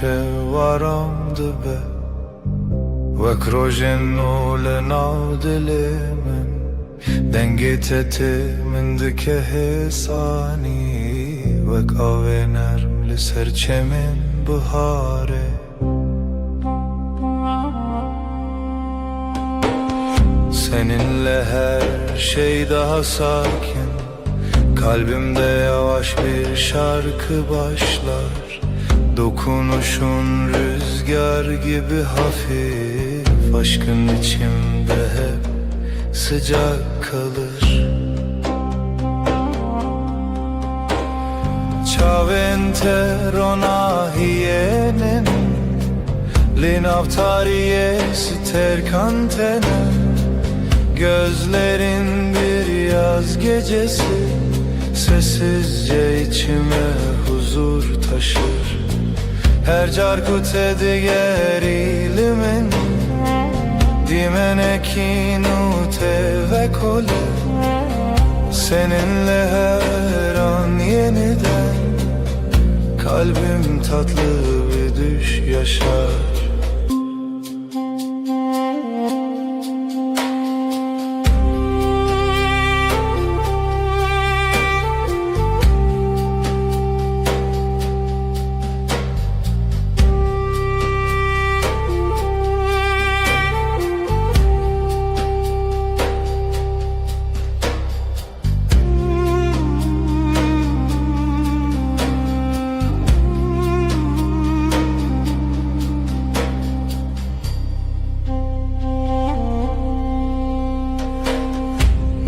شوارم دبه وک روژنو لناو دل من دنگیتت من دکه حسانی وک آوه نرم لسر چمن بهاره Seninle her şey daha sakin, kalbimde yavaş bir şarkı başlar. Dokunuşun rüzgar gibi hafif, aşkın içimde hep sıcak kalır. Ciao entero hienen, l'inavtarie sterkantene. Gözlerin bir yaz gecesi, sessizce içime huzur taşır. Her carkute digerimin, dimenekinu ve kole. Seninle her an yeniden, kalbim tatlı bir düş yaşar.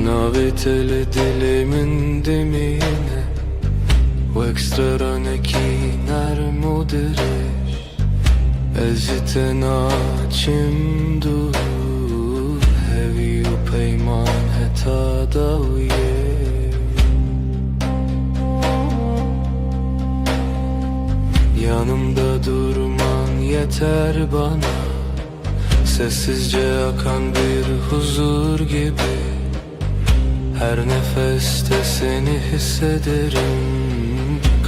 Navitele dilimin demine Vek straneki nermudirish Ezite naçim dur Hevi u peyman heta davye Yanımda durman yeter bana Sessizce akan bir huzur gibi Her nefeste seni hissederim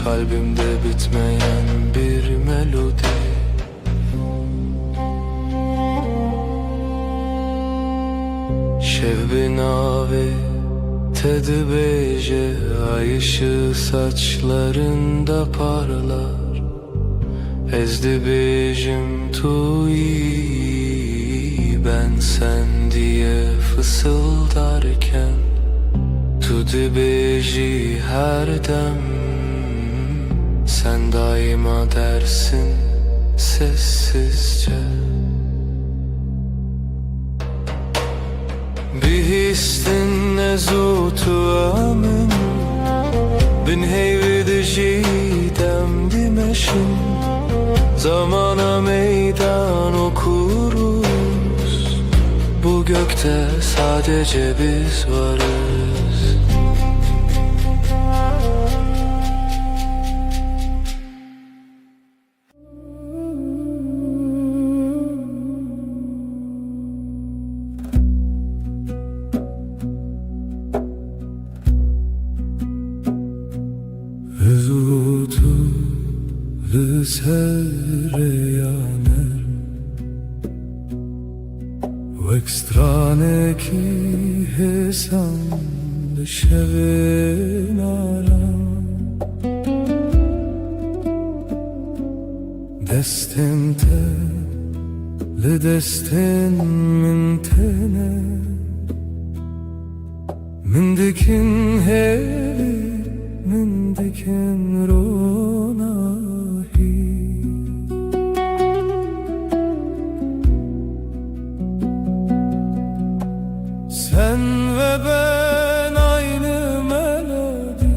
Kalbimde bitmeyen bir melodi Şevbi nave tedbeje Ay ışığı saçlarında parlar Ezdi bejim tuyi Ben sen diye fısıldarken Tu dibeji her dem Sen daima dersin sessizce Bir histin nezutu amim Bin heyvi dijidem dimeşim Zamana meydan okuruz Bu gökte sadece biz varız Vezutu sereyaner Vek strane ki hesan Şevenaram Destemte le destin min tene Min dikin hevi Min dikin ronahi Sen ve ben aynı melodi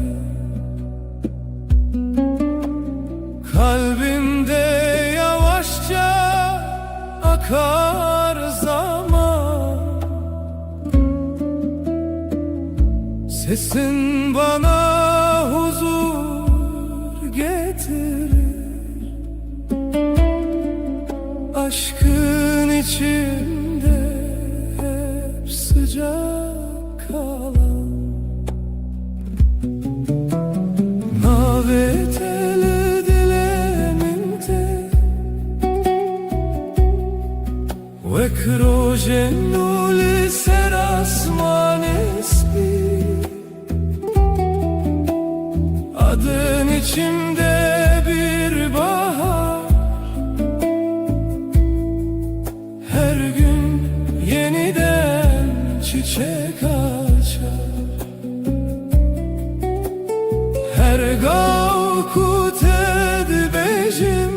Kalbimde yavaşça akar zaman Sesin bana huzur getirir Aşkın içinde hep sıcak kalan Navetele dilemimde وكروجنو لسر asman esmi, adın içimde bir bahar. Her gün yeniden çiçek açar. Her gavkut edbejim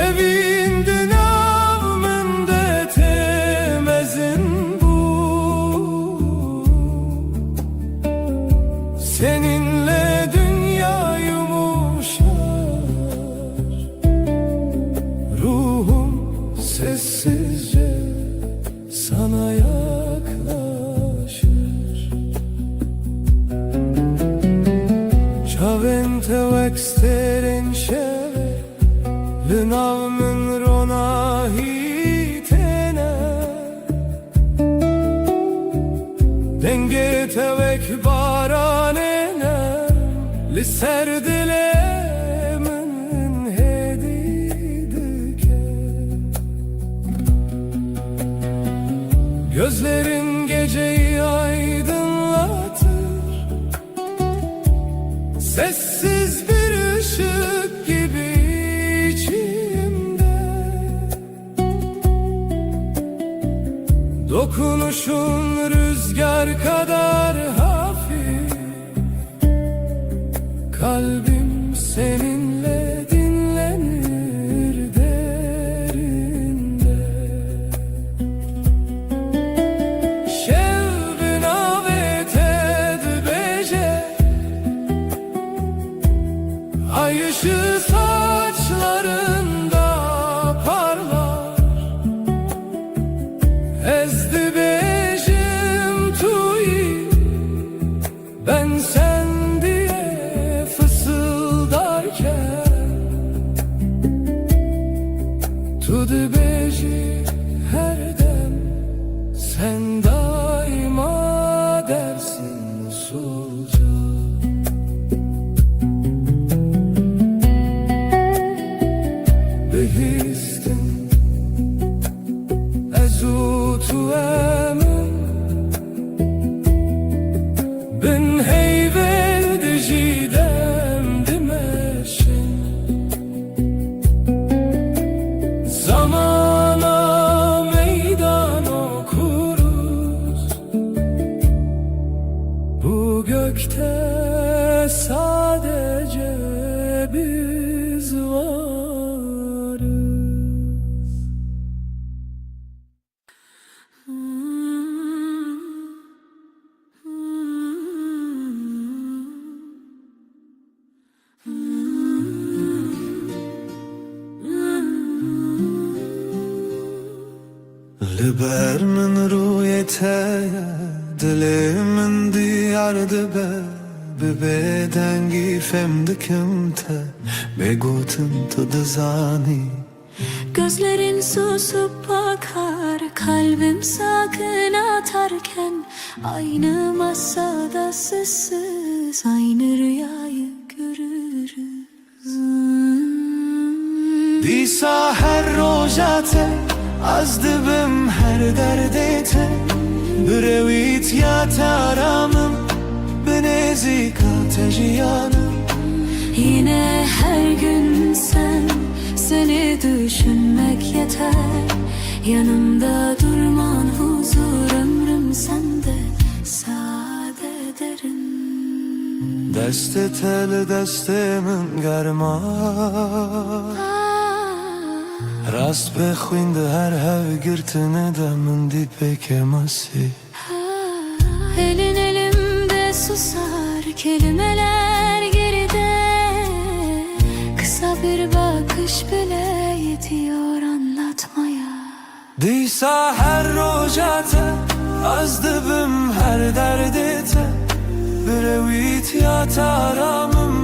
evinde namında temezin bu. Seninle dünya yumuşar, ruhum sessizce sana yaklaşır. Çavente veksterin şeve Lınavmın rona hitene, denge tevek baranene Liser dilemin hedidike. Gözlerin geceyi aydınlatır, sessiz bir ışık gibi içimde. Dokunuşun rüzgar kadar hafif, kalbim seninle dinlenir derinde. Şevbin avet edbece, ay ışığı saçlarında parlar. Ezdi bejim tuyi, ben sen diye fısıldarken. Tudu beji her dem, sen daima dersin usulca. Behistin ezutu emin, bin heyvel dijidem dimeşin. Zamana meydan okuruz, bu gökte sadece biz varız. لبر من رویته دل من دیار دبه ببدنگی femdikim te begotum tuduzani. Gözlerin susup bakar, kalbim sakın atarken. Aynı masada sessiz, aynı rüyayı görürüz. Disa her rojate az dibim her derdete, brevit ya taramım benezika tejiyanım. Yine her gün sen, seni düşünmek yeter. Yanımda durman huzur, ömrüm sende sade derin. Deste tel destemin germa, rast bexwinde her hev girtine de min di pekemasi. Elin elimde susar, kelimeler geride. Kısa bir bakış bile yetiyor anlatmaya. Disa her rojate az dibim her derdete, brevit ya taramım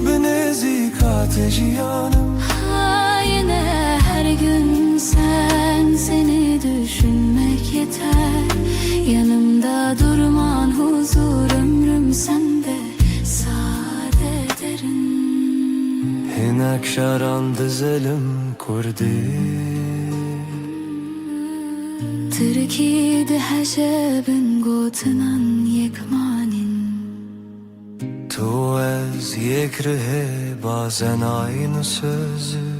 benezika tejiyanım. Yine her gün sen, seni düşünmek yeter. Yanımda durman huzur, ömrüm sende sade derin. Hinek şaran dizelim کردی تركي حجابن قوتنان يكمانين تو از یک ره bazen aynı sözü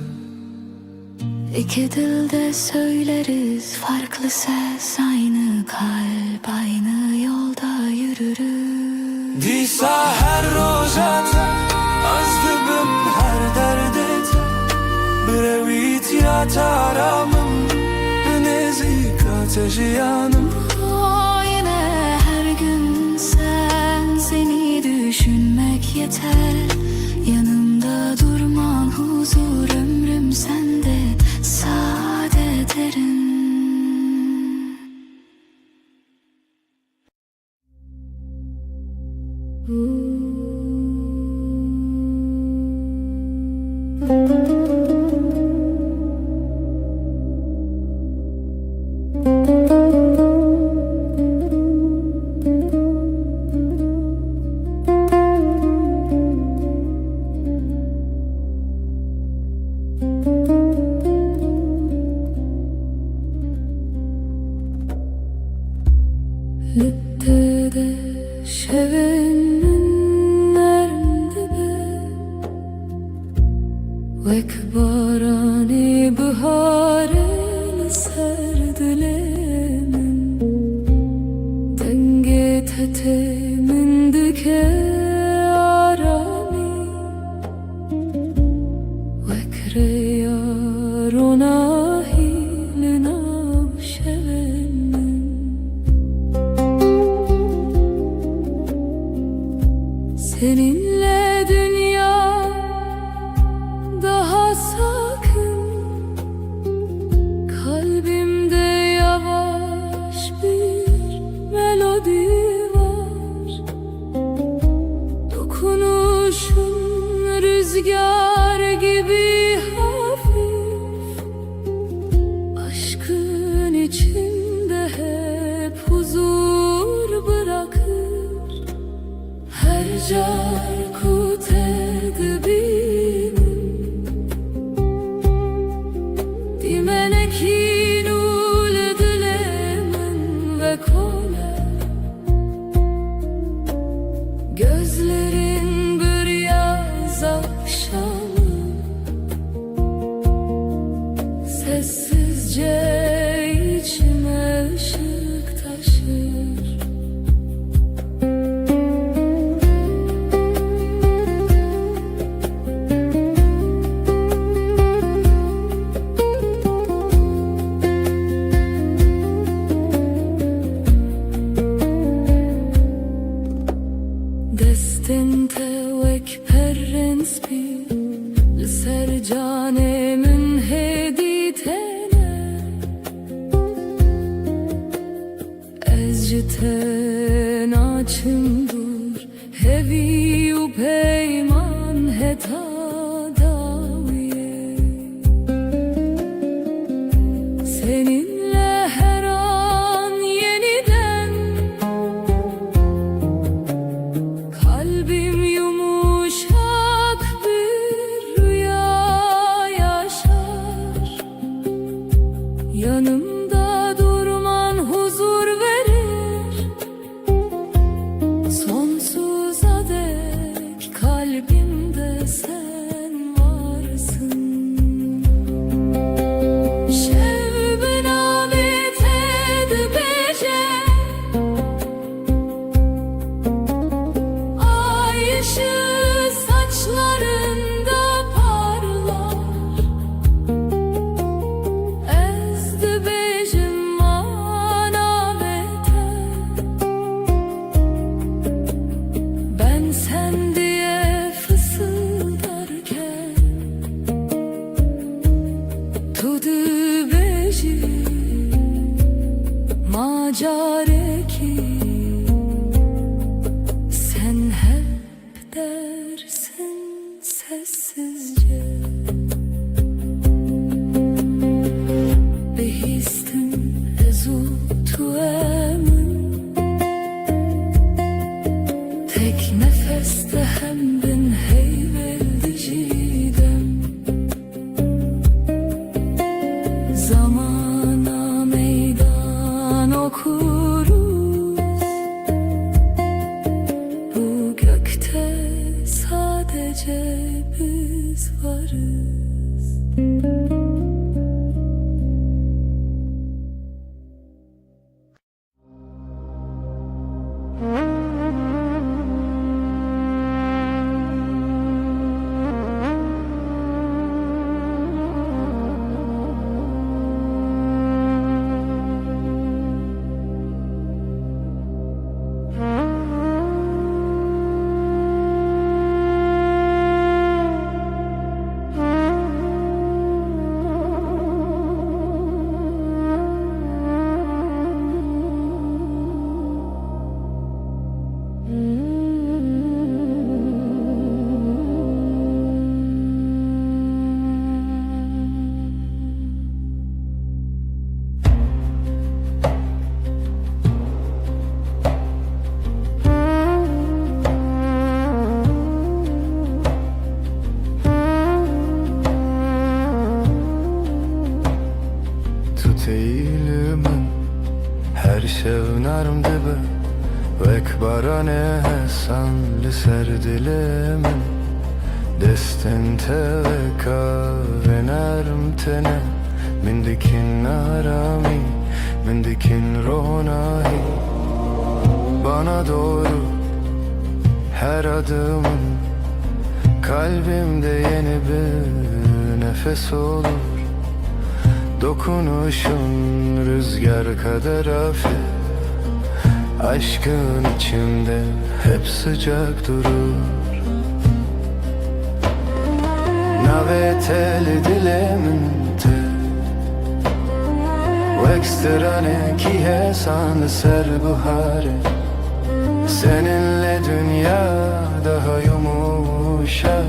İki dilde söyleriz farklı ses, aynı kalp, aynı yolda yürürüz. دیسا هر روزت از دبم her derdet Brevit ya taramım Nezik ateşi yanım Yine her gün seni düşünmek yeter. Yanımda durman huzur, ömrüm sende saadet erin. Littede şevenin nerede Vek barani biharen serdilemin Denge tetemin dike arami Vek reyar ona hilina şevenin Seninle dünya daha sakın. Kalbimde yavaş bir melodi var. Dokunuşun rüzgar gibi hafif. Aşkın içinde hep huzur bırakır. Her carkut edibim Dimenekin ul dilemin ve kole Gözlerin bir yaz akşamı Sessizce içime ışık taşır Destinte vek perrens bi Ser canemin heditene Ezciten açımdur Hevi u peyman heta daviye Seninle her an yeniden Kalbim yumuşak bir rüya yaşar Yanımda durman huzur verir Sonsuza dek kalbimde sen varsın Şevben amet edbece Ay ışığı saçlarında parlar Ezdi bejim manavete Ben sen diye fısıldarken Tudu beji macareki Sen hep dersin sessizce Behistim ezu tuemin Tek nefeste hem bin heyvel diciden Zamana meydan okuruz. Bu gökte sadece biz varız. Tut eğilimin her şevnarm dibe Vek barane hesan li ser dilimin Destin te veka ve nerm tene Min dikin arami, min dikin ronahi Bana doğru her adımın Kalbimde yeni bir nefes olur Dokunuşun rüzgar kadar hafif Aşkın içimde hep sıcak durur Naveteli dilemente Vekstrane ki hesan ser buhare Seninle dünya daha yumuşak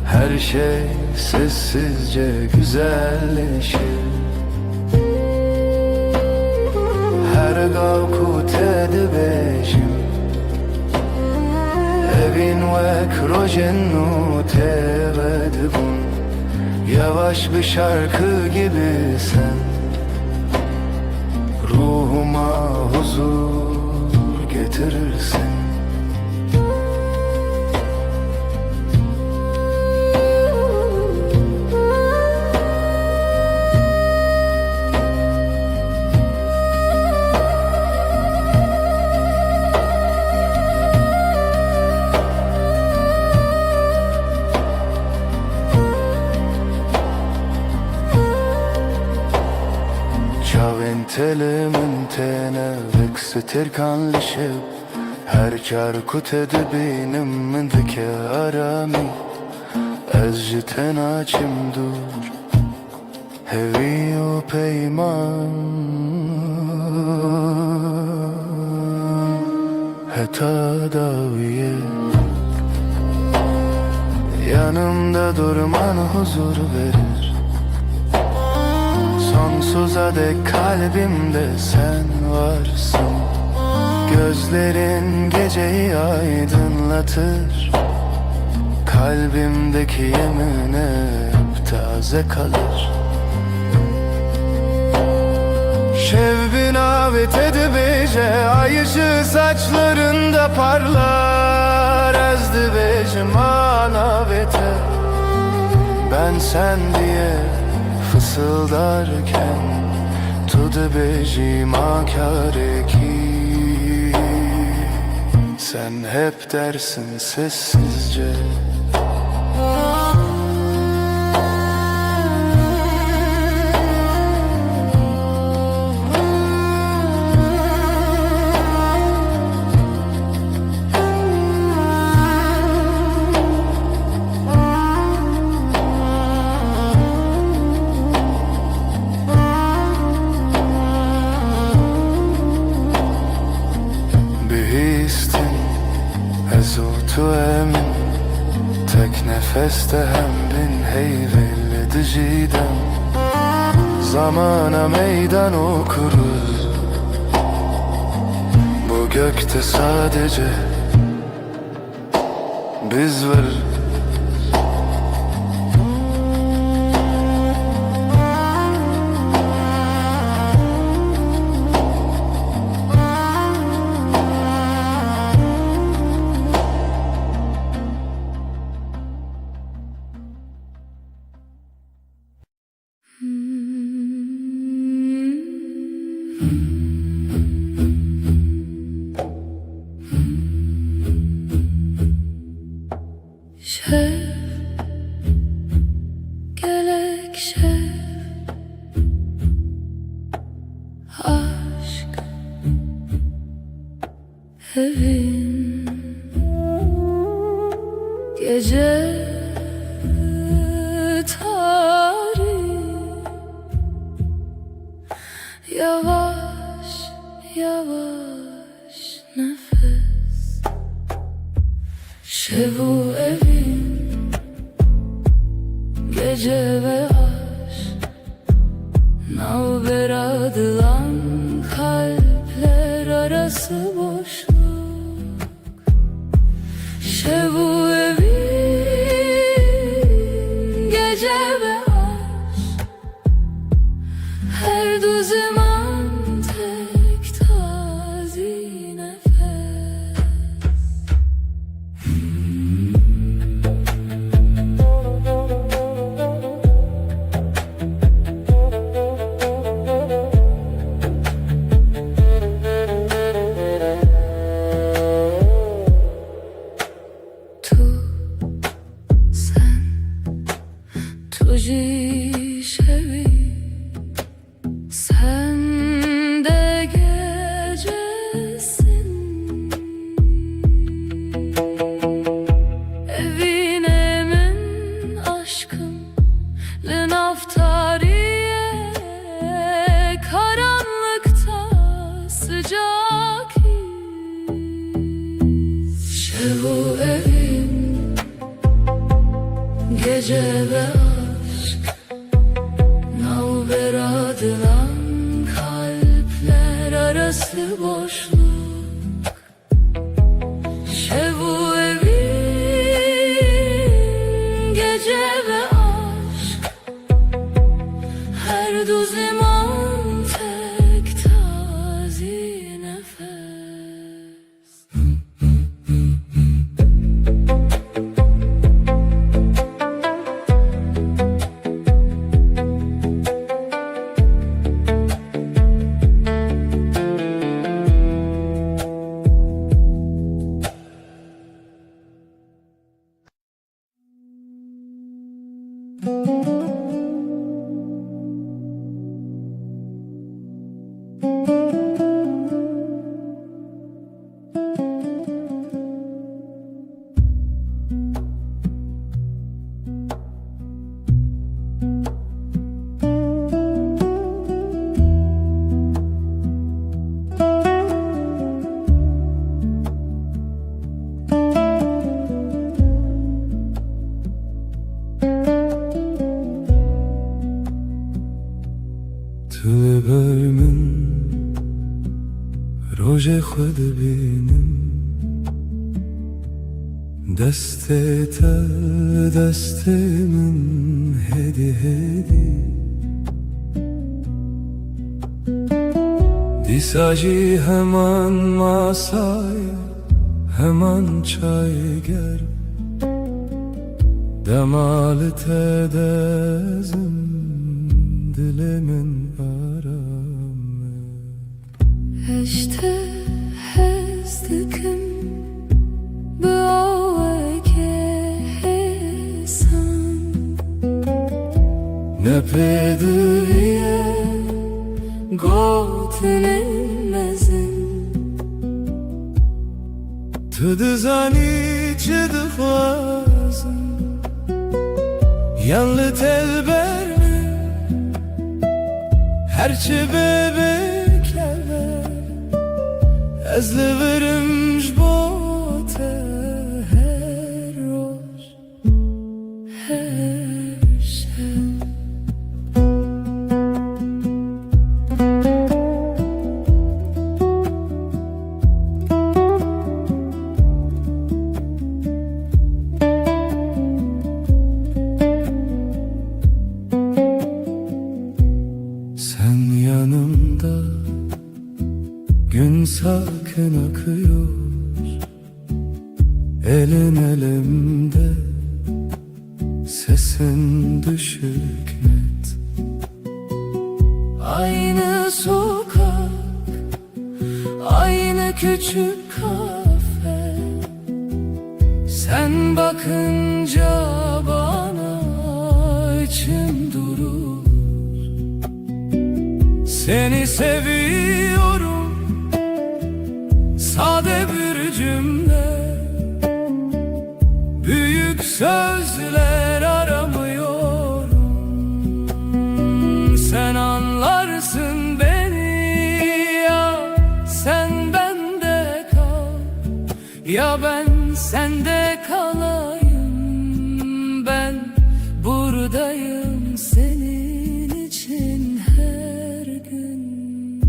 Her şey sessizce güzelleşir Her gavkut edibejim Evin vek rojennu tevedbun Yavaş bir şarkı gibi sen Ruhuma huzur getirirsin Telimin tene veksetir kanlışıp Her çarkut edibinin min dike arami Ez jiten açım dur Hevi o peyman Heta daviye Yanımda durman huzur verir Sonsuza dek kalbimde sen varsın Gözlerin geceyi aydınlatır Kalbimdeki yemin hep taze kalır Şevbin avet edibece Ay ışığı saçlarında parlar Ezdibecim anavete Ben sen diye fısıldarken Tudu becim akareki Sen hep dersin sessizce Tu emin tek nefeste hem bin heyvelli diciden Zamana meydan okuruz Bu gökte sadece biz varız Şef, gerek şef, aşk evin gece tarih, yavaş yavaş nefes. Şevu evin gece ve aşk, navber adılan kalpler arası boşluk. Şevu evin gece ve aşk, her du zaman tek tazi nefes. Tuji şevi, sen de gecesin. Evine min aşkım, le naftariye, karanlıkta sıcak his. Şevu evin gece ve aşk, navber adılan kalpler arası boşluk. Şevu evin gece ve aşk, her du zaman tek tazi nefes. تبر من روژ خود بینم دست تر دست من هدی هدی دیساجی hemen masaya hemen çay ger demalı tedezim dilimin aramı. Eşte hezdikim büaveke hesan, ne pedriye gotinilmezin. Tıdızani çıdıfazın yanlı telber mi herçi bebekler ezli verimş bote Her roş, her şey. Sen yanımda gün sakin akıyor, elin elimde, sesin düşük net. Aynı sokak, küçük kafe, sen bakınca bana içim durur. Seni seviyorum, sade bir cümle, büyük sözler aramıyorum. Sen anlarsın beni, ya sen bende kal, ya ben sende kalayım. Ben buradayım senin için her gün,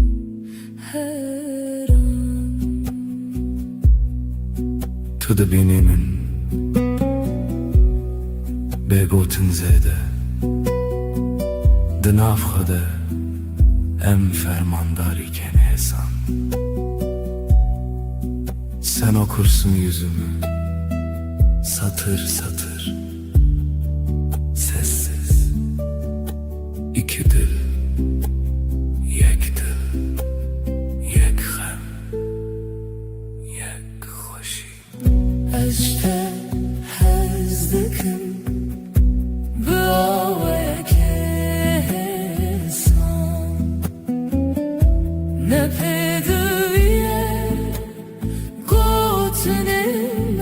her an. To the beginning بگوتن زده دناف خدا ام فرمانداری کن حسان sen okursun yüzümü satır satır sessiz iki dil yek dil yek gam yek hoşi اشته هزدکم باوی کسان نپدویه گوتنمزن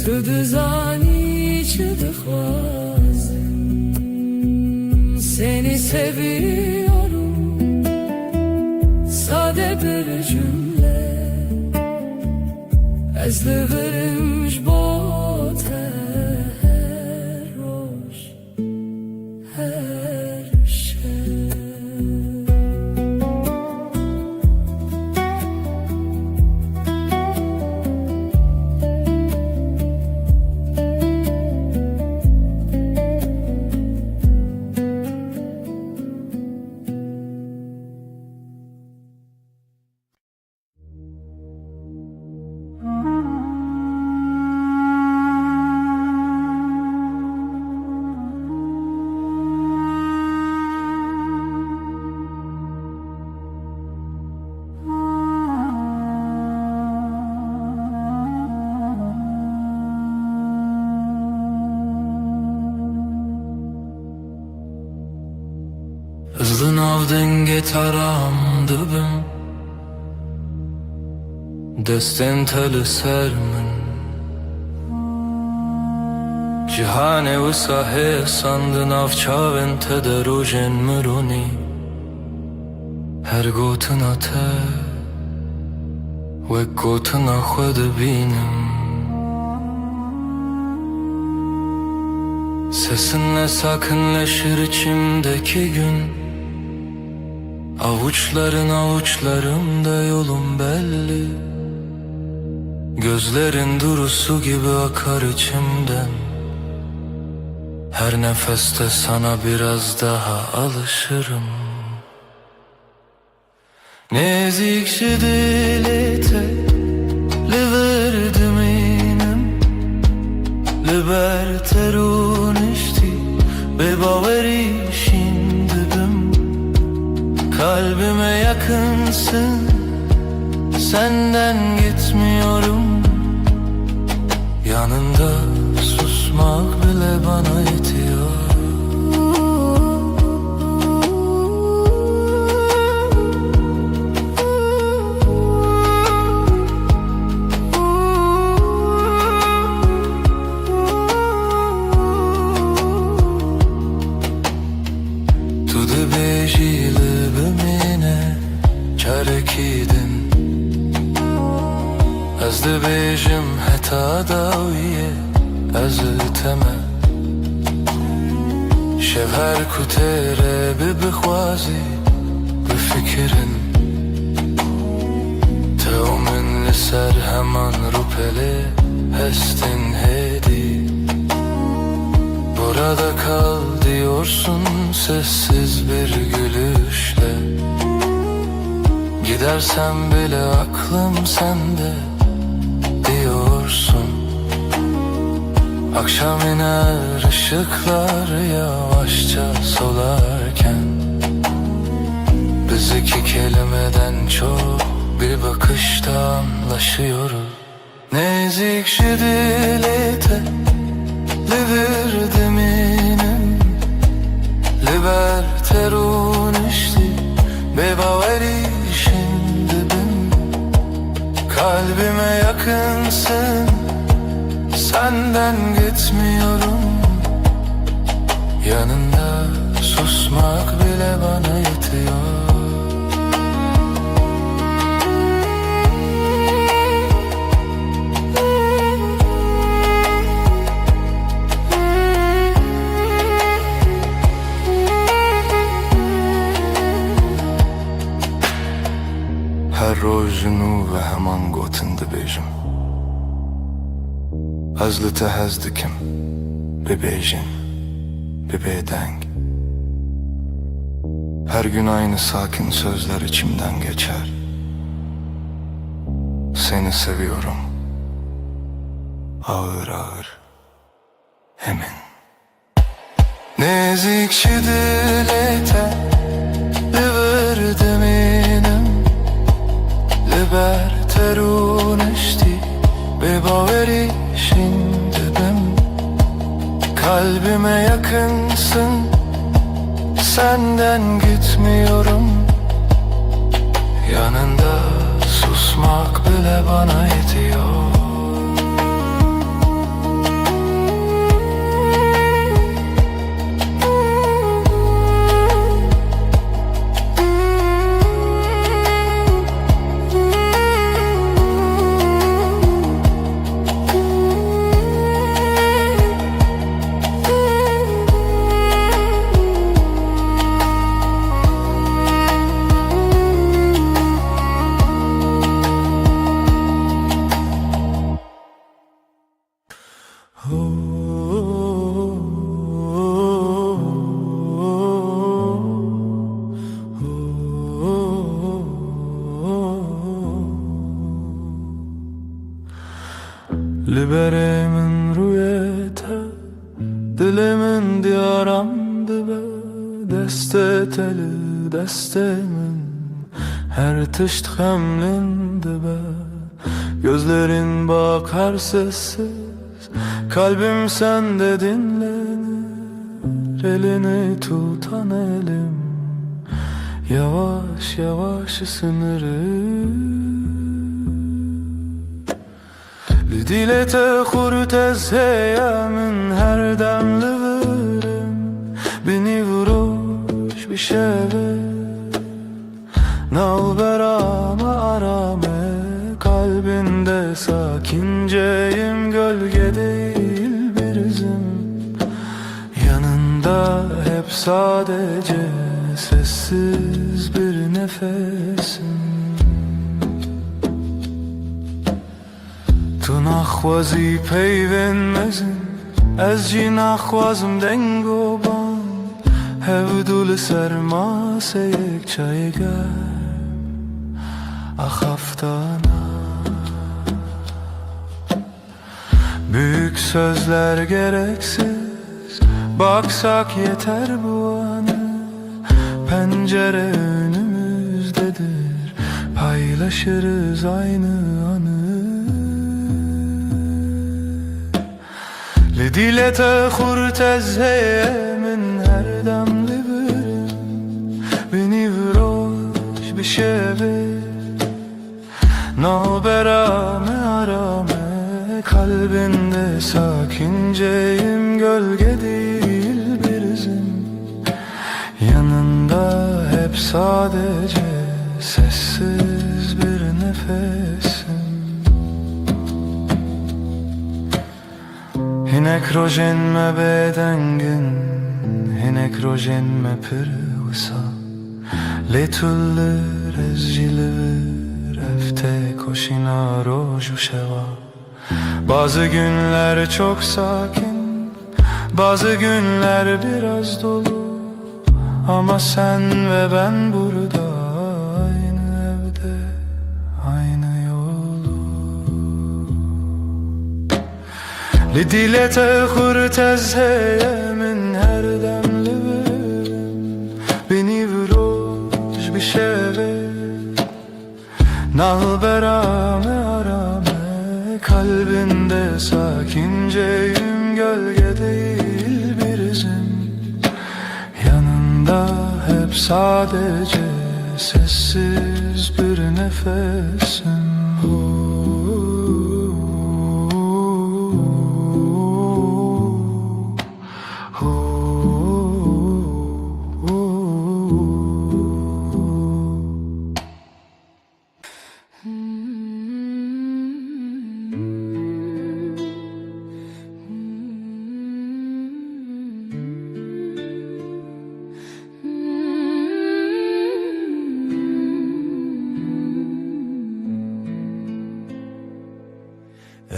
تو dizani çıdıkvazım. Seni seviyorum, sade bir cümle, ez liverimş bote her roş, her şey. Hızlı navdın getaram dibim Destin teli sermin Cihane ve sahe sandın avçavın tederujen müruni Her gotun ate ve gotun ahvede binim Sesinle sakinleşir içimdeki gün Avuçların avuçlarımda yolum belli Gözlerin durusu gibi akar içimden Her nefeste sana biraz daha alışırım Nezikşi dilete Liverdim inem Liberterun işti Ve baveri şimdidim Kalbime yakınsın Senden gitmiyorum Yanında susmak bile bana yetiyor Tu de bejili bimine çarekidin Ez de bejim heta dawiye Ez teme Şevher kutere bibixwazi Bifikirin Teomin liser heman rupele Hestin hedi Burada kal diyorsun sessiz bir gülüşle Gidersem bile aklım sende diyorsun Akşam iner ışıklar yavaşça solarken Biz iki kelimeden çok bir bakışta anlaşıyoruz. Nezik dilete liver minem Liber unişti bebaveri şimdi ben. Kalbime yakınsın, senden gitmiyorum. Yanında susmak bile bana yetiyor. هر روز نو و همان گوتنده بیجم Hazlete hazdikim bebejin bebedeng. Her gün aynı sakin sözler içimden geçer. Seni seviyorum, ağır ağır emin. Nezik dilete liverdim inem Liber unişti bebaveri şimdi ben. Kalbime yakınsın, senden gitmiyorum. Yanında susmak bile bana yetiyor. Liberemin rüyete dilimin diyaramdı be. Deste teli destemin her tışt hemlindi be. Gözlerin bakar sessiz, kalbim sende dinlenir. Elini tutan elim yavaş yavaş ısınır. Dilete hurtez heyemin her demli verim. Beni vuruş bir şeve nalberama arame. Kalbinde sakinceyim, gölge değil bir izim. Yanında hep sadece sessiz bir nefesim. تو نخوازی پیوندمزن از جی نخوازم دنگ و بان هودول سرماسه یک چای گرم ahaftana. Büyük sözler gereksiz, baksak yeter bu anı. Pencere önümüzdedir, paylaşırız aynı anı. Dilete hurtez heyemin her demli birim. Beni vuruş bir şeve naberame arame. Kalbinde sakinceyim, gölge değil bir izim. Yanında hep sadece sessiz bir nefesim. Hinek rojen me bedengin, hinek rojen me pırvısa. Letullir ezcilir, efte koşina roju şeva. Bazı günler çok sakin, bazı günler biraz dolu. Ama sen ve ben burada, aynı evde, aynı yolu. Lidilete hurtez heyemin her demli birim. Beni vuruş bir şey Nalberame arame kalbinde sakinceyim, gölge değil bir izim. Yanında hep sadece sessiz bir nefesim.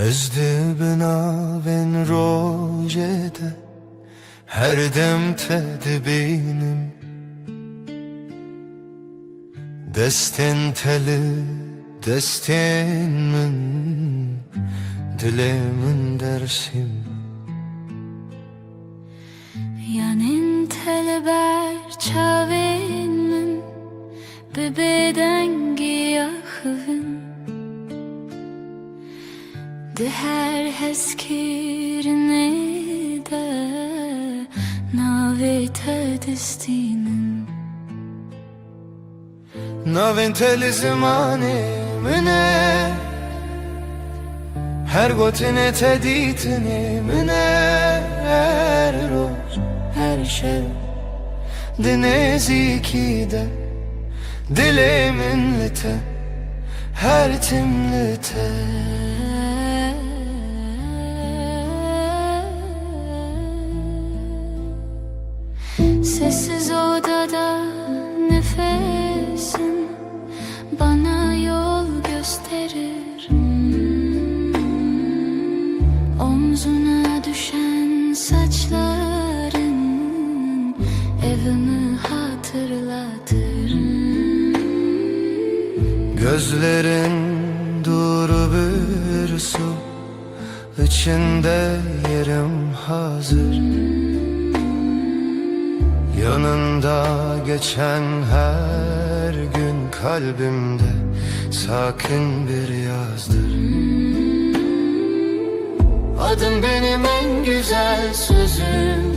Ezdi bina ben rojede, her dem tedbinim. Destin teli destin min, dilemin dersim. Yanin teleber çavin min, bebeden giyahın. De her heskirine de navete destinin. Navin teli zimani mine, her gotine teditini mine. Her roz her şev dinezikide, dilimin lite her timlite. Sessiz odada nefesin bana yol gösterir. Omzuna düşen saçların evimi hatırlatır. Gözlerin duru bir su, içinde yerim hazır. Yanında geçen her gün kalbimde sakin bir yazdır. Adın benim en güzel sözüm,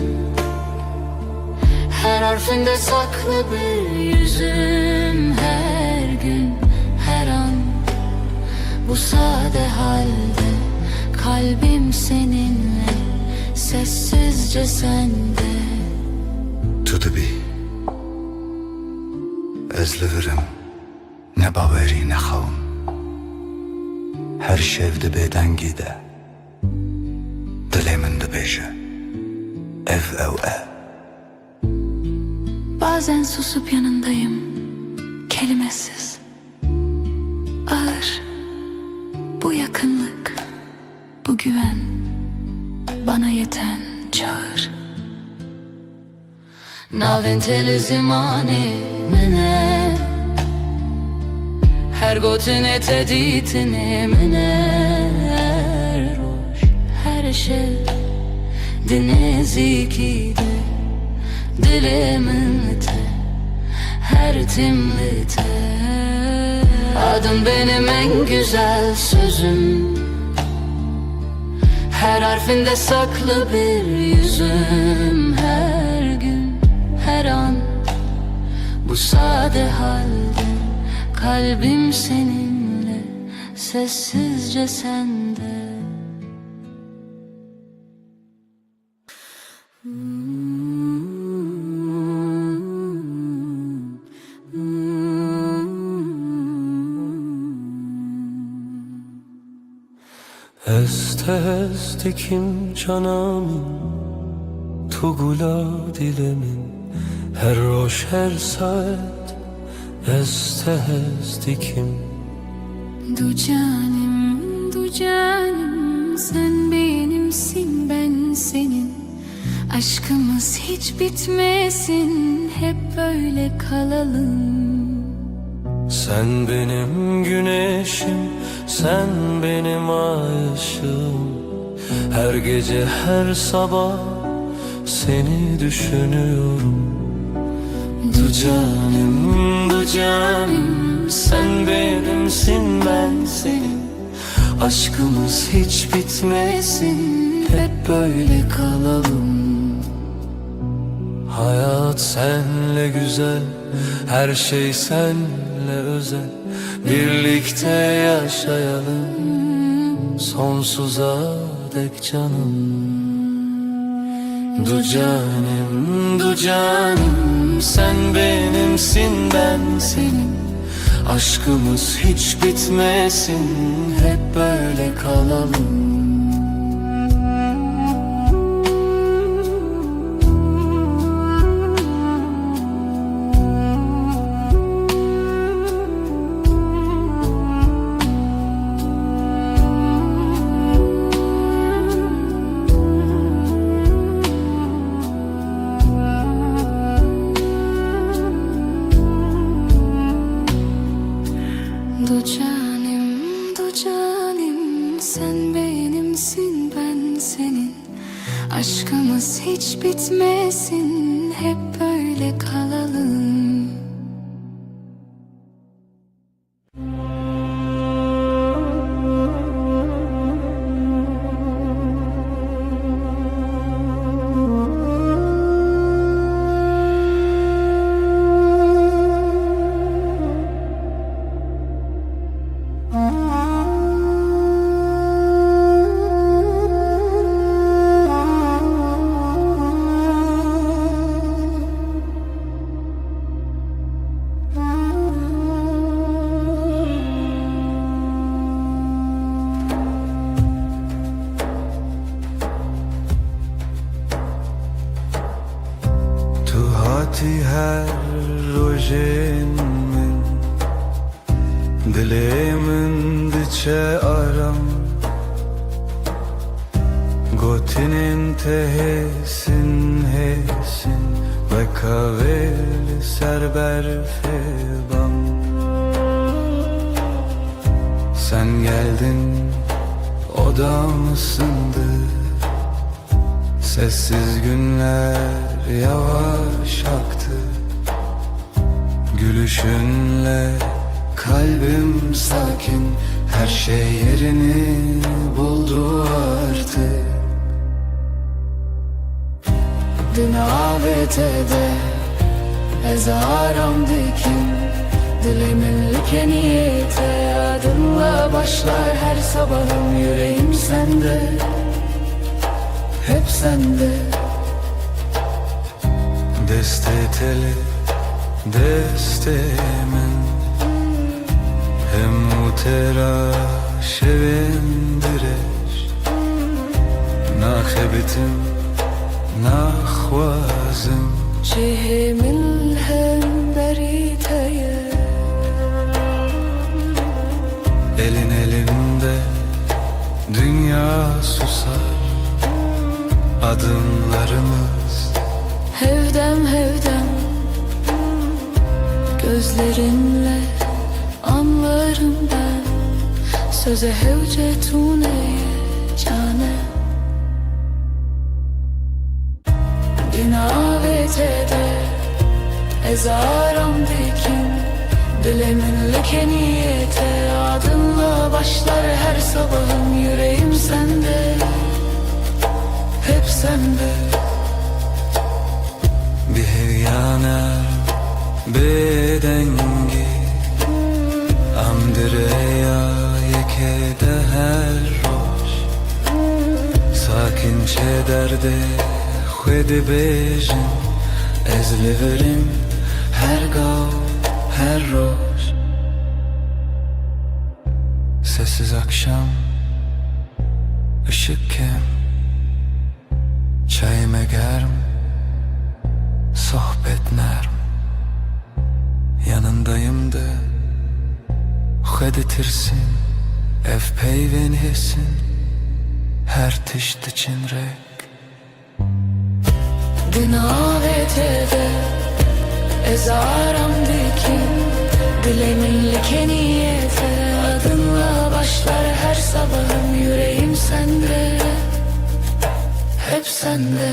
her harfinde saklı bir yüzüm. Her gün, her an, bu sade halde kalbim seninle, sessizce sende. Tu dibi ez li virim ne bawerî ne xewim, her şev dibe dengî de dilê min dibêje ev ew e. Bazen susup yanındayım, kelimesiz, ağır. Bu yakınlık, bu güven bana yeten çağır. Navin teli zimani mine, her gotine teditini mine. Her roş her şev dinezikide, dilimin lite her timlite. Adın benim en güzel sözüm, her harfinde saklı bir yüzüm. Her gün, her an, bu sade halde kalbim seninle, sessizce sende. Est est dikim canamin, tu gula dilemin. Her roş her saat est dikim. Du canim, sen benimsin, ben senin. Aşkımız hiç bitmesin, hep böyle kalalım. Sen benim güneşim, sen benim ay ışığım. Her gece her sabah seni düşünüyorum. Du canim, Sen benimsin, ben senin. Aşkımız hiç bitmesin, hep böyle kalalım. Hayat senle güzel, her şey senle özel. Birlikte yaşayalım sonsuza dek canım. Du canım, du canım, sen benimsin, ben senin. Aşkımız hiç bitmesin, hep böyle kalalım. Du canım, sen benimsin, ben senin. Aşkımız hiç bitmesin, hep böyle kalalım. आती है rojenin Dileğimin diçe aram Gotinin tehesin hesin Ve kaveli serber feban Sen geldin odam ısındı Sessiz günler yavaş aktı Gülüşünle kalbim sakin Her şey yerini buldu artık Dün AVT'de ezaram dikin Dilimin lüke niyete adınla başlar her sabahım Yüreğim sende, hep sende Deste teli, deste min Hem utera şevindireş Nakhebitim, nakhwazim Cihimin hem beriteye Elin elinde dünya susar Adımlarımız Hevdem hevdem Gözlerinle anlarım ben Söze hevcetune cane Dün AVT'de ezaram dikin Dilimin leke niyete adınla başlar her sabahım Yüreğim sende, hep sende Bihevyana bedengi Amdireya yekede her roş Sakinçe derde khwedi bejin Ezliverim her gav her roş Sessiz akşam ışık kem Çayime germ Sohbet nerm Yanındayım da Xeditirsin Ev peyven hesin Her tişt için rek Dün AVT'de ezaram dikin Dilimin leke niyete adınla başlar her sabahım Yüreğim sende, hep sende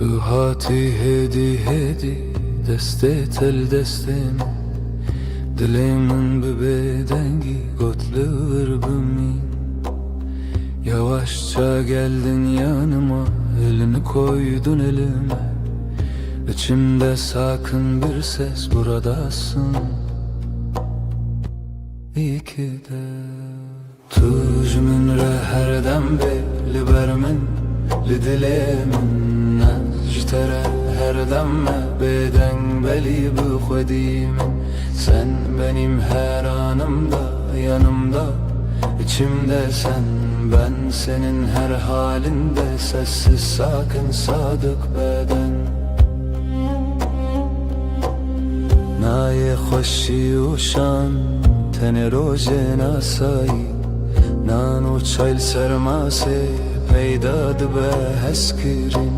تو هاتی هدی هدی دسته تل دستم Dilimin bir bedengi gotluğur bumi Yavaşça geldin yanıma elini koydun elime İçimde sakın bir ses buradasın İyi ki de Tuj min re her dem li ber min li dilê min ji te re her dem me bêdeng belî bi xwedî min Sen benim her anımda yanımda içimde sen ben senin her halinde sessiz sakin sadık beden Naye خوشی و شان تن روژه ناسایی نان و çayl sermase peydad be heskirin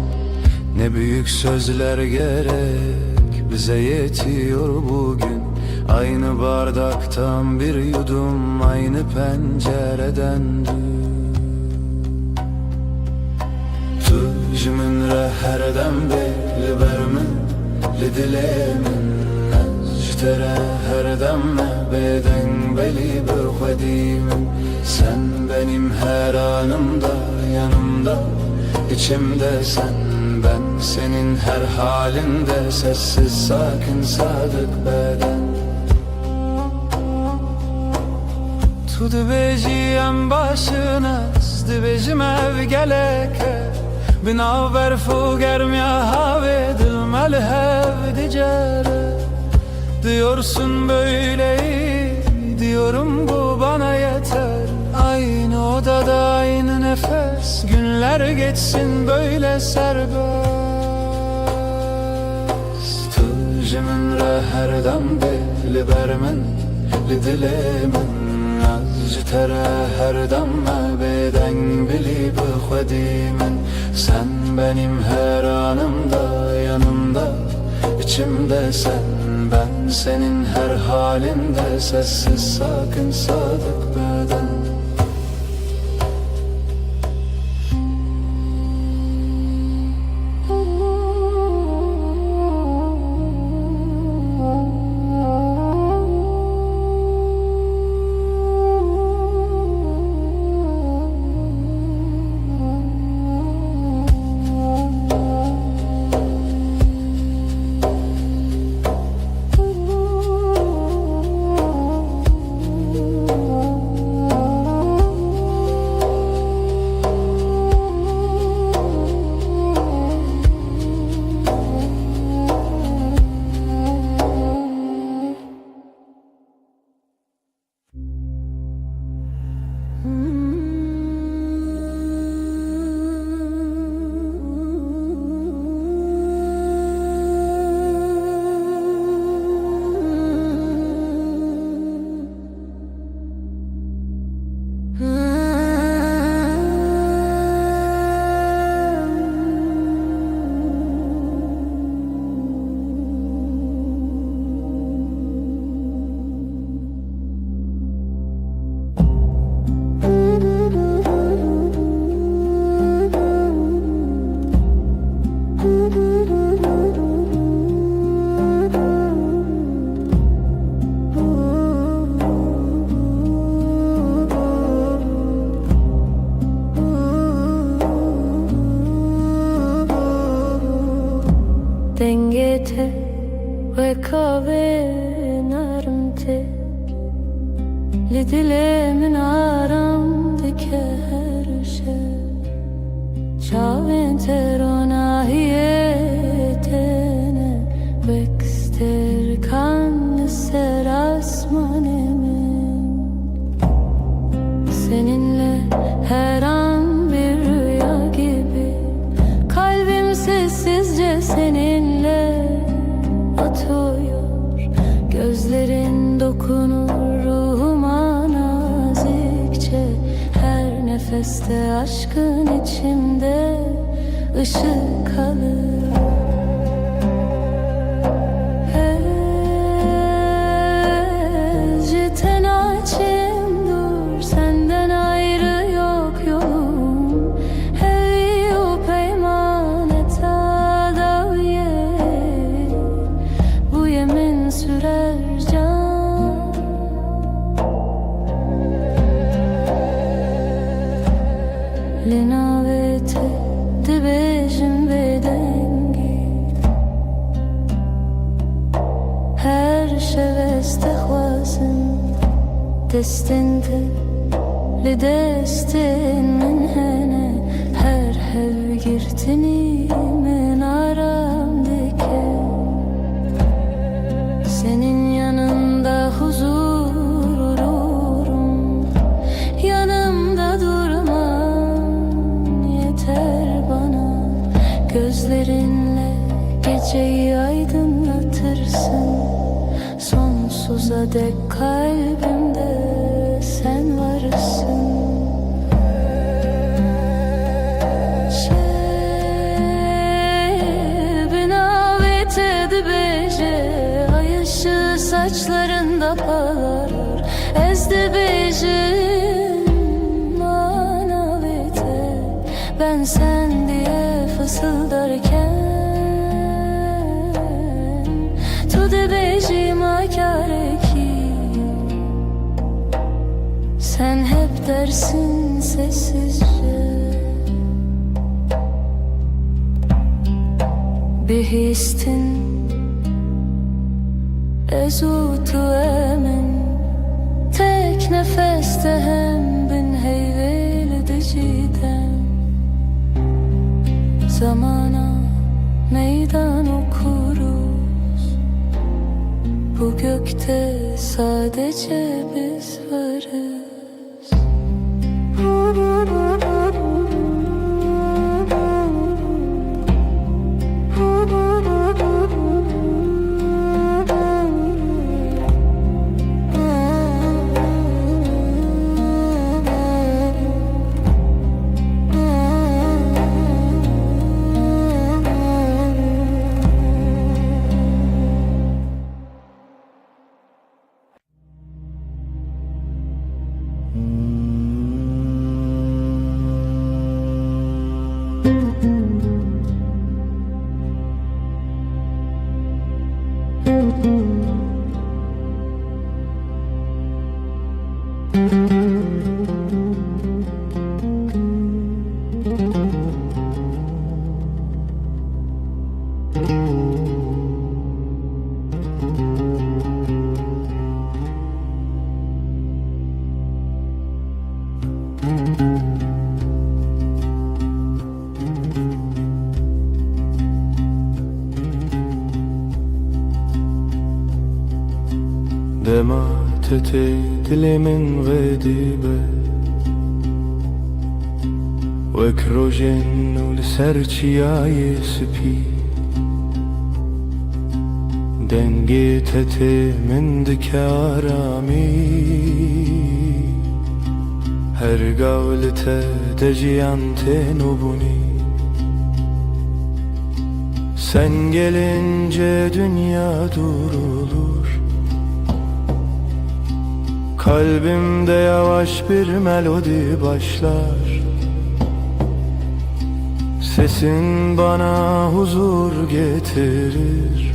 Ne büyük sözler gerek bize yetiyor bugün Aynı bardaktan bir yudum aynı pencereden Tu jimin re her dem li ber min li dilê min Tere her dem me bêdeng belî bi xwedî min Sen benim her anımda yanımda içimde sen ben senin her halinde sessiz sakin sadık beden Tu dibêjî em başin est dibêjim ev geleke Binaber fu germiya havê dil me li hev dicere Diyorsun böyle diyorum bu bana yeter Aynı odada aynı nefes günler geçsin böyle serbest Tu jimin re her dem li ber min li dilê min ji te re her dem me bêdeng belî bi xwedî min Sen benim her anımda yanımda içimde sen ben senin her halinde sessiz sakin sadık beden Dengete ve kave narmte li dilê min aram dike her şey Çavên te ronahiyê tene bekster kan ser asmanê min Seninle her an bir rüya gibi Kalbim sessizce seninle atıyor Gözlerin dokunur ruhuma nazikçe Her nefeste aşkın içimde ışık alır Senden ayrı yok yolum Hey o peymaneta destinde لدستن من هنا her hev girtini men aramdaki senin yanında huzur olurum, yanımda durman yeter bana. Gözlerinle geceyi aydınlatırsın, sonsuza dek kalbimde sen varsın. Saçlarında parlar ezdi bejim manavete. Ben sen diye fısıldarken tu de bejim akareki. Sen hep dersin sessizce, bihistin ezutu emin. Tek nefeste hem bin heyvel diciden. Zamana meydan okuruz, bu gökte sadece biz varız. دمعت دل من غديبة وكروجن ولسرچياي سبي دنگيت من دكارامي her gavlete deciyante nubuni. Sen gelince dünya durulur, kalbimde yavaş bir melodi başlar. Sesin bana huzur getirir,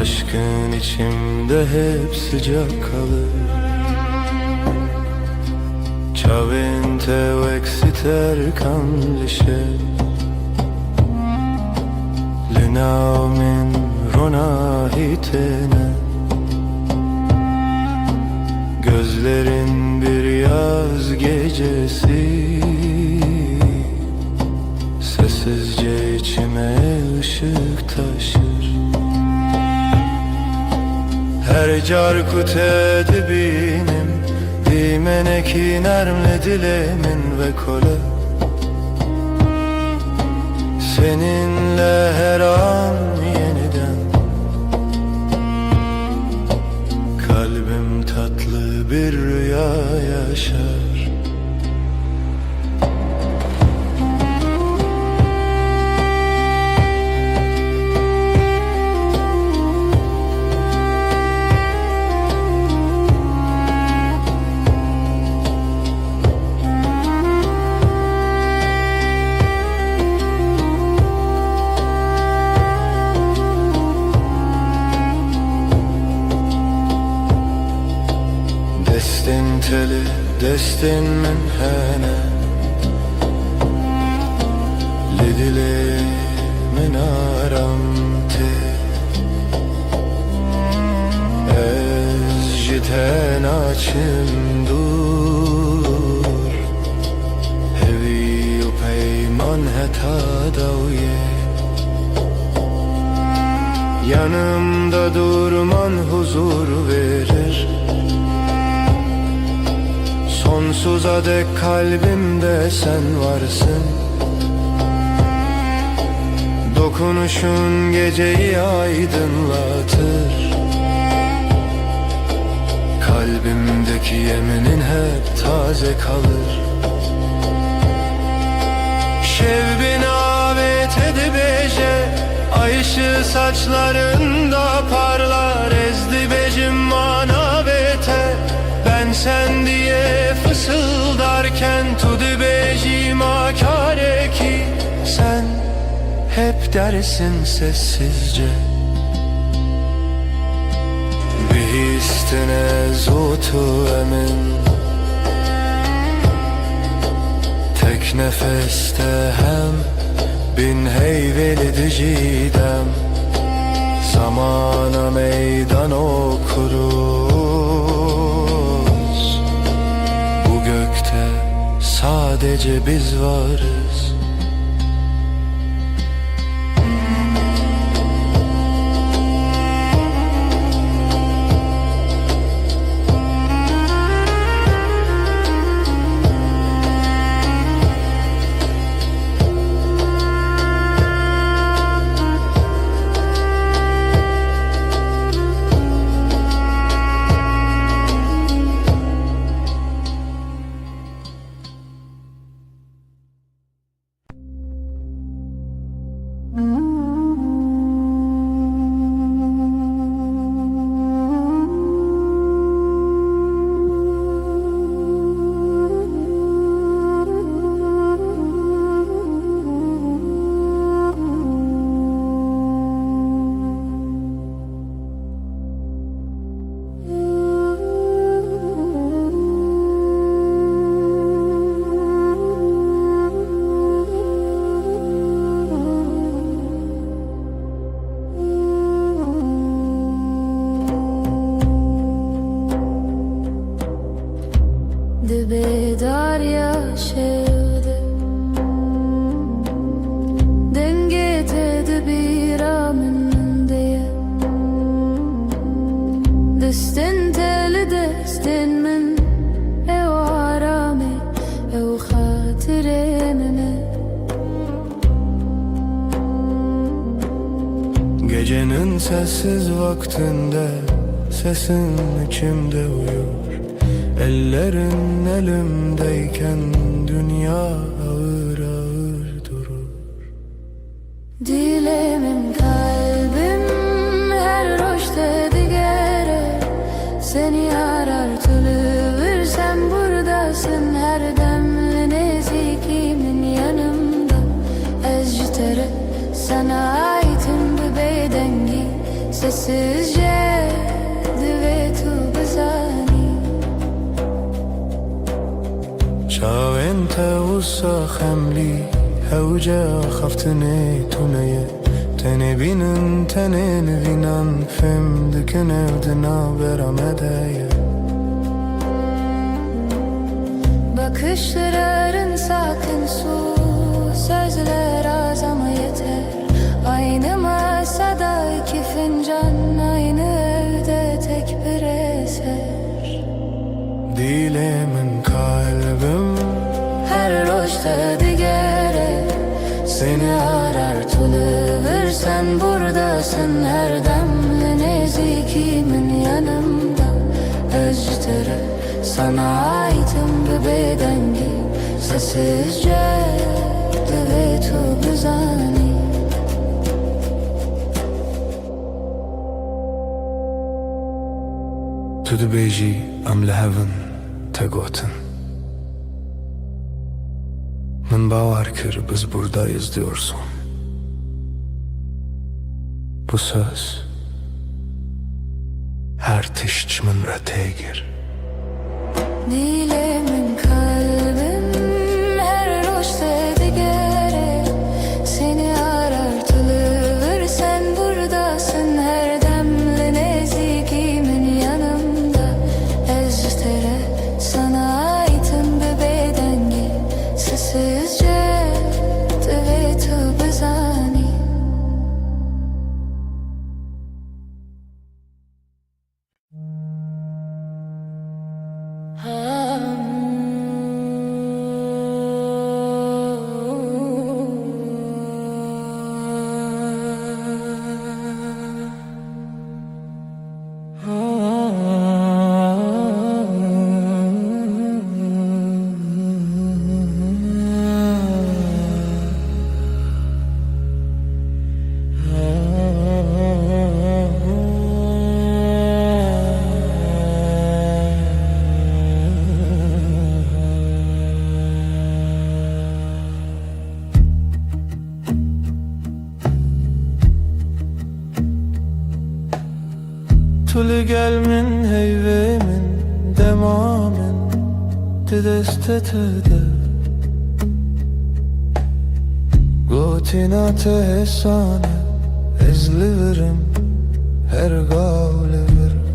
aşkın içimde hep sıcak kalır. Ciavente exiter canlisce Linaumin ronahitene. Gözlerin bir yaz gecesi, sessizce içime ışık taşır. Her carkut edibinim Dimeneki nermle dilemin ve kole. Seninle her an yeniden kalbim tatlı bir rüya yaşar. Destin teli, destin min hene Lidili min aram te Ez بچم دور هوی و پیمان heta davuye Yanımda durman huzur verir Sonsuza dek kalbimde sen varsın Dokunuşun geceyi aydınlatır Kalbimdeki yeminin hep taze kalır Şevbin avet edibeje Ay ışığı saçlarında parlar Ezdi becim manavete Ben sen diye fısıldarken Tudu becim akare ki Sen hep dersin sessizce Bihistine zutu emin Tek nefeste hem bin heyveli dicidem Zamana meydan okuruz Bu gökte sadece biz varız Bedar yaşadı Denge tedbir amın diye Destin teli destin min Ev arame ev hatiremine Gecenin sessiz vaktinde Sesin içimde uyur Ellerin elimdeyken dünya ağır ağır durur Dilemin kalbim her roşte digere Seni arar tülüvür sen buradasın her demli nezikimin yanımda Ezcitere sana aitim bir bedengi Sessizce düvetu bizani شاو انت وصا خملي هوجا خفتني تونية تني بينن تنين بينن فم دكن evdina beramedeye Bakışların sakın su Sözler az ama yeter Aynı masada iki fincan Aynı evde tek bir eser Dilemin kalbim Her roşta digere Seni arar tülüvür sen buradasın her demli nezikimin yanımda Özcütere sana aitim bir bedengi Sessizce düvetu bizani Tu dibêjî em li hevin te gotin Min bawer kir biz buradayız diyorsun Bu söz her tişt min re têgir Dilemin kalbim her roşta digere Seni arar tülüvür sen buradasın her demli nezikimin yanımda Ezte sessizce deve bezani. Tuli gelmin heyvemin demamin didestetede Gotinate hesane ezliverim her gavleverim.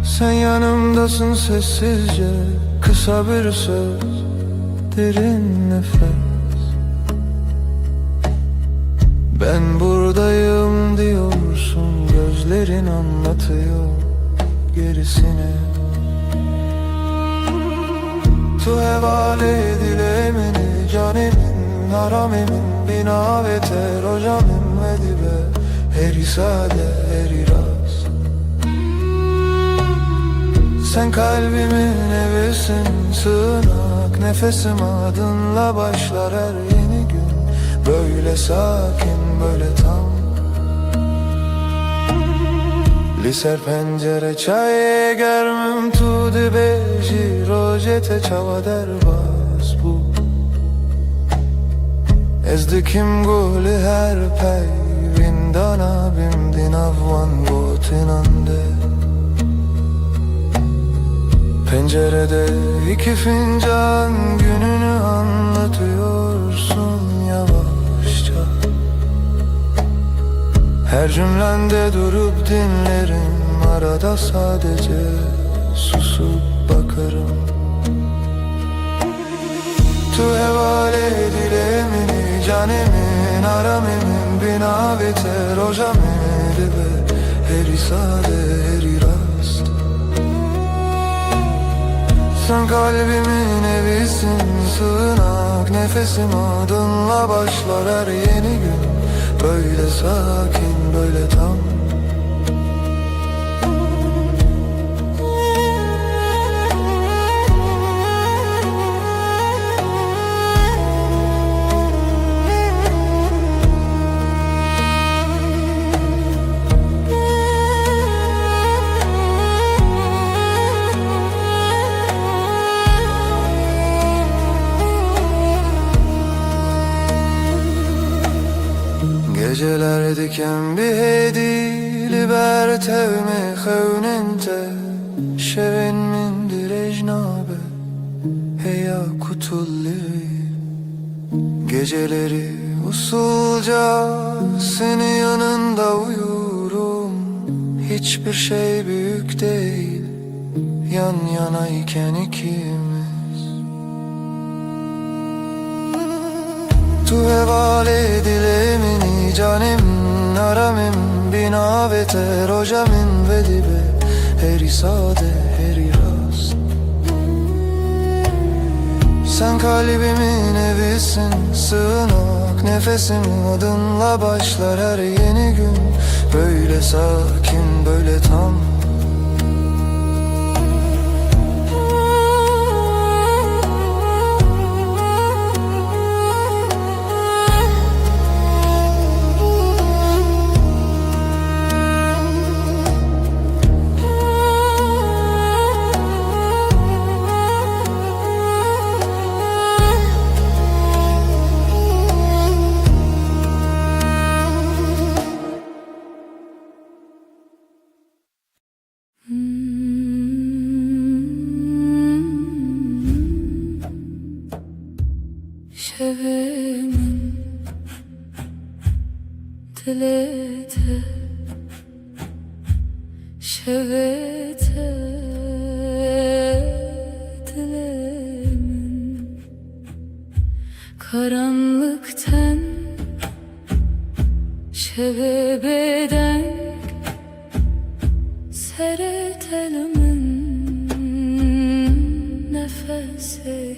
Sen yanımdasın sessizce, kısa bir söz, derin nefes. Ben buradayım diyorsun, gözlerin anlatıyor gerisini. Tu hevale dilemeni canimin haramemin bina ve terocamim ve dibe heri sade heri rast. Sen kalbimin evisin, sığınak nefesim, adınla başlar her yeni gün. Böyle sakin, böyle tam. Liser pencere çay germim tu dibe jirojete çava derbas bu. Ezdikim guli her pey vindana bimdin avvan gotinande. Pencerede iki fincan gününü anlatıyorsun yavaşça. Her cümlende durup dinlerim, arada sadece susup bakarım. Tu hevale dilemini canemin aramemin bina ve terojameli be heri sade heri rast. Sen kalbimin evisin, sığınak nefesim, adınla başlar her yeni gün. Böyle sakin, böyle tam. Geceler diken bir hedi libertevme xewnente şevin min direjnabe heya kutulli. Geceleri usulca senin yanında uyurum. Hiçbir şey büyük değil yan yanayken ikimiz. Tu hevale dilemini canim naramim bina ve terojamin ve dibe heri sade heri rast. Sen kalbimin evisin, sığınak nefesim, adınla başlar her yeni gün. Böyle sakin, böyle tam. Şevemin dilete şevete dilemin. karanlıktan şevebeden seretelimin nefesi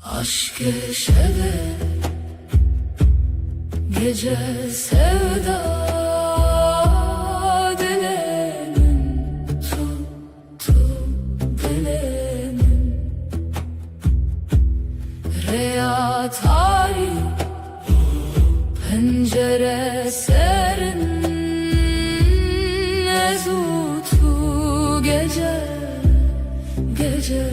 aşk-ı şeve gece sevda dilemin tuttu dilemin Reya tarih pencere serin ezutu gece gece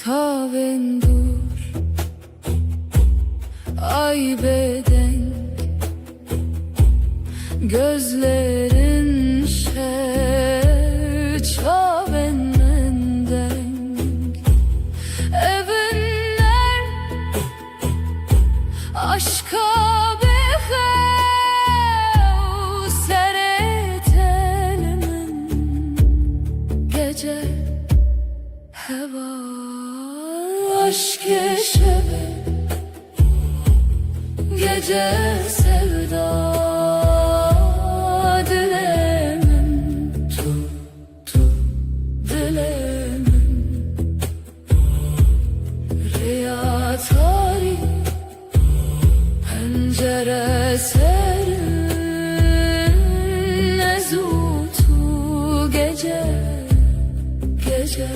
Tavendur ay beden gözlerin çaven menden evinler aşka behev seretelimin gece heva aşk-ı şeve gece sevda dilemin tuttu dilemin Riya tarih pencere serin ezutu gece gece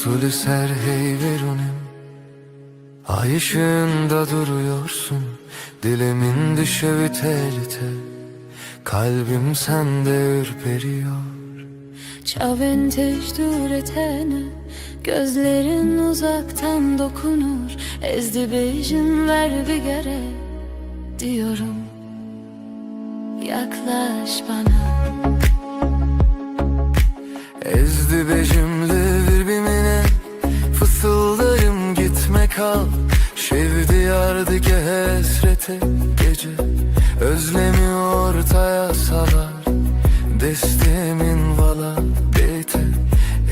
Tülü ser hey verunim, ay ışığında duruyorsun. Dilimin düşevi tel tel, kalbim sende ürperiyor. Çaven tecdür etene gözlerin uzaktan dokunur. Ezdi bejin ver bir gere diyorum. Yaklaş bana. Ezdi bejimli birbirine, fısıldarım gitme kal. Şevdi yardı hasrete gece, özlemi ortaya salar. Destemin vala bete,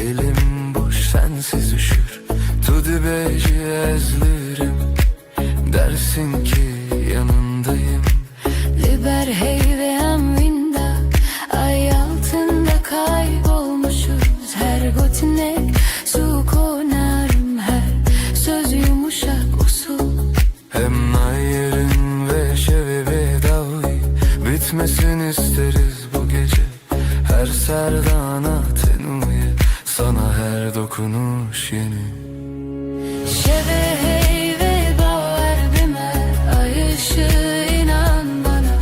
elim boş sensiz üşür. Tudu beji ezlirim, dersin ki yanındayım. Liber hey ve amvinda, ay altında kaybolmuşuz. Her gotinek su konarım, her söz yumuşak usul. Hem nayerin ve şevevi davi, bitmesin isteriz bu gece. Her serdana tenuye, sana her dokunuş yeni. Şeve hey ve baver bime, ay ışığı inan bana.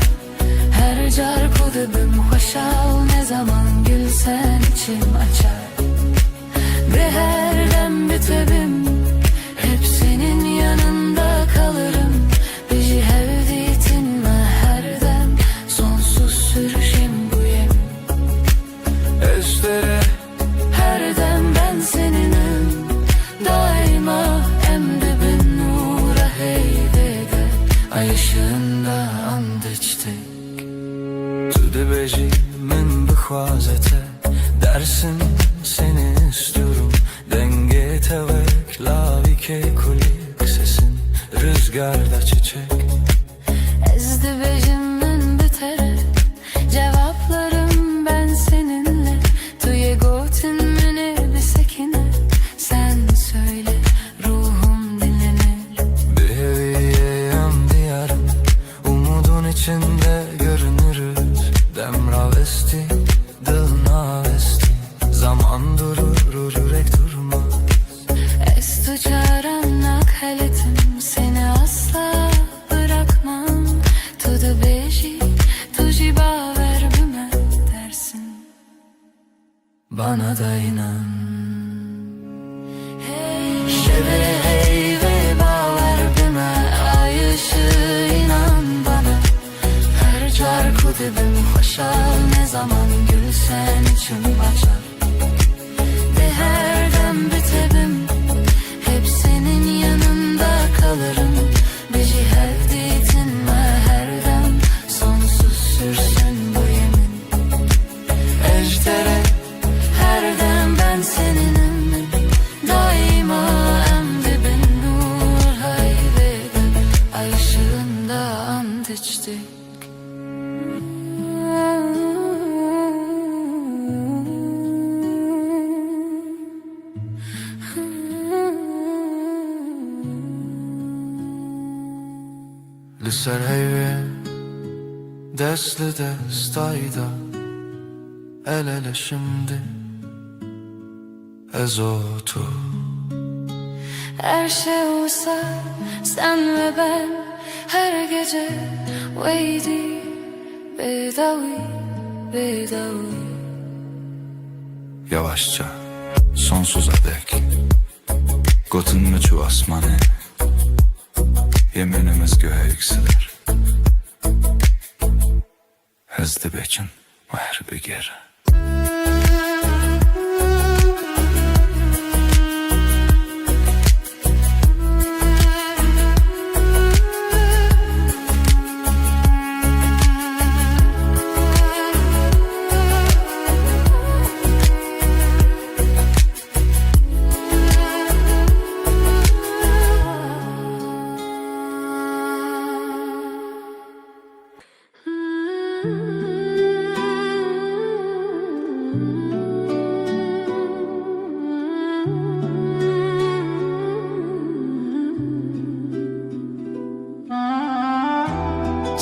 Her car kudubim hoşal, ne zaman gülsen içim açar. Ve her dem bitebim, hep senin yanında kalırım. Bizi hevditinle her dem, sonsuz sürüşüm bu yem. Estere Her dem ben seninim, daima emdibin nura heydede. Ay ışığında and içtik. Tudu beji min bixwazete, dersin seni istiyorum. Denge tevek lavike kulik sesin, rüzgarda çiçek. Ezdi bejimin bitere, cevaplarım ben seninle. Tuye gotin mini bir sekine, sen söyle ruhum dinlenir. Bir heviyeyem diyarım, umudun içinde görünürüz. bana da inan. Şevere hey ve baver bime ay ışığı inan bana. Her çarkı dibim hoşal ne zaman gülsen içim açar. De her dem bitebim hep senin yanında kalırım. Bizi hevditin ve her dem sonsuz sürsün bu yemin. Ejder'e her dem ben seninim. Daima emdibin nur hayvedip ay ışığında ant içtik. Lüser heyve desli destayda el ele şimdi ezotu. Her şey olsa sen ve ben her gece veydi bedavi bedavi. Yavaşça sonsuza dek Gotun mu çu asmanı Yeminimiz göğe yükselir Hızlı beçin ve her bir geri.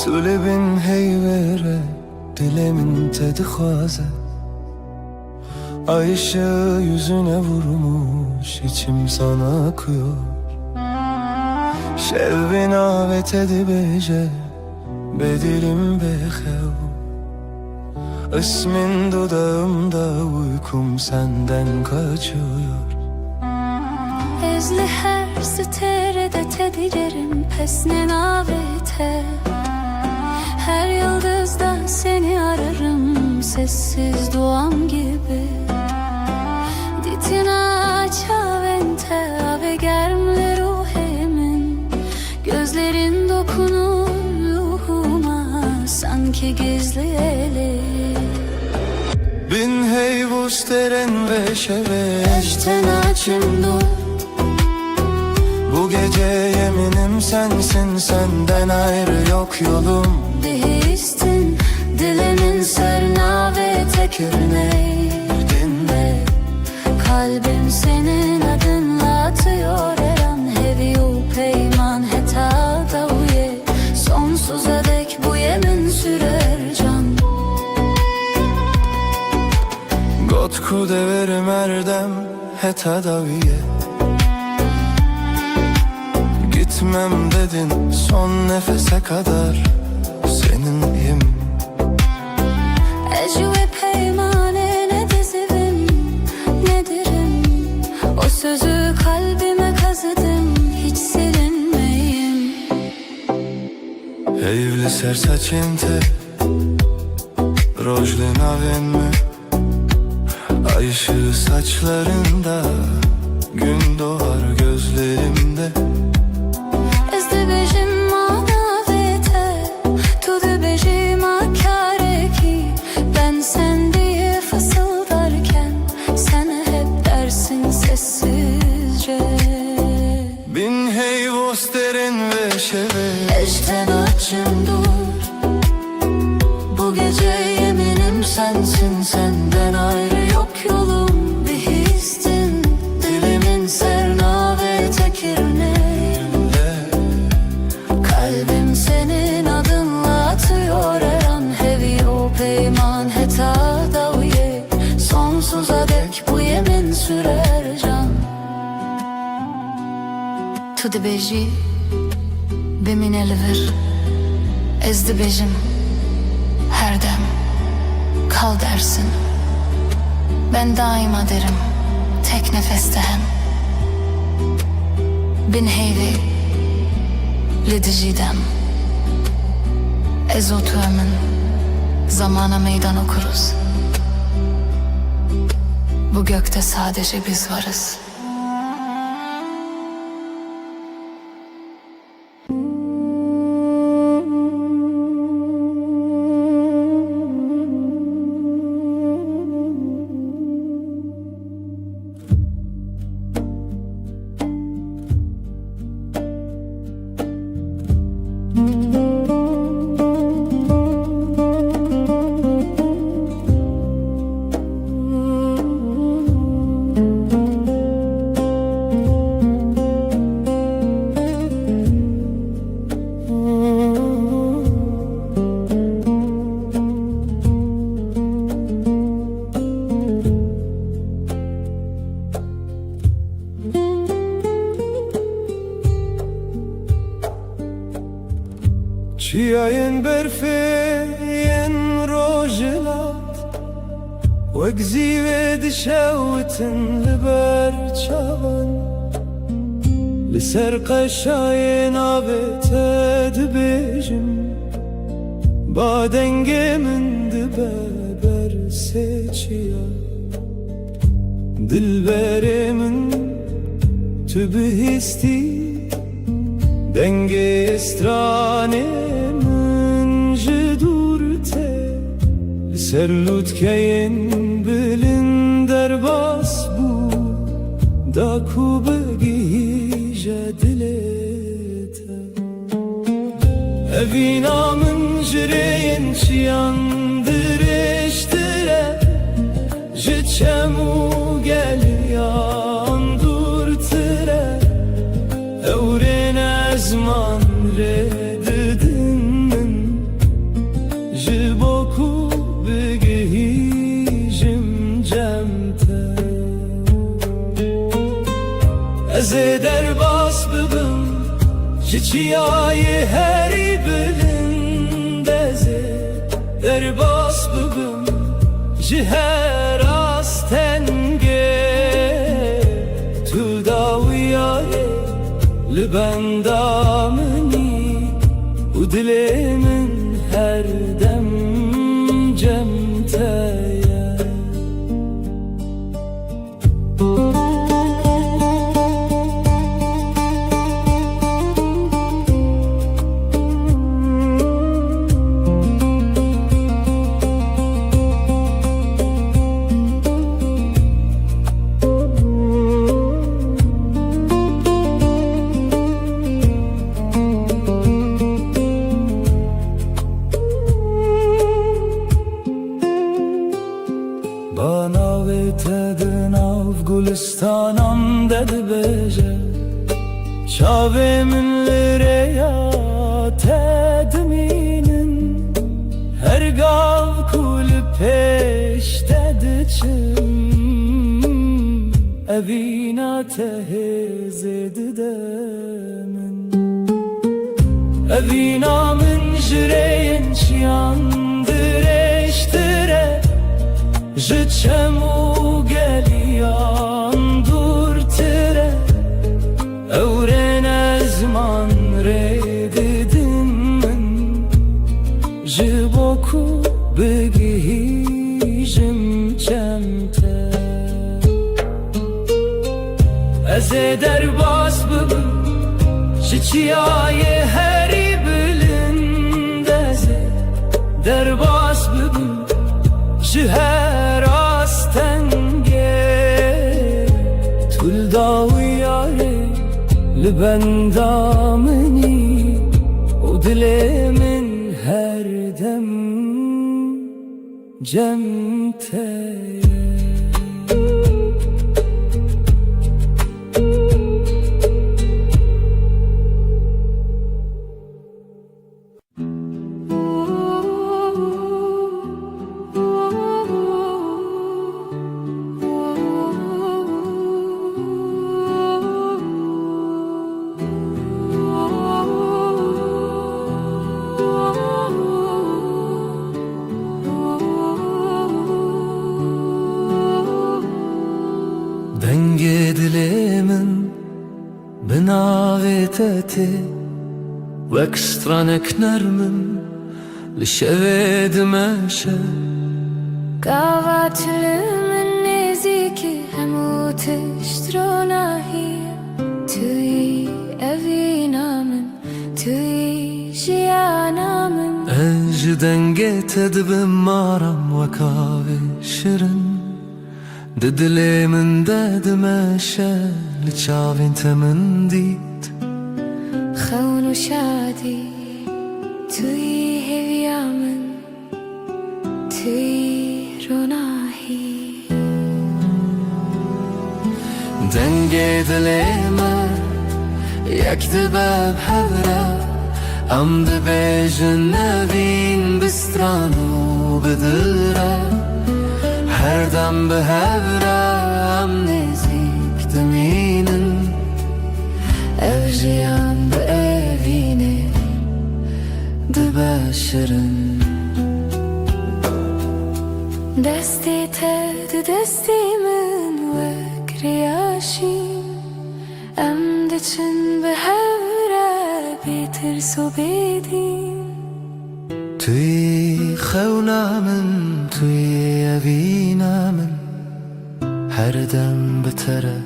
Tulebin heyvere dilemin tedi xaze. Ay ışığı yüzüne vurmuş içim sana akıyor. Şevvin avet edibece bedilim bexev. İsmin dudağımda uykum senden kaçıyor. Ezli her sterede tedilerim pesne navete. Her yıldızdan seni ararım sessiz duam gibi. Ditina çavente ave germle ruhemin. Gözlerin dokunur ruhuma sanki gizli eli. Bin hey vusteren ve şeve Eşten açım dur. Bu gece yeminim sensin, senden ayrı yok yolum. Dehistin dilimin serna ve tekirneydin de. Kalbim senin adınla atıyor her an. Heviyu peyman heta davuye. Sonsuza dek bu yemin sürer can. Gotku deverim erdem heta daviye. Gitmem dedin son nefese kadar seninleyim. Ecve peymane ne dizivim ne dirim. O sözü kalbime kazıdım hiç silinmeyim. Evli sersaçinte rojli naven mi? Ay ışığı saçlarında gün doğar gözlerimde. Ben sen diye fısıldarken sen hep dersin sessizce. Bin hey vosterin ve şeve Eşten açım dur. Bu gece yeminim sensin, senden ayrı yok yolum. Bir histin dilimin serna ve tekirneğinde. Kalbim senin adınla atıyor her an. Hevi o peyman heta daviye. Sonsuza dek bu yemin sürer can. Tu dibêjî bimîne li vir ez dibêjim her dem kal dersin. Ben daima derim, tek nefeste hem. Bin heyli lidijidem. Ezotuemin zamana meydan okuruz. Bu gökte sadece biz varız. Çiayın berfeyen rojilat Wegzi ve dişevitin liber çavan Liser qaşayın avete dibejim Badengemin dibeber seçiya Dilberimin tübü histi Denge estranemin jidurte Serlut keyin bilin derbas bu Da kubegije dilete Evinamın jireyin çiyandır eştire Jiçemu gel yandurtire Evrene zman reddimin Jiboku begihijim cemte Ez derbas bibim Jiçiyayı heri bilin Deze derbas bibim Jiher astenge Tüldaviyayı Liben damini U dilimin her dem cemteye Bana vetedin av gulistanam dedi beje Çavemin lireya tedminin Her gav kuli peş dediçim Evina tehez edidemin Evinamın jireyin çiyandır eştire Jiçemu geliyan durtire Evrene zman reddimin Jiboku begihijim cemte Ez derbas bibim Jiçiyayı heri bilin Deze derbas bibim Jiher astenge Tüldaviyare Liben damini O dilimin her dem cemteye te وەکسترانێک نەرمم لە شەوێ دمەشە Gavatılımın neziki hemu tiştronahi Tüy evinamın, tüy jiyanamın Ez ji dengê te dibim maram wekavê şirin Di dilê min de dimeşe li çavên te min dît Xewnu şadî tüy heviyamın, tüy ronahi Dengê dilê me yek dibe hevre Em dibêjin nevîn bistran û bi dil re Her dem bi hevre em nêzik dimînin Ev jiyan bi evîne dibe şirin Destê te di destê min wek riyaşîn Em diçin bi hevre bêtirs û bêdîn Tüy xewna min, tüy evîna min Her dem bi te re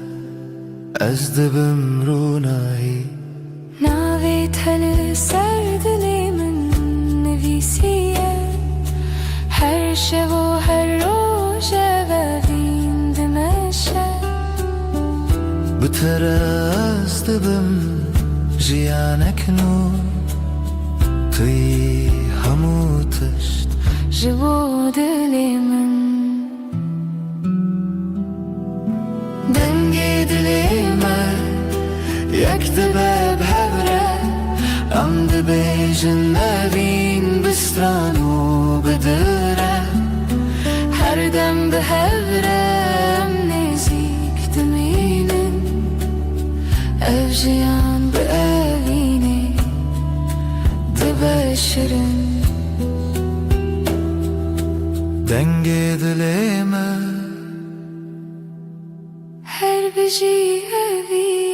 ez dibim rûnahî Navê te li ser dilê min nivîsiye Her şev û her roj ev evîn dimeşe Bi te re ez dibim jiyanek nû Tüy hemû tişt Ji bo dilê min Dengê dilê me yek dibe bi hevre Em dibêjin nevîn bistran û bi dil re Her dem bi hevre em nêzik dimînin Ev jiyan bi evîne dibe şirin Dengê dilê me Her bijî evîn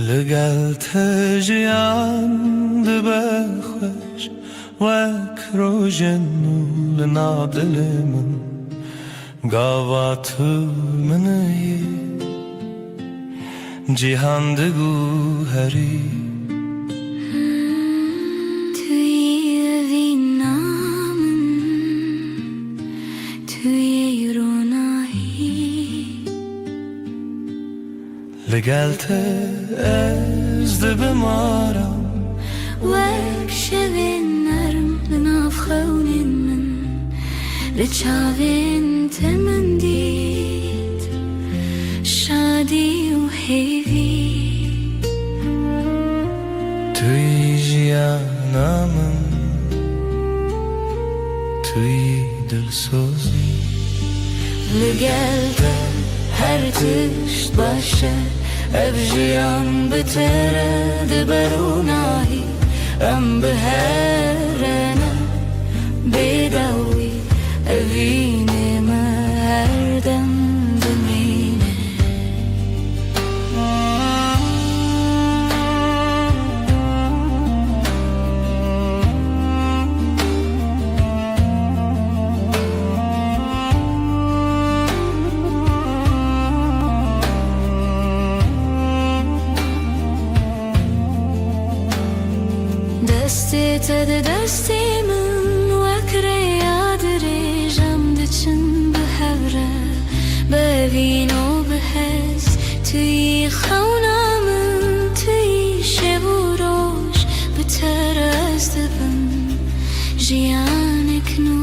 Li gel te jiyan dibe xweş Wek rojên nû li nav dilê min Gava tu min yê Cîhan digûherî Tüy evînamın, tüy ronahi Li gel te ez dibim aram Wek şevên nerm li nav xewnên min Li çavên te min dît Şadî û hêvî Tüy jiyana min Tüy dilsozî Li gel te her tişt başe Ev jiyan bi te re dibe rûnahî Em bi herene bêdewî evînê me her dem dimîne Destê te di destê min wek rêya dirêj Em diçin bi hevre bi evîn û bi hez Tüy xewna min, tüy şev û roj Bi te re ez dibim jiyanek nû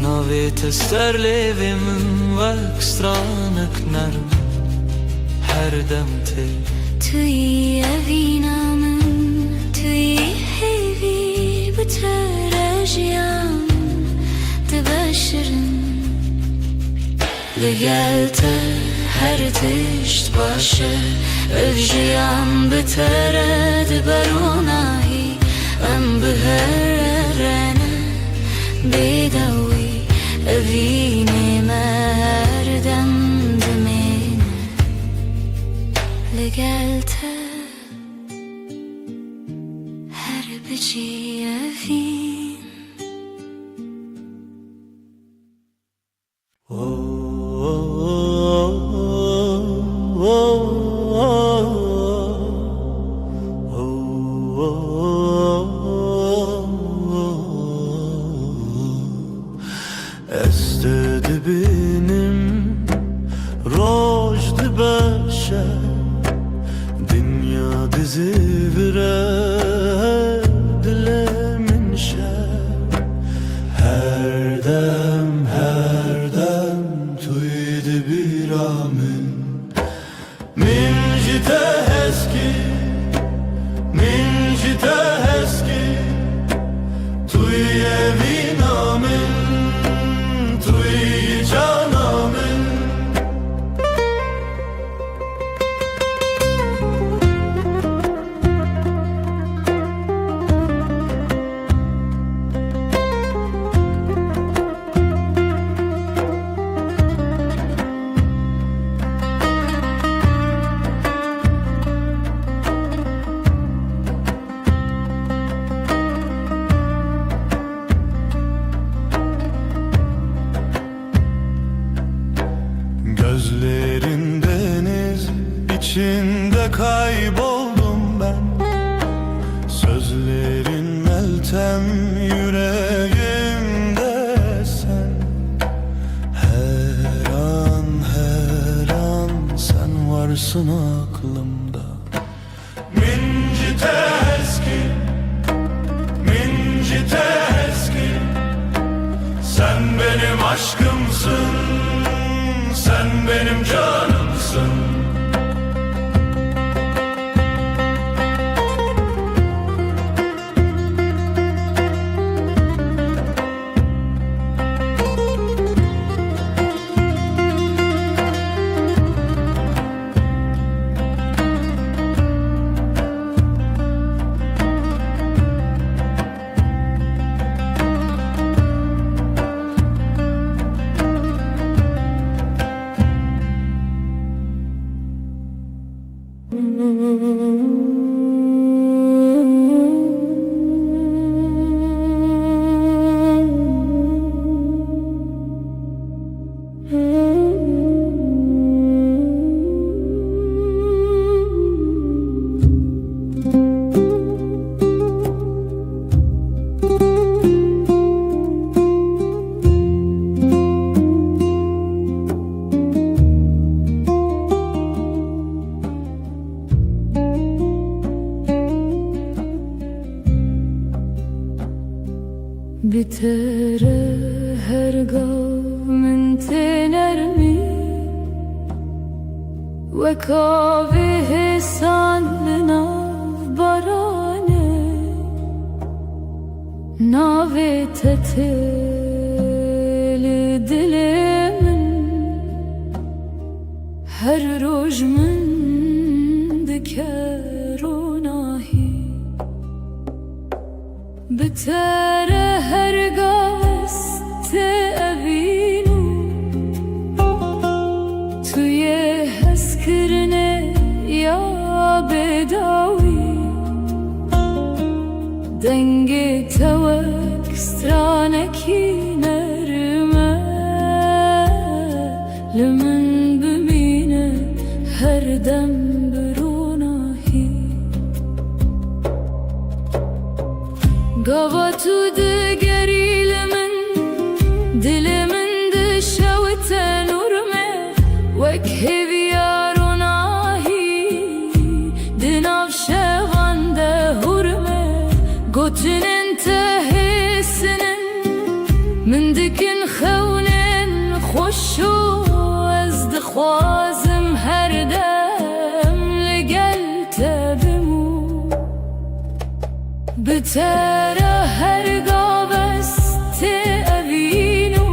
Navê te ser lêvê min wek stranek nerm Her dem tê Tüy evînamın, tüy hêvî bi te re jiyan dibe şirin شرن لگلته هر تشت باشه الجیان بترد برونایی ام بهرنه بیدوی اوینه مردم دمینه لگلته هر بچی اوین Estedi benim rojdu beşe Dünya dizi vire dilemin şer Her dem tuydu bir amin Min jite heski Tuy evin amin Tuy canamın Gözlerin deniz içinde kayboldum ben Sözlerin meltem yüreğimde sen Her an sen varsın aklımda Mincite eski Sen benim aşkımsın Sen benim canımsın Bitere her gav min tenermi Ve kavi hisan nav barane Navi teteli dilimin Her roj min dikerunahi Bitere her gaste evinu Tuye heskirne ya bedawi Dengi tevek straneki nerme Limin bimine her dem birunahi Gavatu de gerilemin Dilimin de şevte nurme Vek heviyarunahi Dinav şevan de hurme Gotinin tehisinin Min dikin khevnin Khoshu ez dixwazim her dem Ligel tebimu Bitere her gaveste evinu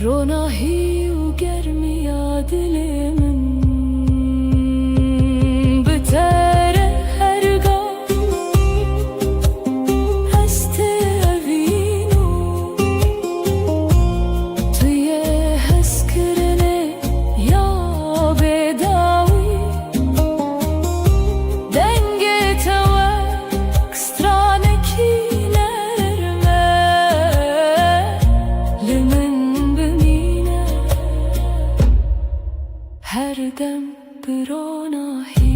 بروناهي وقرمي يا دلمن بتر هرقا هستأذينو توی هسكرني يا بداوي دنگي توك سترانكي نرمى لمن بمينه her dem بروناهي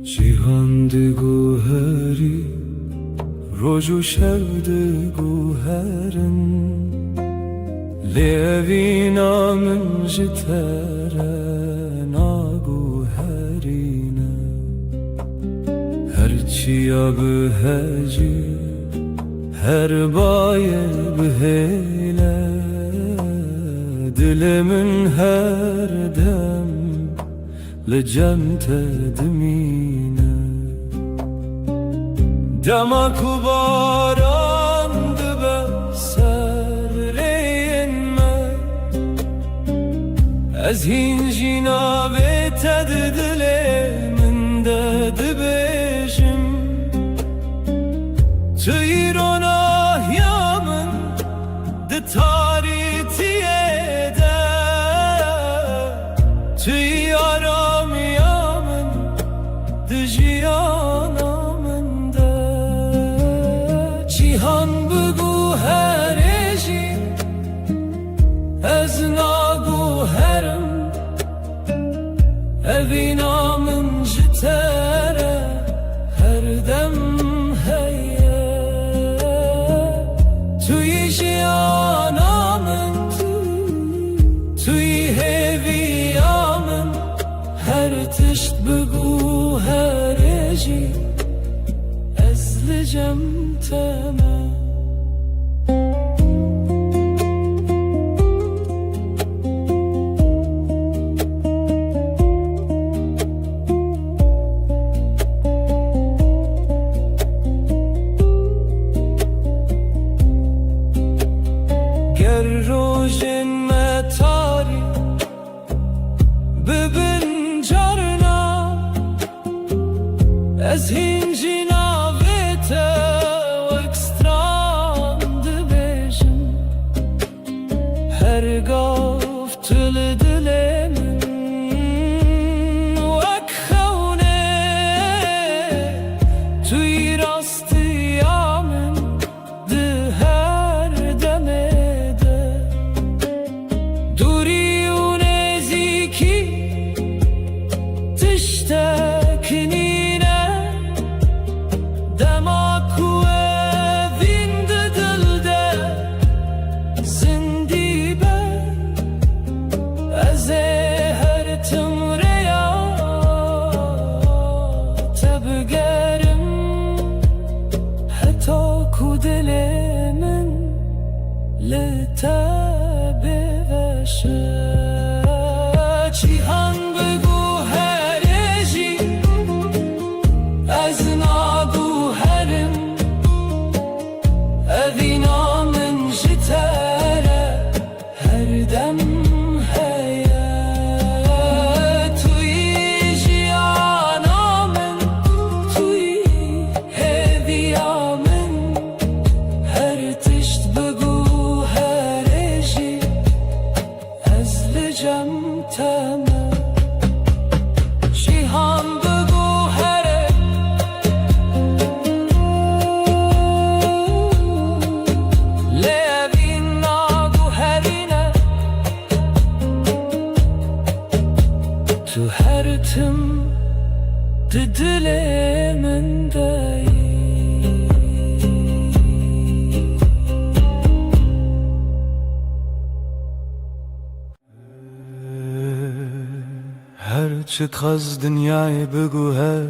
Cihandı guheri Roju şevdi guherin Levina min jitere na guherine Her çiya biheci Her baye biheyle Dilimin her dem Lecemte dimine Dema kubaran dibe serreyinme Ez hincina ve teddilemin de dibejim Tüyrona yamın de taritiyede Tüyaram yamın de jiyanamın de Cihan bu hereci Ez nagu herim Evinamın jitere Her dem heye Tüy jiyanamın Tüy heviyamın Her tişt bu hereci Ezlicem teme Ger rojin me tari Bibin carna Ez hincina vete Vek stran dibejim Her gaf tüli dilemin Vek khevne Tüy rastı yamin Di her demede Duri u neziki Tiştekinine me Cihan bıgu here Levin nagu herine Tu her tim dilimin değil هرچه از دنیای بگو هر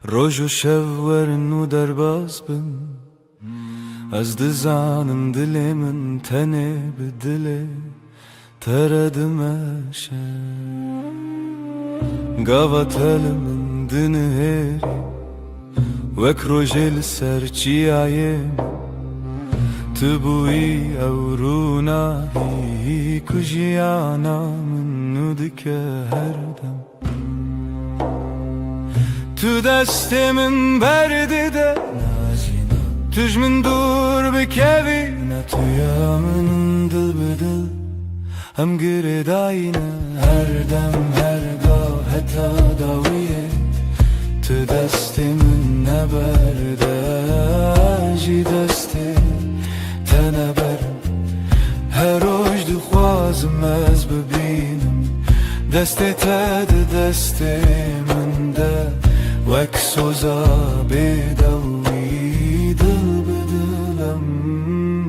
روز و شب ورن و در باز بم از دزانم دل من تنه به دل تردمشه قوات من دنه هری وک روژل سرچی آیم تبوی او رونایی کجیانا منو دکه هر دم تو دست من برده ده توش من دور بکوی نه تویا من دل بدل هم گرداینه هر دم هر گاه حتی داویه تو دست من نبرده جی دسته تنبرم هر روز دخوازم از ببینم دست تد دست من ده وک سوزا بدوی دل بدلم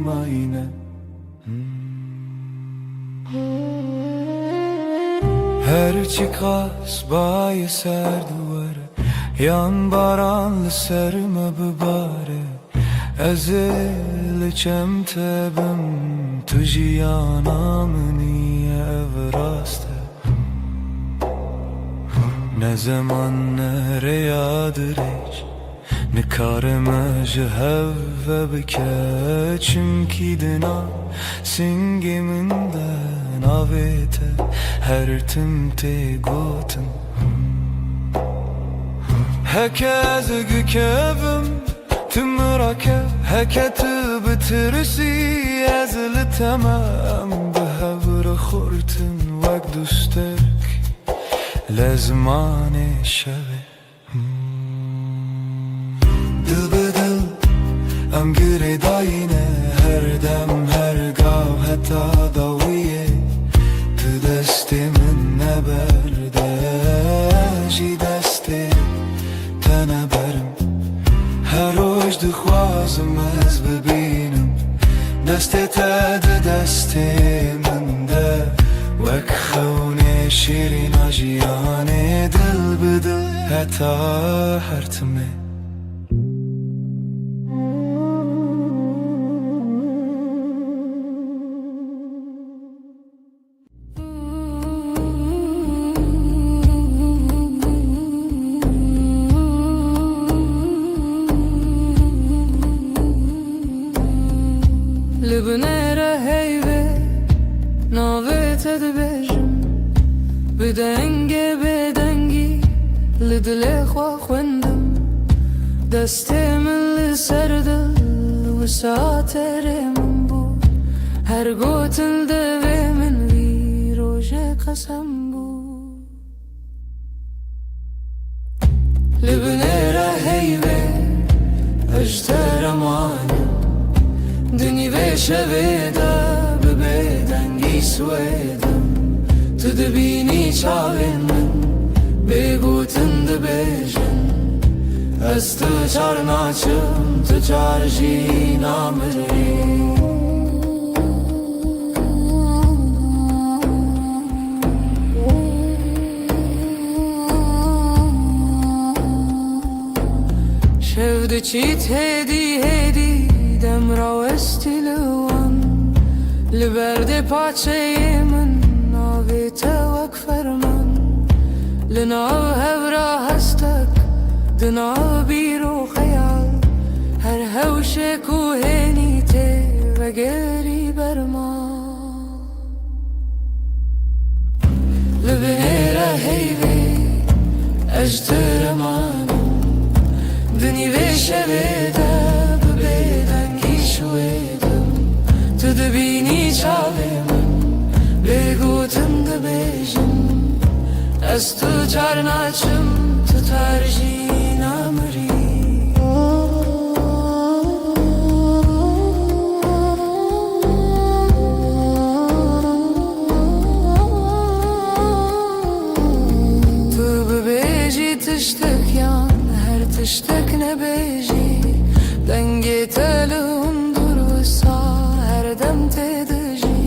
آینه هر چی قاس بای سر دواره yan baranlı serme bibare ezilçem tebim tujiyana meniye evraste ne zaman nere yadiriş ne kareme jehve bike çünkü dina singiminden avete her timte gotum هکه گکبم تمرکه هکه بترسی از تمام به هور خورتن وقت دوستک لزمان شبه دل به دل ام گره داینه هر دم هر گاه حتی داویه تو دست من نبرده جی دسته تنبرم هر روز دخوازم از ببینم دست تد دست من ده وک خونه شیرین آجیانه دل بدل حتی هرتمه لبنيرة هيبة ناويت دبجم بدنگي بدنگي لدلي خوا خوندم دستي من لسردل وساتر من بو هر قوتل دوي من وي روجه قسم بو لبنيرة هيبة اجتر ماني دنی به شویده به بدنگی سویدم تو دبینی چاوین من بگوتن دبیجن از تو چار ناچم تو چار جی نامری شفده چیت هدی هدی دم را استیلوان لبرد پاچه من ناوی توک فرمان لناو هورا هستک دناو بیرو خیال هر هوش کوهنی ته و گری برما لبنیره هیوی اجتر مانم دنی ویشه بیده ببیدنگی شویدم تو دبینی چاوی من بگوتن دبیدم bejim Ez tu carnaçım tutar jinamri Tu bebêjî tiştek yan her tiştek nebêjî Dengê te li hundur wisa her dem tê dijî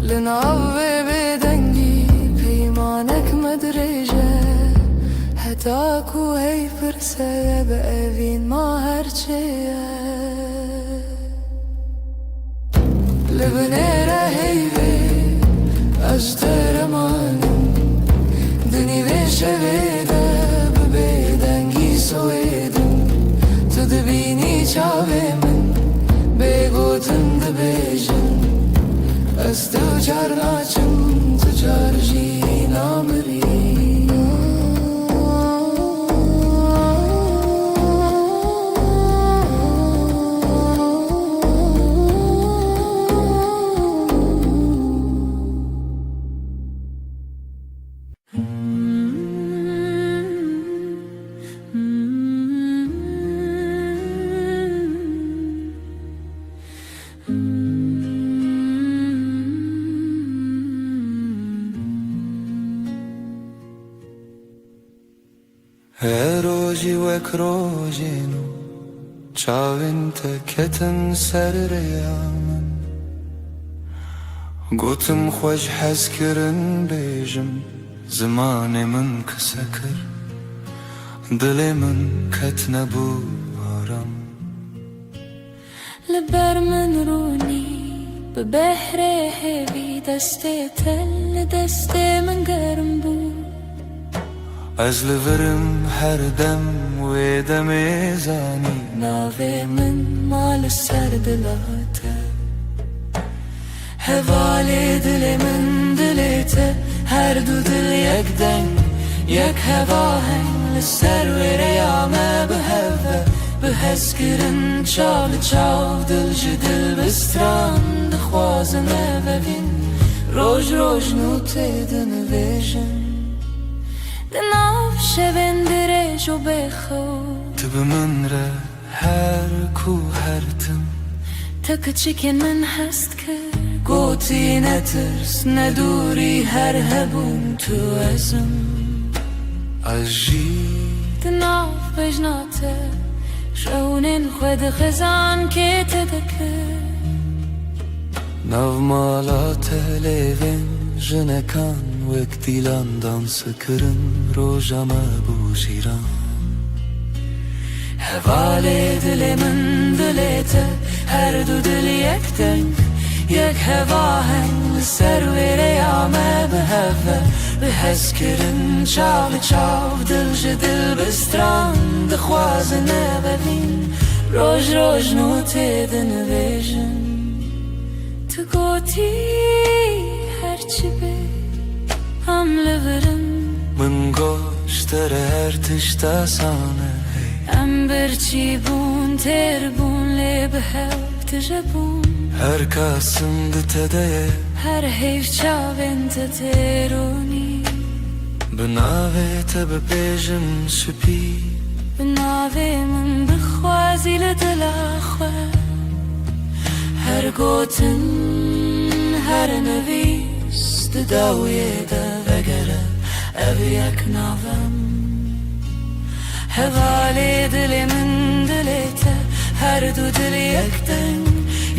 Li nav vê bêdengî peymanek me dirêje Heta ku hey pirse bi evîn ma her çê ye Li binê re heyvê ez deremanim Dinî vê şevê de bi bêdengî soêdim Tu dibînî çavê min bêgotin dibêjin Ez tu car naçim tu car jî namirî Her roji wek rojinu Çavin te ketin ser reyamin Gotim xweş hez kirin bêjim Zimanê min kise kir Dilê min ketine bû aram Li ber min rûnî bi behrê hêvî Destê te li destê min germ bû Ez li virim her dem wê demê zanî Navê min mal ser dila te Hevalê dilê min dilê te Her du dil yek deng Yek hevaheng li ser wê reya me biheve Bi hezkirin çav li çav Dil ji dil bistran dixwazin evevîn Roj roj nû tê dinivêjin Di nav şevên dirêj û bêxew Tu bi min re her ku her tim Te kiçikên min hest kir Gotî netirs ne dûrî her hebûn tu ezim Ez jî Di nav bejna te Şewnên xwe dixizan kê te dikir Nav mala te lêvên jinekan Wek dîlan dansı kirin roja me bû jîran Hevalê dilê min dilê te Her du dil yek deng Yek hevaheng li ser wê reya me biheve Bi hezkirin çav li çav Dil ji dil bistran dixwazin evevîn Roj roj nû tê dinivêjin Tu gotî her çi bê Em li virin Min goş tere her tişta sane Em birçî bûn têr bûn lê bi hev tije bûn Her kasım di te de ye Her heyv çavên te têronî Bi navê te bipêjim supî Bi navê min bixwazî li dila xwe Her gotin her nivîs Di dawiyê de vegere ev yek navem Hevalê dilê min dilê te Her du dil yek deng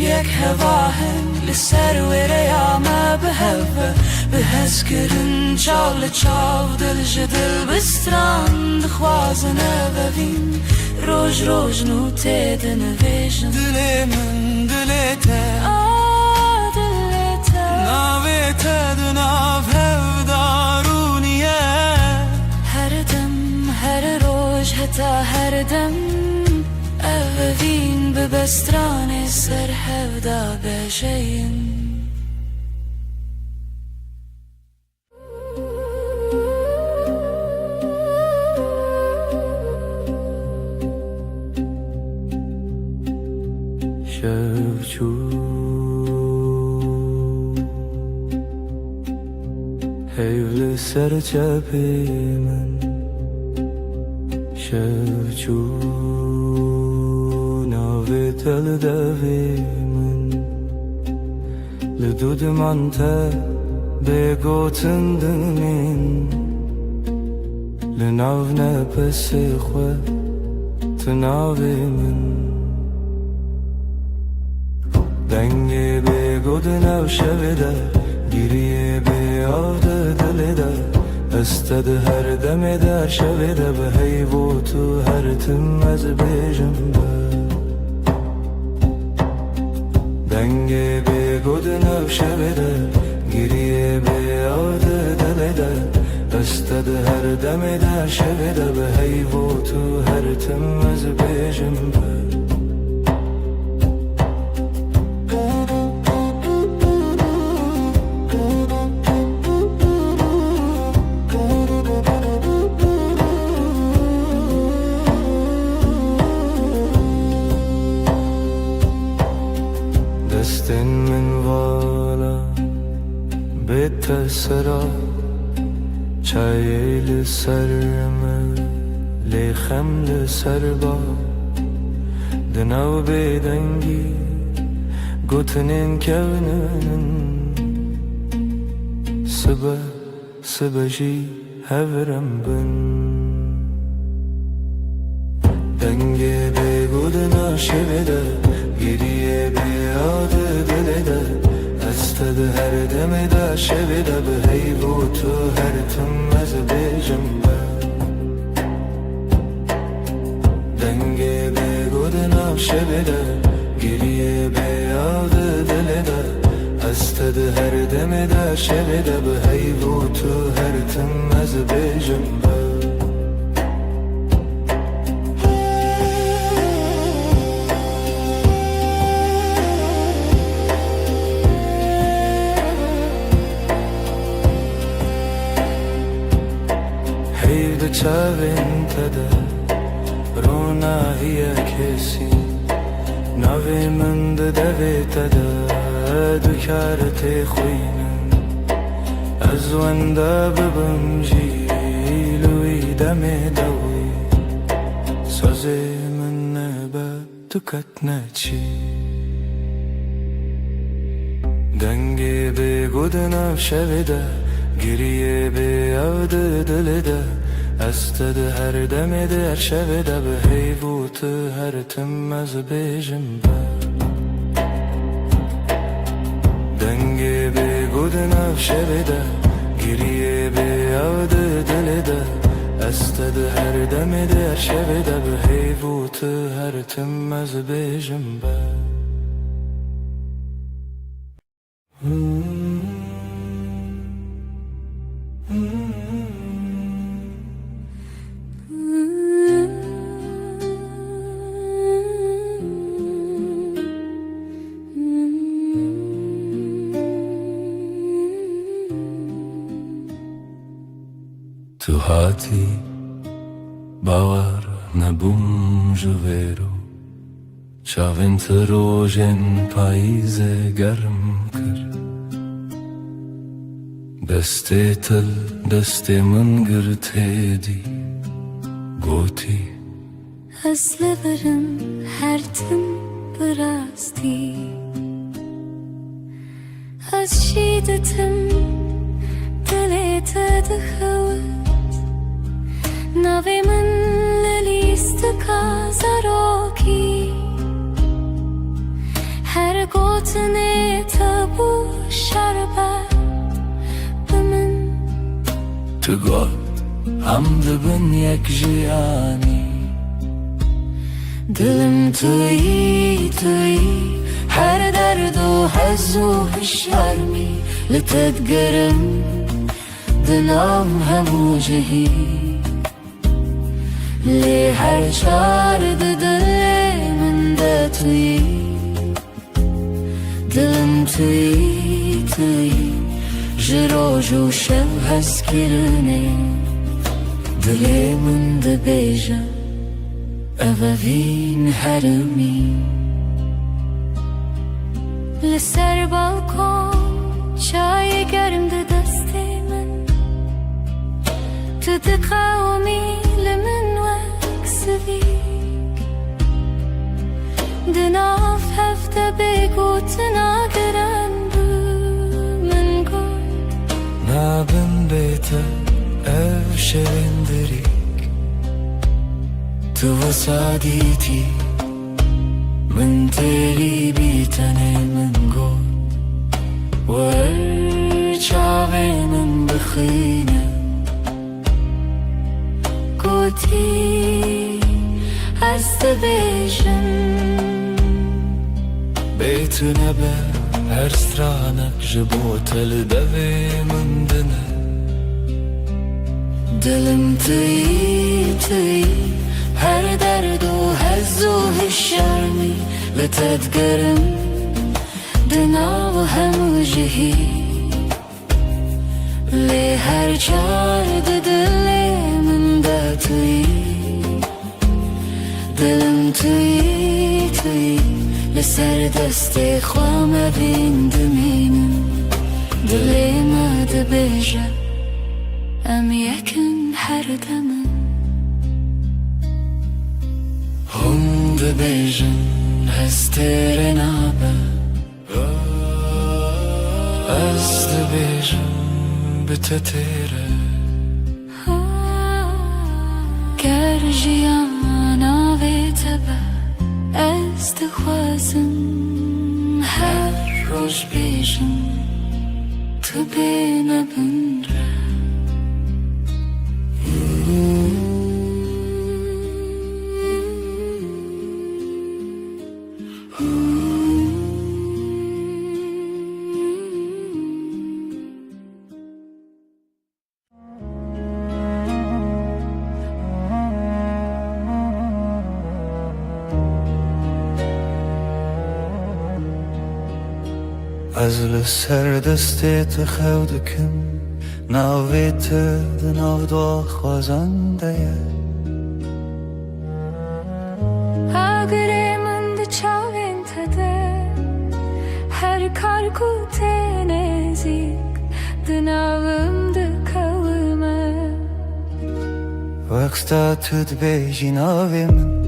Yek hevaheng li ser wê reya me biheve Bi hezkirin çav li çav Dil ji dil bistran dixwazin evevîn Roj roj nû tê dinivêjin Dilê min dilê te Dilê te Navê te di nav hevdarûniye Her dem her roj heta her dem Evevîn bi bestranê ser hevda bejeyîn Şevçû hevli serçepi min şevçû navê tel devê min li du diman te bêgotin dimîn li nav nefesê xwe tu navê min dengê bêgo di nav şevê de giriye bêavde dilê de ez te di her demê de her şevê de bi heyv û tu her tim ez bêjim be dengê bêgo di nav şevê de giriye bêavde dilê de ez te di her demê de her şevê de bi heyv û tu her tim ez bêjim be دستین من والا بیت سرا چایل سرم لیخم لسربا دناو بیدنگی گوتنین کونن سبجی هورم بن دنگی بیگودنا شویده geriye beyazı dilede Ested her demede şevide bi heyvutu her tümmez bejim be denge begodena şevide geriye beyazı dilede Ested her demede şevide bi heyvutu her tümmez bejim be çavên te de rûna hiye kesî navê min di devê te de dikar tê xwînin ez wenda bibim jî li wî demê de wî sazê min nebe diketne çî dengê bêgo di nav şevê de giriye bêavde dilê de Ested her demede her şevede bi heyvutu her tümmez bejim be dengê bêgo di nav şevede giriye bêavde dilê de Ested her demede her şevede bi heyvutu her tümmez bejim be Tu hati bawar nebûm ji vê ro çavên te rojên payîzê germ kir destê til destê min girtê dî gotî Ez li birim her tim bi rastî Ez jî ditim dilê te dixewit navê min li lîstika zarokî her gotinê te bû şerbet bi min Tu got em dibin yek jiyanî dilim tuyî tuyî her derd û hez û hişyarmî li te digirim di nav hemû cihî lê her çar di dilê min de tuyî dilim tuyî tuyî ji roj û şev hezkirinê dilê min dibêje ev evîn hermî li ser balkon çayê germ di destê min تتقاومي لمن وكسبيك دناف هفته بگو تناگرن من گل نابن بيته ev şevindirik Tu وساديتي من تيلي بيتني من قول وارجعي من بخينة قوتي استبيشن بيتنا به her stranek جبوت الدبي من دنه دلم تي her درد و هز و هالشرمي لتتقرم دنا و هم جهي لي هر جارد دلي من داتوي دلم تي لسر دستي خوام بين دمينم دلي ما دبيجه ام يكن حردمن هم دبيجن هستيرن عبا از دبيجن بتتيره كرجيانا بيتبا از دخوازن هر روش بيجن تبين بنره از لسر دستت خودکم ناویت دناو دو خوازنده اگره من ده چاوین تده هر کار کو تنزیک دناوم ده کلمه وقتا تد بیجی ناوی من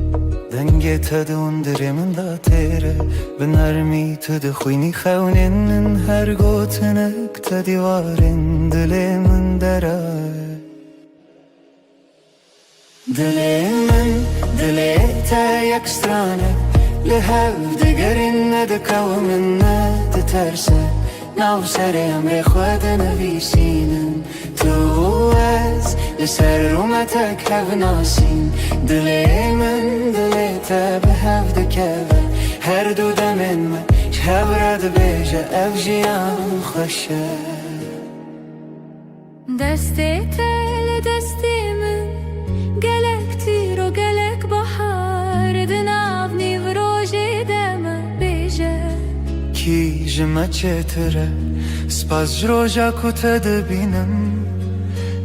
دنگه تد اندره من دا تیره بنرمی تد خوینی خونین هر گوتنک تدیوارین دل من دره دل تا یک سترانه لحو دگرین ندکاو من ندترسه ناو سر امر خود نویسینم تو از لسر رومتک هف ناسین دل تا به هف دکوه هر دو دمن من شب رد بیجه اف جیان خوشه دستی تل دستی من گلک تیر و گلک بحار دناو نیو روژی دمه بیجه کی جمع چتره سپاس جروجا کتا دبینم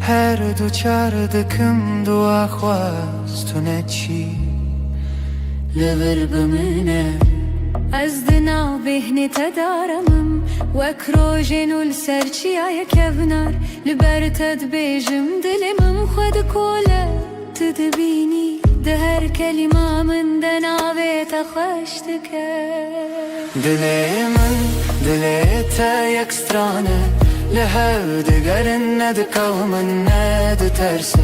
هر دو چار دکم دو اخواست تو نچی لبر بمنه از دناو بهنی تدارمم وک روژین و لسرچی آیا کبنار لبر تد بیجم دلمم خود کوله تدبینی ده هر کلمه من دناوی تخشتکه دل تا یک سترانه لحو دگرن ندکاو من ندترسه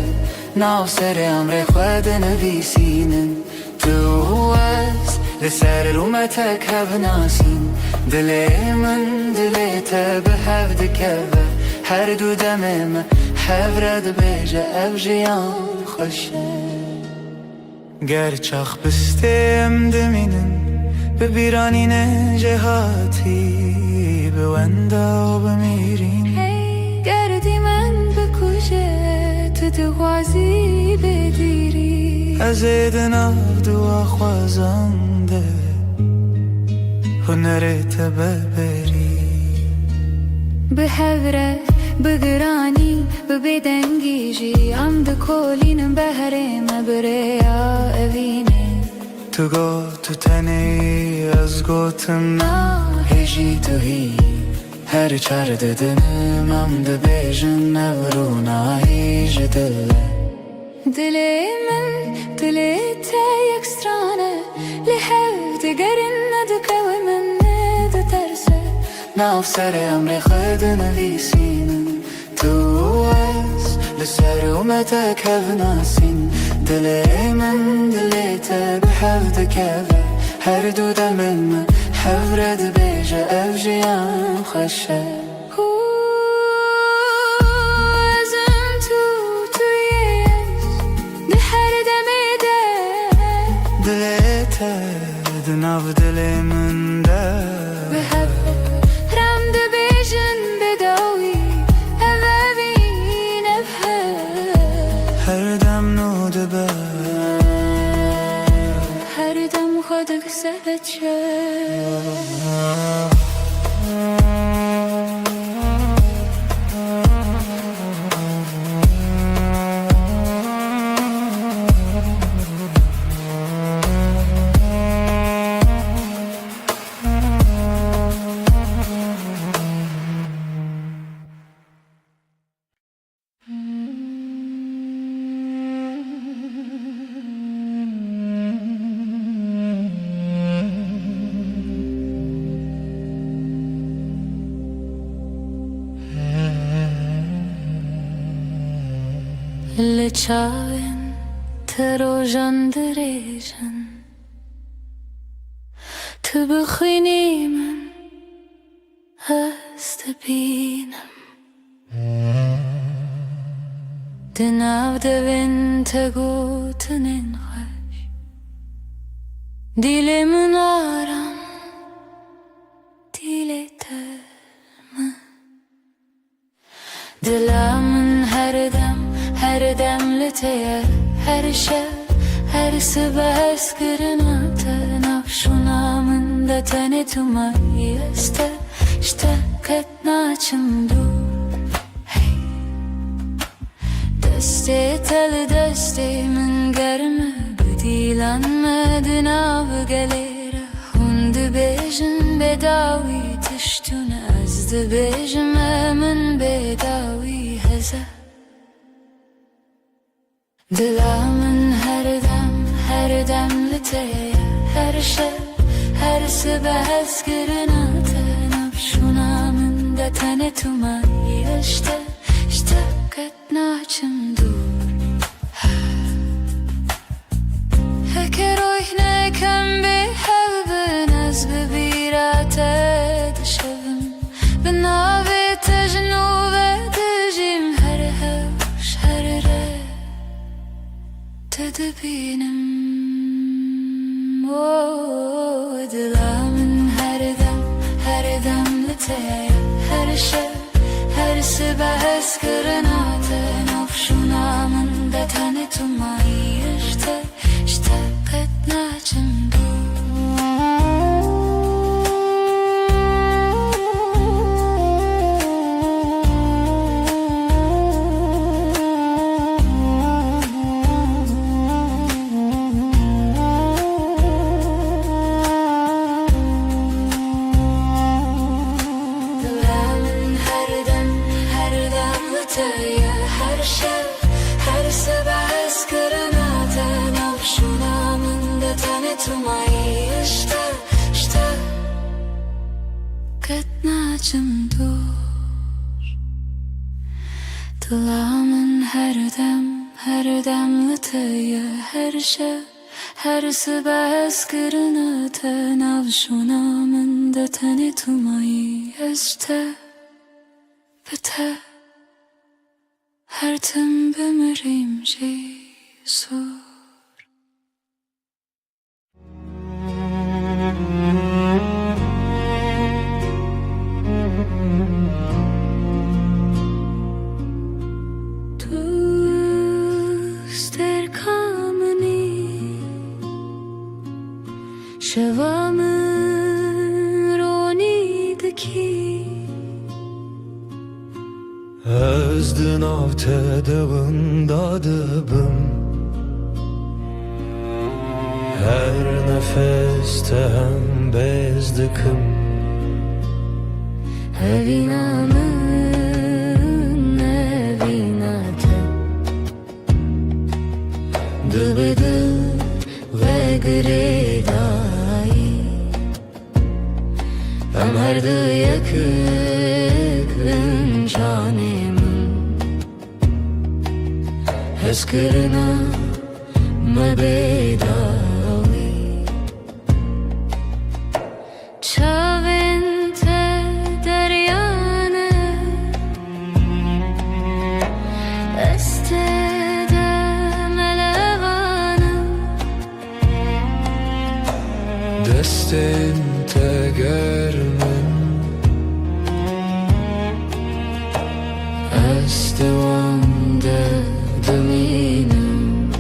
ناو سر امر خود نویسینم تو از لسر رومتک هف ناسین دل تا به هف دکوه هر دو دمم هف رد بیجه اف جیان خوشه گر چاخ بستیم دمینم ببیرانین جهاتی بوندا و بمیرین گردی من بکوشه تو دغوازی بدیری از دناو دو خوازنده هنرت ببری به هوره بگرانی ببیدنگیجی ام دکولینم بهرم بریا اوینه تو گو تو تنی از گوتم هجی تو هی Her çarde dinim amdı bejin evruna hiç dille Dilemin dili te ekstrane Lihevdi gerin adıkavi minni de terse نافسر امر خد نویسین تو از لسر اومتك هفناسين دلي من دليت بحفظ كذا هردو دمم حفرد بيجا افجيان خشه Özüm tutuyuz Dihar demide دليت دناف دلي من ده رمد بيجن بداوي أبابين أبهر هر دم نود به هر دم خودك سبت لچاوین تروژن دریجن تو بخوینی من هست بینم دناو دوین تگوتنین خوش دیلمون آرام دیلتم دلمون her demliteye her şey her sebes kırınatı nafşunamın da tane tumayı işte katnaçım dur hey deste tel deste min germe bedilanmadın av gelere hundu bejin bedavi tiştun azdı bejim min bedavi heze Dilamın her demliteye her şey her sebes kırınatı nafşunamın da tane tumayı işte katnaçım dur Heker oyne kem bi hevbin az bebirate dışevim Binavi tejnu ve tejim her hevş her re Tedbinim Dilamın her demliteye her şey her sebes kırınatı nafşunamın da tane tumayı işte katnaçım her şey her sebes kırınatı nafşunamın da tane tumayı işte katnaçım dur Dilamın her demliteye her şey her sebes kırınatı nafşunamın da tane tumayı işte biter Her tüm bömürüm Jesus Tuster kameni Şevamın ronideki Özdün av tedavında dıbım Her nefeste hem bezdikim Evinamın evinate Dıbıdı ve gredai Ömerdi yakın canemin Heskırına mebedavi Çavente deryane Estede melevanım Destin tegermen Estevande deminim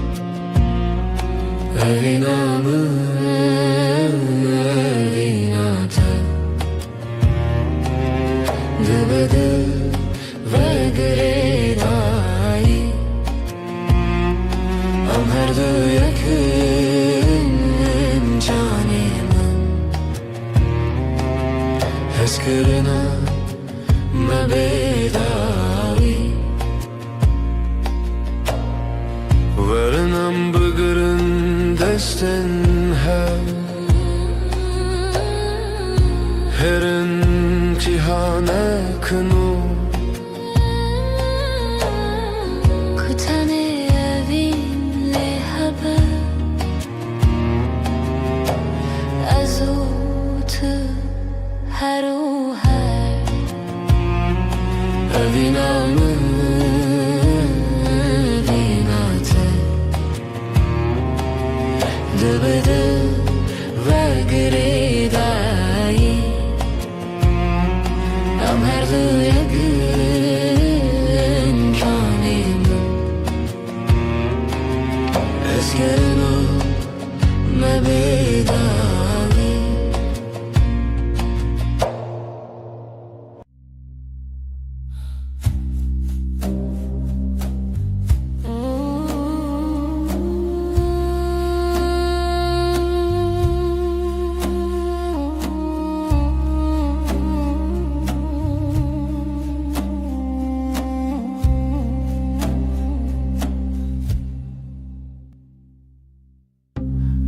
Evinamın evinate Dıbıdı ve gredai Ömerdi yakın canemin Heskırına mebedavi Varınam bıgırın destin her imtihane kını Kıtane evinle haber Azotı her o her Evinamın evinate Dıbıdı ve gredai Ömerdi yakın canemin Eskırına mebedavi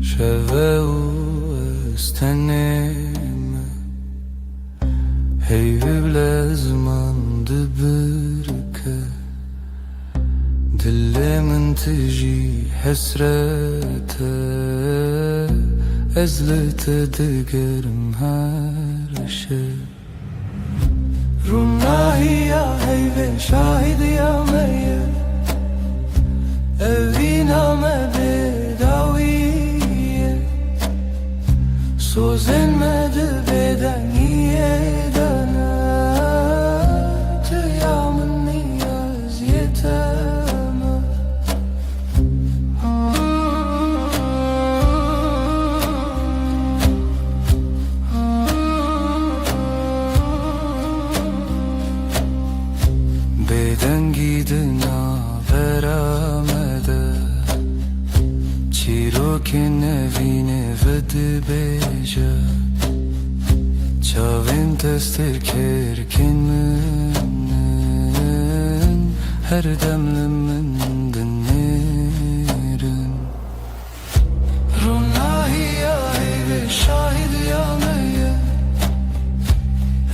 شوه و استنیم هی بلازمان دبرکه دل من تجي حسرته ازلت دقرم هر شب روناهي يا هيفي شاهد يا مية evina me bedaviye Sozenmedi bedeniye döne Tıyamın niyaz yeteme Beden gidina veramede Çiroke nevine vedi beja Çavim tester kerkin münnen Her demlimin dinlerin Runahi ya ve şahid ya meyye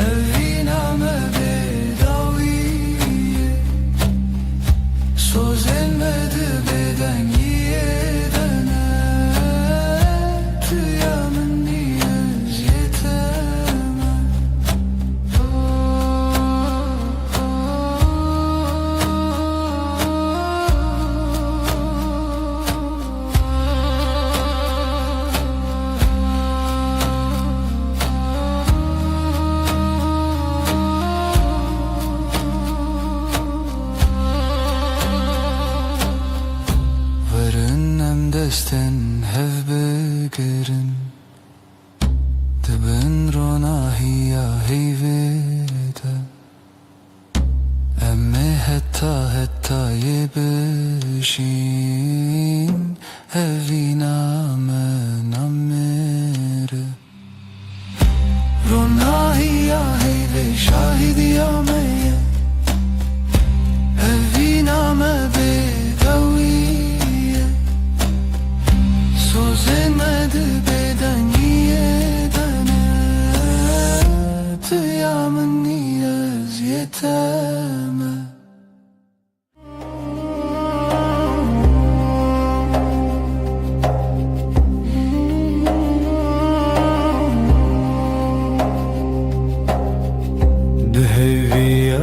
Evina me bedaviye Sozenmedi beden yedene Tıyamın niyaz yeteme Desten hev begerim Dibin ronahiya heyvede Emme hetta yebişin Evina men amere Ronahiya heyveş شاهديامه هفي نامه بدويه سوزمد بدنيه دنه تيامني از يتامه هویا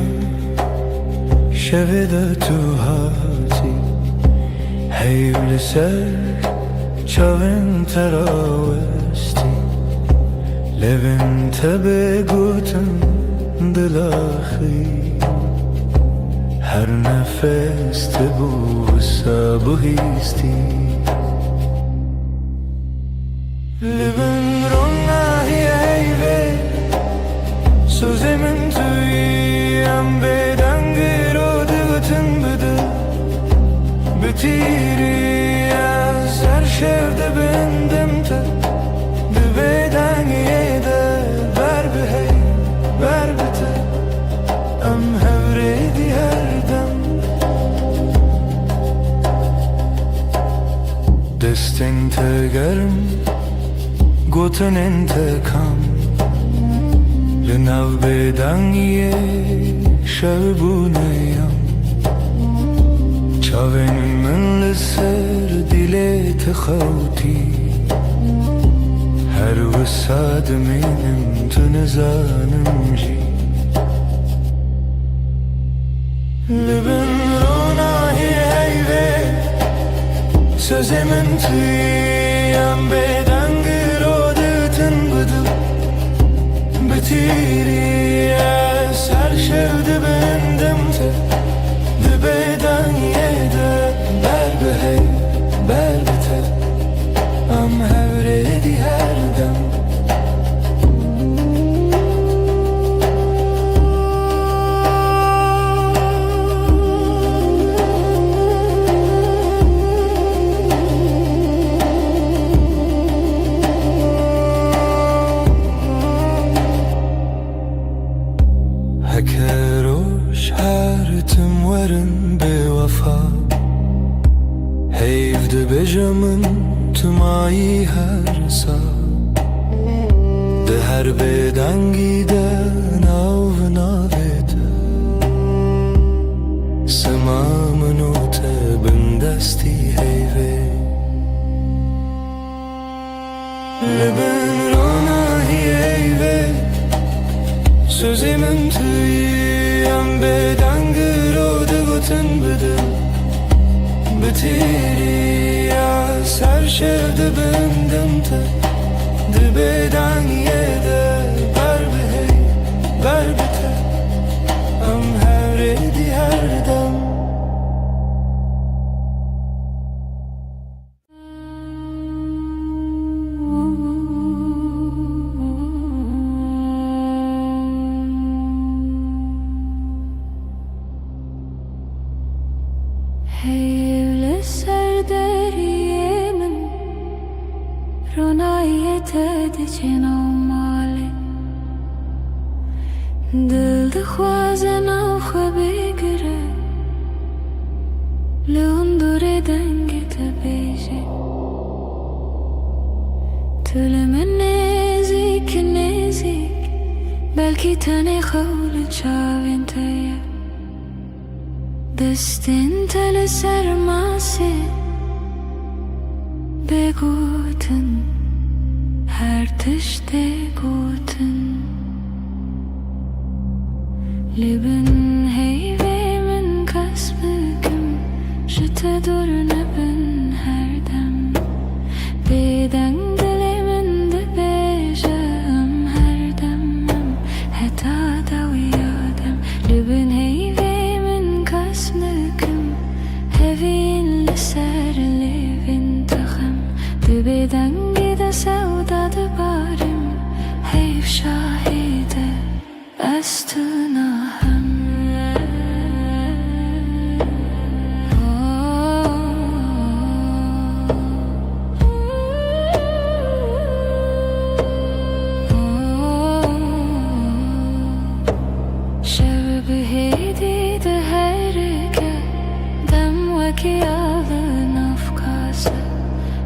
شویده تو هاتی هیول سر چاوین تراوستی لبن تبه گوتن دلاخی هر نفس تبو سابوهیستی لبن روناهی هیوه Sözümün tüyem beden o dıgıtın bıdı Bütiri az her şevde bendim te Dı beden yede ber bi hey ber bite Em hevredi her dem Destin te germ Gotun intikam لنو بدنگی شبونیم چاوین من لسر دیلت خوتی هر وساد منم تو نزانم جی لبن روناهی هیوه سوزمن تویم بدنگی رو دتن بدم بتیری از هر شوده بندم ته ده بدن یده بر به هی بر به ته ام هوردی هر دم هکروش هر تم ورن به وفا هیفد بجمن تمایی هر سا ده هر بدنگی ده ناو ناویده سمامنو ته بندستی هیوه لبن روناهی هیوه Sözümün tüyem bedengir o dıgıtın bıdı Bütiri az her şevde bendim te Dı beden yede ber bi hey ber bite Em hevredi her dem Heyvle serderiyemin Ronayet edicin mali Dil de khwazen av bigre Leon dure dengit beje Tülemen nezik nezik Belki tane khawle çavin teye Destin tele sermasi Beguten her tişte guten Leben heyvemin kasbüküm Jete dur neben her dem Beden dilemin de bejem her demem Heta da uyadem Leben heyvemin kasbüküm Hevin leser levin takham Beden gide sevda de barim Heyv şahide Estına hem وكيال نفكاسة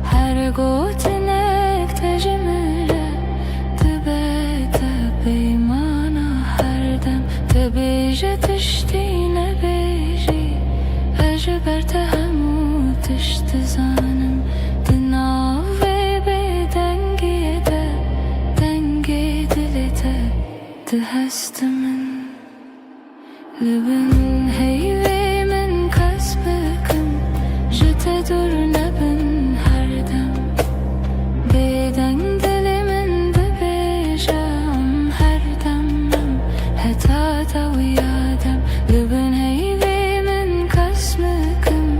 هر قوتنك تجمله تبيت بيمانا هردم تبيجي تشتينا بيجي أجبرت همو تشتزانم تناوي بدنگي ده دنگي دلته دهست من لبن هيوي من كسبكم جت دور نبن هردم بدن دل من دبيجم هردمم هتا دويادم لبن هيوي من كسبكم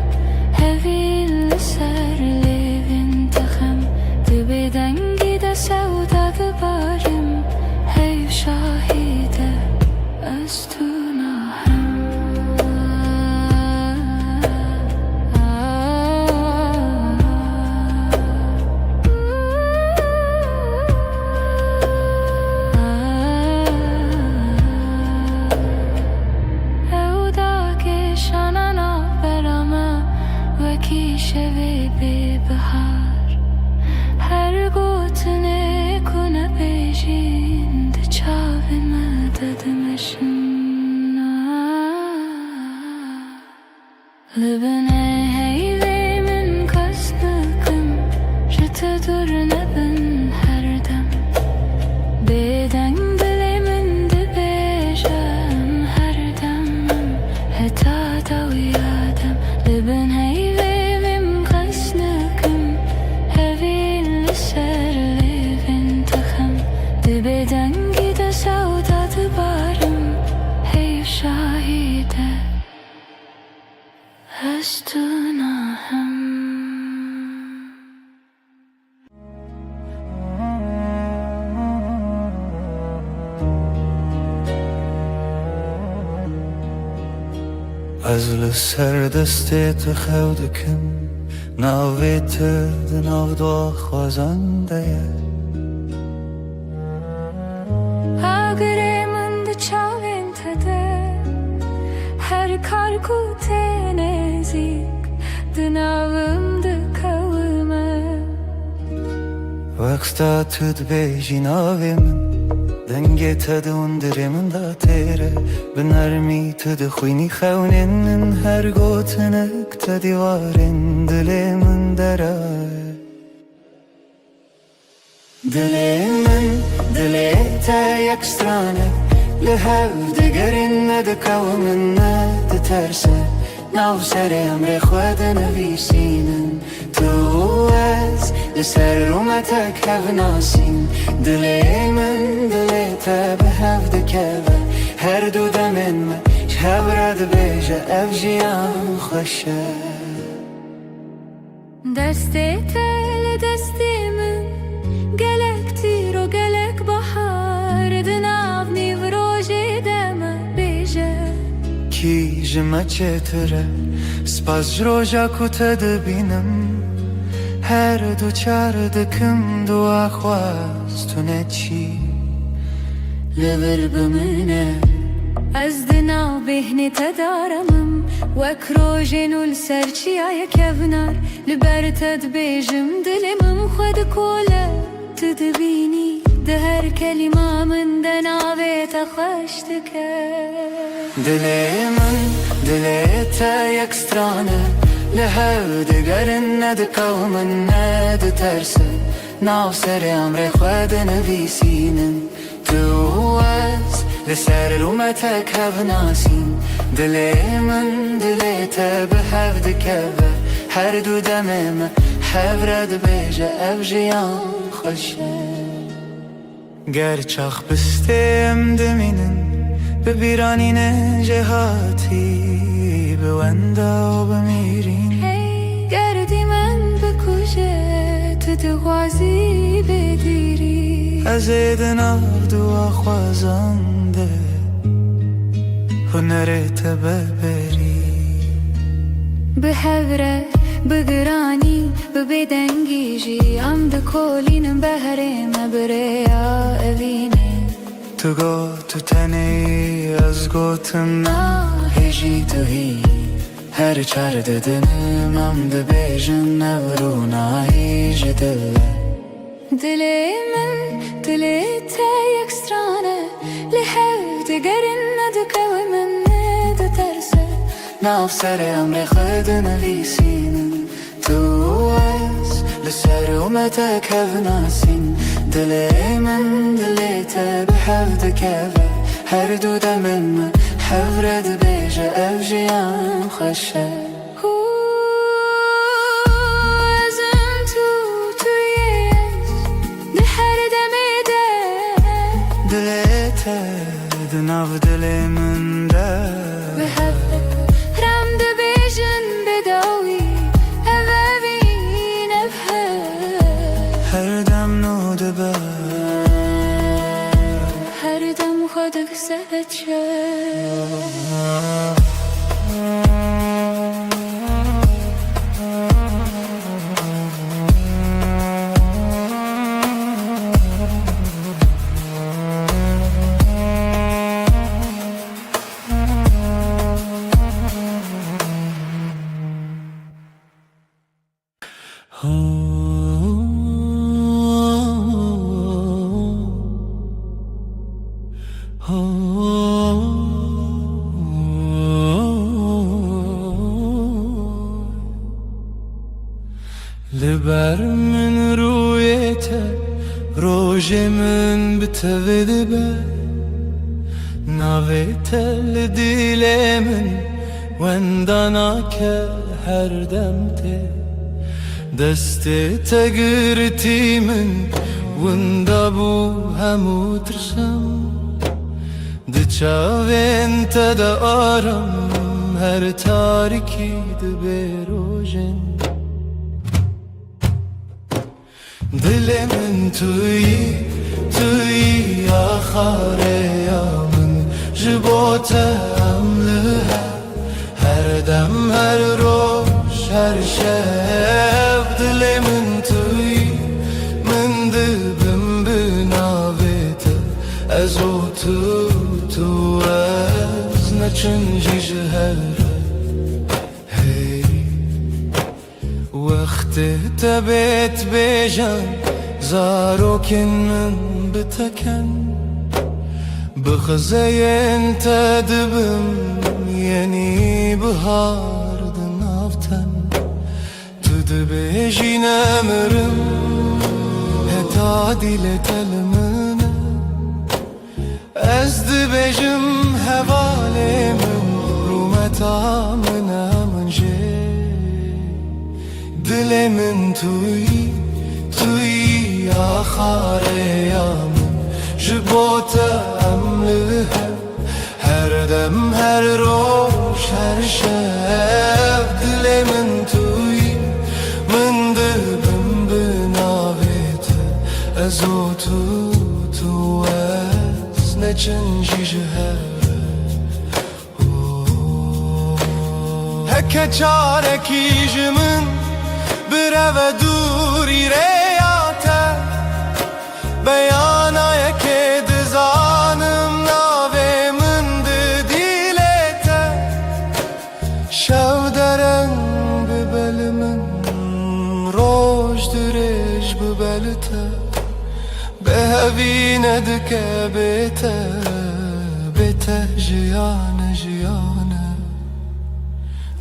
هفي لسر لبن تخم دبدنگي ده سودا دبارم هيو شاهده أستونا شوی به بهار هر گوتنه کنه بیجین ده چاوی مددمشن لبنه هیوی من کسنکم جت دور نبن هر دم بدن دلی من ده بیجم هر دمم هتا دویادم لبن هیوی بدنگی ده سودا دبارم هی شاهده استونا هم از لسر دستت خودکم ناویت دناو دو خوازنده her karkute nezik dınavımdı kavime Vaksta tüd bejin avimin Denge tadı undirimin da tere Binarmi tüd khuyni khawnin her gotinek ta divarin dilimin daray Dilimin dilete yakstranek لهو دگرین ندکاو من ندترسه ناو سر امر خود نویسینن تو از لسر رومتک هف ناسین دلی من دلیتا به هف دکوه هر دو دمن من شهب رد بیجه اف جیان خوشه دستی تل دستی من گلک تیر و گلک بحار دناو نیورو کی جمع چتره سپاس جروجا کتا دبینم هر دو چار دکم دو آخواستونه چی لبر بمنه از دناو بهنی تدارمم وکروژن السرچی آیا کفنار لبر تد بیجم دلمم خود کوله تدبینی ده هر کلمه من دناوی تخشتکه دلی من دلیتا یک سترانه لهو دگرن ندکاو من ندترسه ناو سر امر خود نویسینن تو از لسر رومتک هف ناسین دلی من دلیتا به هف دکوه هر دو دمم هف رد بیجه اف جیان خوشه گرچاخ بستیم دمینن به بیرانین جهاتی به وندا و بمیرین گردی من بکوشه تو دغازی بدیری از ایدناو دوا خوازنده هنرت ببری به هوره بگرانی ببدنگی جی عمد کولینم بهره مبره یا اوینه تو گو تو تنی از گوتم هجی تو هی هر چرد دنم ام ده بیجن نورونا ایج دله دلی من دلی تا یک strane لحد گرن ندکه و من نده ترسه ناف سر امر خود نویسین تو از لسر ومتك هفناسين دلي من دليته بحفظ كفه هر دود من حفرد بيجا أفجيان خشه ازم توییز ده هر دمیده دليته دناف دلي من ده به حفظ رم ده بیجن بداوی اوابین افه هر دم نود به هر دم خودک سهچه لبر من رويته روجي من بتفيد به ناويته لديلي من ونداناك هر دمته دستي تقرتي من وندابو همو ترسم دچاوين تدا آرم هر تاريكي دبيروجن دل من توی آخره یا من جبوت عملها هر دم هر روش هر شب دل من توی من دبم بناویت از او تو از نچنجی جهره وقت تبت بيجان زاروكن من بتكن بخزين تدبم يني بهار دنافتن تدبيجي نمرم هتادي لتلمنا أزد بيجم هوالي من رومتا منا من جي دل من توی آخره یا من جبوت عملها هر دم هر روش هر شب دل من توی من دبم بناویت از او تو از نچنجی جهره هکه چارکی جمن بره و دوری ریاته بیانای که دزانم ناوه من دیلیته شو درن ببل من روش درش ببلته به هوی ندکه بیته جیانه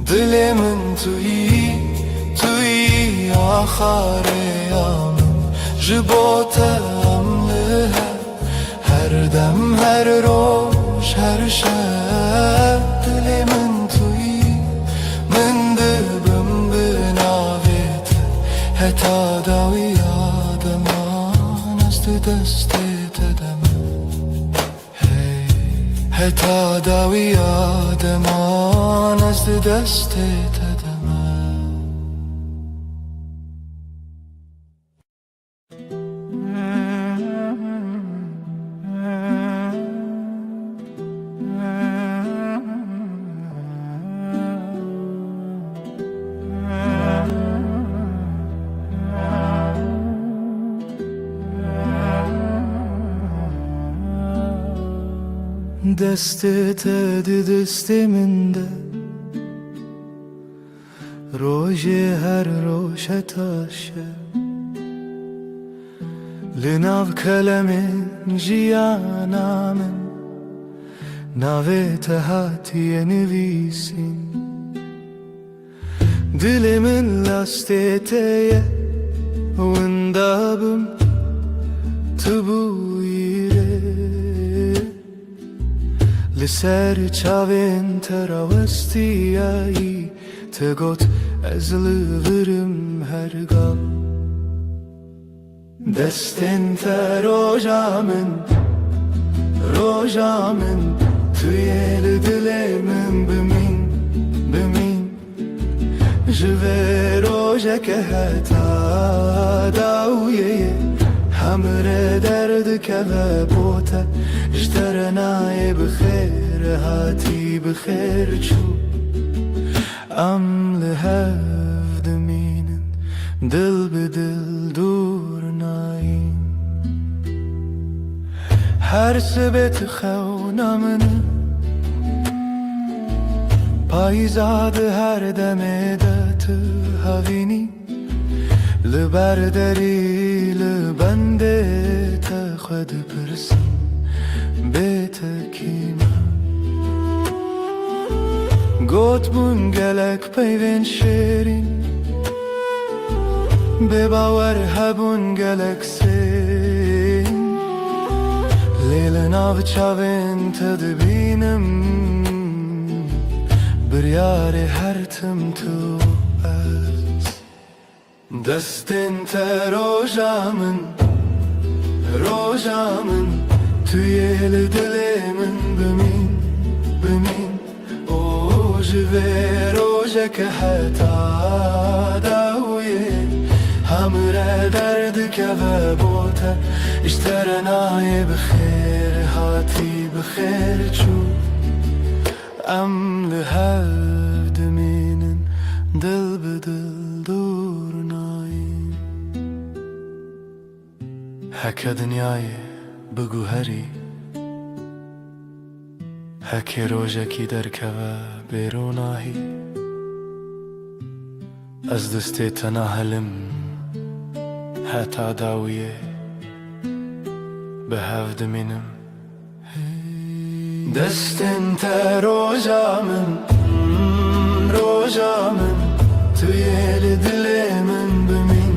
دل من توی آخره یا من جبوت عملها هر دم هر روش هر شب دل من توی من دبم بناویت حتا داوی آدمان است دستت دم حتا داوی آدمان است دستت دم دستت دی دست من ده روژه هر روشه تاشه لناو کلم جیانامن ناوی تهاتی نویسین دلمن لاستیتیه وندابم تبویره لسر چاوین تراوستیایی تگوت ازلورم هرگاه دستن تا روژامن توی دلمن بمین جوه روژه که حتا داویه همره درد که بوته اشترنای بخیر هاتی بخیر چو ام لحف دمینن دل به دل دور ناین هر سبت خونامن پایزاد هر دمه دت هاوینی لبردری لبنده تا خود پرسم بیت کیما گوت بون گلک پیوین شیرین به باور هبون گلک سین لیل ناو چاوین تدبینم بریار هر تم تو از دستن تا روژامن توی دلمن بمین او جوه روژه که حتا داویه همره درد که بوته اشترنای بخیر هاتی بخیر چو ام لحف دمینن دل به دل دور ناین هکه دنیای بگو هری هکه روژه کی درکوه بیروناهی از دسته تناهلم حتا داویه به هف دمینم دستن تا روژامن توی دلمن بمین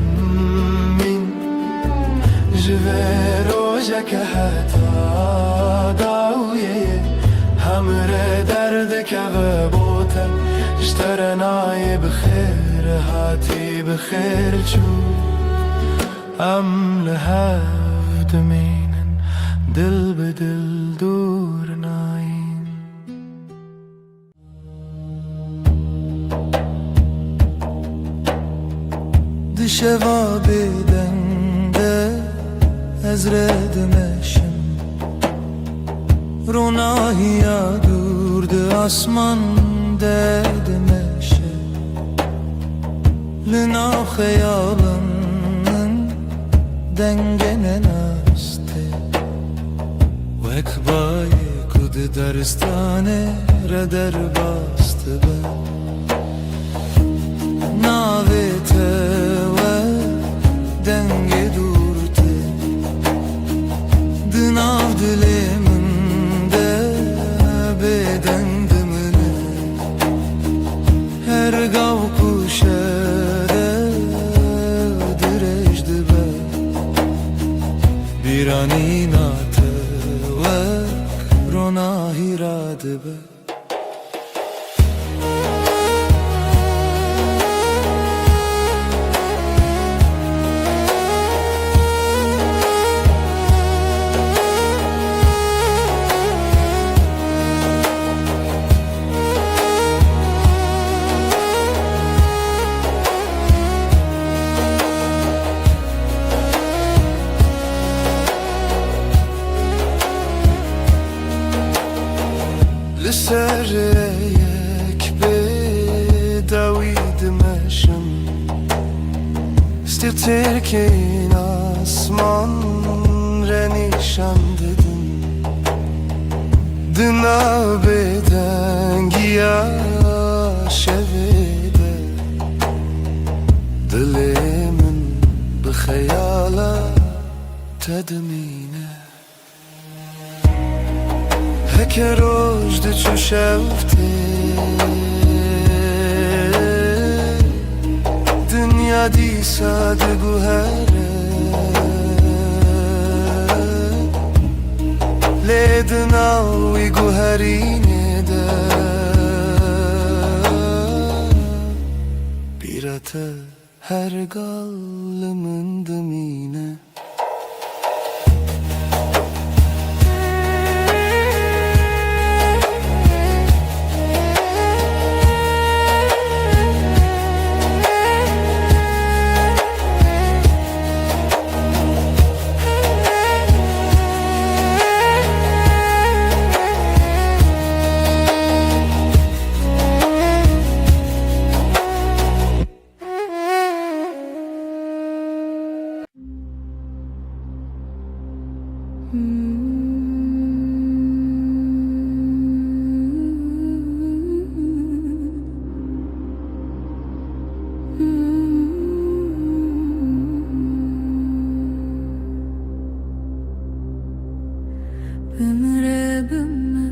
جوه روژه که حتا داویه همره درد که بوته اشترنای بخیر هاتی بخیر چو ام لحف دمینن دل به دل دور ناین دشوا بدنده از ردمشم روناهی دورد آسمان ددمشه لنا خیالم دنگن نسته و اکبای کد درستانه را در باسته به ناویته و دنگ دورته دناو دلمن ده بدن دمنه هر گاو کشه بیرانی ناته و روناهی را دبه لسر یک به دوید مشم استیتر که این آسمان را نشان دادن دنا به دنگی شویده تدمینه هکه رشد چو شفته دنیا دی ساده گوهره لیدناوی گوهرینه ده بیرته her gallımın dımine Ömre bümme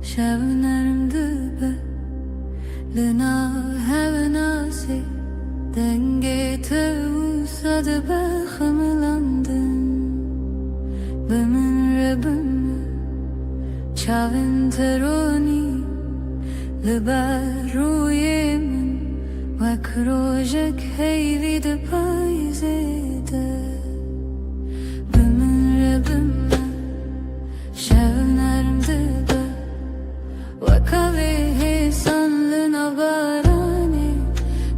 şevnerim dübe Lina hevenasi denge tevsadı behımlandın Ömre bümme çavin teroni Liberuyemin ve krojek heyvi de payzede Ömre bümme شبنرم دبه وکاوی هیسان نبارانی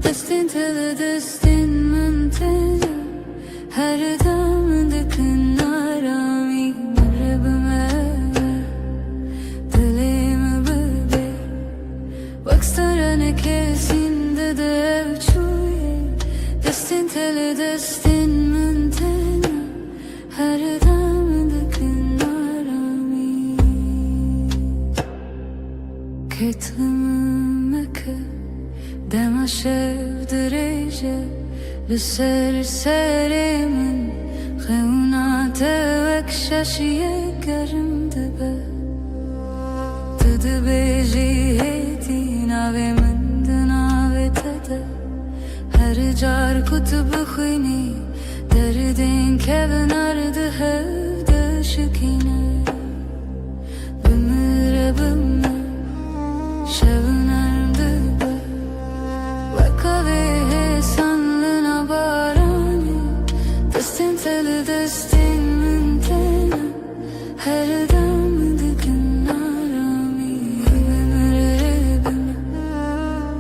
دستین تل دستین منتجه هر دم دکن نارامی مربمه دلیم ببی وکسترانه کسین دده چوی دستین تل دستین منتجه هر دم دکن Ketmeke dema şevdireje Lüser serimin Xevna tevek şaşiye gerim dibe Tıdı beji heti nave min dinave tede Her car kutubu khini Derdin kevin ardı hevde şikine Bümüre bümme şevnerim dübe Vekave hesanlı nabarani Destin teli destin mintene Her dam dikin narami Ömürübüme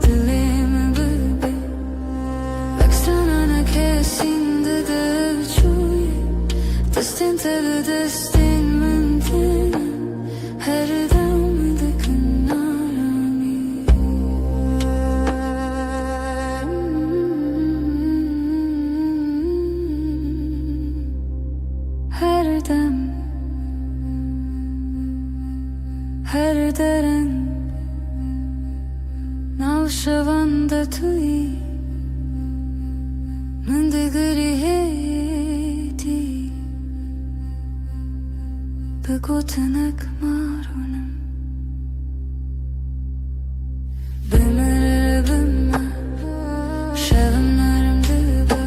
dilimi bülbe Vekstranana kesin dede çuye Destin teli destin mintene Her dam dikin her deren navşavanda tui mendegri heti begotenek marunum bemerebime şevnerim dibe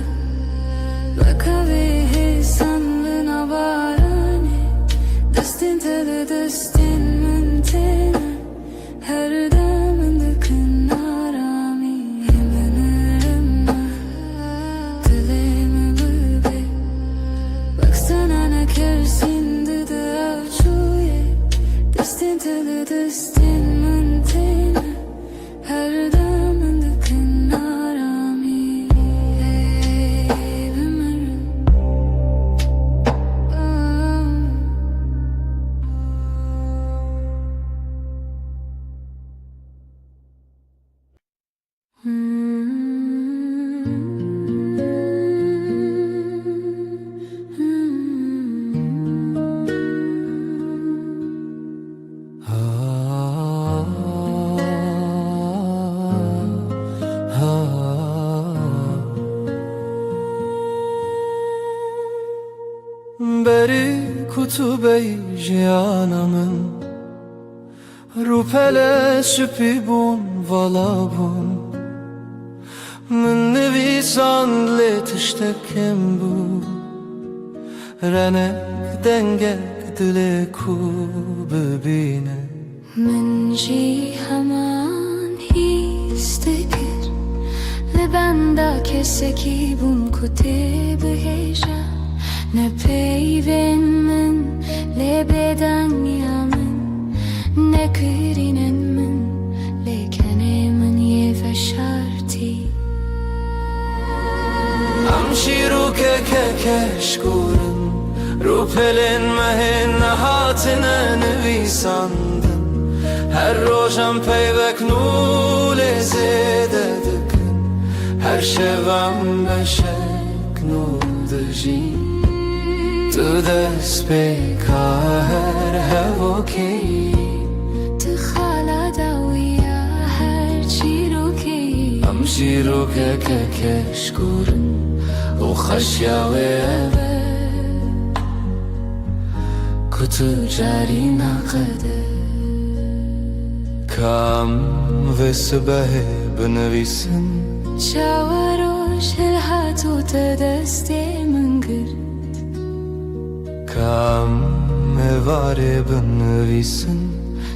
vekavi hisanlı nabarani destin tele destin her damen dükün arami Yemenerim dilimi bülbe Baksana ne kersin dedi avçuye Destin tele destin mantene Her damen dükün arami Yemenerim تو بیجیانمن رو پله سپی بون والا بون من نویسان لیتشتکم بو رنک دنگک دل کو ببینه من جی همان هیستکر لبنده کسکی بون کتی بهیجه نه پیوین من لبدن یامن نه کرینن من لیکنه من یه فشارتی امشی رو که کشکورن رو پلن مهن هاتنه نویساندن هر روشم پیوک نول زیده دکن هر شبم بشک نول دجی تو دست بیکا هر هواکی تخالا داویا هر چی رو کی امشی رو که کشکورن و خشیاوه تو جاری نقده کم و سبه بنویسن چاوروش الهاتو تدستی من گرد کم واره بنویسن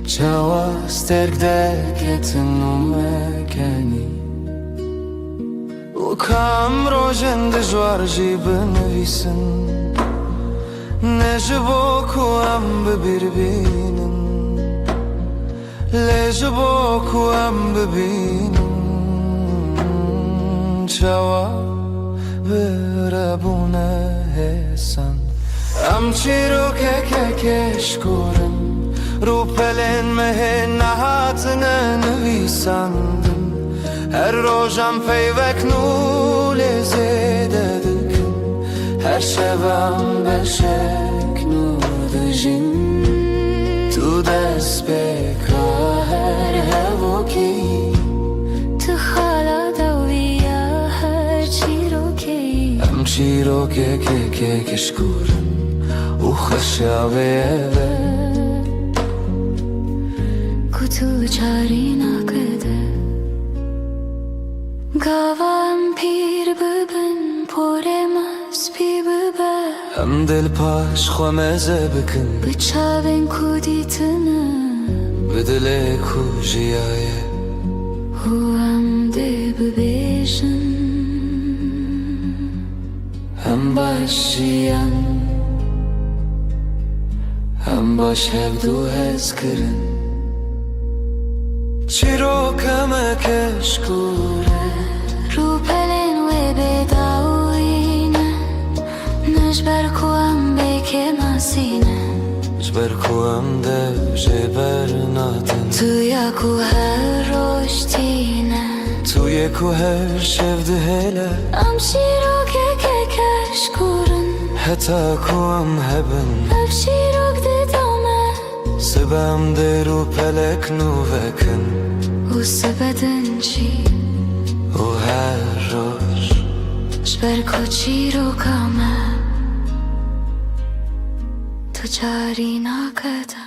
چاواز ترک دکتن و مکنی و کم روژن دجوار جی بنویسن نجبو کو هم ببینم لجبو کو هم ببینم جواب ربونه حسن ام چی رو که کشکورم رو پلن مه نهاتن نویسندم هر روزم پیوک نول زیده دکن هر شبم بشک نور دجین تو دست بکا هر هواکی تخالا داویا هر چی رو کی ام چی رو که کشکورم و خشاوه کتو چاری نکده گاوام پیر ببن پورم از پی ببر ام دل پاش خومزه بکن بچاوین کودیتنه بدل کو جیایه هو هم ده ببیشن هم باش جیان هم باش هفدو هز کرن چی رو کمه کشکوره رو پلن و بداوینه نجبر کوام بکه مسینه جبر کو هم ده جبر ناتن تویا کو هر روشتینه توی کو هر شفده هله امشی رو که کشکورن حتی کو هم هبن افشی رو گده دامه سبم ده رو پلک نووکن و سبدن چی و هر روش جبر کچی رو کامه تو جاری نکده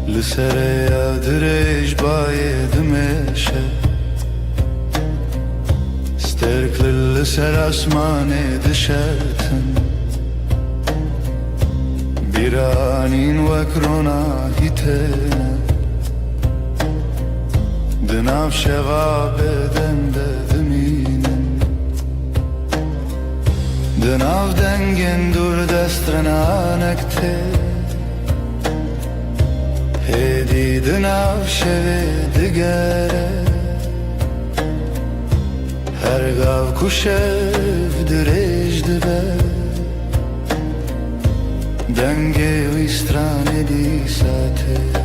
لسر یاد ریش باید میشه ستركل لسر اسماني دشرتن بیرانین وکرونا هیتن دناف شغاب دنده دمینن دناف دنگن دور دسترنا نکته هدی دناف شوه دگره هر گاو کشف درج دبه دنگه و استرانه دی ساته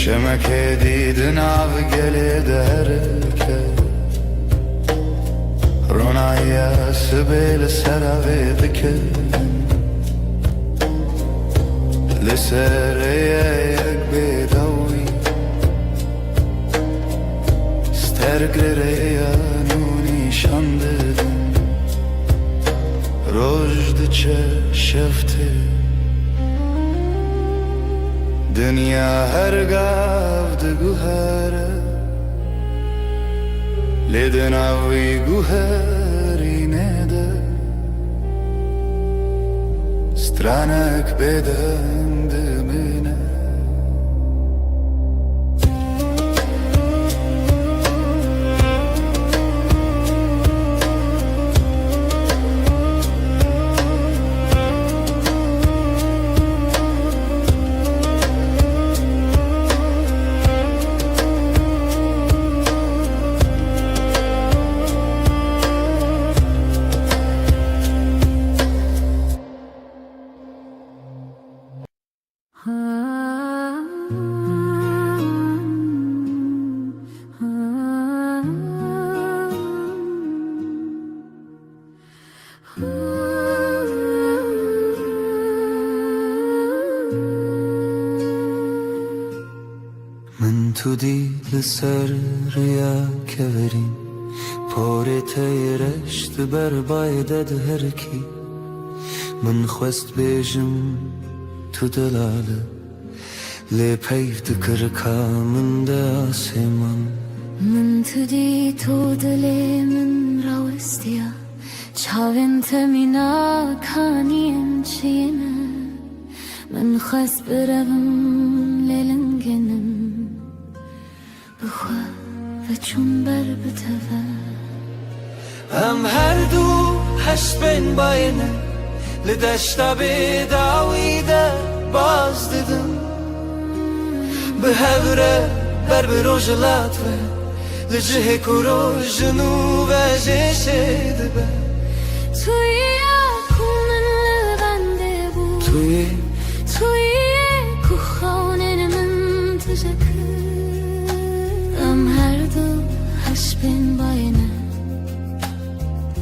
Çemeke didin av gele derke Ronaya sibel serave dike Lisereye yek bedawi Stergrereya nuni şandedin Rojdiçe şefte Dünya her gavd guhara Leden avi guharine de Stranak beden demine من تو دیل سر ریا کورین پاره رشت بر بایدد هر کی من خواست بیجم تو دلاله لی پیفت کرکا من ده آسمان من تدي تودلي من راوستيا چاوين تمينا كانين چينا من خس بربم للنگنم بخوا و چون بر بتوا هم هر دو حسبن باینه لدشتا بداویده باز دیدم به هوره بر بروجلات و لجه کروجنو و جشه دبه توی اکومن لبنده بود توی کو خانه من تجکر ام هر دو حسبن باینه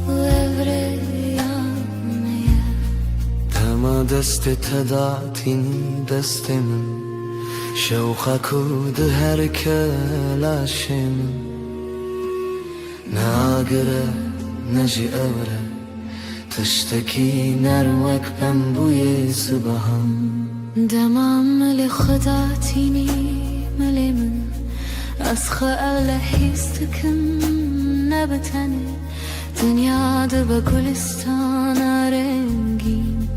و evre yanmaya تما دست تداتینی دست من شوقا کود هر کلاشم ناگره نجی اوره تشتکی نروک بم بوی صبحم دمام مل خدا تینی مل من از خیال حیستکم نبتنه دنیا ده با گلستان رنگین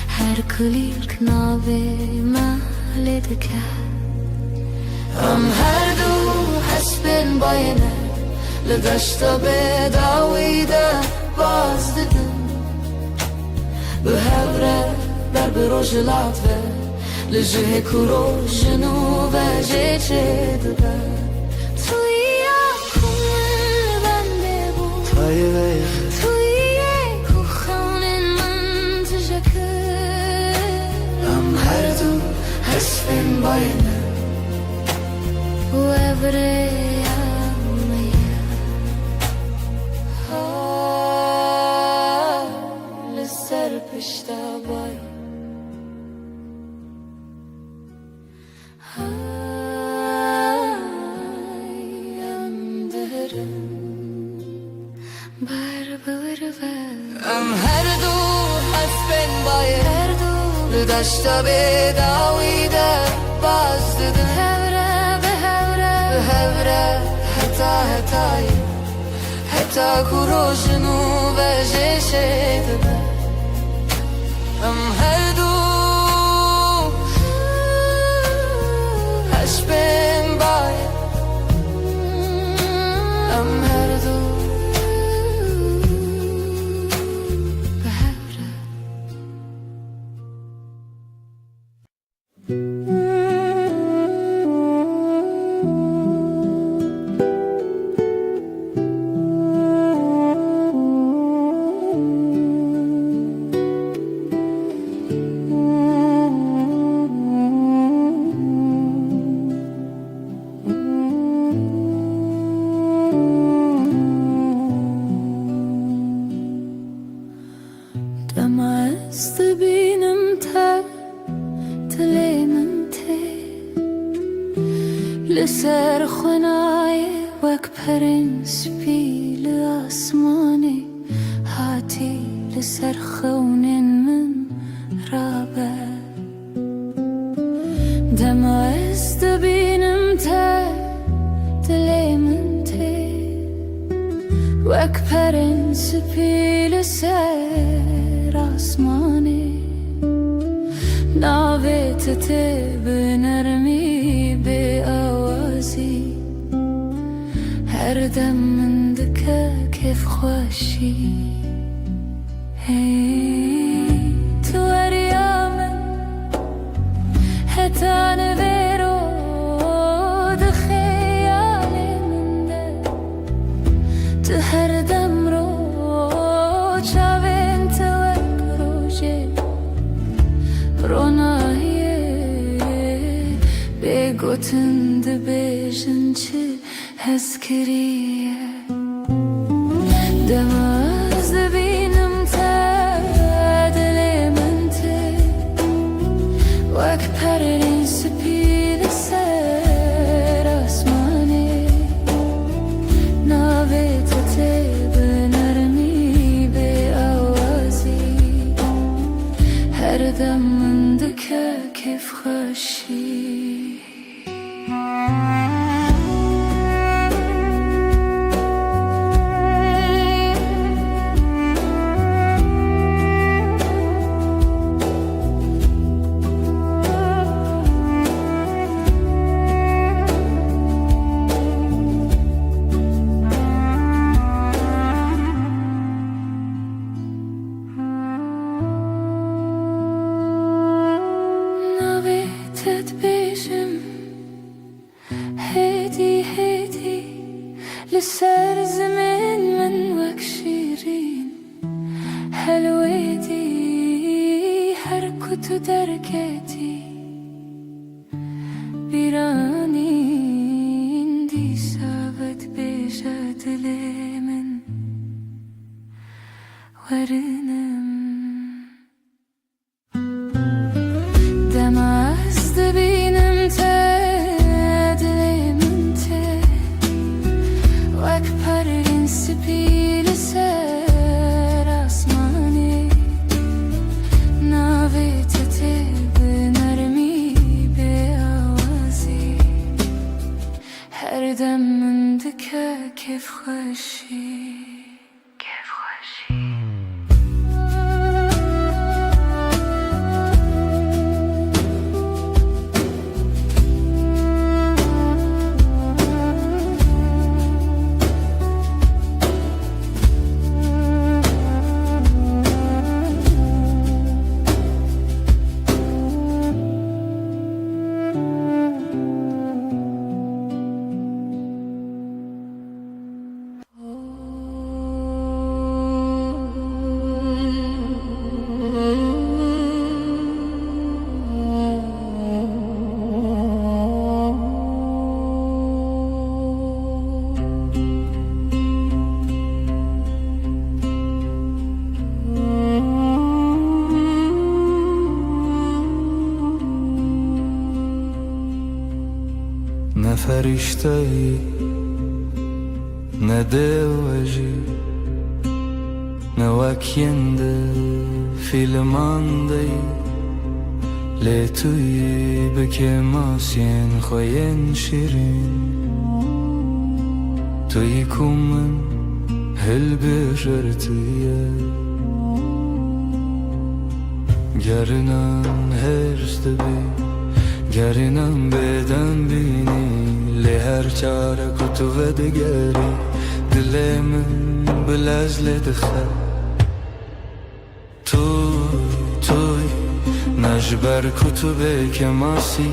هر کلیک ناوه محل دکه هم هر دو حسبن باینه لدشتا بداویده باز دیدم به هوره بر بروجلات و لجه کروجنو و جه دبه توی اکومن بنده بود توی کو خانه من تجکر هم هر دو حسبن باینه و evre yanmaya لسر پشتا باینه ام هر دو حسبن باید هر دو لدشتا به داویده باز ددن هوره به هوره به هوره حتا کروشنو و جشه به ام هر دو حسبن باید ام هر دو به هوره دمست بینم تا تلیمن تی لسر خنای وک پرنس پیل آسمانی هاتی لسر خونین من رابه دمست بینم تا تلیمن تی وک پرنس پیل سر آسمانی ناویت ته به نرمی به آوازی هر دم من دکه کیف خوشی هی تو اریامن حتی نویرو دخیالی من ده تو هر دم رو چاوین تو روژه رونایه بگوتن ده بیشن چه هز کریه دماز ده بینم تا دلی من ته وک پرین سپید سر آسمانی ناویت ته به نرمی به آوازی هر دم من دکه کیف خوشی نویتت بیشم هیدی هیدی لسر زمین من وک شیرین حلویدی هر کتو درکتی بیرانین دی ثابت بیشه دل من ورنم دمست بینم تا دلی من ته وک پرین سپیل سر آسمانی ناویت ته به نرمی به آوازی هر دم من دکه کیف خوشی نه فرشته ای ندواجي نواك يند في الماندي لتوي بكماسين خوين شيرين تويكم من هالبشرتية Gerinan herste bi Gerinan beden bini Le her çare kutu ve de geri Dilemin bilezle dikhe Tuy Najber kutu be kemasi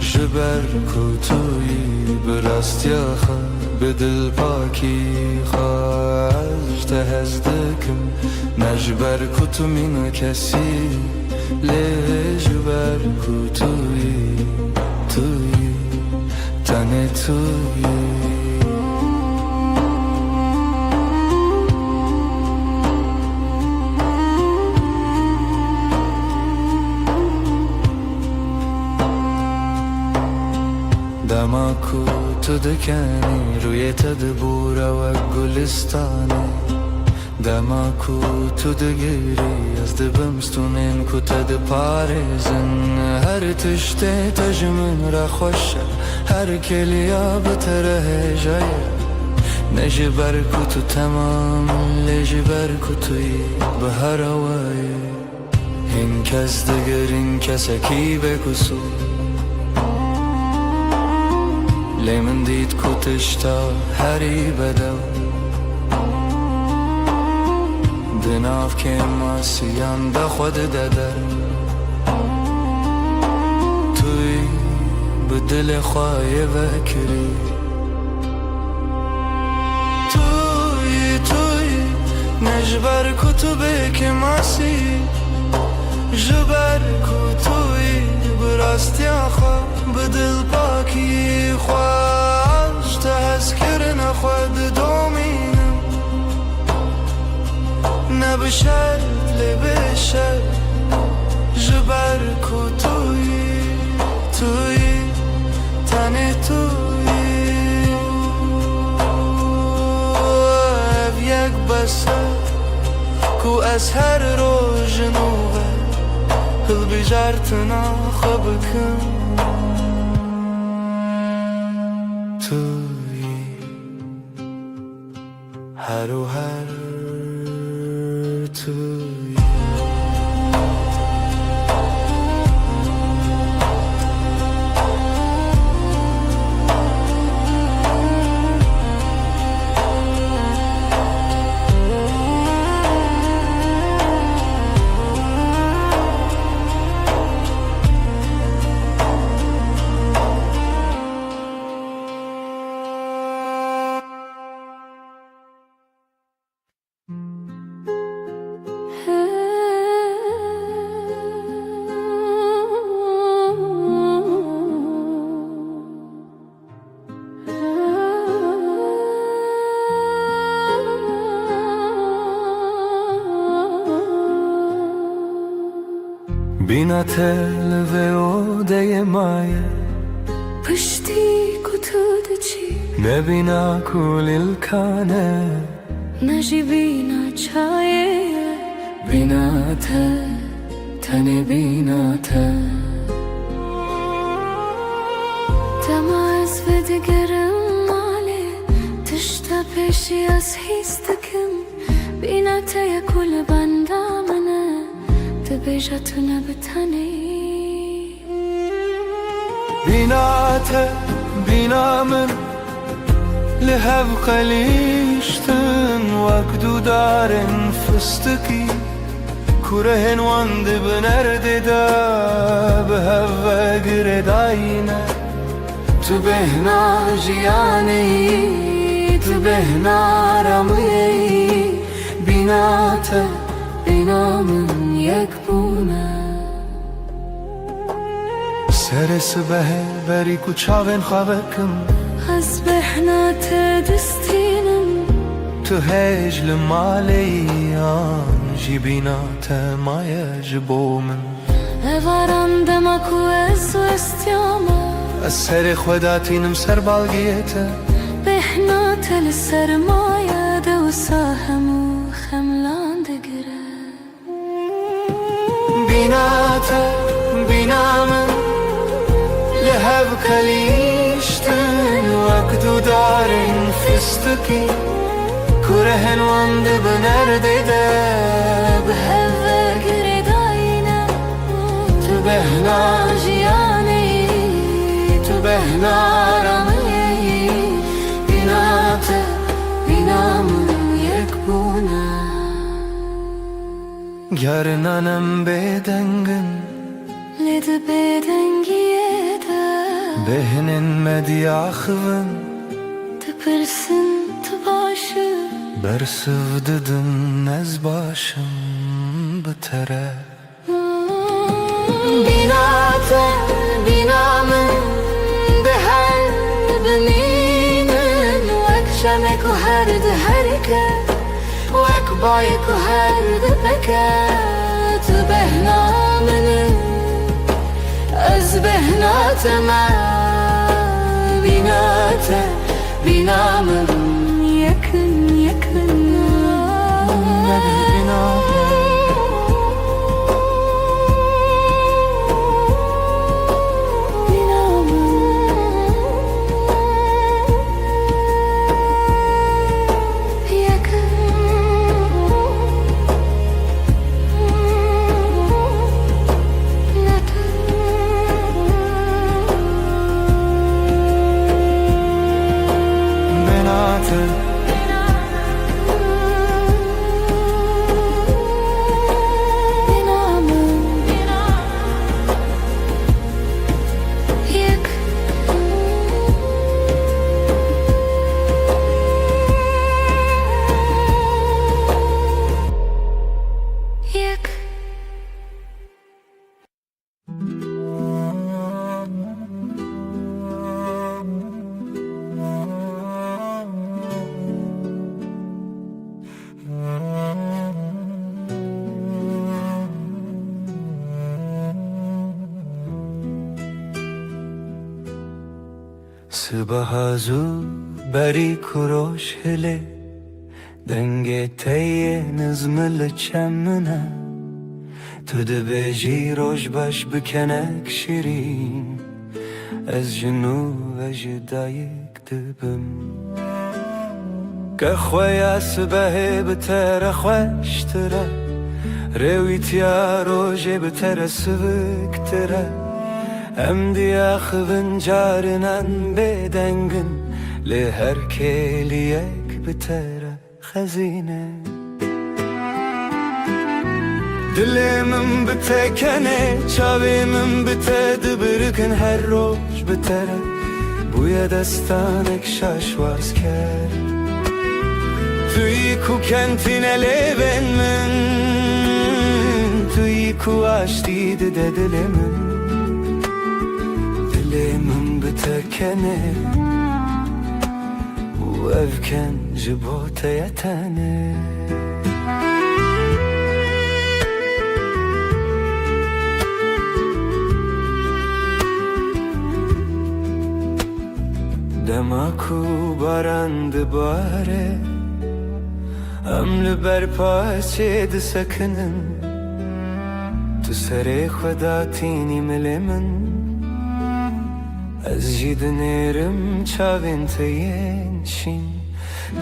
Jiber kutuyi Birast yaha Bedil paki Khaj tehezdikim Najber kutu min kesi Lejber kutuyi Tuyi Tane tuyi دماکو تو دکنی روی تدبور و گلستانه دماکو تو دگیری از دبمستونین کو تد پارزن هر تشته تجمن را خوشه هر کلیا بتره جایه نجبر کو تو تمام لجبر کو توی به هر وای این کس دگر این کسکی بکسو لمن دید کتشتا هری بدو دناف که ماسیان دا خود دادر توی به دل خواهی وکری توی نجبر کتبه که ماسی جبر کتوی براستی آخوا به دل پاکی خواهش تذکر نخواد دومینم نبشر لبشر جبر کتوی توی تنه توی اف یک بسر کو از هر روز نوبه هل بجارتنا خبکم توی هر و هر توی بینا تل و اوده مایه پشتی کتود چی نبینا کل الکانه نجی بینا چایه بینا تن بینا تماز و دگرم ماله تشتا پیشی از هیستکم بینا تیا کل بندامنه تبیجتونه بتنی بینا من لهب خلیشتن وقدو دارن فستکی کرهن واند بنرد دا به هوا گرداینه تو بهنا جیانی تو بهنا رمی بینا من یک بونه سر سبه بری کچاون خوابکم از بهنا تدستینم تو هجل مالیان جی بینا مایج بومن اوارم دمکو از و استیامه از سر خوداتینم سر بالگیته بهنا تل سرمایه دوسا همو خملان دگره بیناته بینامن لهب کلیشتن وقت دارن فستکی کرهن واند بنرده ده بهوه گره داینه تو بهنا جیانه تو بهنا رمیه بیناته بینامن یک بونه گرنانم بدنگن لد بدنگیه ده بهنن مدیاخون تپرسن تباشه برسوددن از باشم بتره بیناته بینامن به هر بنینن وک شمک و هر ده هرکه وک بایک و هر ده بکه تو بهنامن از بهنات من بیناته بینامن یکن یکن سبهازو بری کروش هله دنگ تیه نزمل چمنه تو ده بجی روش باش بکنک شیرین از جنو و جدایک دبم که خویا سبه بتر خوشتره رویتیا روژه بتر سبکتره ام دیا خوین جارنان بدنگن لهر کلیک بتره خزینه دلمم بتکنه چاویمم بتد برکن هر روز بتره بوی دستانک شاشواز کرد توی کو کنتینه لیون من توی کو آشتی ده دلمم دلمم بتکنه و افکن جبوت یتنه دماکو بارند باره امل بر پاچه ده سکنن تو سر خدا تینی مل من از جید نیرم چاوین تین شین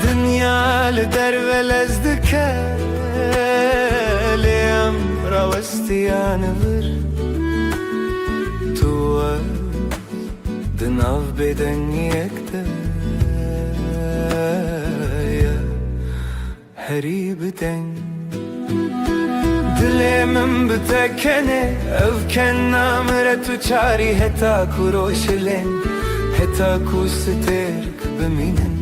دنیا لدر ولز دکه لیم راوستیان ور تو دناو بدن یکده هری بدن دلمم بتکنه افکن نامره تو چاری هتا کو روشلن هتا کو سترک بمینن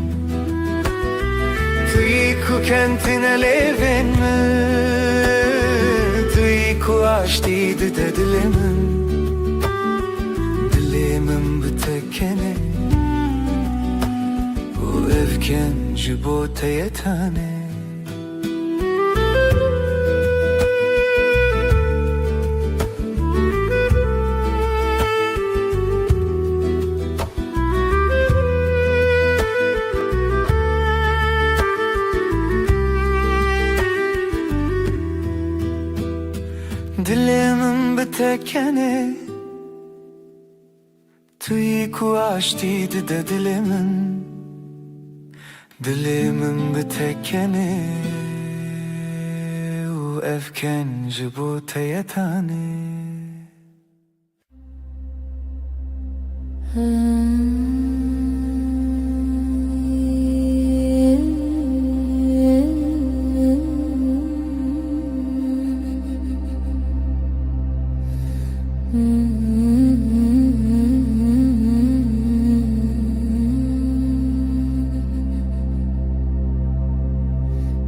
توی کو کنتین لیون من توی کو آشتی ده دلمم دلمم بتکنه و افکن جبوت یتانه tekeni Tüy kuaş diydi de Dilimin bir tekeni U efkenci bu teyetani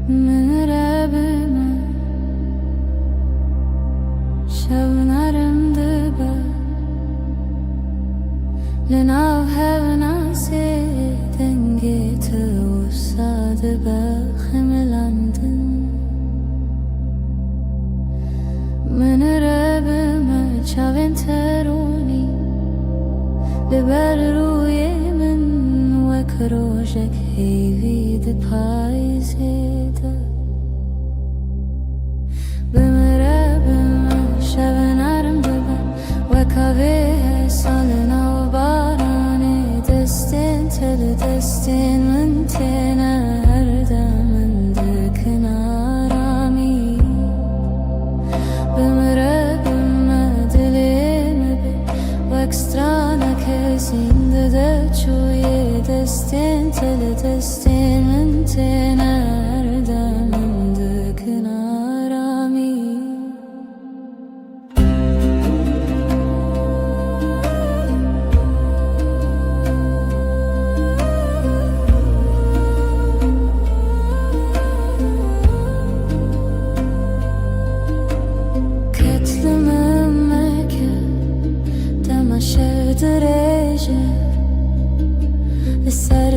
Mürabime şevnarim dibe Linav hevna se dengi tu usadıbe Himilandın Mürabime çavin teruni Liber ruyemin Vek rojek heyvi de payzede Bimrabime şevnarim dibe Vek aveye salın av barani Destin teli destin min tene her demin dikin arami Bimrabime dilimi bi Vek strana kezinde de çuye Destin teli destin min tene her demin dikin arami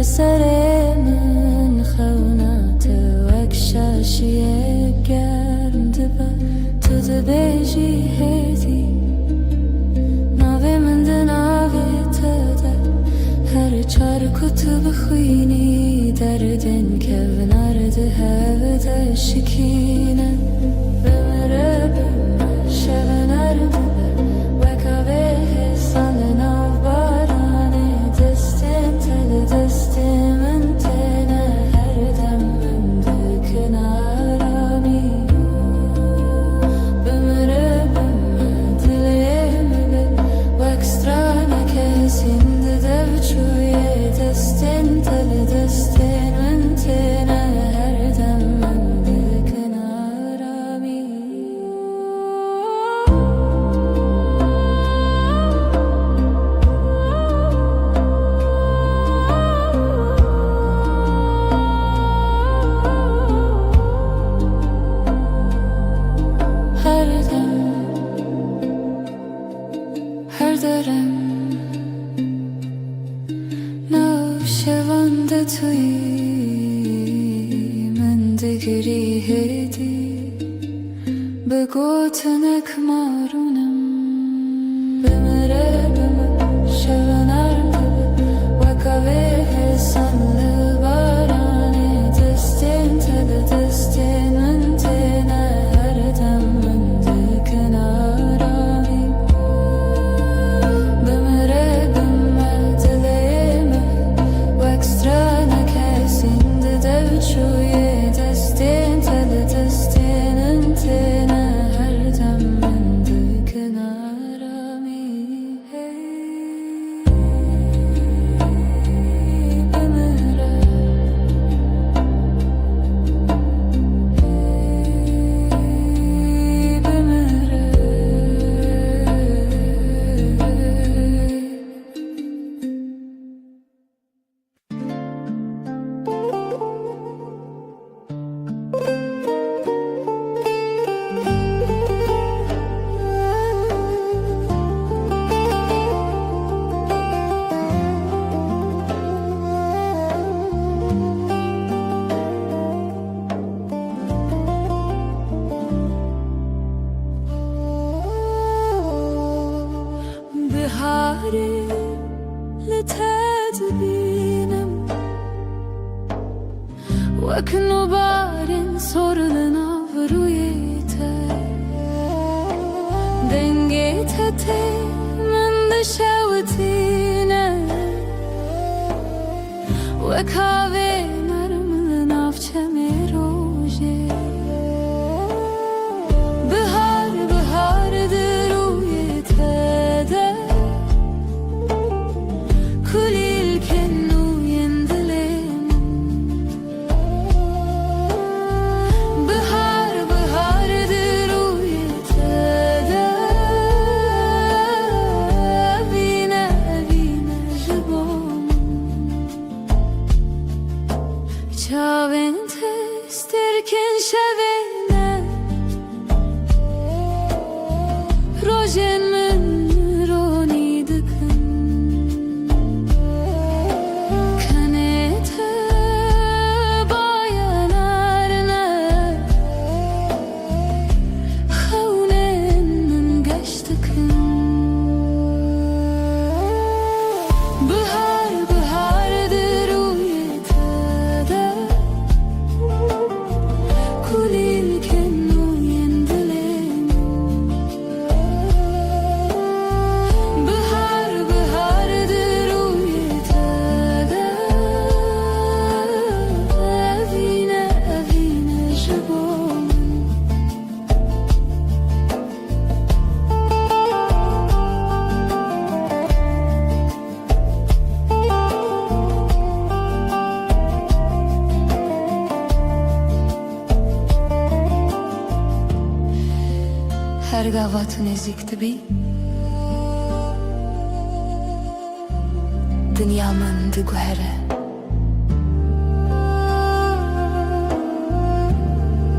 سر من خونات وک شاشیه گرم دبا تو دبیجی هدی ناوی من ده ناوی تده هر چار کتب خوینی دردن که ونارده هوده شکینه بمره بمه شونر دبا وک آوه سالن آو بارانه دستن تله دستن من تنه هر دم من دکن آرامی بمره بمه دلیم به وک strana kezinde dev çuye Destin tele destin من تنه هر دم من دکن آرامی Her dem, her derem Navşevanda tuyi من دگری هدی به گوتنک مارونم بمره بمه شونرم دبه وکاوه حسان لبارانه دستین تده دستین من تنه هر دم من دکن آرامی بمره بمه دلیمه وک strana kezinde dev çuye Destin tele destin من تنه هر دم من دکن آرامی بمره بهاری لتدبینم وک نوبارین sorulun avruyeter دنگی تته من دشوتینه و کاوه نرم نافچه می روژه بهار دروی تده کلیل کنوین دلم بهار دروی تده وینه جبام چاوین تسترکن شوینه روژن من رونی دکن کنه باyanarne خونن من گشتکن بهار دروی تده کلیل کنوین دلم بهار دروی تده وینه جبام هر گاوات نزیکت بی دنیا من دگوهره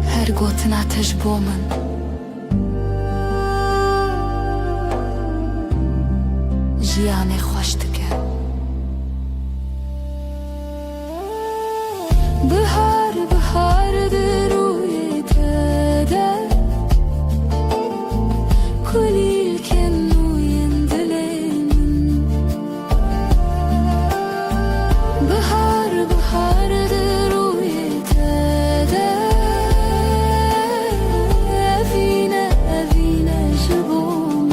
هر گوتن آتش بومن جیان خوش دکه بهار دروی تده کلیل کنوین دلم بهار دروی تده وینه جبام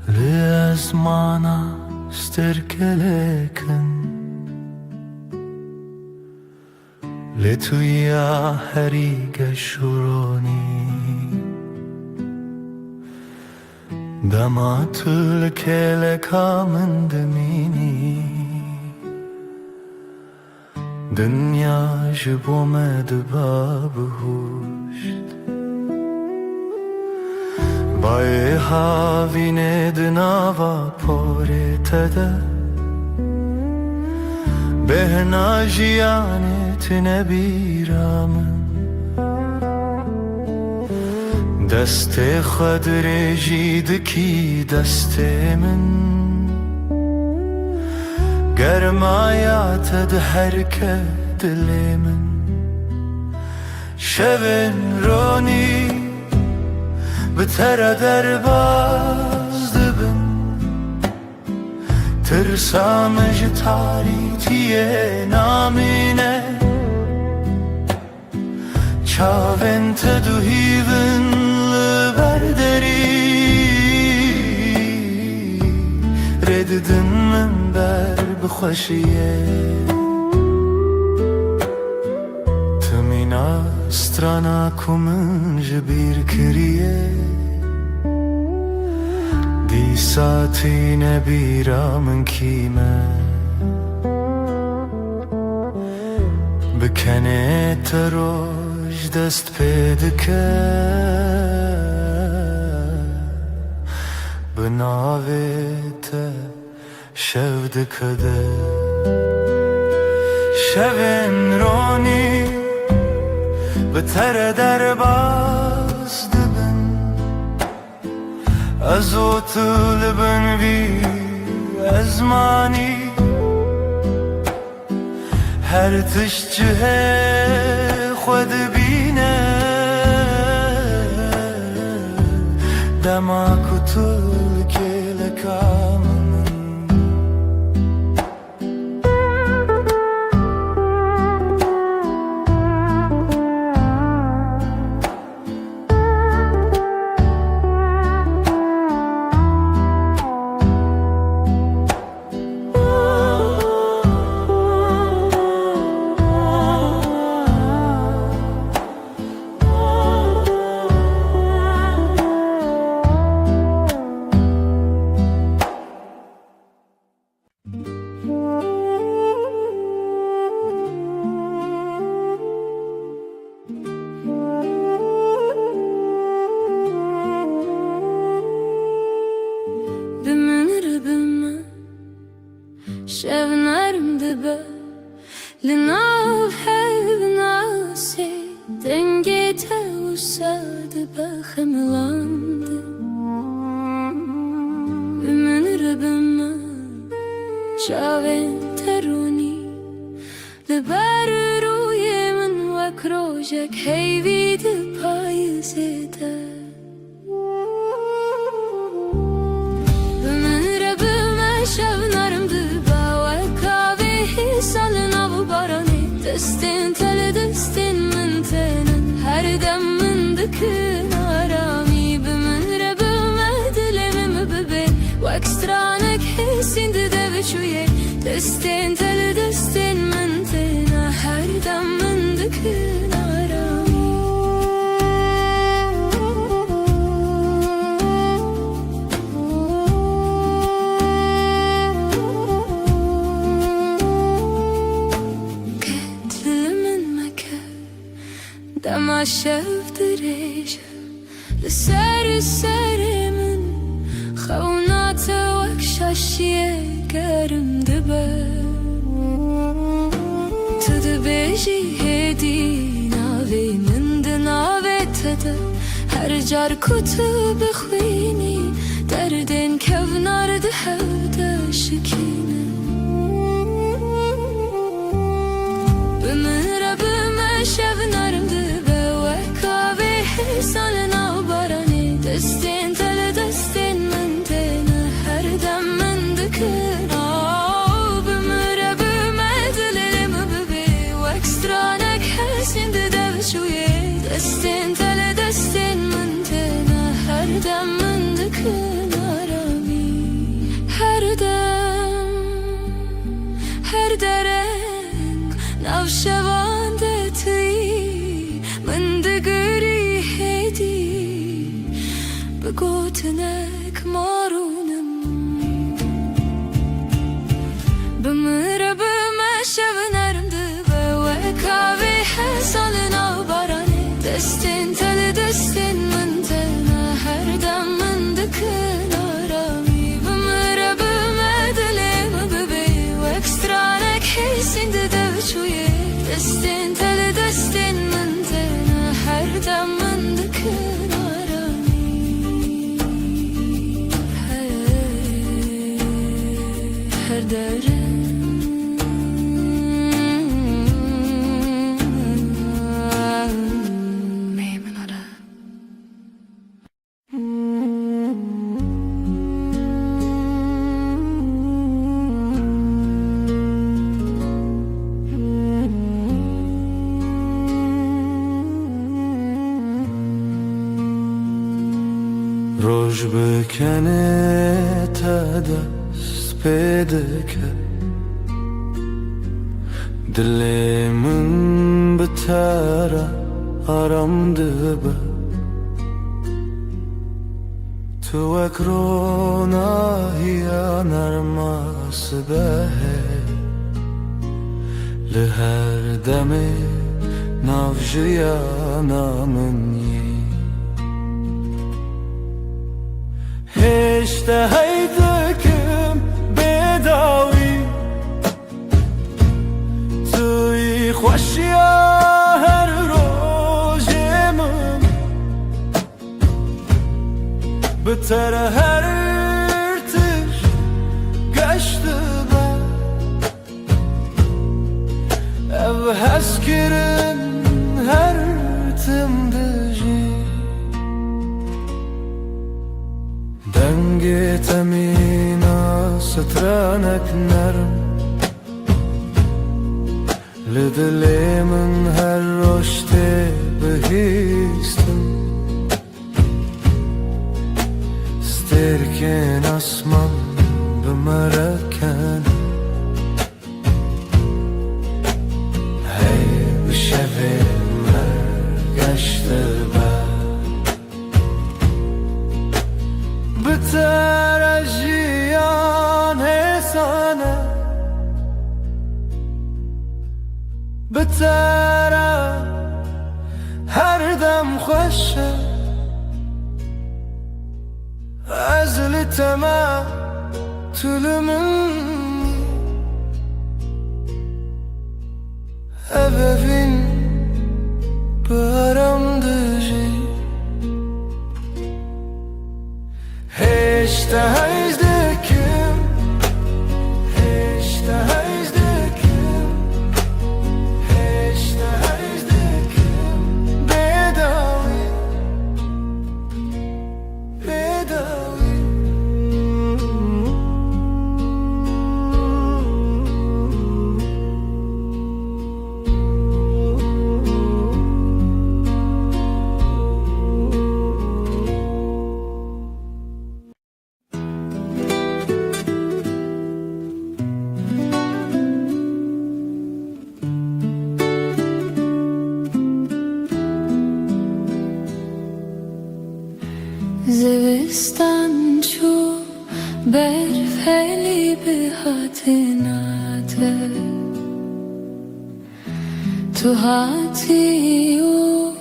لأزمانا استركلكن لتويا هريق شروني دمات الكلك من دميني دنيا جبو مدباب هوشت بای هاوینه دناوا پوره تده بهنا جیانت نبیرامن دست خود رجید کی دست من گرمایات ده هرکه دل من شبن رونی بتر درباز دبن ترسامج تاریتیه نامینه چاوین تدوهیون لبردری رددن من بر بخوشیه تمینا استرانا کمن جبیر کریه دی ساتی نبیرا من کیمه بکنه تروش دست پیدکه بناویت شو دکده شوین رونی بتر در باز دبن از او طلبن بی ازمانی هر تشجه خود بینه دما کتل که لکامن شبنرم دبه لناو حب ناسي دنجي توساد بخملاند من ربما شاوين تروني لبر روی من وكروجك هيفيد پایزده من ربما شبنرم دبه سالن av barani destin tele destin mentenen her dem mındıkın arami bimin rebime dilemim bebe و ekstranek hissindi deviçuye destin tele destin mentena her dem mındıkın arami دما شفت ريشة لسر من خونات وكشاشية كرم دبا تدبيجي هدي ناوي من دناوي تدا هر جار كتب خويني دردين كفنار دهودا شكينة بمن ربما شبنارم سالن av barani destin tele destin mentena her dem mendikın bümüre bümedilerim bebe و ekstranek hesindi devşuye destin tele destin mentena her dem mendikın arami her dereng navşevande tüy mendegiri بگوتنک مارونم بمره بمه شبنرم دبه و کاوی حسالن آو بارانه دستین تل دستین من تنه هر دم من دکن آرامی بمره بمه دلیم ببی و اکسترانک حیسین دده بچویه دستین تل دستین من تنه هر دم من دکن روش بکنه تا دست پیدا که دل من به تره آرام دبه تو اکرونا هیا نرماس به لهر دمه نافجیا نامنی هشته هیدکم بداوی توی خوشیا هر روزم به tere her tiş geçti be ev heskirin her timdici dengi temina سترانك نرم لدلي من هالرشت بهيستم ستركن أسمم بمركان هاي بشفي مرقشت بترجيان هسانة بترى هر دم خوشه أزلتما تلمني أبفين برمدجي هشت هزدكم هشت هزدكم هشت هزدكم بداوي بداوي زوستان چو برفلی به حتناته تو هاتی و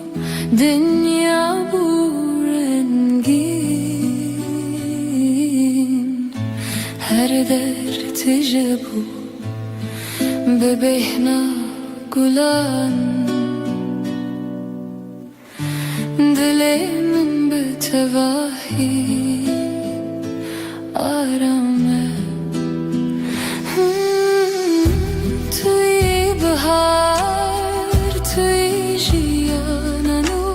دنیا بورنگین هر در تجبو ببهنا گلان دلی من به تواهی آرامه توی بهار توی جیانانو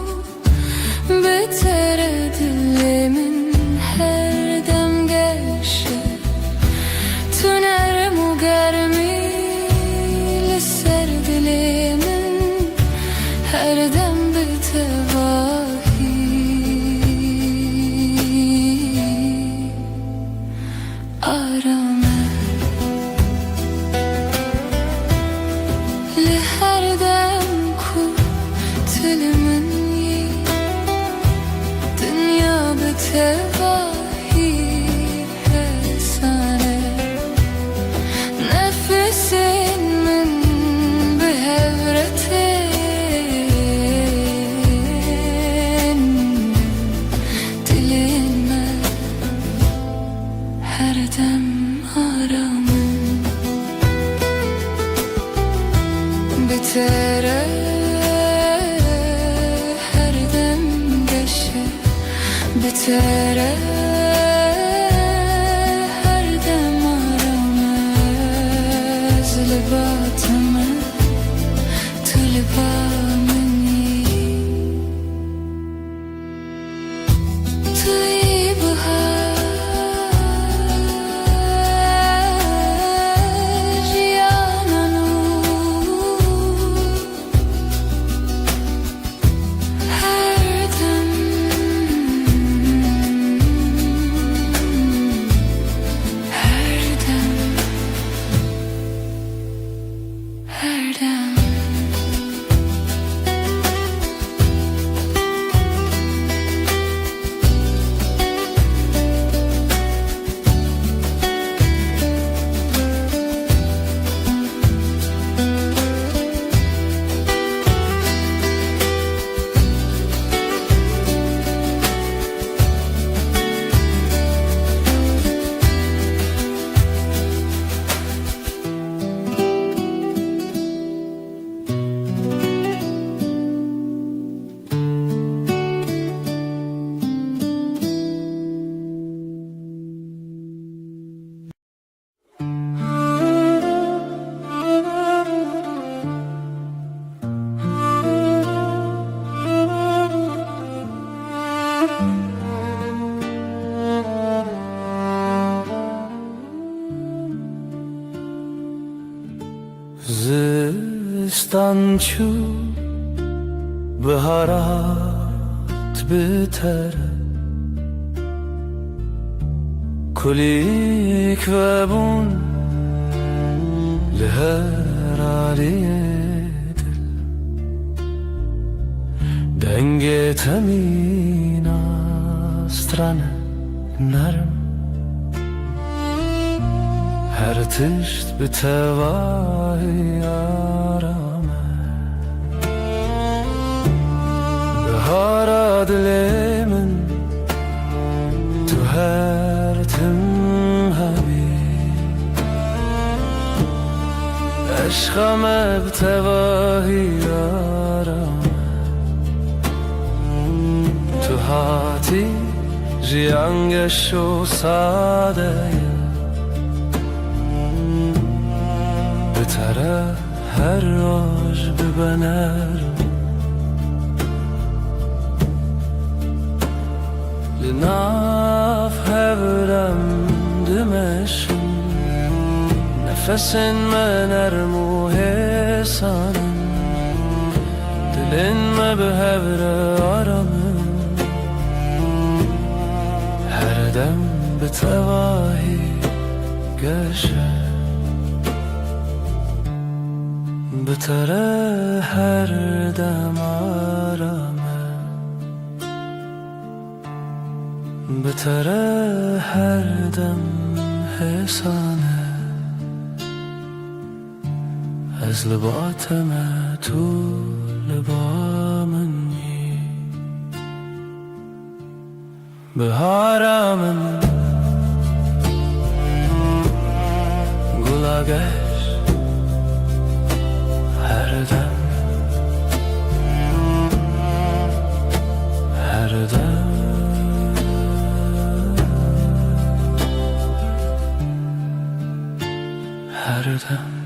بهتر دلی من هر دم گشه تو نرم و گرمی لسر دلی من هر دم به تواهی آرامه لهر دم کو تل منی دنیا به تواهی حسانه نفس من به هورتن دل من هر دم آرامه بتره هر دم گشه بتره هر دم آرامه زلباتمه تو لبا منی توی بهار جیانانو هر دم همچو بهارات بتره کلیک و بون لهر علیه دل دنگ تمین استرانه نرم هر تشت به تواهی آرامه بهارا دل من تو هر تم هبی عشقم به تواهی آرامه تو هاتی جیانگش و ساده بتره هر روز ببنرم لناف هبرم دمشم نفسن من ارمو حسانم دلن ما به هبر آرامم هر دم به تواهی گشه بتره هر دم آرامه بتره هر دم حسانه از لباتم تو لبا منی بهارم گلاگش هر دم هر دم هر دم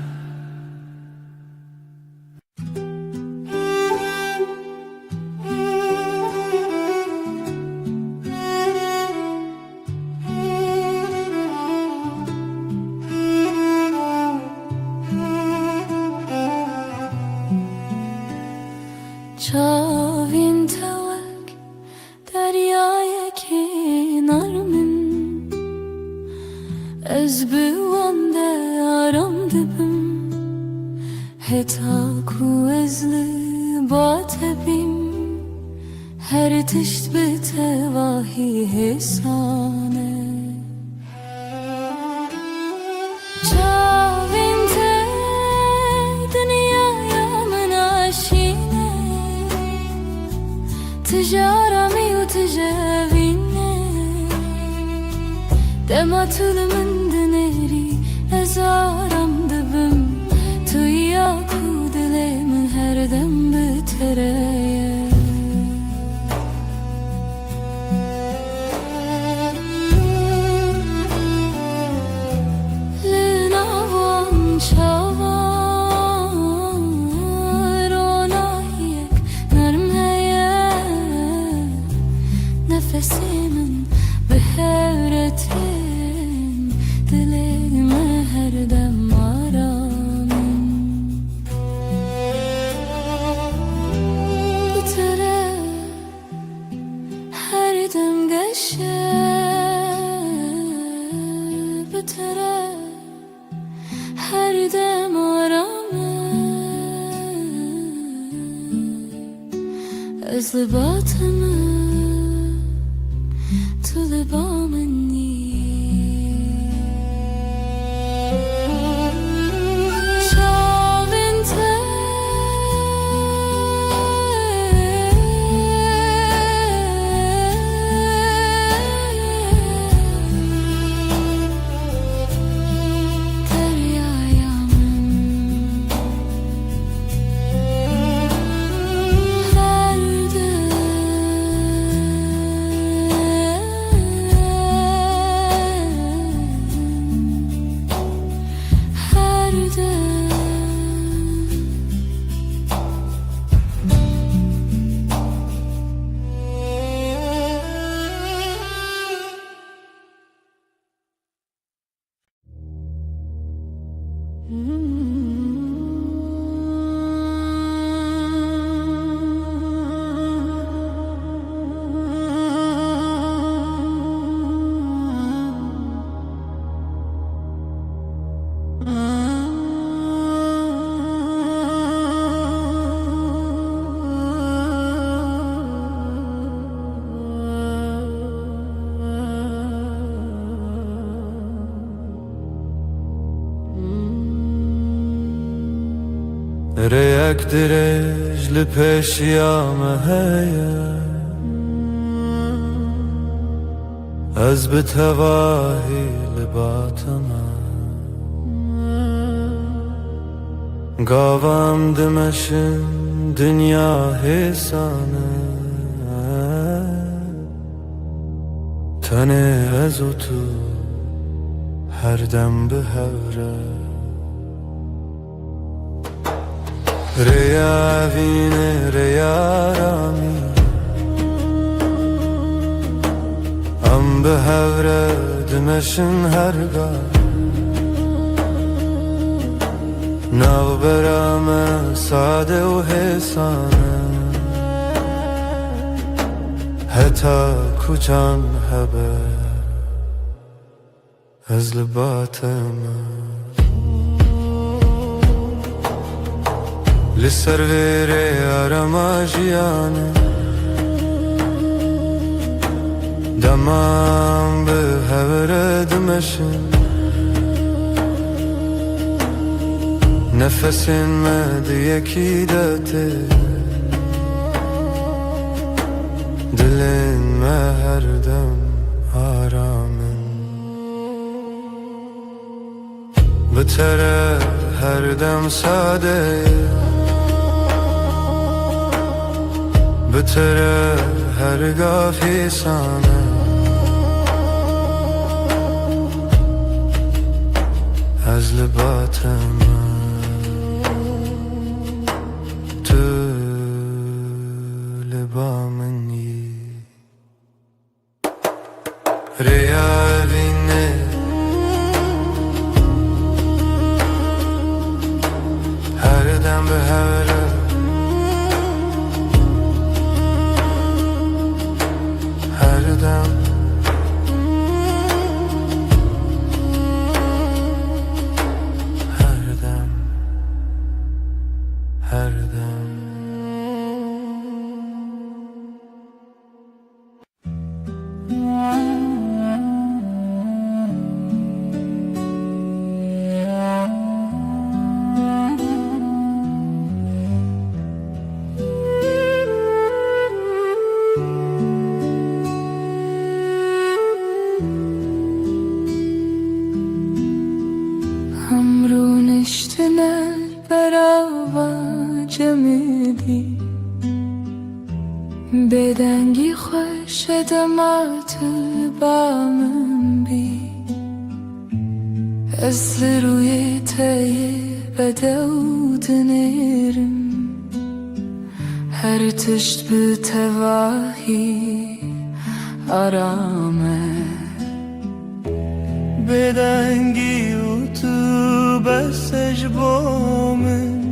چاوین توک دریای کنارمن از بوانده آرام دبم هتا کو از لبات بیم هر تشت به تواهی حسانه تجارمي وتجاويني دما من دنيري ازارم دبم تو ياكو دلي من هر دم بتريا لناوان شاوان نفسيمن بهرتين دلي ما هر دم آرامن بتره هر دم قشه بتره هر دم آرامن از لباتم تو لبا منی شاوین ريك درج لپیش یامه هیا از بتواهی لباتما قاوام دمشن دنیا حسانه تنه از تو هر دم به هوره ریا وینه ریا رامی ام به هوره دمشن هرگاه ناو برام ساده و حسانه حتی کجان هبه از لباتم لسر ویره آرما جیانه دمام به هوره دمشن نفسین مد یکی داته دلین ما هر دم آرامن بتره هر دم ساده بتره هر گافی سانه از لباتم تو لبا منی ریا بینه هر دم به هوره هر دم هر دم هر دم همرو نشتنه براوا جمیدی بدنگی خوش دمات بامن بی از روی تایی بدود نرم هر تشت به تواهی آرامه بدنگی و تو بسش بامن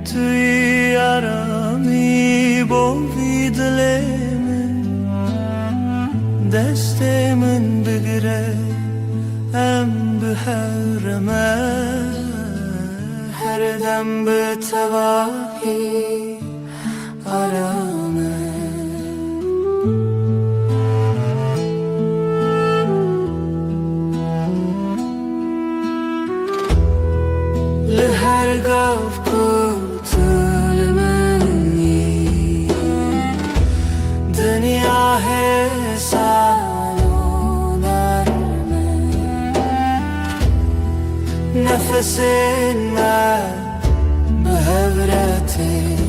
توی آرامی بوی دل من دست من بگره ام به حرمه هر دم به تواهی آرامه لهر گاف کتل منی دنیا حسان و نرمه نفس من به هورته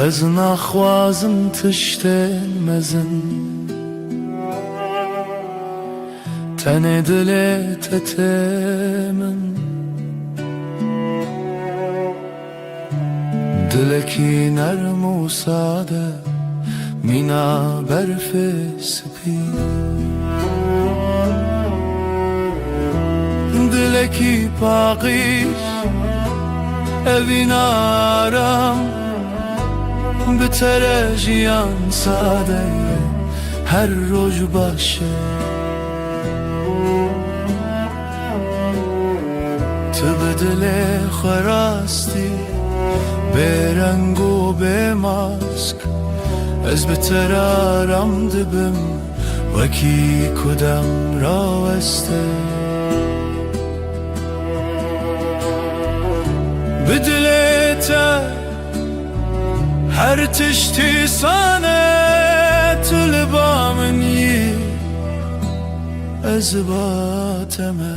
از نخوازم تشتن مزن تن دلت تمن دلکی نرم و ساده مینا برف سپی دلکی پاقیش evin aram Bitere jiyan sadeye her roj başı Tibdile kharasti bereng u bemask Ez bitere aram dibim Vaki kudam raweste بدلته هر تشتی سانه تلبا منی از باتمه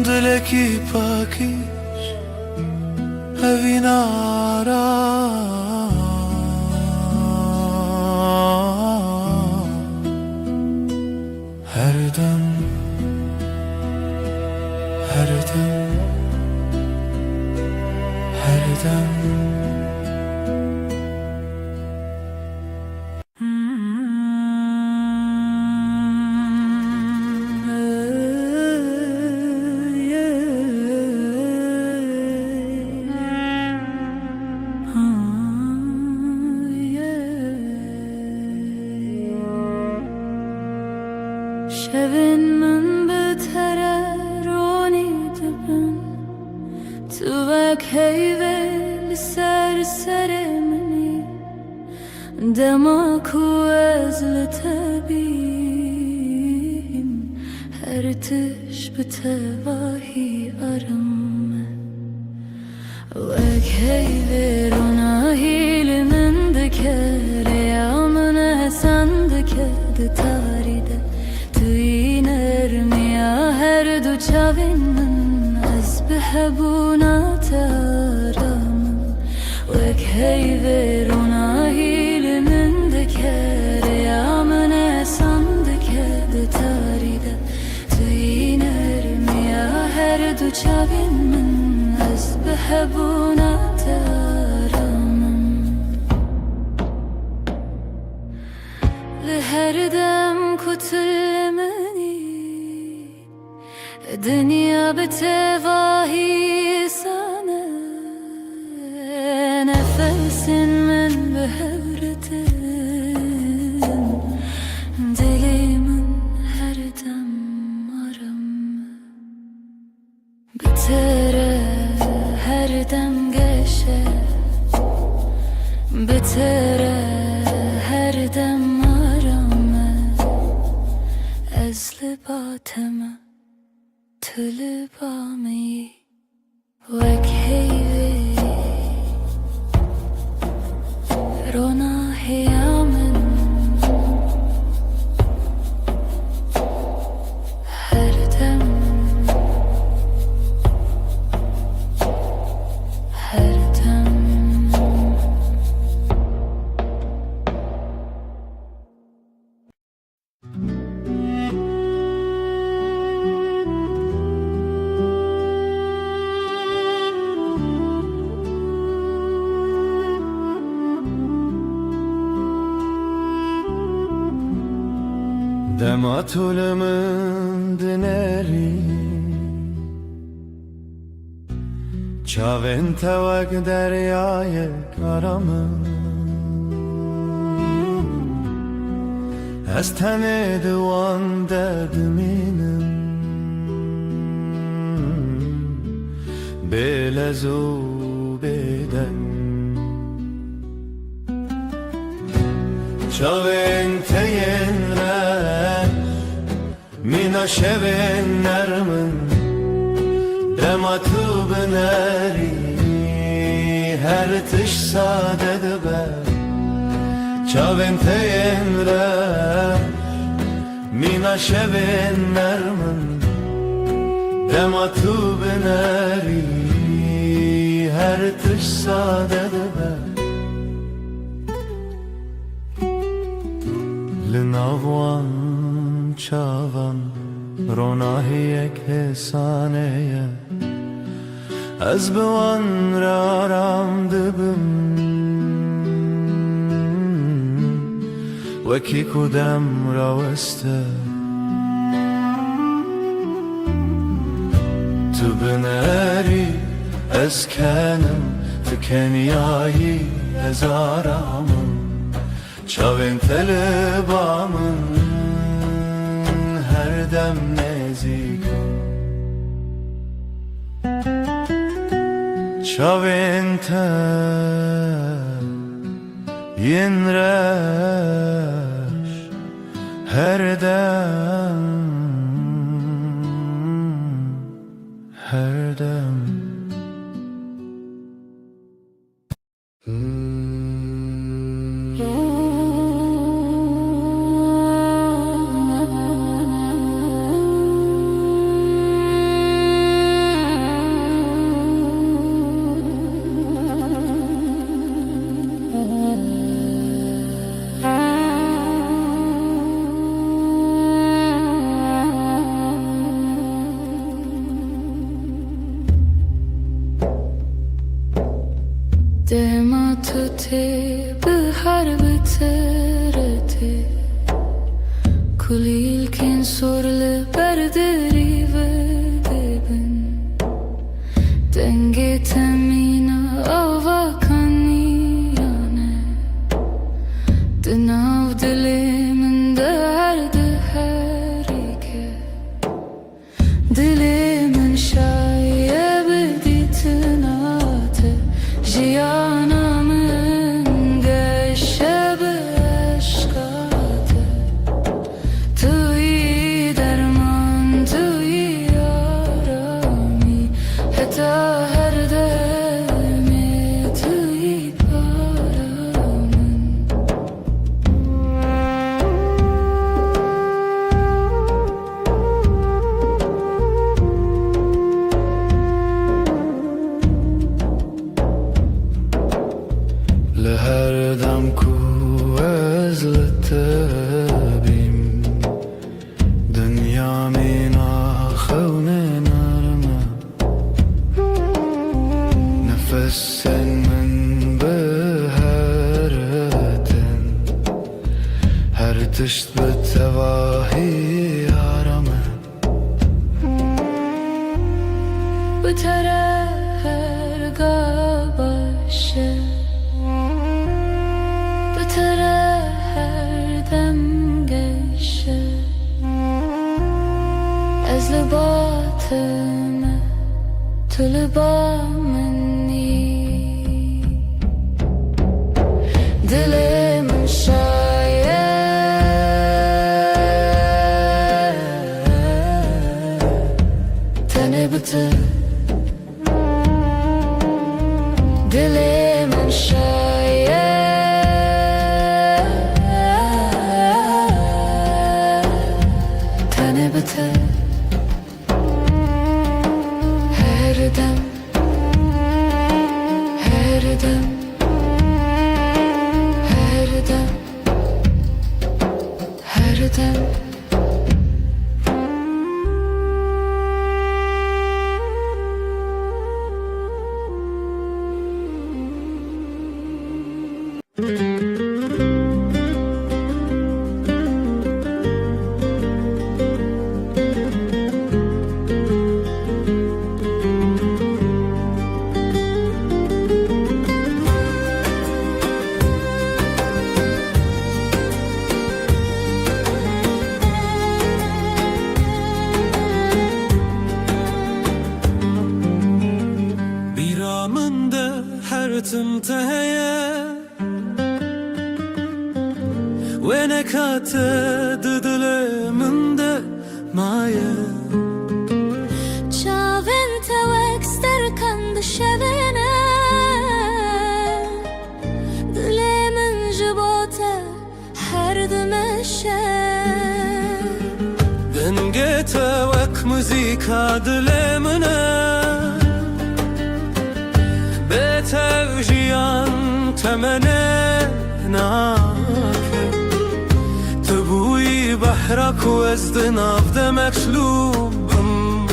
دلکی پاکیش اوین آرام هر دم her dem Şevin min betere roni dibin Tu vek heyve li ser seremini Dema ku ez li tebim Her tiş bi tevahi arım Vek heyve rona hili min dikere Ya min esen dikede taride her du çavin az behbuna taram Vek heyve rona hilimin dekere Yamene sandikede taride Tüyner mi ya her du çavin az behbuna taram Li her dem kutulemeni Dünya betevahi sana Nefesin min behevretin Dilimin her dem aram Bitere her dem geçe Bitere her dem aram Ezli bateme Tülbami vek heyve Rona heyamen Her dem Her dem Dematulımın dineri Çavin tevek deryayı karamın Ez tene divan derdiminim Belezu beden Çavin teyenler Mina şevin nermin Dematu bineri Her tiş sade dibe Çavin teyenler Mina şevin nermin Dematu bineri her tiş sade be Linavan çavan ronahiyek hesaneye Ez bevan raram dibim Weki kudem raweste Tu bineri ez kenim Tu kenyayi ez aramım Çavin telebamın her dem nezikim Çavin te yinreş her dem her dem دما تو تی به هر بترتی کلیل کن سرل بردری و دبن دنگ تمینا آوا کنیانه دناو دلی من درد هری که دلی من شایب دیتناته Cihanımın geçşebe aşkatı Tüy derman tüy yarami Heta her demi tüy paramın لهر دم کو از لتبیم دنیا مینا خون نرمه نفس من به هرتن هر تشت به تواهی آرامه Bu tere her gabaşı Bu tere her dem geçe Ez libatime Tu libameni Dilimin şayet Tene bitir Dilimin şayet Tene bitir Her dem Her dem Her dem Her dem بیرامنده هر تم تهیه و نکات دل منده مایه Çavin tevek sterkan dışevine Dilimin jibote her dümeşe Denge tevek müzika dilemine توجيان تمنى ناكر تبوي بحرك وزد نافذ مكسلوبم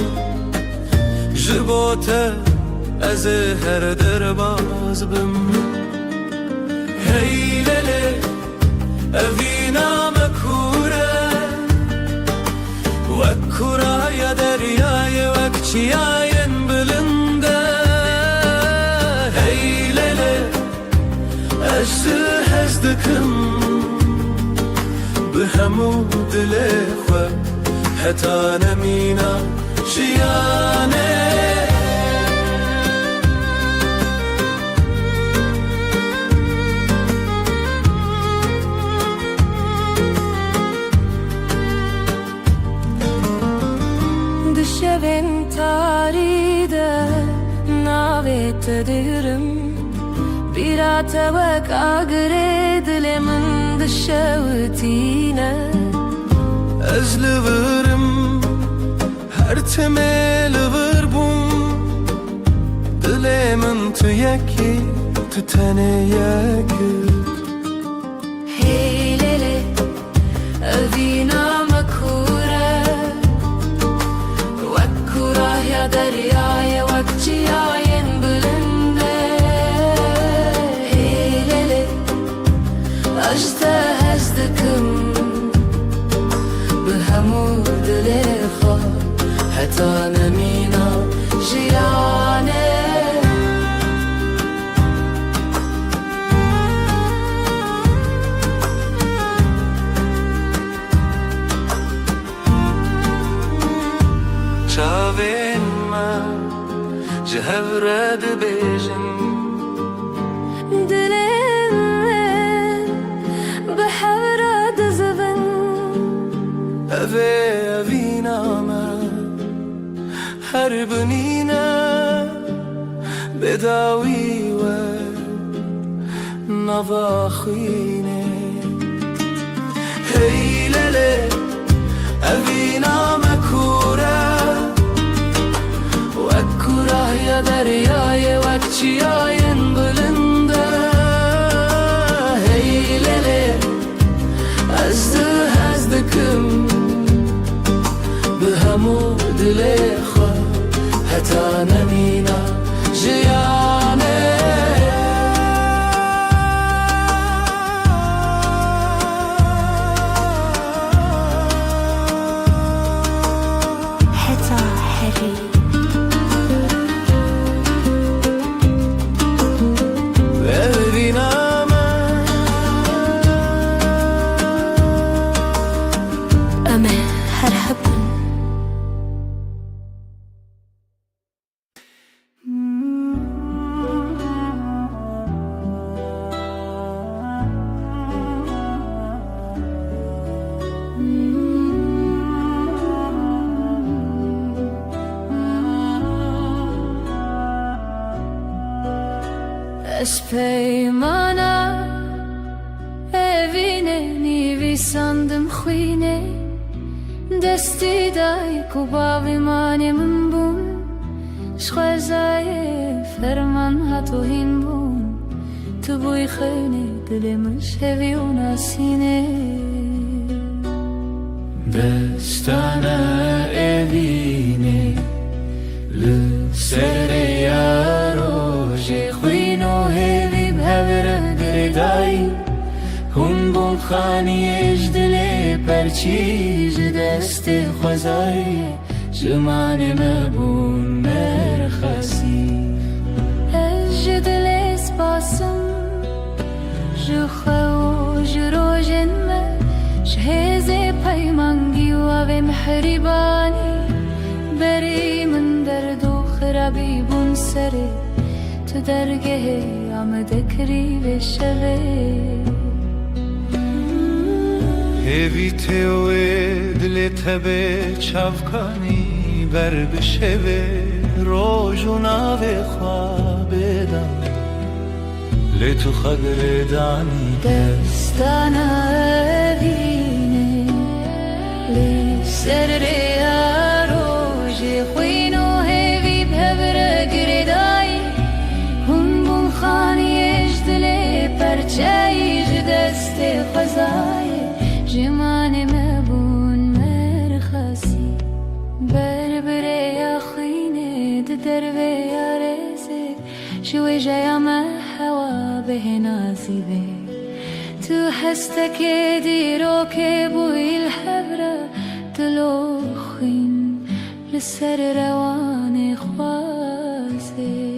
جبوته أزهر درباز بم هيللي أفينا مكورة وكورة يا درياي وكشياين بلنده هيللي أجزر هزدكم بهمود الإخوة حتى نمينا شياني Düşeven taride navet dirim bir atavak agre dilemin dışavtine Özlüvürüm her temel vırbum Dilemin tüyeki tütene yakıt Heylele evina makure Vakkura ya deryaya vakciyayen bülünde Heylele ajda hezdikim بهمود الإخوة حتى نمينا جياني شاوين ما جهورد بيجن دلين بحورد زبن أفينا ما هربنينا بداوي و نواخيني هيللي أفينا مكورة وكورة يا درياي وكشياين بلنده هيللي أزدكم بهمود الإخوة حتى نمينا جياني حتى حري بأذينا أما هرحبن Peymana evine nivi sandım khine desti dai kubavi manemin bun shkhazaye ferman hatuhin bun tu buy khane dilemiş heviuna sine دستانه evine لسره یاروژی خوینو هیوی بهوره گردایی هون بون خانی اجدلی پرچیج دست خوزایی جمان مبون مرخصی اجدل اسپاسم جخو جروجن ما شهز پیمانگی و محربانی بری من درد و خرابی بون سره تو درگه آمدکری و شوه هیوی تیوه دل تبه چافکانی بر بشوه روژو ناوه خوابه دم لتو خدر دانی دستانا وینه لسر روژ خوینو هیوی بهبره گردایی هم بون به نازیده تو هسته که دیرو که بوی الحبره دلو خوین لسر روان خوازه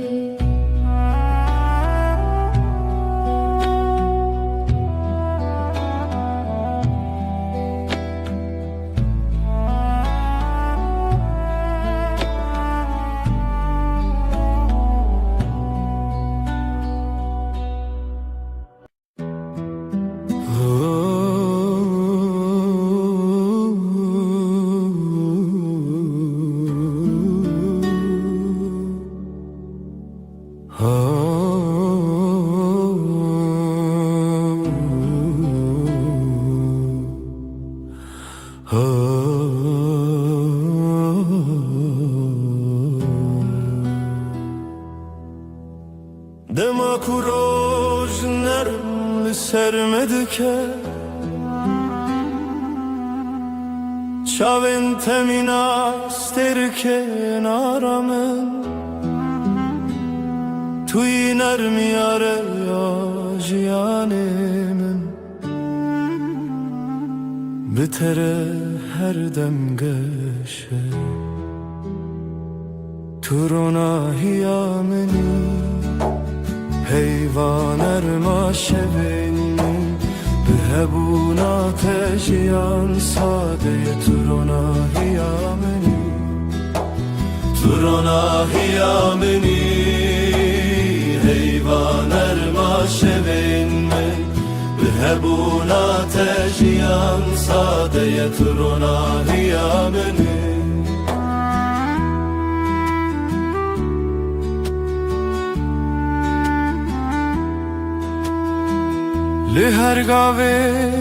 دما کوروش نرم لسرمد که چاوین تمین استر که نارمن توی نرمی آره یا جیانمن بتره هر دم گشه تو روناهیا منی حیوان ارما شبین به هبونا تجیان ساده تو روناهیا منی تو روناهیا منی حیوان ارما شبین من به هبونا تجیان ساده تو روناهیا منی لهر گاوه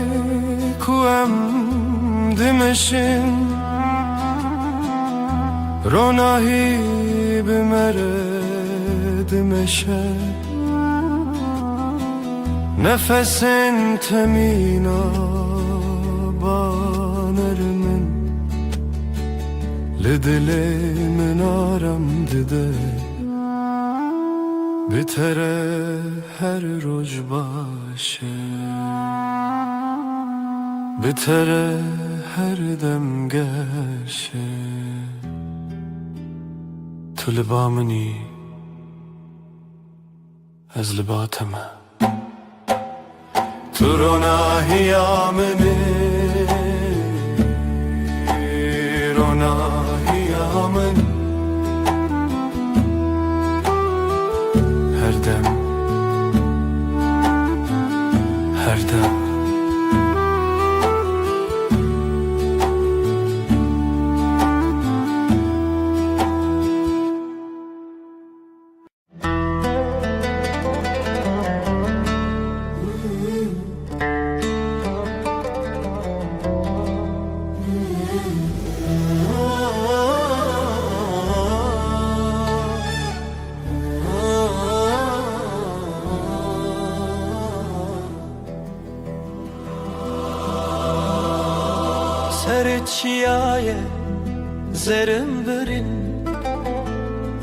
کوام دمشن روناهی بمره دمشه نفسن تمینا بانر من لدل من آرم دده بتره هر روز باشه بتره هر دم گشه تو لبا منی از لباتمه تو روناهیا منی روناهیا منی هر دم هر دم سرچیای زرم برین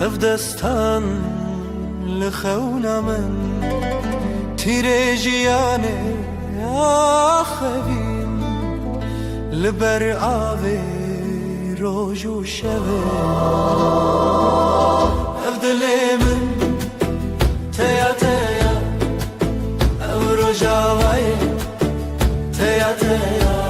اف دستان لخونا من تیره جیانه آخوین لبر آوه روز و شبه اف دلی من تیا تیا او رجاوی تیا تیا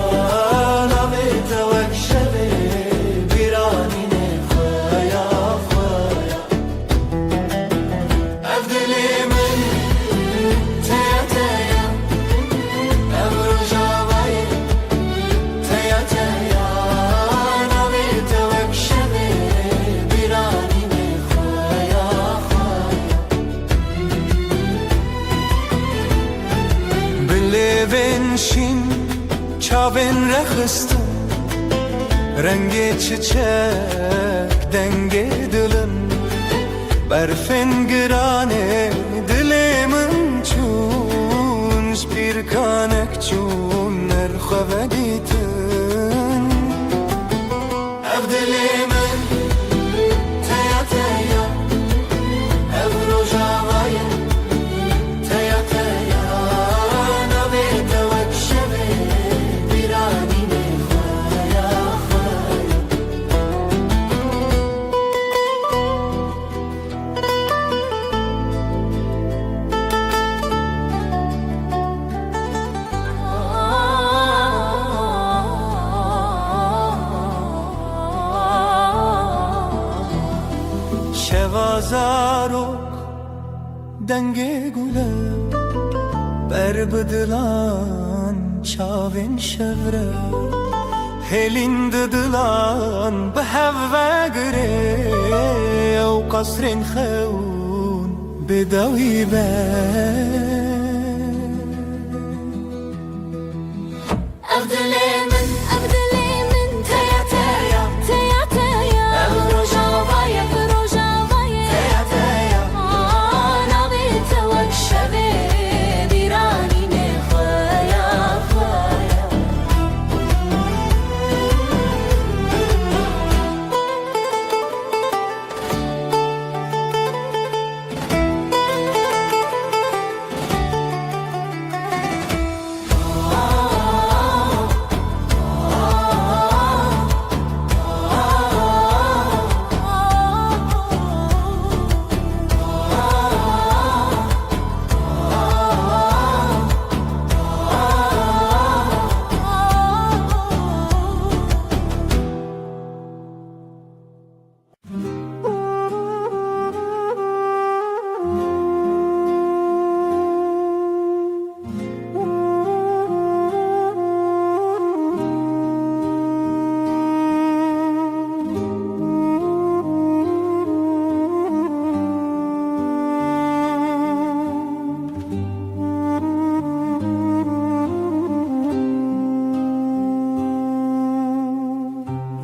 بنشین چاوین رخستم رنگ چیچک دنگ دلم برفن گرانه دل من چون سپیرکانک چون نرخوه دیتن اف دل من تیا تیا اف روژاوای تیا تیا zarok denge gule ber bıdılan çavin şevre helin dıdılan behevve gire ev kasrin xeun bedavi ben Abdülemin, Abdülemin, teya teya, teya teya. Rojavaya, Rojavaya, teya teya. Navi tevak şeve, dirani ne khaya khaya.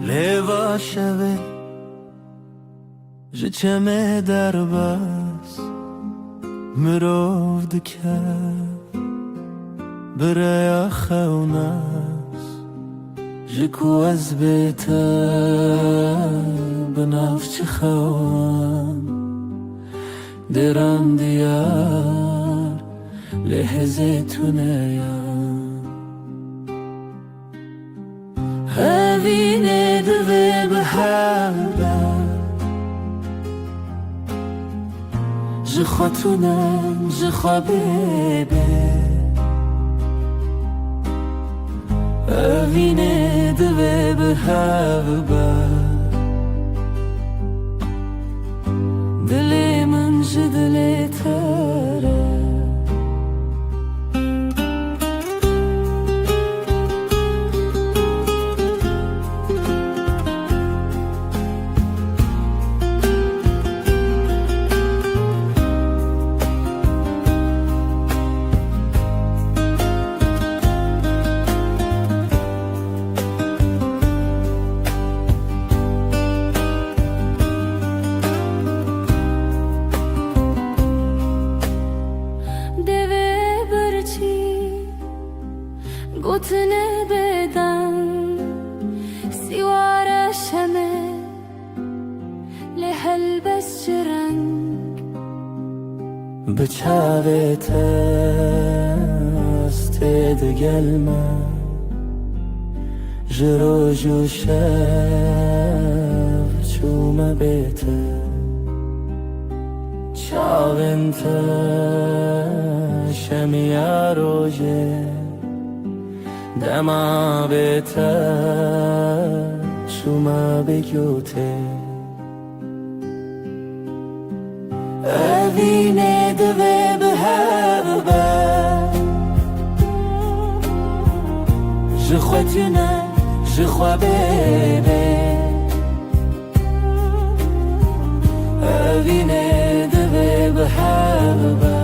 Leva şeve Jiçeme derbas Mirov dike Biraya xewnas Jiku ez bete Binavçı xewan Deran diyar Lehze tuneya Evine dve behebe Jixatunem, jixabebe Evine dve behebe Dilimin jidli tere Gotne beden Siwara şeme Lehelbes çireng Bıçavete Astede gelme Jiroju şev Çume bete Çavente Şemiya roje Dema bete Şuma bekyote Evine dve behebe Jixwetine, jixwabebe Evine dve behebe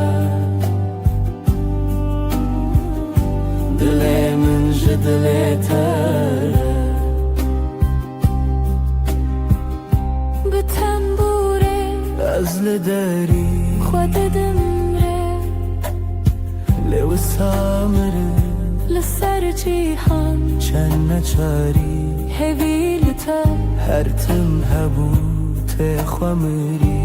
Dilemin jidli tere Bitembure Ezli deri Khwate demre Lew samire Lisser cihan Çenne çari Hevi lite Her tim hebu te xwemiri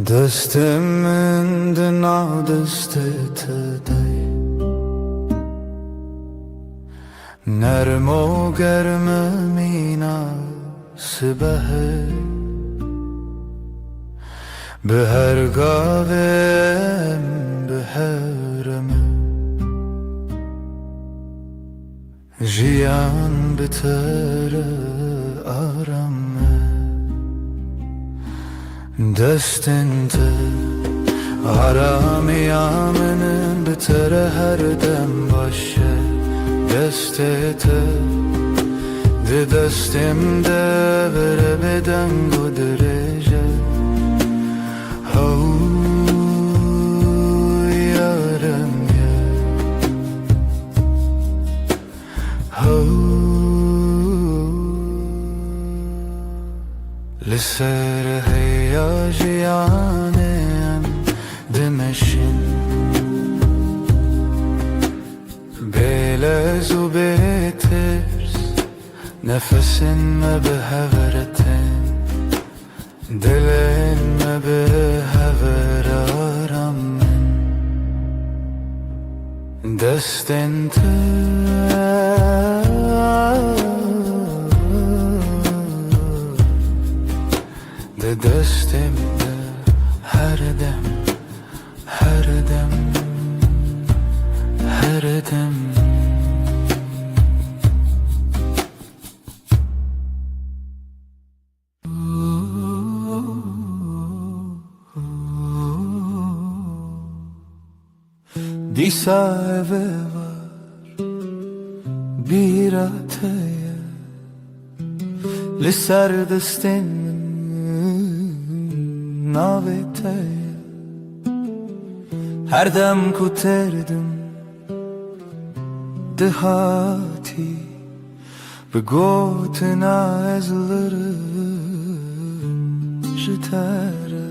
دستمن دنا دستت دی نرم و گرم مینا سبه به هر گاوم به هرم جیان بتر آرامه دستنت aramayamının bitere her dem başı destete de destemde bere beden godrece hau yarım ya hau لسر هیاجیانم دمشین بلز و بترس نفسن ما بهورتن دلن ما بهور آرامن دستن de destemde her dem her dem her dem Disa eve var bir ateye Lisser destin navete her dem kuterdim dehati be gotna ezlerim jitere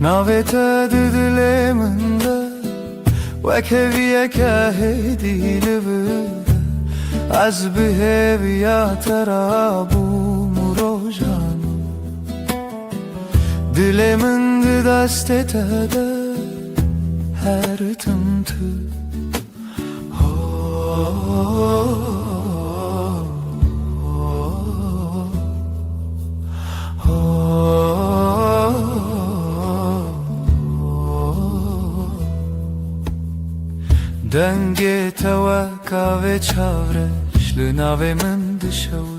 navete dileminde ve keviye kahedile vide az beheviya terabu murojan Dilemin destete her tımtı Denge tevaka ve çavreş Lınave min dışavu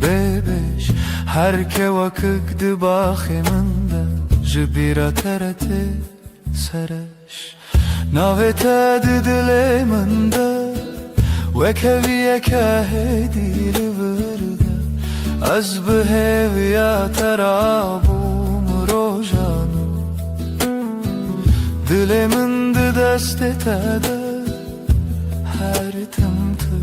bebeş Her ke vakık dıbahiminde Jibira terete sereş Navete didileminde Ve keviye kahedili vırda Az beheviya terabum rojanu Dilemin destete de her tımtı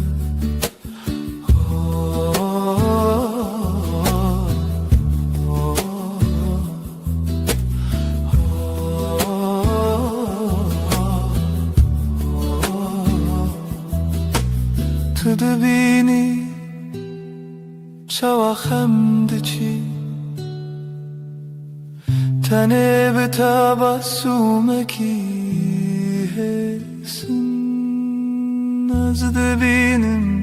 Tüdübini çavakhem diçi Tene betabasumeki hesin Nazdı benim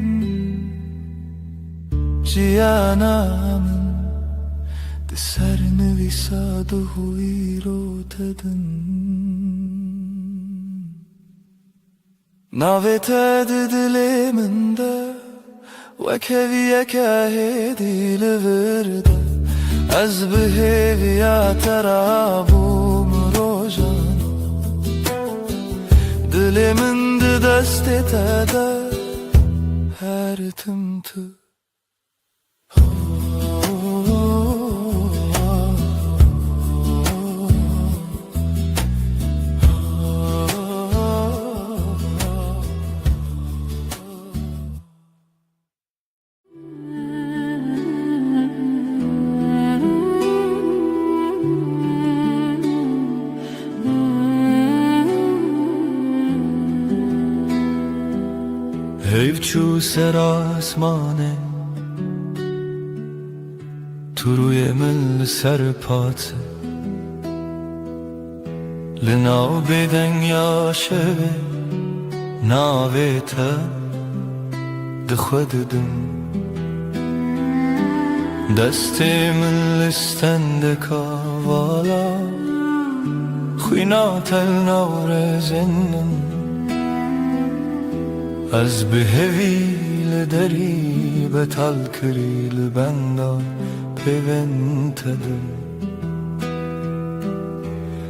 ciyanamın Deserini visadu huiro tedin Navete diliminde Ve keviye kahedili virde Az beheviya terabum rojan Dilimin destete de her tımtı Hevçu ser asmane Tu روی من سر پات لناو بدن یا شوه ناوی تا دخوددم دستی من لستند کاوالا خوینا تل نور زنن از بهویل دری بتال کریل بندا پیونتدم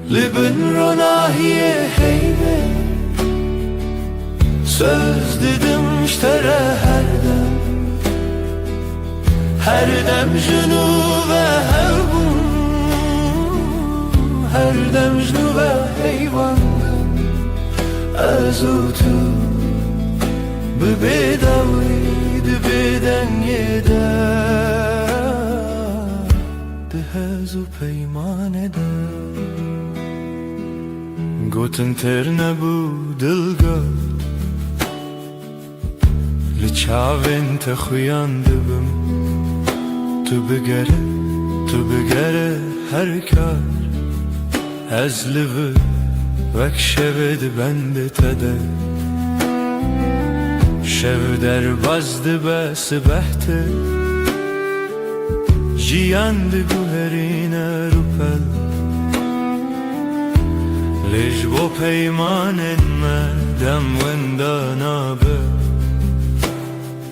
لبن روناهیه heybe söz dedim iştere her dem junu ve hevbun her dem junu ve heyvandım azutu bebedaviydi beden yeder dehezu peyman eder Gotun terne bu dilgöt Li çavên te xuyan dibim Tu bigere her kar Ez li vî vek şevê dibende te de Şev derbas dibe sibehte Jiyan diguherîne rûpel Lej bo peymanên me dem wenda nabe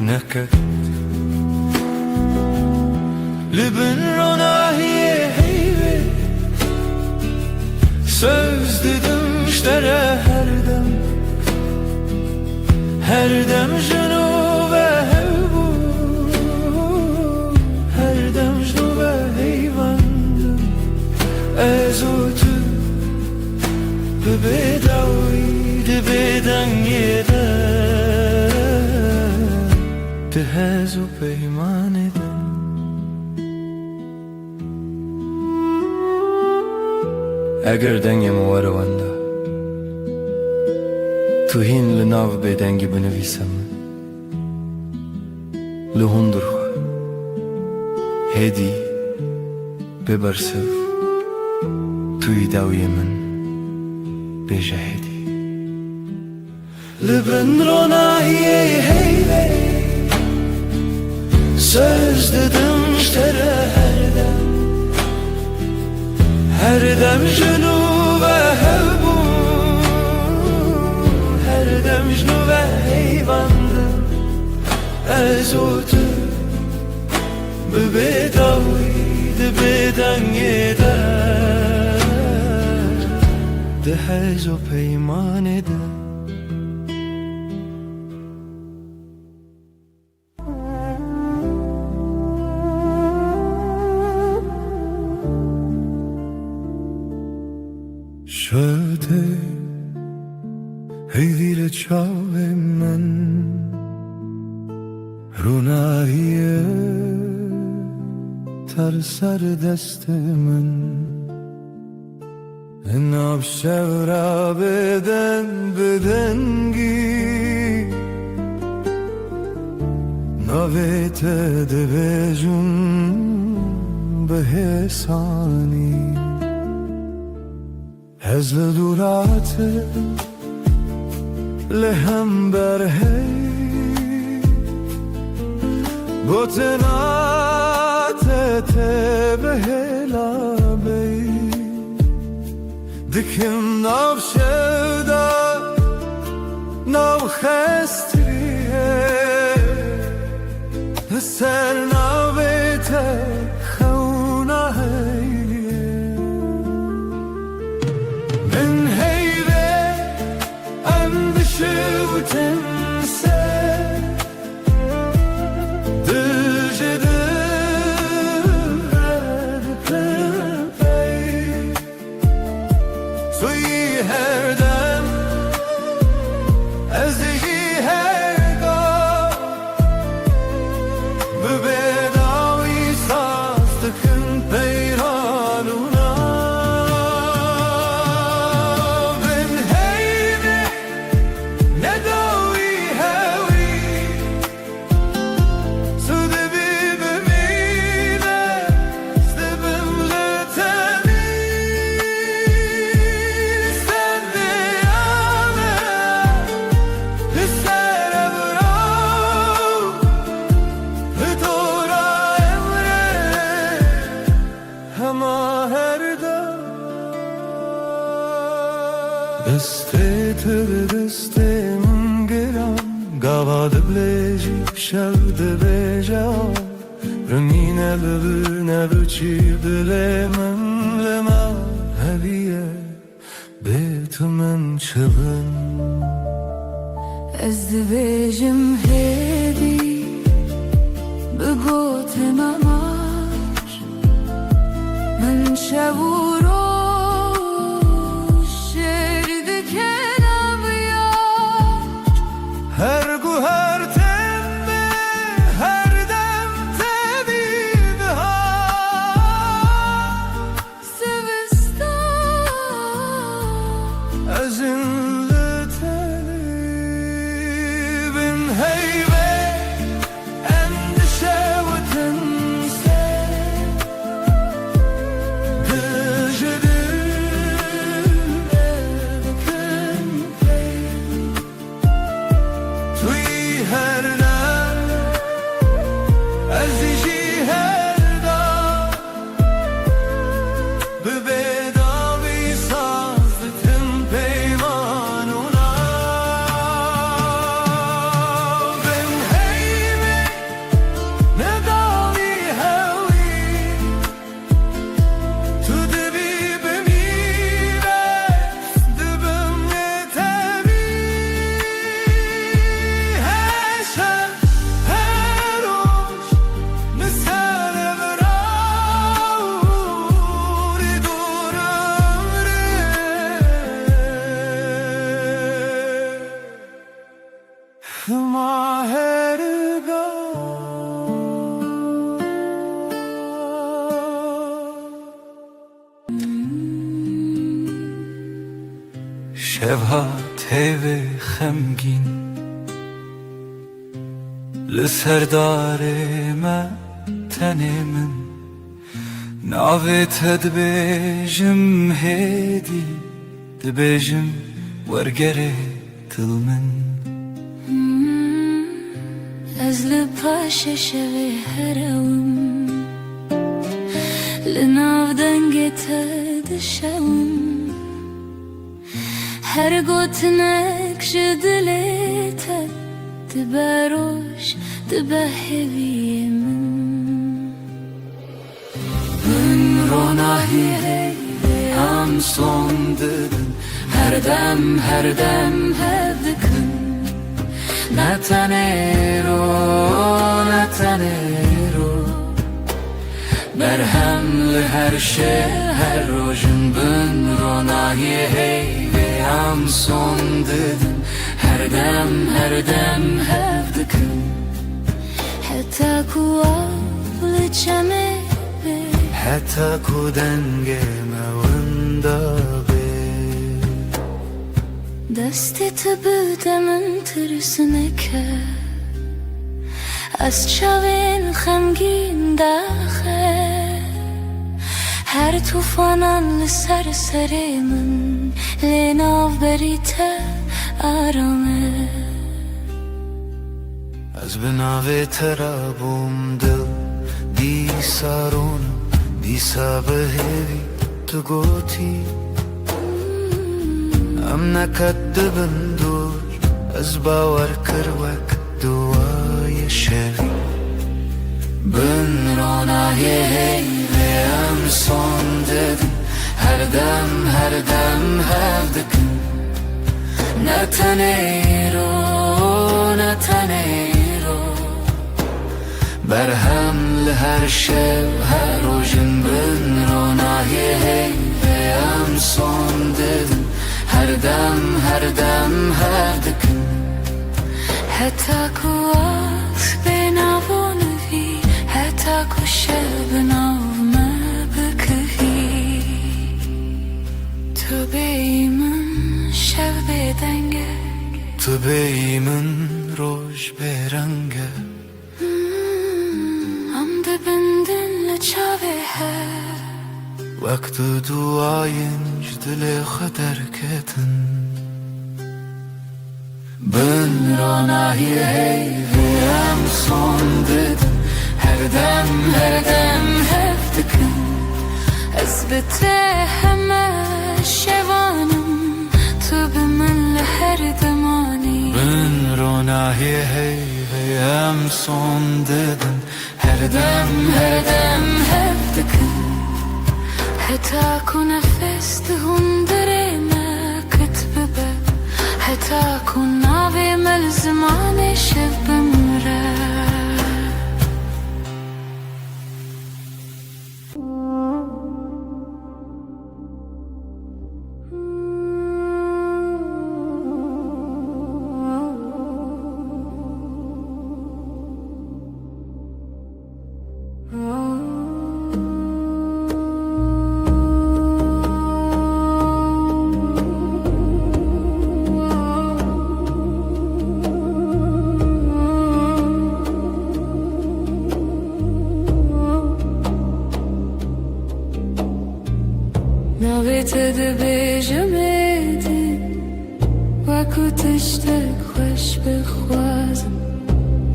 neket Li bin ronahiyê heyvê söz didim iştere her dem jinu ve hevbû her dem jinu ve heyvandım ez o tu Bebedaviydi beden yeder Tehezu peyman eder Eger dengem varavanda Tu hin li nav bedengi binivisem Li hundur hedi bebersev Tu idawiye min بجهدي لبن روناهیه heybe söz dedim iştere her dem junu ve hevbu her dem junu ve heyvandım ez otu bebedaviydi beden yeder Dehez o peyman eder Şöyle heyvile çavem men Runahiye ter ser destemen Nab şevra bedengi Navete devejun behesani Hezle durate lehem berhey Botenate te behela bey Dikim nav şevda nav xestriye Ser navete xevna heyliye Min heyve endişivtim se her dem ezgi her gam bebedavi sastıkın peyranuna ben heybe ne davi دسته من گرم گواد بلیجی شود بیجا رمینه لبنه بچی دل من لما هلیه بیت من چبن Ez dibêjim hêdî bi gotin amar min şev û roj şêr dikin amyar her gu her temme her dem tebi bihar Sivistan ezin heybe endişe ve tense Dıcıdır Tuy her dar Azici her dar Bebedavi sazlıtın peymanuna شبها تیوه خمگین لسردار ما تنی من ناویت دبیجم هیدی دبیجم ورگره تل من Ez li paşa şevê herewim Li nav dengê te dişewim Her gotinek ji dilê te dibe roj dibe hêviyê min Min ronahî heyvê em son didin her dem hev dikin Ne tenêro berhem li her şê her rojin bin ronahî heyvê em son didin her dem hev dikin Heta ku av li çemê bê Heta ku dengê me winda bê Destê te bide min tirsineke Ez çavên xemgîn daxe Her tufanan li ser serê min Lê navberî te arame Ez bi navê te re bûm dil Dîsa ronim dîsa bi hêvî tu gotî Em neket dibin dûr Ez bawer kir wek duayê şevî Bin ronahê heyvê em son didin her dem hev dikin Ne tenêro berhem li her şev her rojin bin ronahê heyvê em son didin her dem hev dikin Heta ku af bê navonivî Heta ku şev bi nav me bikivî Tu bêyî min şev bêdenge Tu bêyî min roj bêrenge Em dibindin li çavê her Wek tu duayên ji dilê xwe derketin Bin ronahî heyvê em son didin her dem hev dikin Ez bi te heme şevanım Tu son dedin. Her dem hep dikın Heta ku nefes dihun derine kitbibe Heta ku navi mel zimane şev bimre Navete de bejamedi Waku tishtek khosh bekhwazim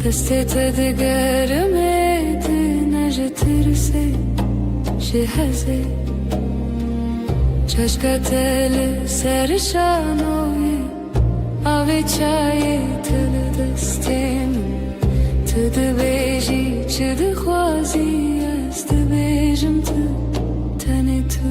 Destete de garmedi Najetirse shehaze Chashkatel sershanoye Ave chaye tel destim Tud beji chud khwazi Ast bejam tu tane tu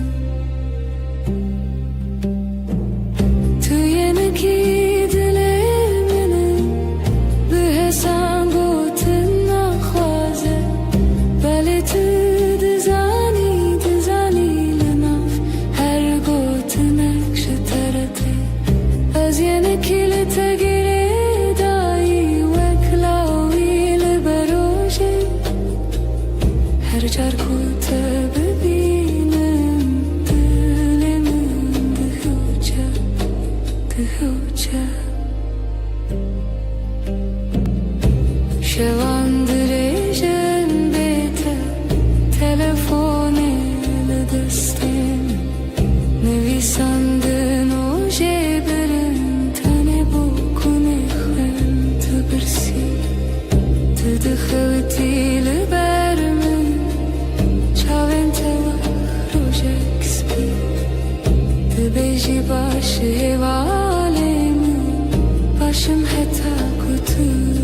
Şevandırıcın bete Telefon ele destem Nevi sandın o jeberin Tane bokun ekhem tıbırsi Tıdıkhıvti libermin Çaven teva rojek spi Tıbeji başı evalemin Başım heta kutulu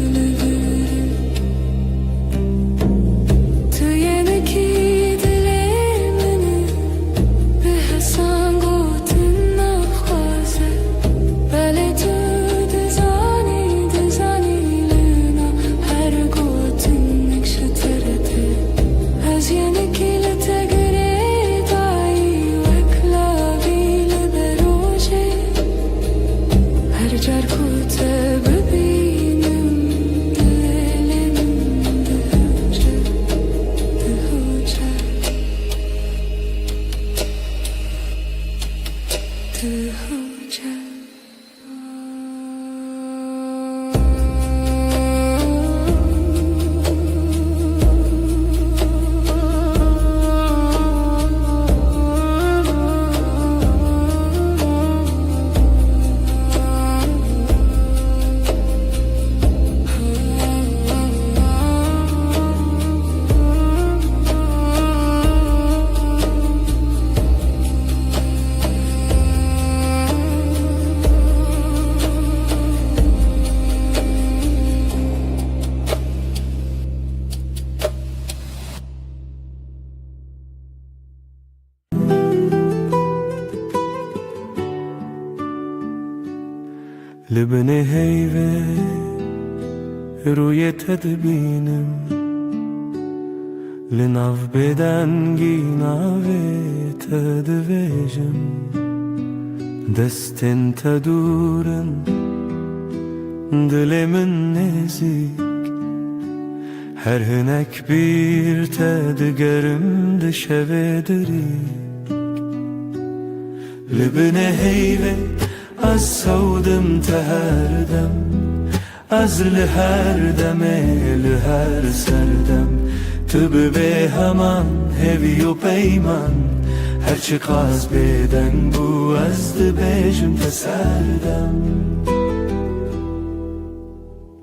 لبن هیوه روی تدبینم لناو بدنگی ناوی تدویجم دستن تدورن دلمن نزیک Her hünek bir tedgerim dışevediri Libne heyve az savdım teherdem Az liher deme liher serdem Tübü be heman hevi u peyman Her çıkaz beden bu azdı bejim teserdem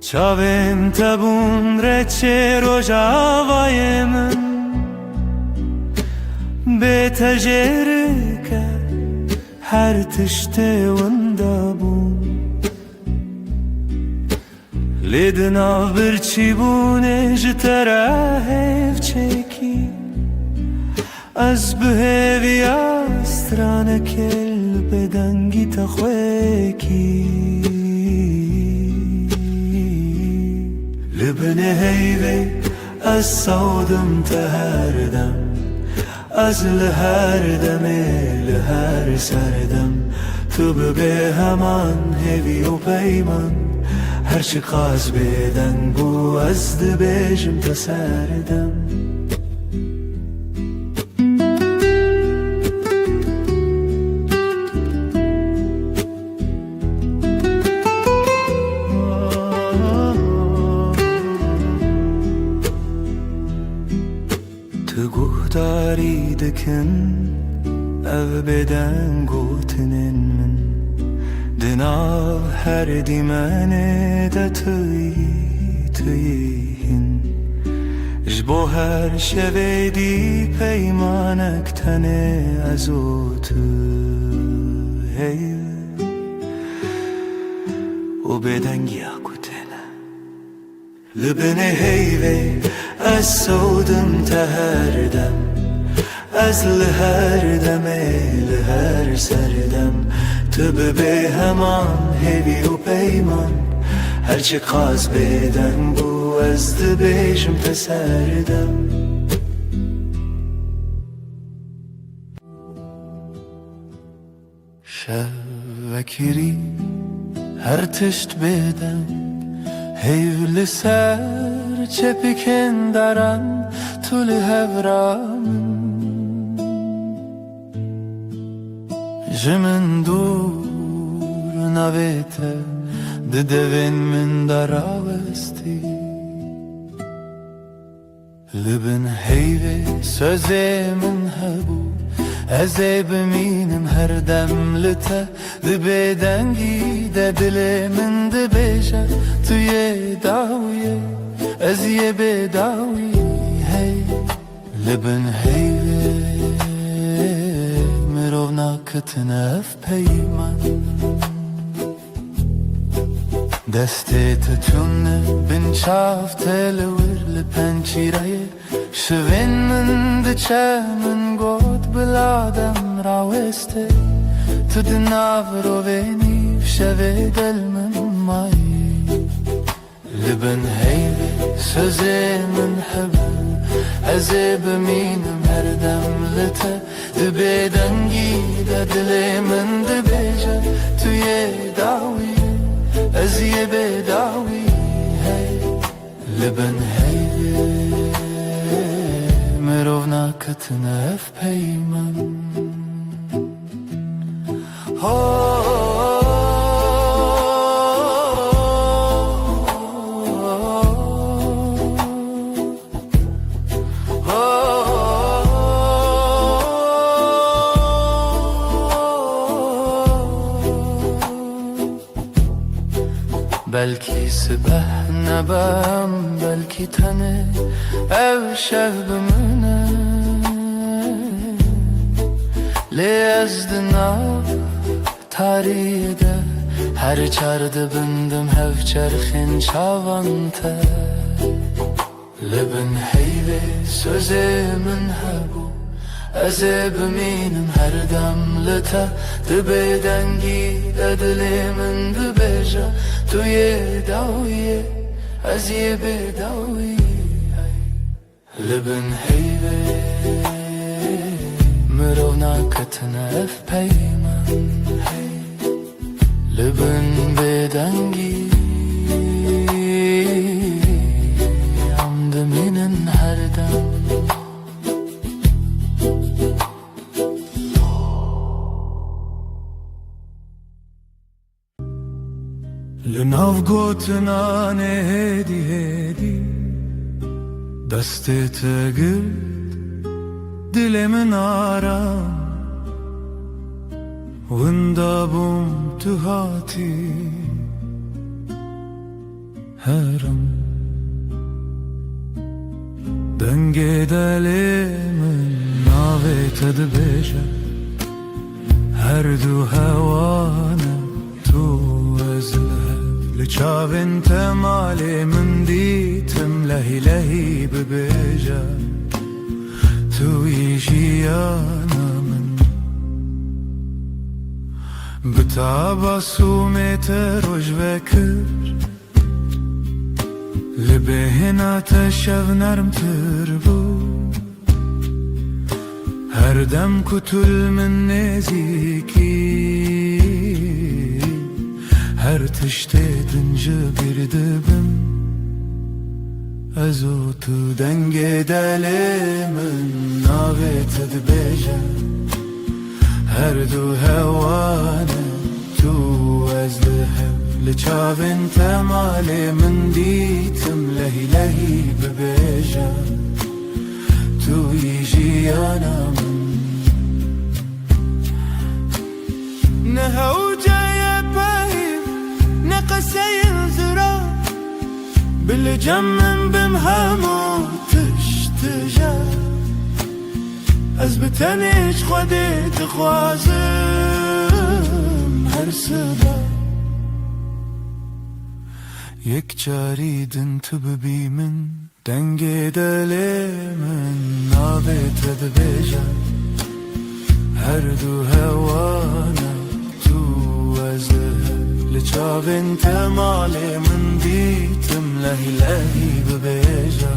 Çavem tabun reçe rojavayı min Be tecerike her tişte vanda bun لیدنا برچی بونه جتره هف چکی از بهوی استرانه کل بدنگی تخویکی لبنه هیوی از سودم تهردم از لهر دمه لهر سردم تو به همان هیوی و پیمان هرچی قاز بدن بو از دبیجم تسردم تو گهداری دکن او بدن گوتنن من دناو هر دیمانه دا تویهن جبو هر شوی دی پیمانک تنه از او تو هیو و بدنگی اکوتنه لبنه هیوی از سودم تهردم از لهر دمه لهر سردم تو به همان هیوی و پیمان هرچی قاز بدن بو از دبیجم تسردم شوکری هر تشت بدن هیو لسر چپکن دارن طول هورامن جمن دور نویته ددوین من دراوستی لبن هیوی سوزی من هبو ازی بمینم هر دم لته دبی دنگی ده دل من دبیشه توی داویه ازی بداوی هی لبن هیوی مرو ناکتنف پیمان دستت چونه بن شافت لور لپنچیره شوین من دچه من گود بلادم راوسته تو دناو رو وینی شوی دل من مایی لبن هیوی سوزی من حبو ازی بمینم هر دم لته دبی دنگی ده دل من دبیجه توی داوی ازی بداوی هی لبن هیوی مرو ناکتنف پیمان بلکی سبح نبم بلکی تنه او شب بمونه لی از دنا تاریده هر چرده بندم هف چرخین چاوانته لبن هیوی سوزی من هبو ازی بمینم هر دم لته دبی دنگی ده دلی من دبیجه توی داویه ازی بداوی لبن هیوی مرو ناکتنف پیمان لبن بدنگی عمد منن هر دم لناو گوتنان هدی هدی دستت گرد دل من آرام وندا بوم تو هاتی هرم دنگ دل من ناویت دبیشه هر دو هوانه تو از Çavên temalê min dîtim lehî lehî bibêje Tu yî jiyana min Bi tabasûmê te roj vekir Li bêhina te şev nermtir bû Her dem ku tu li min nêzîkî Her tiştê din ji bir dibim Ez û tu dengê delê min navê te dibêje Her du hewane tu ez li hev Li çavên temalê min dîtim lehî lehî bibêje Tu yî jiyana min Ne hewceye peyv ne qeseyên zira Bileceğim min bim hemû tiştije Ez bi tenê ji Xwedê dixwazim her sibe Yek carî din tu bibî min Dengê delê min navê te dibêje Her du hewane tu ez li hev Li çavên temalê min dîtim lehî lehî bibêje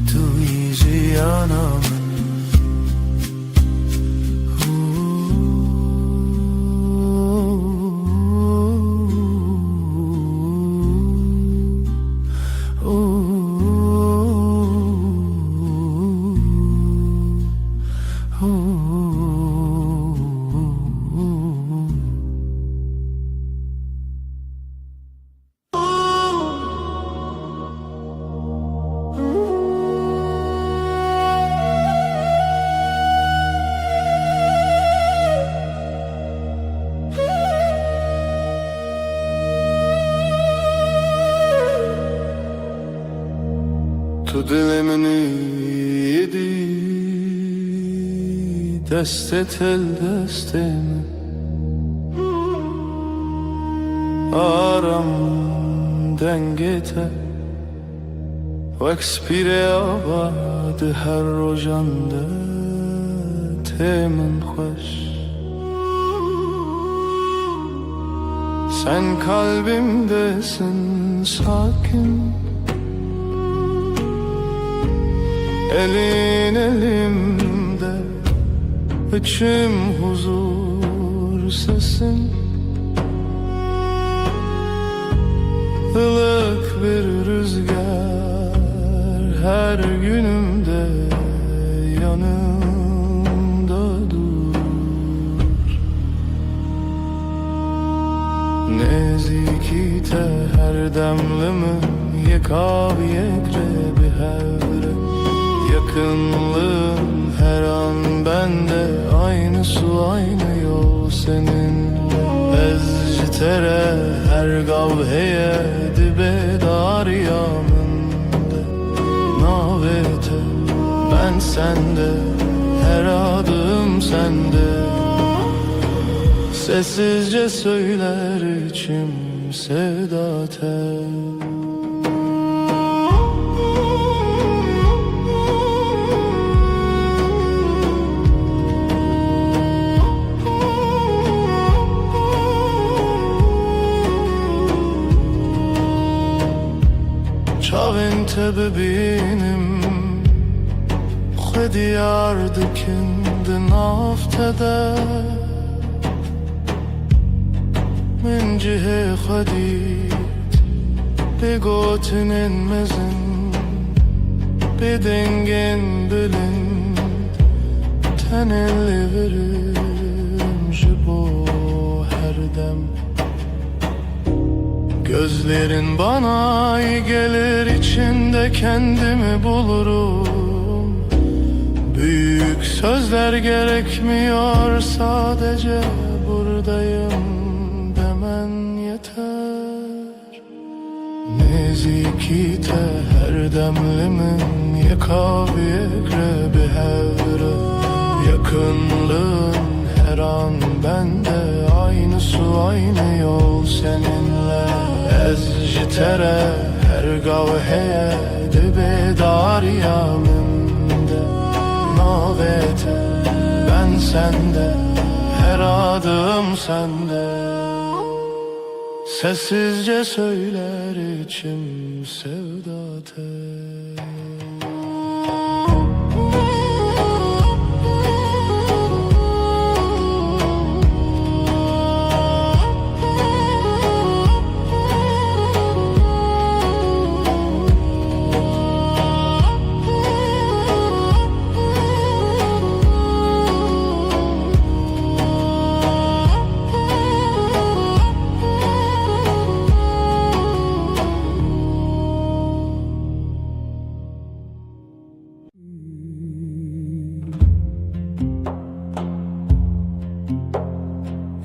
Tu yî jiyana min Tu dilimini yedi Destet el destemi Aram dengete Veks pire abad her rojande Temin xoş Sen kalbimdesin sakin Elin elimde içim huzur sesin Ilık bir rüzgar her günümde yanımda dur Neziki te her demlimin yekav yekre bir hevre Yakınlığın her an bende Aynı su aynı yol seninle Ez tere her gavheye Dibe dar yanında Navete ben sende Her adım sende Sessizce söyler içim sevdate Çavên te bibînim Xwedî yar dikin di nav te de Min cihê xwe dît Bê gotinên mezin Bê dengên bilind Tenê lê verim ji bo her dem Gözlerin bana iyi gelir içinde kendimi bulurum Büyük sözler gerekmiyor sadece buradayım demen yeter Neziki te her demlimin yekav yekre bir hevre Yakınlığın her an bende Aynı su aynı yol seninle Ez ji te re her gav heye Dibedariya min de navê te ben sende her adım sende Sessizce söyler içim sevda te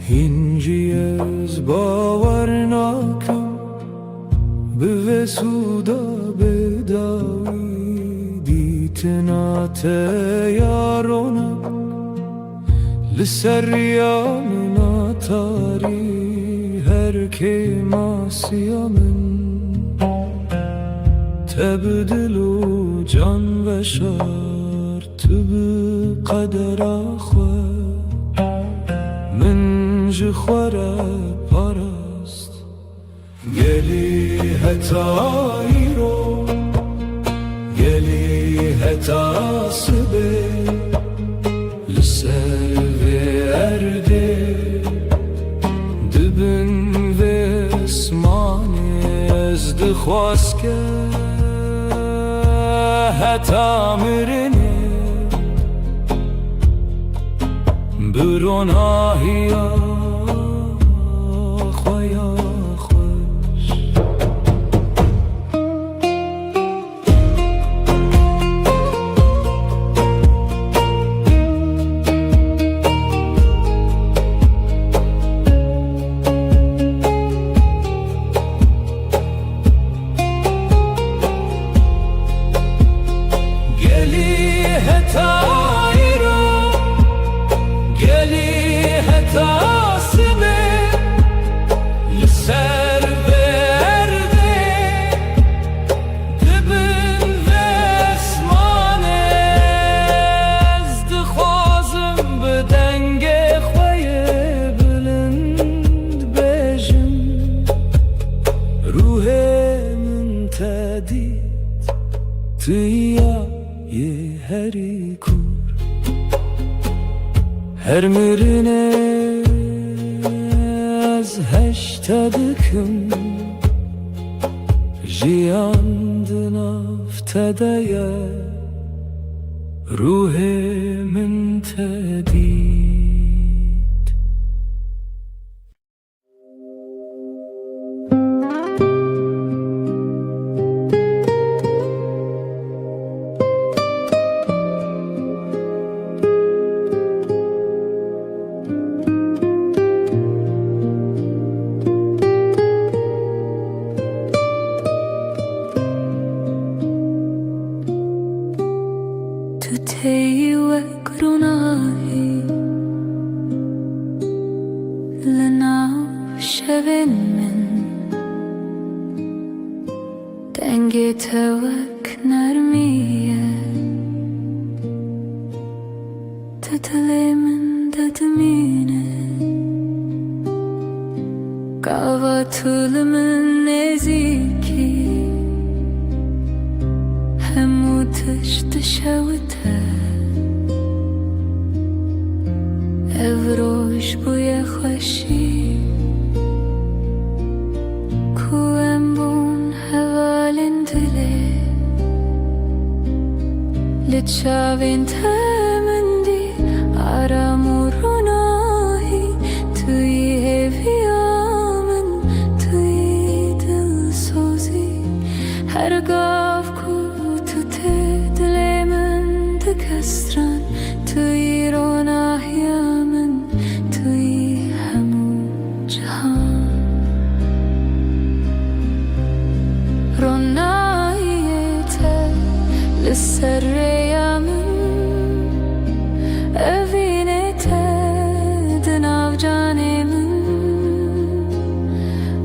Hinciez bavar nakim Bive suda bedavi Ditinate yaronak Liser yanın atari Her kemasiya min Tebdilu can ve şart Bi kadera khwe من ji xware parast gelî heta îro gelî heta sibê li ser vê erdê dibin vê esmanê ez dixwaz ke heta mirinê بروناهیا خویا خوش گلی هتا Tüya ye heri kur Her mirine az heşta dikim Jiyandın aftedeye Ruhimin tedid تهی و گروناهی لناو شوین من دنگی توک نرمیه تتلی من ددمینه قاوا طول من نزیکی همو تشت شوته evroş bûye xweşî ku em bûn hevalên dilê li çavên te min dî aram û ronahî tu yî hêviya min tu yî dilsozî her gav ku tu tê dilê min dikestran tu yî ronahiya Serreya min evînê te di nav canê min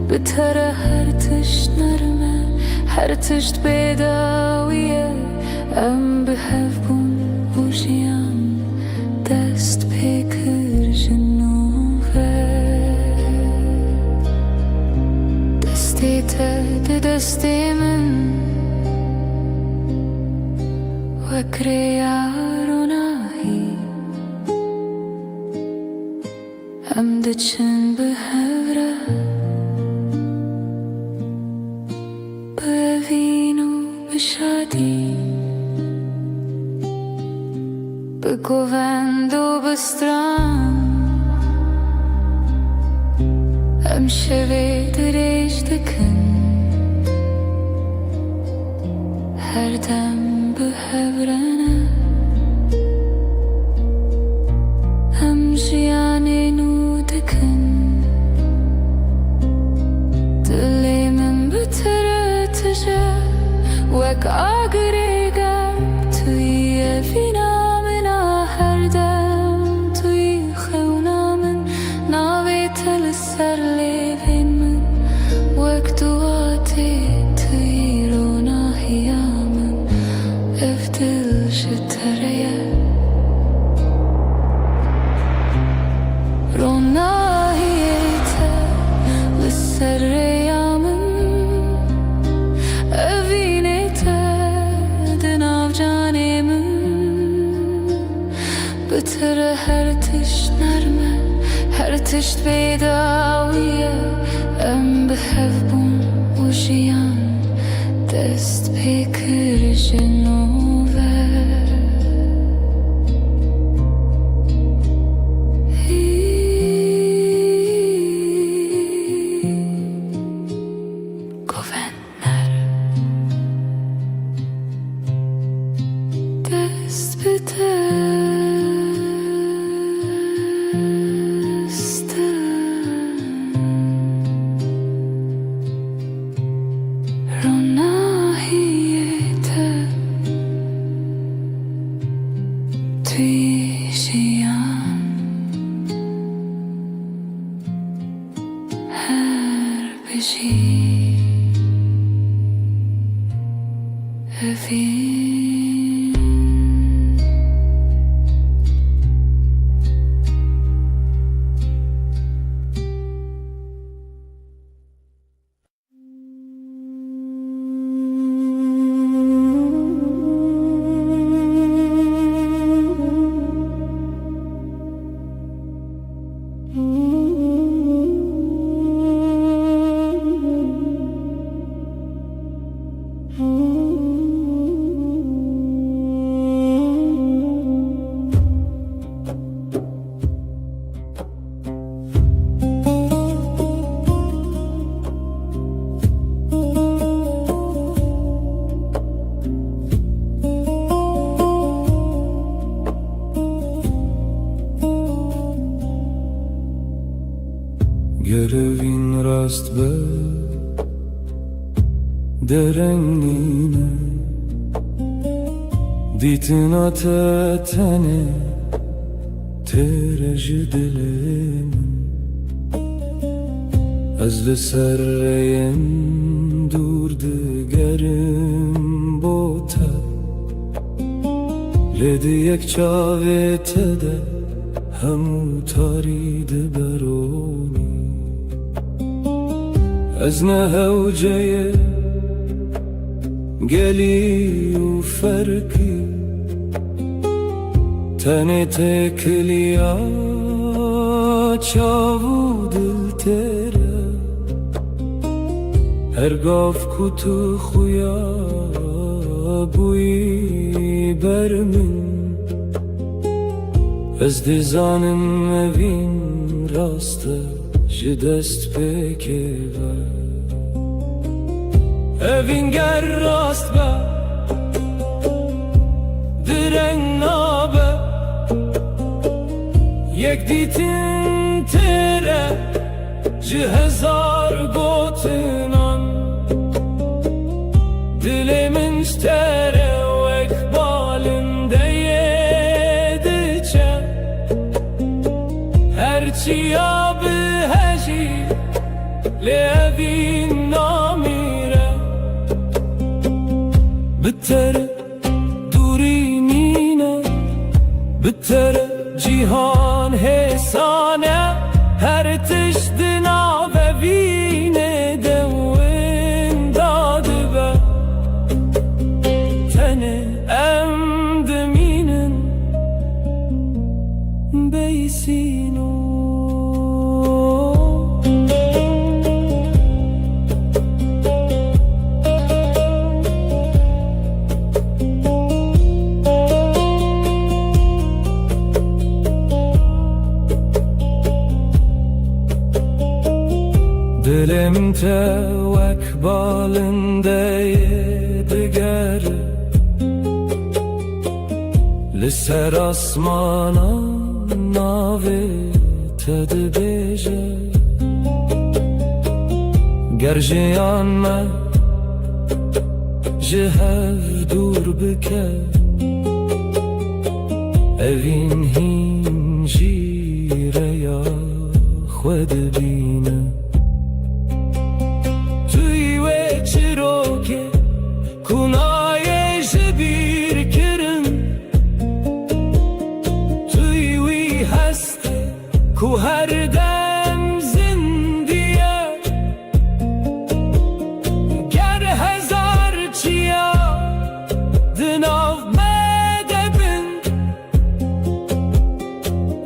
بتره هر تشت نرمه هر تشت بیداویه ام به هفبون بوشیم دست پیکر جنوبه دستی ته دستی من وکر یار و ناهی ام دچن به هوره به وین و به شادی به گوند و به strand ام شوی دریج دکن هر دم به هورنه ام جیانی نو دکن دلی من بتره تجه وک آگری گرد توی وینا منا هر دم توی خونا من ناوی تل سر لیوین من وک دواتی توی روناهی من افتل شتره روناهی تل سر من اوینی تل جانی من بتره هر تشت نرمه هر تشت بیداویه ام به هفبون وشیان دست پیکر جنوبه گوهنر دست به دست روناهیت توی جیان هر بجی اوین Görevin rast be derenliğine Ditin atetene tereci dilim Ez li serreyim durdu gerim bota Ledi yek çavete de hemu taridi beroni Ez ne hevceye geli u ferki Tene tekliya çavu dil tere Her gaf kutu xuya buyi bermin Ez dizanim evin rastı ji dest pekeve Evin ger rast be direng nabe Yek ditin tere ji hezar gotinan Dilimin stere wek balinde yedice Her çiya bi heci لأبي ناميرة بتر دوری مینه بتر جیهان حسانه هر تشت ناو وینه دوین داده به تنه ام دمینن بیسینو Dilim tevek balında diger Liser asmana navi tedbeje Gerjiyan me jihev dur bike Evin hincire ya khwed bine چروکه کنایش بیر کرن توی وی هسته کو هر دم زندیه گر هزار چیا دناو مدبن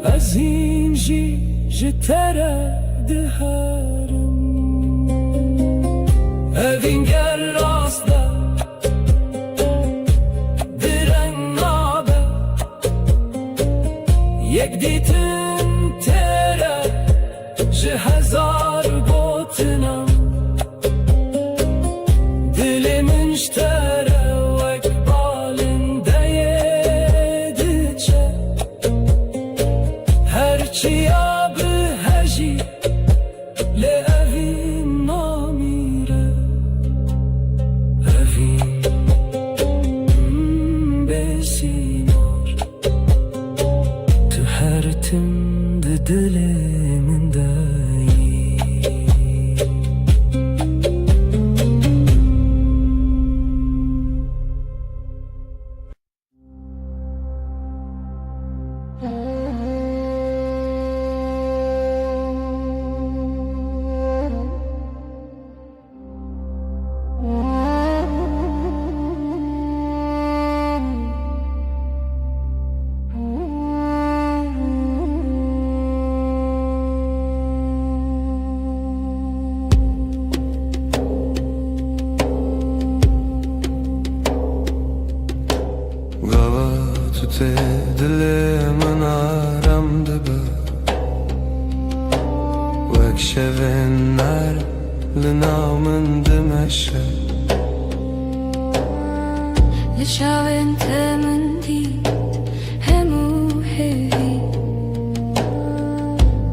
از این جتره دهارم Evin gel rastla diren nabe Yek ditin tere ji hezar gotinam Dilimin ştere vek balinde yediçe Her çiya bi heci le evin namire بسیار تو هر تند دل من دایی Te dilimin aramdı be Vek şevenler linamın demeşe لشاون تمن دید همو هوی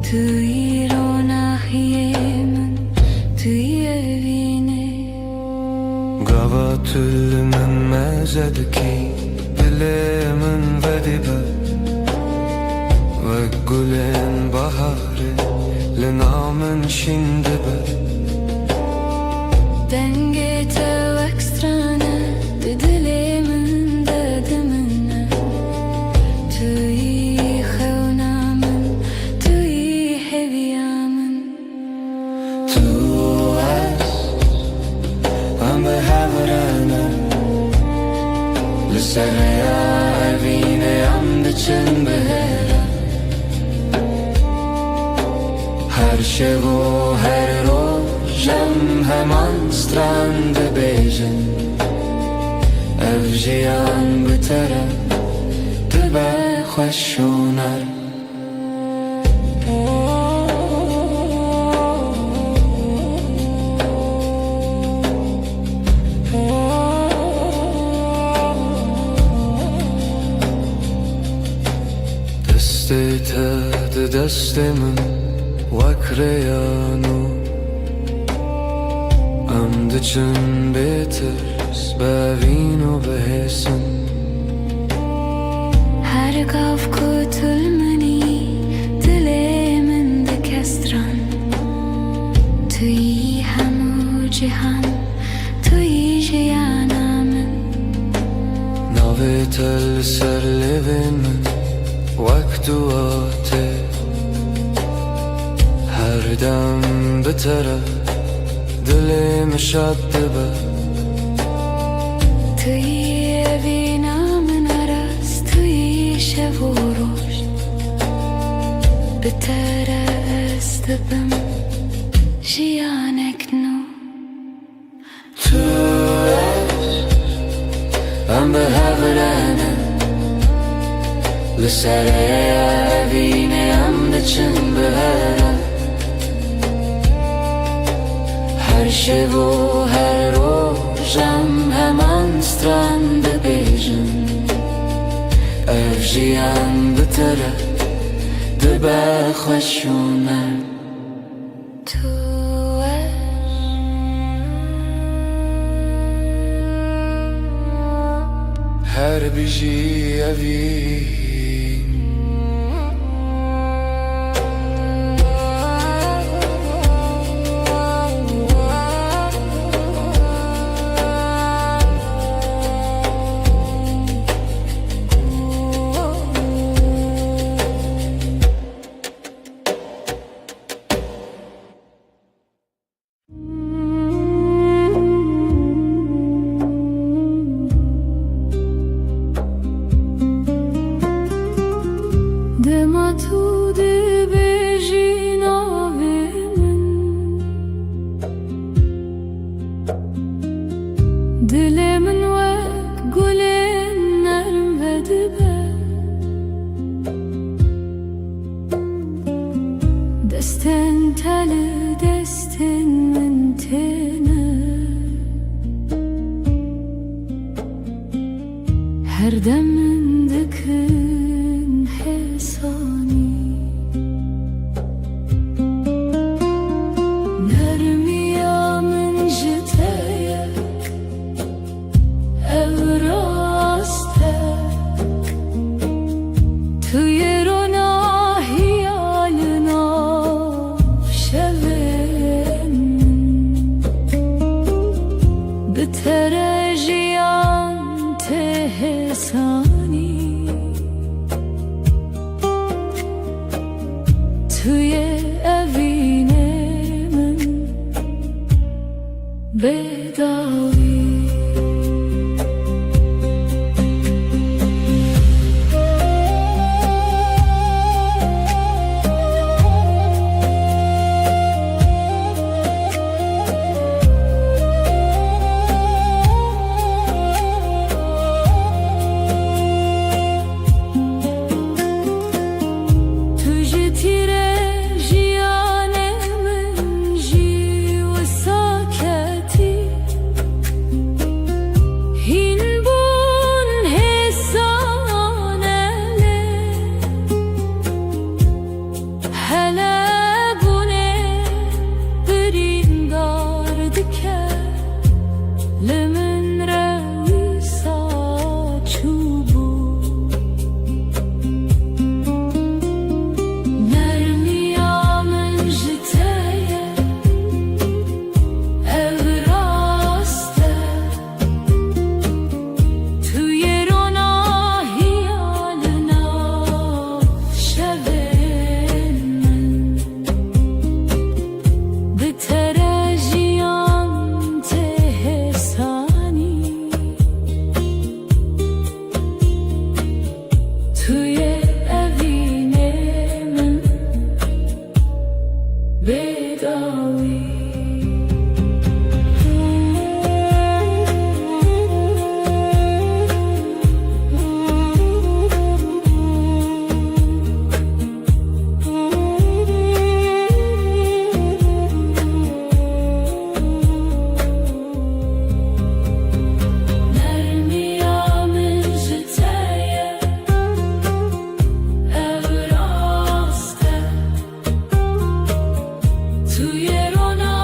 توی روناهیه من توی evine Gava tülümün mezedeki dilimin vedibe Ve gülün baharı linamın şindibe Denge tevek strane dilimin dedimine توی خونامن توی هویامن Tu es am behavrana Lisserya evine am diçin behera Her şevo her rojam heman strande bejin Ev jiyan bitere dibe خوشوnar دسته دست من وکریانو ام دچن بیترس بوینو بهسن Her gav kurtulmani dilimin de kestran Tüy Her dem bitere dilim şad dibe Tui evina min aras tui şevuruş Bitere estibim jiyanek nu Tu es em behevrene Lisere evine em diçin behere Her şevu her rojam hemen strand bejin Ev jiyan bitere dibe xweşûner Tu Her biji evî Dema tu dibêjî navê min Dilê min wek gulên nerm vedibe Destên te li destên min têne Her dem min dikin hesani Nermiya min ji te yek ev rastek Tu yê rona hiyalina şevên min Bi tere jiyan te hesani Tuye evine min bedavi Tu ji tîre jiyanê min jî wesaketî Hîn bûn hêsanelê Hele bûnê birîndar dike Li min re wîsa çûbû Nermiya min ji te yek ev rastek Tu yê rona hiyalina şevên min Bi tere jiyan te hesani Tu yê evînê min bedawi Nermiya min ji te yek ev rastek Tu yê rona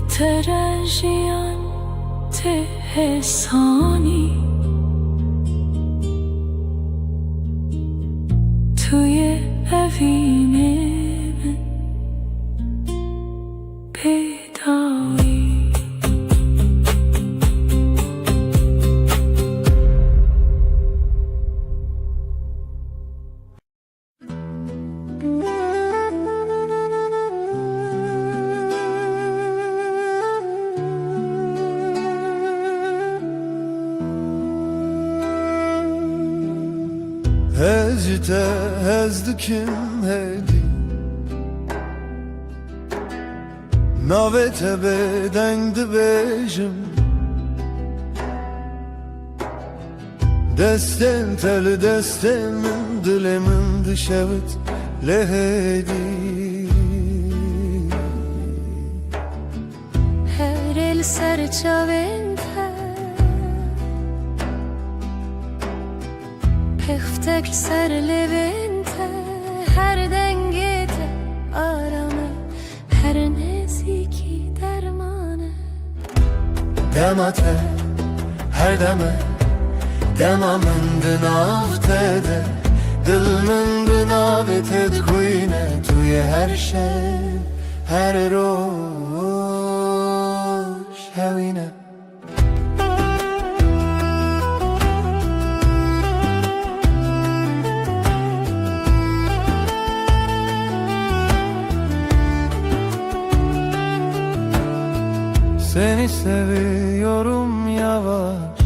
ترجیان ته حسانی توی evine من پیدایی Hezite hezdikim hedi Navete bedengdi bejim Desten teli destemin dilemin dışevit lehedi Her el serçavente Peftek serlevente Her dengede aramı Her neziki dermanı Demate her deme Demamın avtede Dilmin binaveted kuyne Tuye her şey Her roş hevine Seni seviyorum yavaş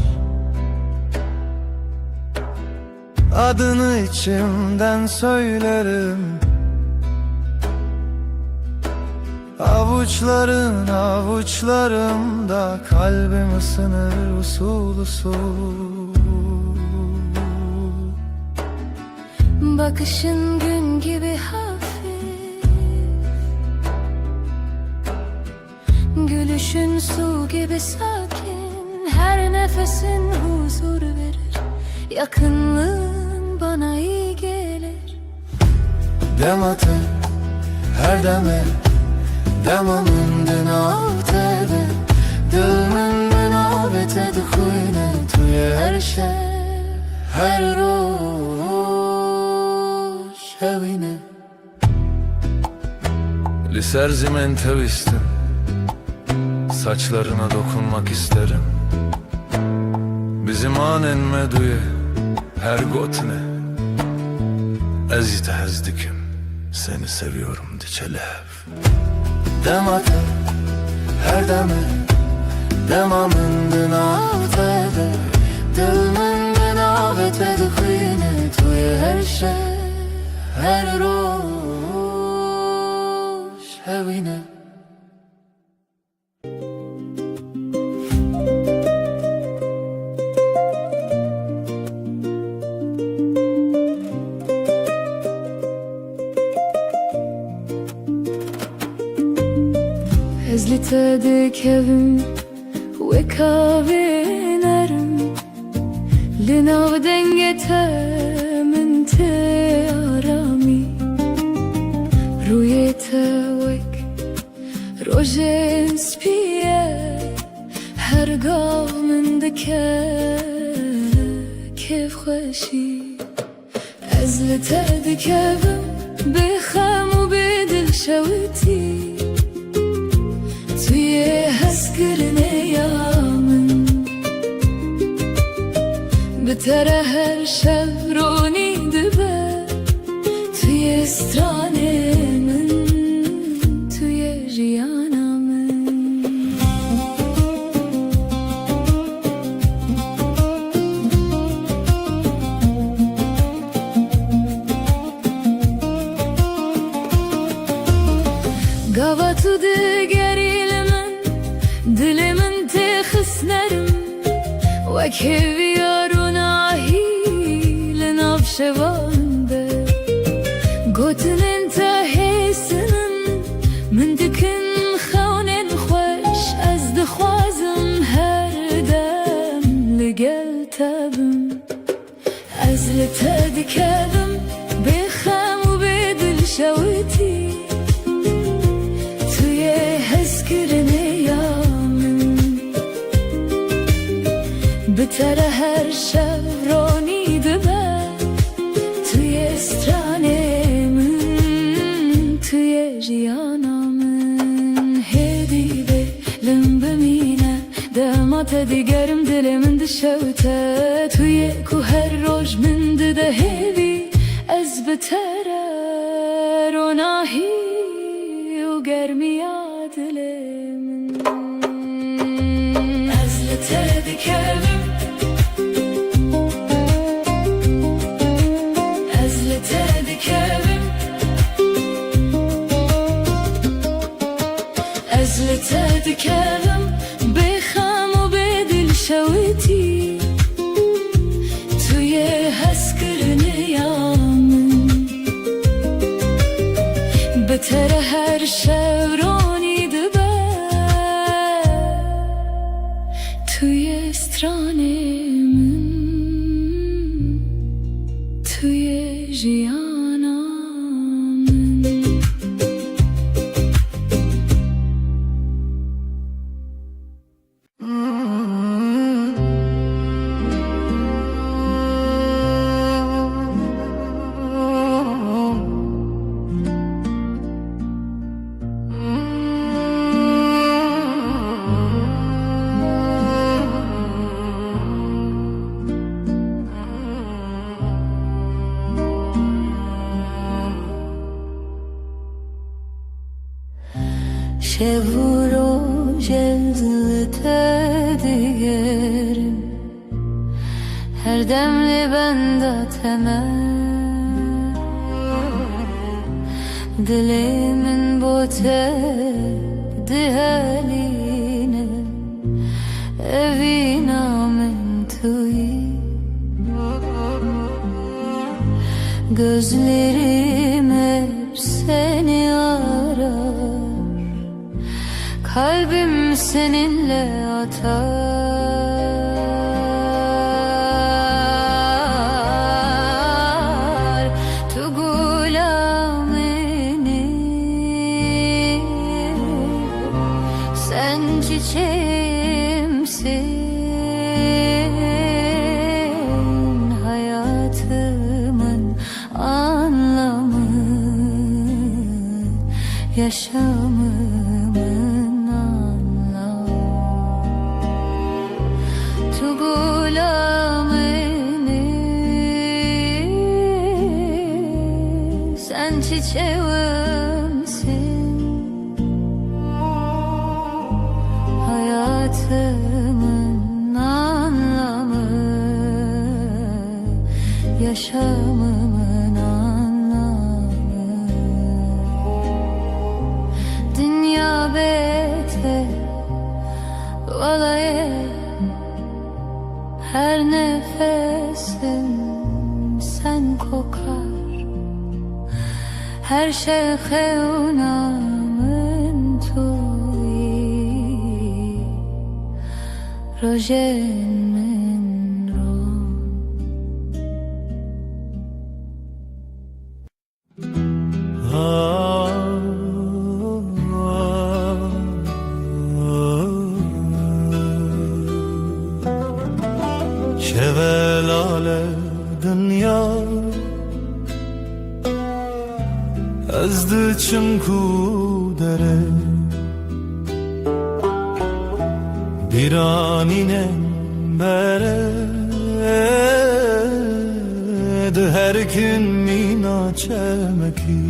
Adını içimden söylerim Avuçların avuçlarımda Kalbim ısınır usul usul Bakışın gün gibi hafif Gülüşün su gibi sakin Her nefesin huzur verir Yakınlığın bana iyi gelir Demate her deme Demamın avtede Dilmin binaveted kuyne Tuye her şey Her roş hevine Liserzimen tevistim Saçlarına dokunmak isterim Bizim anen meduye Her gotne Ezite hezdikim Seni seviyorum diçelev Demate her deme Demamın avtede Dilmin binaveted kuyne Tuye her şey Her roş hevine Ezlitedik evim ve kahve nerim Linav dengete min te arami Ruyete vek rojen spiye Her gav min dike kef خوشی ezlitedik evim بخم و به دل شوتی توی حس کرنه یامن بتره هر شب رونی دبه توی استرانه من توی جیانا من گاوا تو دگریل من دلمن تخس نرم وکه یارون آهی لناف شوان به گوتن انتهی سنم من دکن خونن خوش از دخوازم هر دم لگل تبم از لتدکبم بخم و بدل شوتی توی حس کرنه te digerim dilimin dişevte Tuye ku her roj min de hevi Ez biterer onahi u germiya dilimin Ez li te dikerim Ez li te dikerim Ez li te dikerim بخم و به دل شویتی توی هسکرنیامن بتر هر شورانی دبه توی استرانمن توی جیانامن Şevuro cezlete digerim Her demli bende temel Dilimin bote diheline Evina min tuyi Gözlerim hep seni arar Kalbim seninle atar Tu gulamini Sen çiçeğimsin Hayatımın anlamı Yaşamımın Sen çiçeğimsin Hayatımın anlamı Yaşamımın anlamı Dünya beter Vallahi her nefesim sen kokar Her şey xeunamın tuyi Rojemin rom Şevelale dünya Ezdi çimku dere Biraninen bere De her gün mina çemeki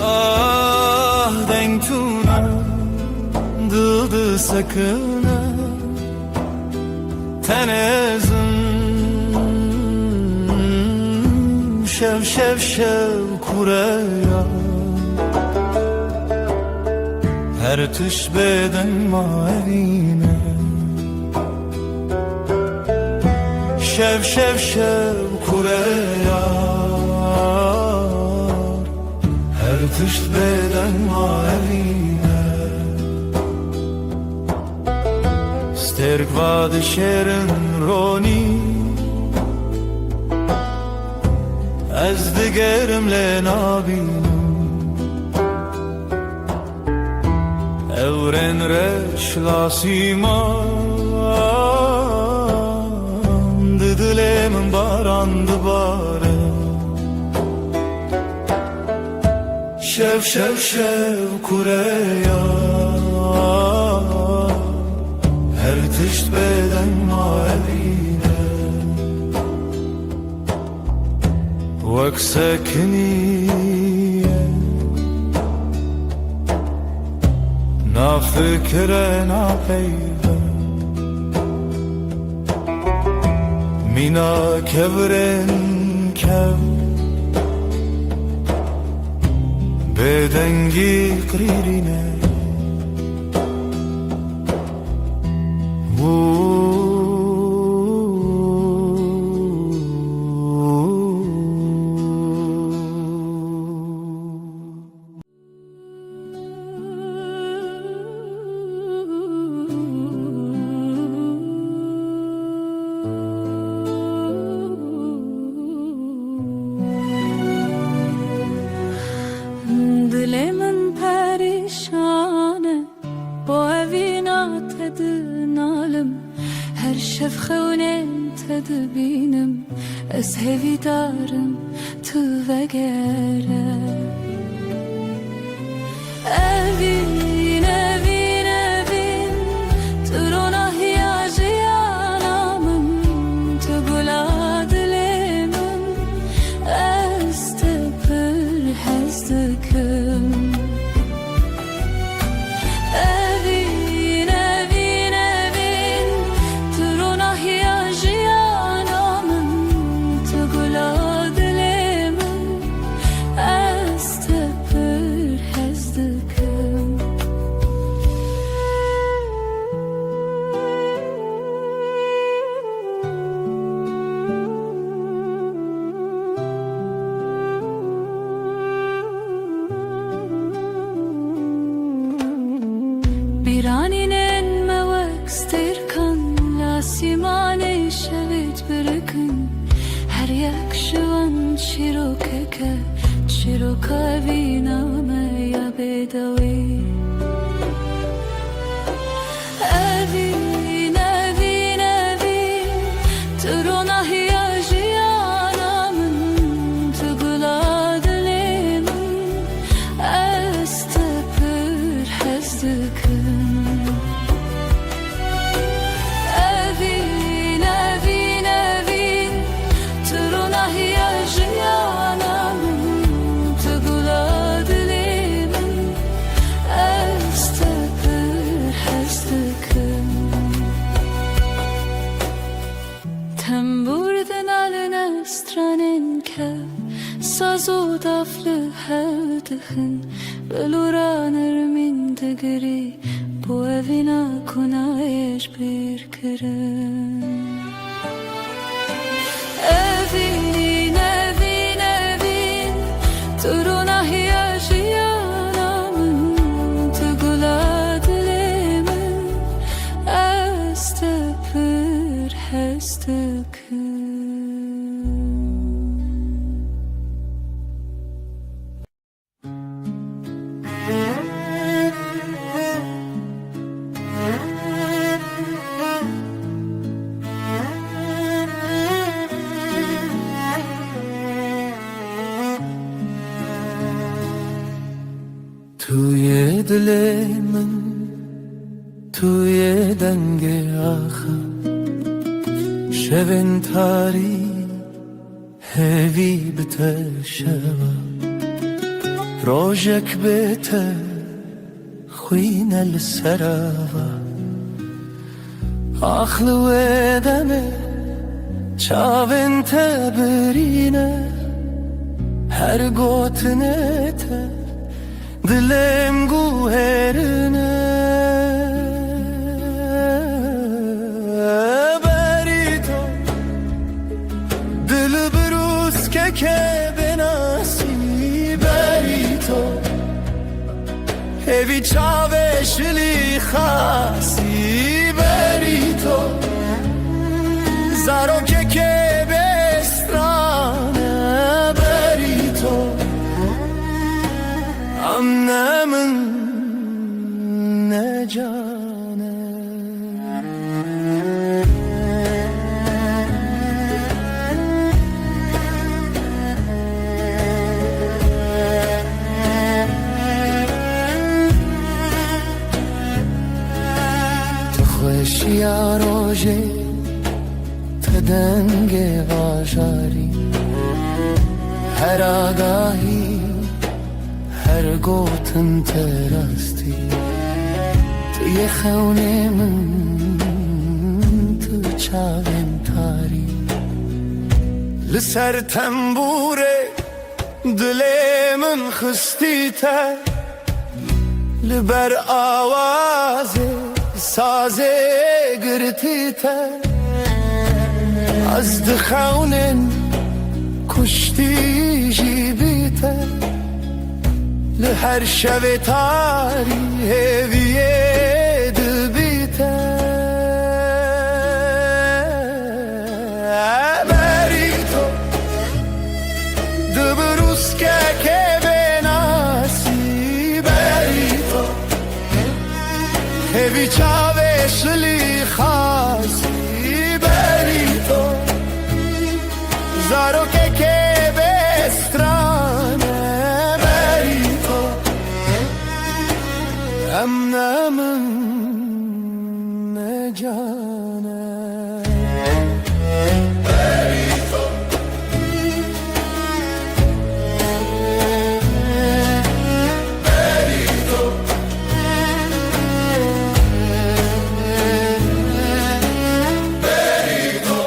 Ah dengtuna Dıldı sakına Tenezim Şev şev şev kureya Her tüş beden mavine Şev şev şev kureya Her tüş beden mavine Sterk vade şerin roni Ez digerim le nabinum Evren reş lasiman Didilemin barandı bare Şev şev şev kureya بدن معدینه وەک سەکنیە نافکرە ناپەیوە مینا کەورێن کەم بێدەنگی قریرینە Dilimin perişanı Bu evina tedinalım Her şef xewnen tedbinim Ez hevidarım tu vegere Evin, evin, evin Turona hiyajiyanamın Tu gula dilimin Ez tepir hezdikim Evin, evin, evin Turona hiyajiyanamın Tu gula dilimin Ez tepir hezdikim Biraninen mevek stirkan La simane şevit birikin Her yak şuan çirokeke Çiroka viname ya bedavi Evin, evin, evin Turona hiyajiyanamın Tugula dilimin Ez tepir hezdikim Evin, evin, evin Turona hiyajiyanamın Tugula dilimin Ez tepir hezdikim Temburden alene stranen kev Sazo daflı hevdihin Beluranır min digri Bu evina kunayeş bir kirin Evin, evin, evin Turuna hiyajiyanamın Tugula dilimin Ez tepir hezdikim توی دل من توی دنگ آخر شبن تاری هوی بته شوا روژک بته خوین السراوا آخلو دمه چاون تبرینه هر گوتنه ته Dilim guherine berito Dil brus ke benasi berito Evi çaveşli khasi berito Zaro ke bestrane berito Annemin ne canı Tu خوش yaro روژه تدنگ واژاری هر آگاهی هر گوتن ترستی توی خونه من تو چاوم تاری لسر تنبوره دل من خستی تر لبر آواز ساز گرتی تر از دخونن کشتی جیبی تر لهر شب تاری هویه دبی تر بری تو دبروس که بناسی بری تو هوی چاوش لی خاصی بری تو زارو که بسترانه بری تو امنمن نجانه بری تو بری تو بری تو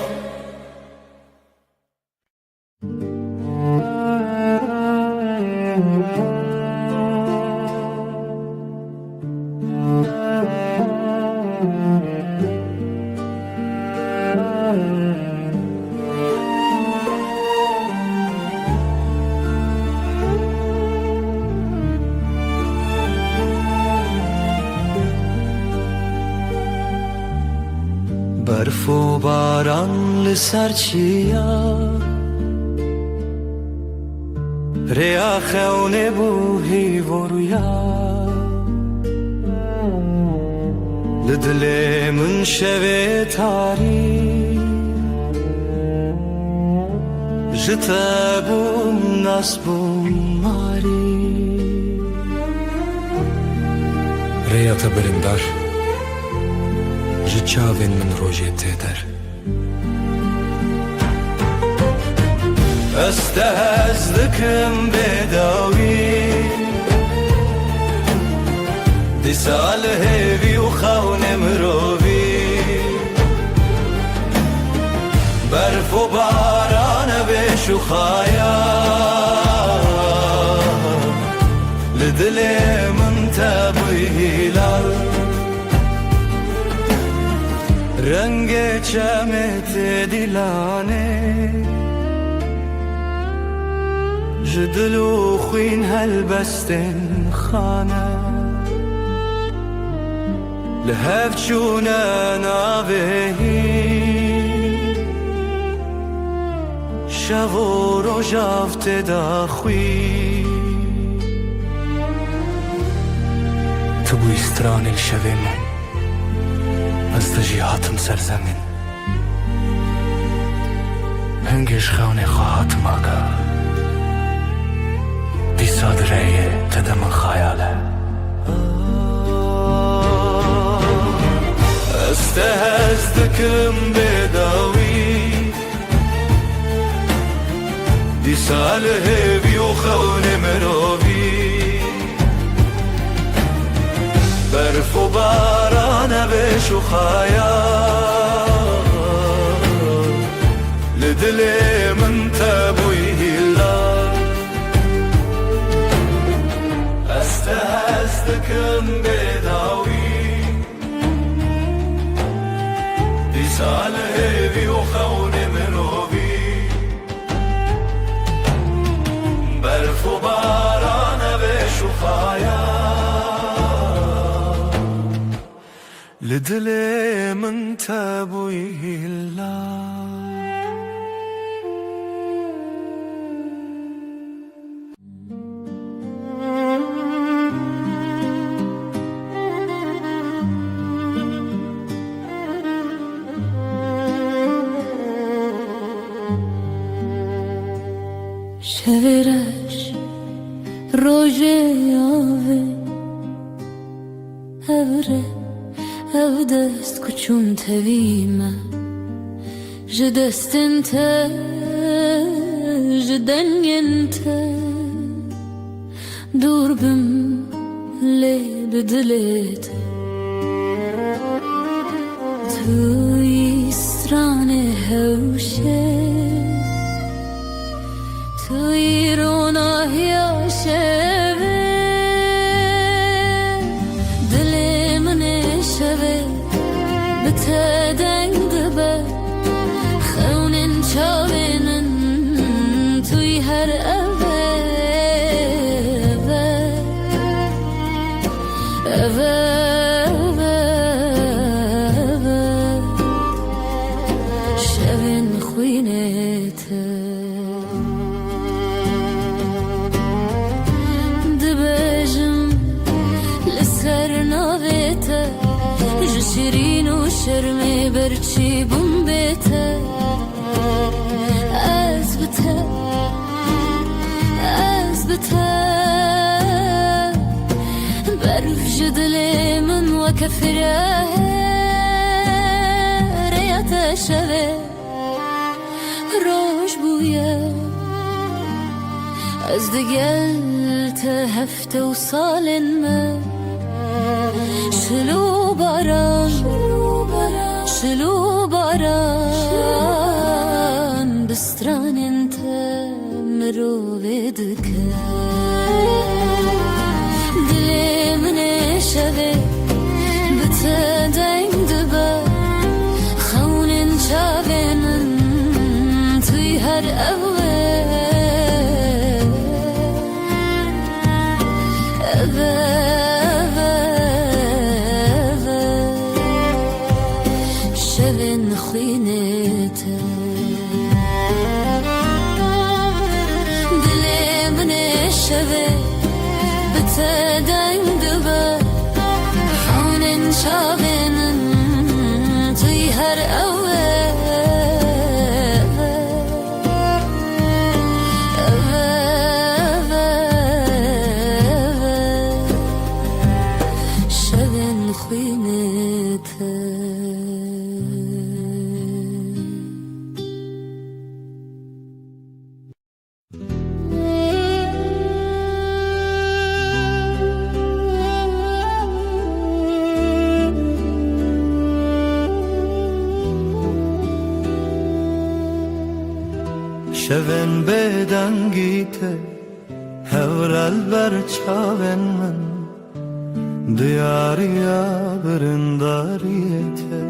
برف و باران لسر چیا ریا خونه بوهی و رویا لدل من شوه تاری جتا بوم ناس بوم ماری ریا تبرندار جاوین من روژه تیدر استهزدكم بداوي دي سال هيفي وخون مروفي برف وباران بيش وخايا لدلي من تبويلال رنگ چمت دلانه جدلو خوين هالبستن خانه لهف چونه ناوهی شو رو جافت داخوی تبو استران الشبه من از تجیهاتم سرزمین هنگش خونه خواهاتم آگا دی صادره تدم خیاله استهزدكم بداوي دي ساله بيوخون مروبي برف وباران بيش وخايا لدلي من تبويه الله استهزدكم بداوي دي ساله بيوخون مروبي برف وباران بيش وخايا لدلي من تبويه الله شورش روژه آوه هوره ev dest kuçun tevîme ji destin te ji dengên te dûr bim lê bi dilê te tu yî stranê hewşê tu yî ronahiya şevê dilê min ê şevê bi te deng dibe xewnên çavên tu yî her evê evê şevên xwînê te dibêjim li ser navê te ji şirîn û şermê berçî bûm bê te ez bi te berf ji dilê min weke firêya te şevê roj bûye ez digel te hefte û salên me şilû baran bi stranên te mirovê dike dilê min ê şevê bi te deng dibe xewnên çavên min tu yî her evê evê şevên xwînê te dilê min ê şevê bi te deng dibe xewnên çavên min tu yî her evê şevên xwînê te Şevên bêdengî te hewrel ber çavên min diyariya birindariyê te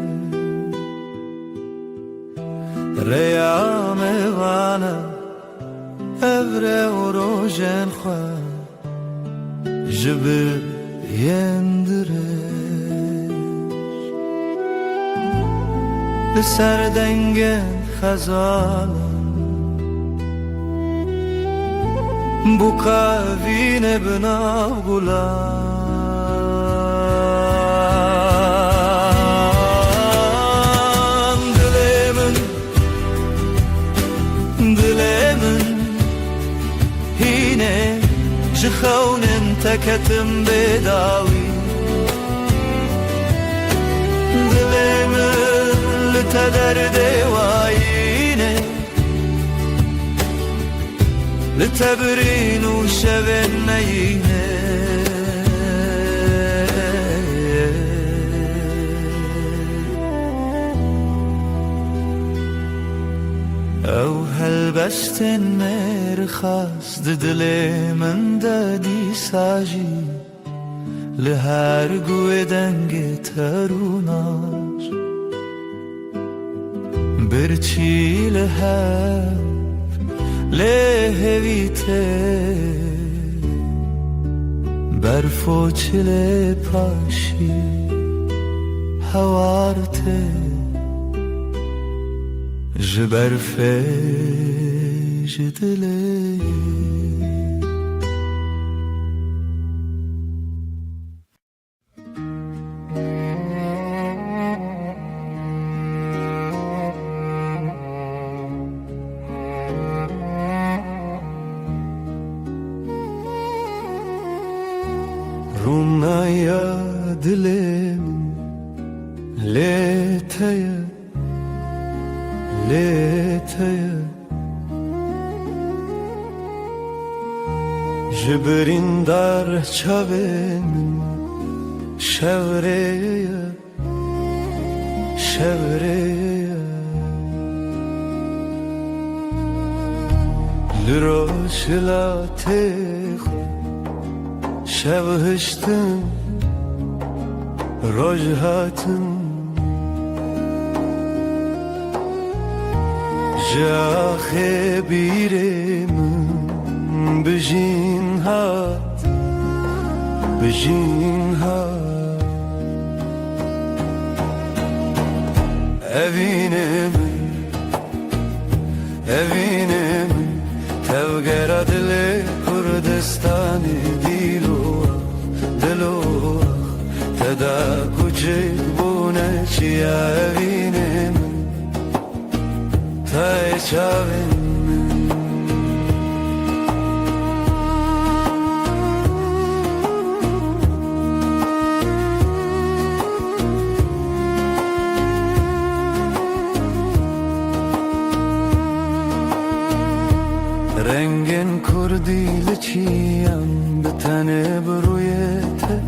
rêya mêvane evrê û rojên xwe ji bir yên dirêj li ser dengên xezalan bu kavîne binav gulan dilê min hîne ji xewnên te ketim bêdawî dilê min li te derdê wayîne li te birîn û şevên neyîne ew helbestên mêrxas di dilê min de dîsa jî li her guê dengê te rûnaj birçî li hev lê hevî te berf û çilê paşî hewar te ji berfê ji dilê Rumnaya dilim ليتيا ليتيا جبرين دار çavên şevreye şevreye لروشلا تخ شب هشتم روج هاتم جاخه بیرم بجین هات بجین هات evinem evinem tevgera dile Kurdistan'ı dilo teda kucik bune çiya evinem tay çavim رنگین کردی لچیم به تنه برویته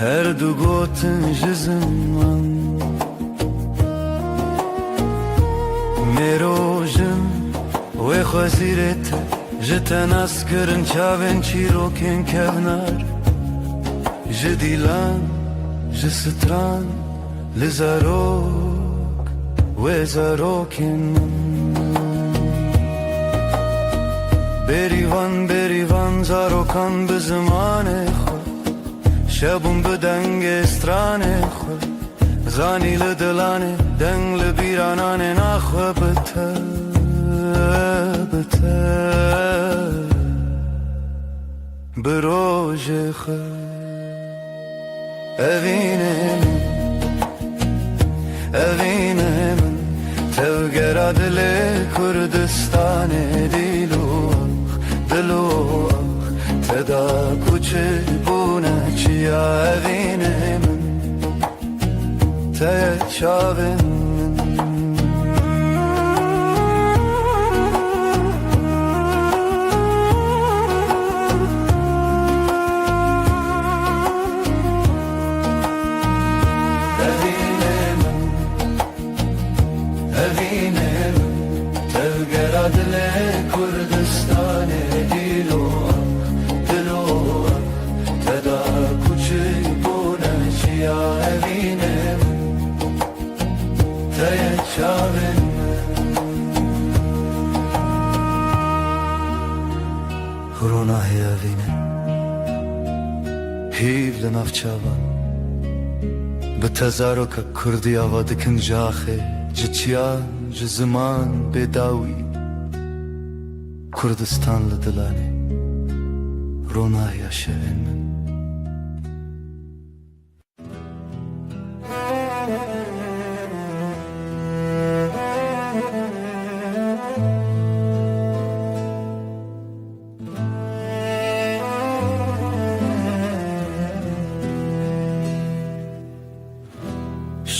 هر دو گوتن جزمان میروژم و خوزیرت جتن اسکرن چاون چیروکن کونار جدیلان جستران لزاروک و زاروکن بریوان زاروکان به زمان خود شبون به دنگ استران خود زانی لدلانه دنگ لبیرانانه نخواه بته بته بروژ خود evine من تevgera dile Kurdistan'ı دلو تدا کوچه بونه چیا evine من ته çavên evine min tevgera dile Kurdistan'ı رونا هیوینه هیو لنافچاوان به تزارو که کردی آوا دکن جاخه جچیان جزمان بداوی کردستان لدلانه رونا هیا شوین من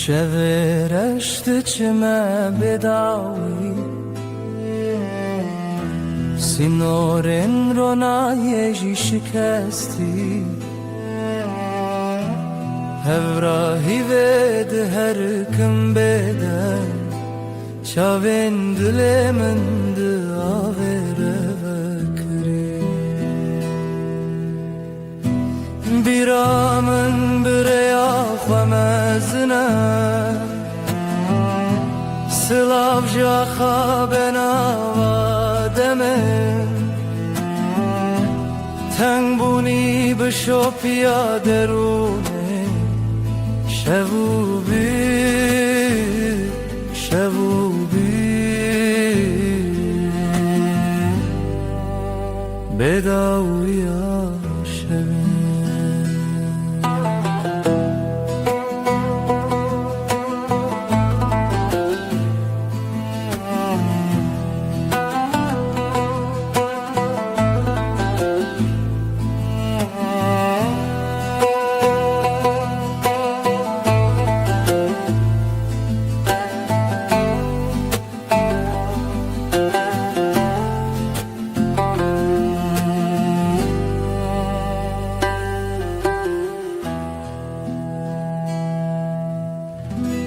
شورشت چمه بداوی سینورن رونایجی شکستی هوراهی ود هر کم بدن چاوین دل من داوره وکری بیرامن بریا خمزنه سلاف جاخا بنا دمن تنگ بونی بشو پیاده رونه شبوبی بداویا شبین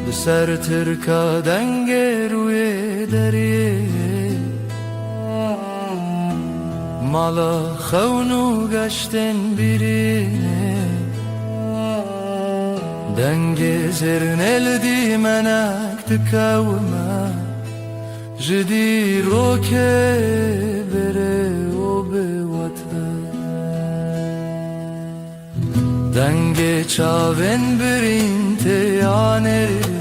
بسر ترکا دنگ روی دریه مالا خونو گشتن بیرینه دنگ زرن الدی منک دکاوما جدی روکه بره و به وطن دنگ چاون برین تیانری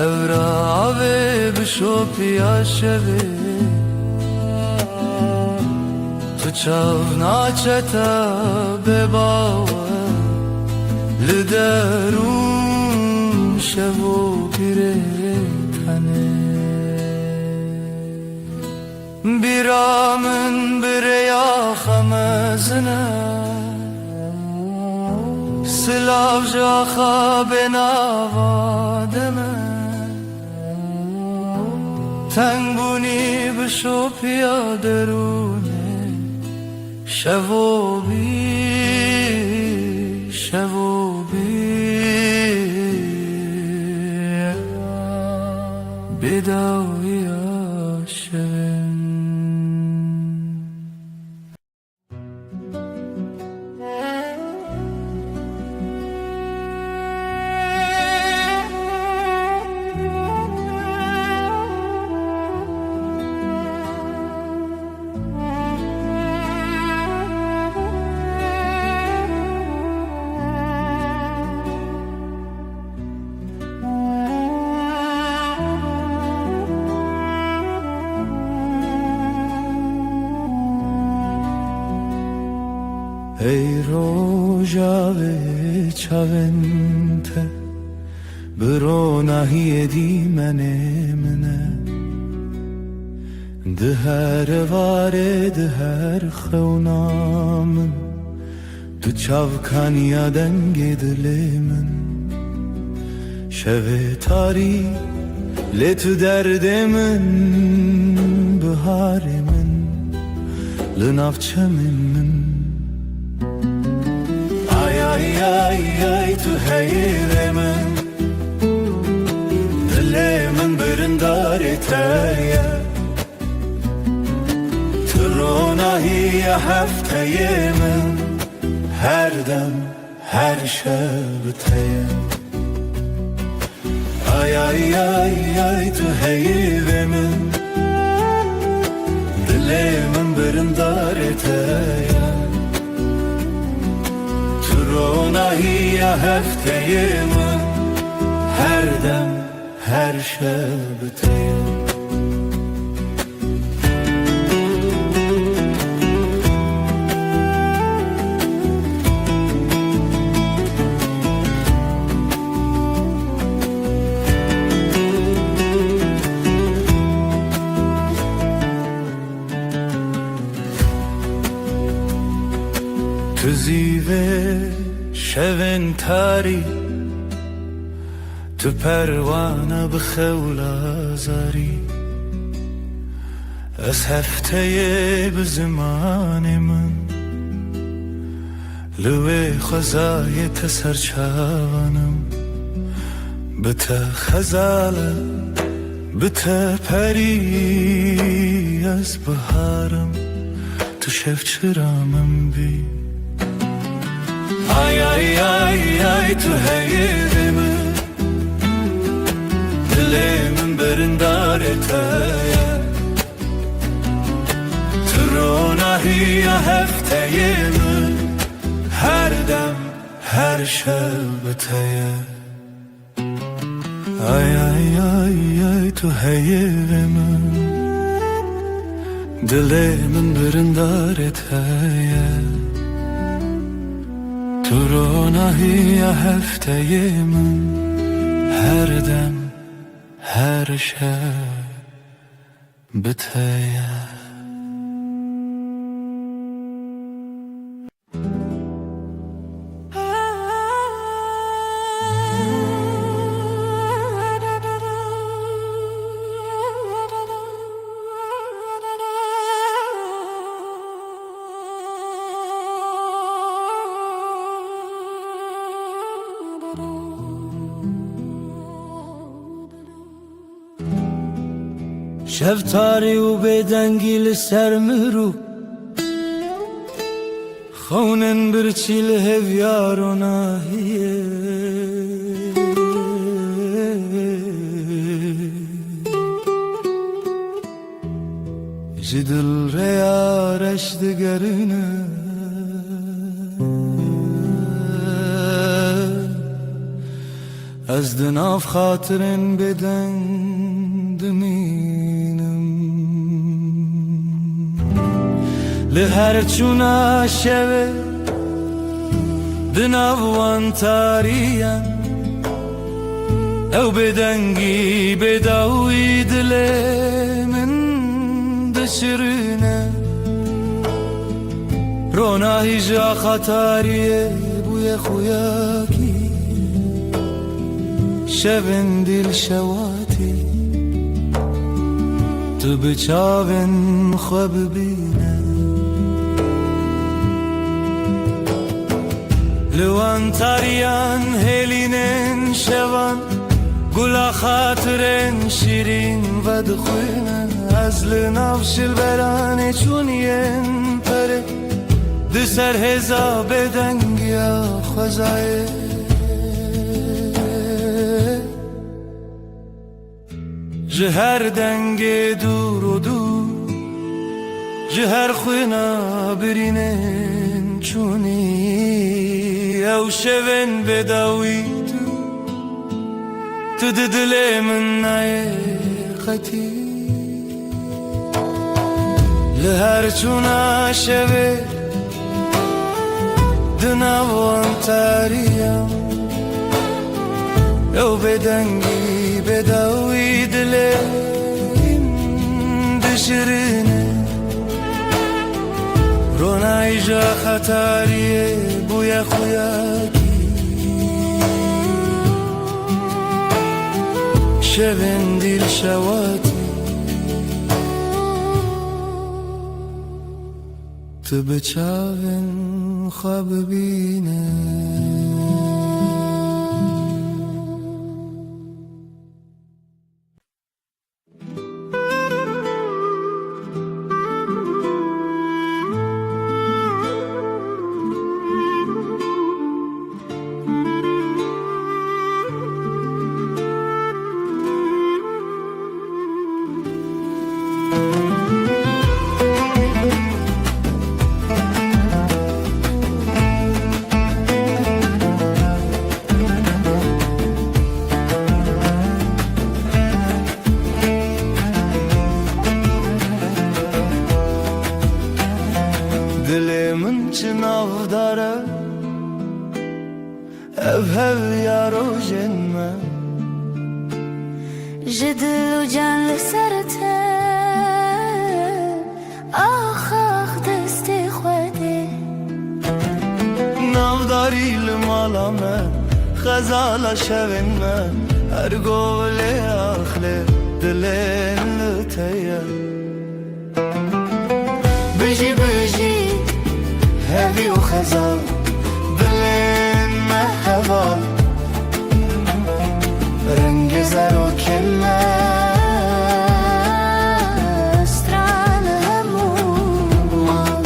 Evra ave bişopiya şevi Tu çav naçeta bebawe Liderun şevo pire tane Biramın bireya xamezine Silav jaxa benava deme تنگونی بشو پیاده رونه شو بی بداوی عاشقم ای روژاوه چاونته برو نهی دیمنه منه ده هر واره ده هر خونامن تو چاوکانیا دنگ دل من شوه تاری لتو درد من بهار من لنافچم من ay tu heyremin Dilimin birindar eteye Tronahiye hefteyemin Her dem her şebteye Ay tu heyremin Dilimin birindar eteye Tronahiye hefteyemin Her dem her şebteyim Tüzive şevin tari Tu pervane bixewla zari Ez hefteye bi zimanê min Li wê xwezayê te serçavanım Bi te xezale bi te perî ez biharim Tu şevçira min bî Ay tu heyremin Dilimin birindar eteye Tronahiye hefteyemin Her dem her şebteye Ay tu heyremin Dilimin birindar eteye Tronahiye hefteyemin Her dem her şebteye Thank you. شفتاری و بدنگی لسر مرو خونن برچی لهویار و ناهیه جدل ریارش دگرینه از دناف خاطرن بدن دمینم لهر چونا شوه دناوان تاریم او بدنگی بداوی دل من دشرینه روناهی جا خطاریه بوی خویاکی شبن دل شواتی تو بچاون خواب بینه لوان تاریان هلینن شوان گلا خاطرن شیرین و دخوینه از لنافش البرانه چونین پره دسر هزا بدنگیا خوزایه جهر دنگ دور و دور جهر خوینا برینن چونی او شون بداوی تو دل من نای خطی لهر چونا شوه دناوان تاریم او بدنگی بداوی دلیم دشرینه رونای جا خطاریه بوی خویاکی شبن دل شواتی تو بچاون خواب بینه دلمن چناو داره هv یارو جنمه جدل و جان لسرته آخ آخ دست خوده ناوداری لمالامه خزالا شوینمه ارگو لی آخله دلین لطیه بجی بجی هوی و خزال دلین مهوال رنگ زر و کله استران همومان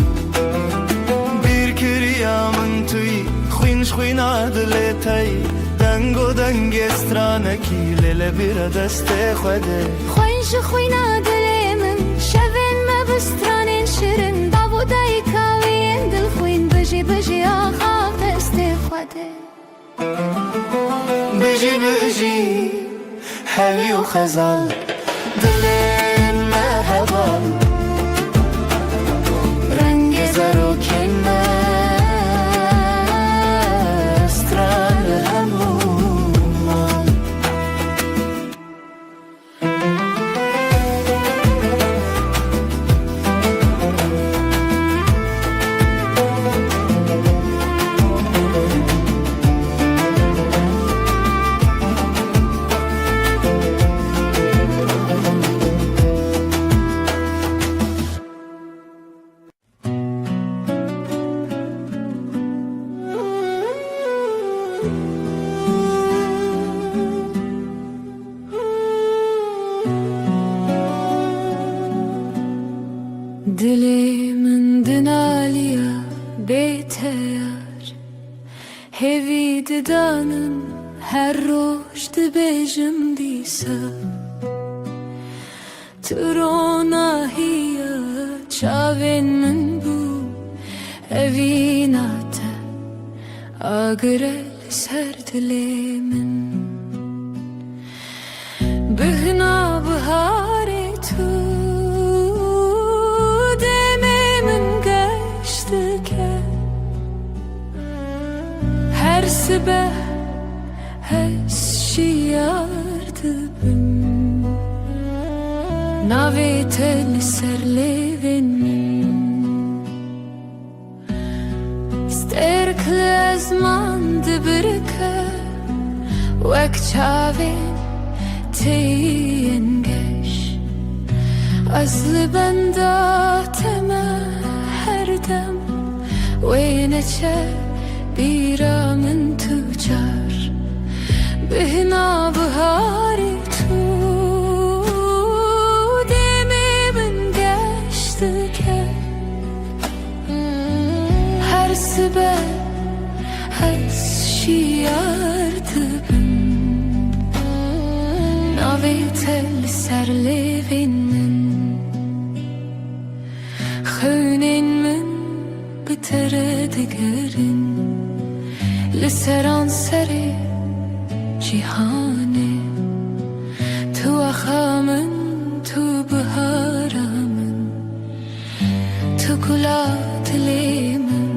بیر کریا من توی خوینش خوینا دلتای دنگ و دنگ استرانکی لیل بیر دست خوده خوینش خوینا دل من شوین مبستران شیرین بابو دای کاوین دل خوین بجی بجی آخ آخ دست خوده بجی بجی هوی و خزال دلین مهوال رنگ زر و کله استران همومان بهتر هوی ددانم هر روش دبیجم دیسا تروناهیه چاوین من بو هوی ناته آگرل سر دلیمن بهنا بهاری تو dememin geçti ki her sabah هالشيارد بم ناويت السرليفن سترك لازمان دبركه وكتشافين تينجش أصل بنداتما هردم وين بيرا من تجار بهنا بهاري تو دمي من قشتك هر سبب هالشيارتبم ناويت السرليفين من خونين من بتردقرن لسران سري جهاني تو أخامن تو بهارامن تو كلات ليمن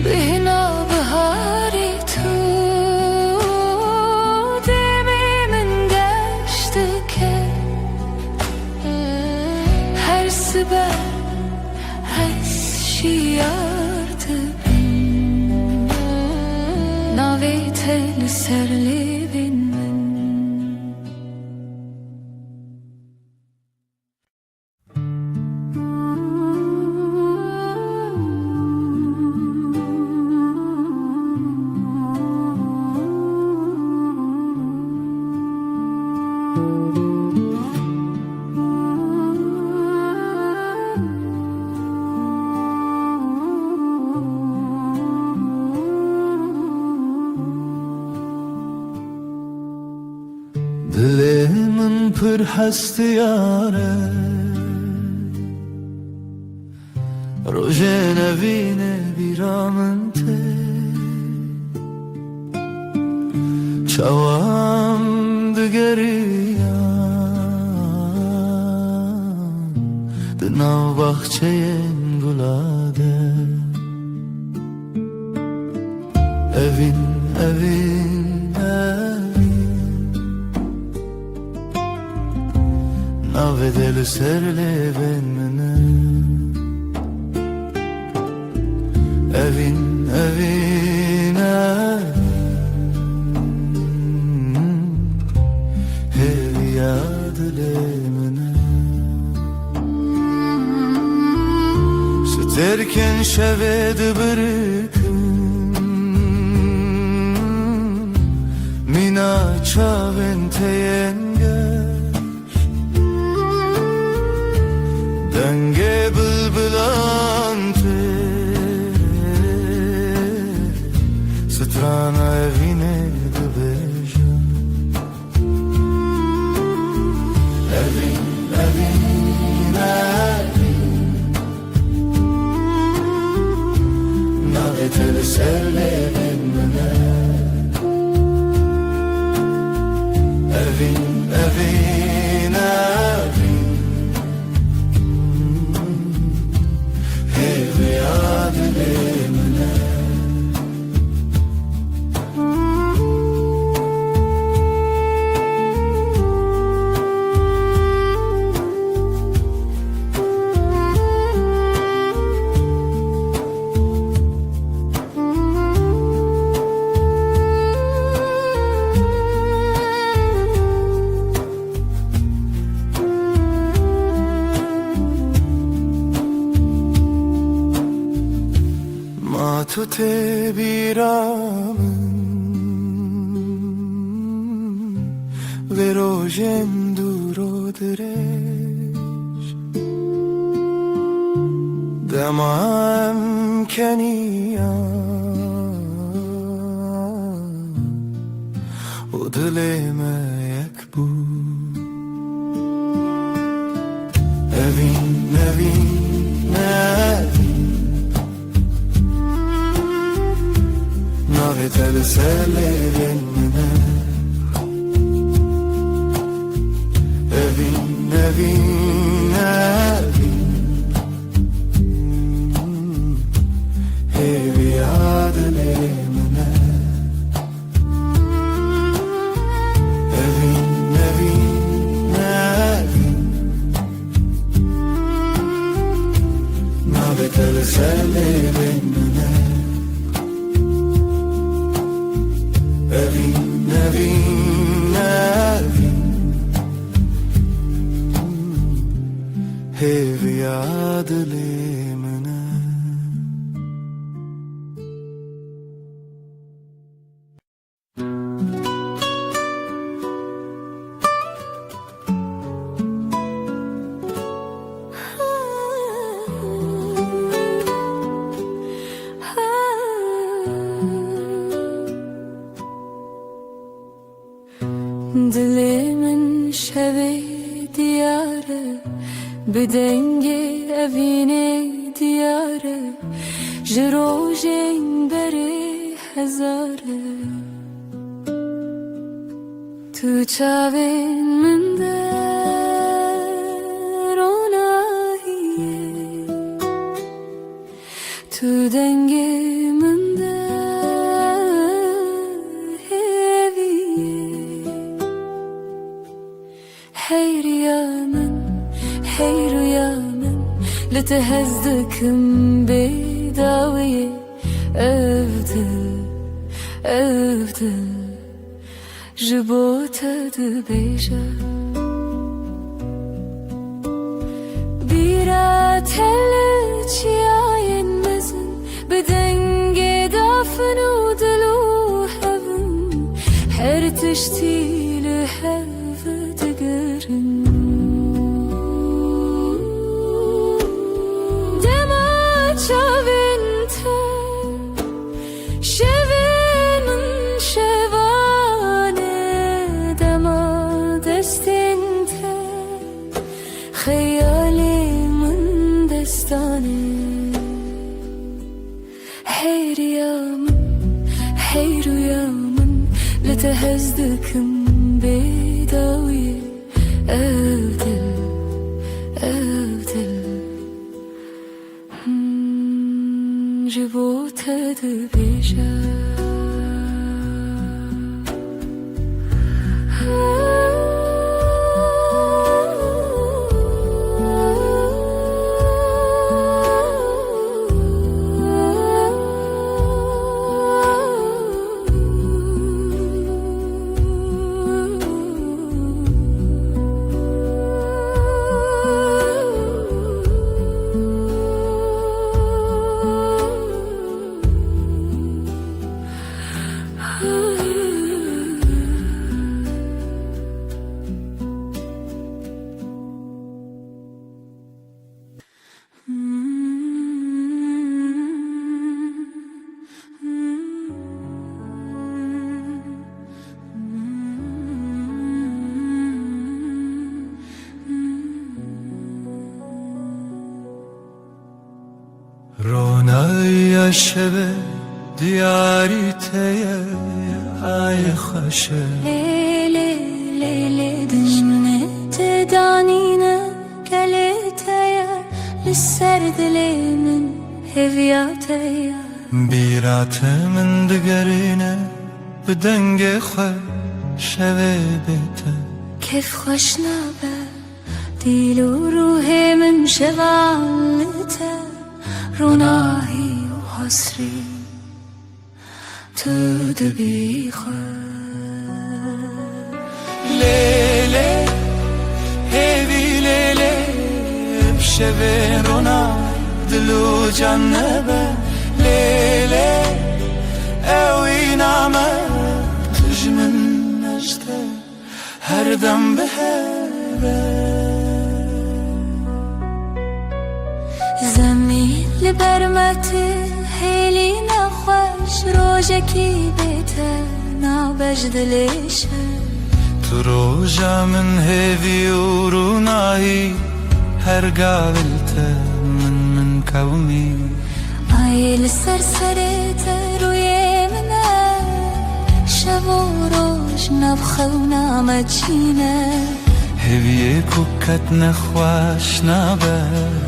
بهنا بهاري تو دمي من قشتك هر سبب هالشيارتبن ناويت السرليفين من دلمن پر هست یاره روژ نوین بیرامن ته چوام دگریان دناو بخچه گلاده evin evin evin navedeli serle benimle evin evin evin her yadlemine sterken şeved bırakın mina çaven teyengeş denge bülbülante strana evine de beja evin evin evin navetel serle benimle evin evin evin her yadlemine تو ته بیرامن و روژم دور و درش دمام کنیا و دلم یک بود evin nave tel sellerin evin evi adlemine evin nave tel sellerin evin evi adlemine Dilimin şevi diyarı Bidengi evine diyarı Jirojin beri hezarı Tu çavin minde ronahiye Tu dengi minde Hey rüyamın لتهزكم بداوية أفضل جبوتها دبيجة بيرات هلج ياين مزن بدنجي دافن ودلو هبن حرتشتي لحف تقرن خيالي من دستاني حير يا من لتهزدكم بداوية أفضل جبوتها دبيجة رونای شب دیاری تیه ای خوشه ليلي دجمنة تدانينا كالتايا للسرد من هفياتايا بیرات من دگرینه بدنگ خواه شوه بیته كيف خوشنا به ديل وروحي من شغالته روناهي وحصري تدبي لیله هیوی لیله بشوه رونای دلو جنبه لیله اوی نامه تجمن نجده هر دم بهره زمین لبرمتي هيلي نخوش روجكي بيته نابجد ليش تو روژا من هیوی و رونایی هر قابلته من قومی عيل السرسرة روي منا شبو روش نبخونا مجينا هیوی کوکت نخواش نبه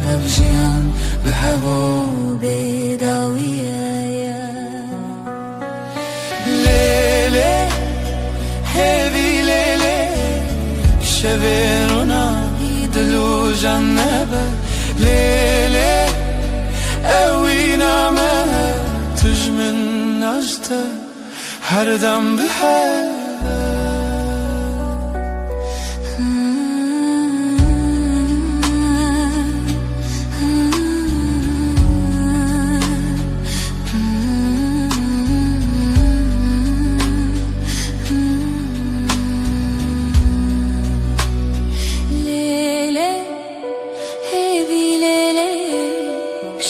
ببجيان بهوو بداوية لیلی هیوی لیلی شبیرونا دلو جنبه لیلی اوی نامه تجمن نجته هر دم بحر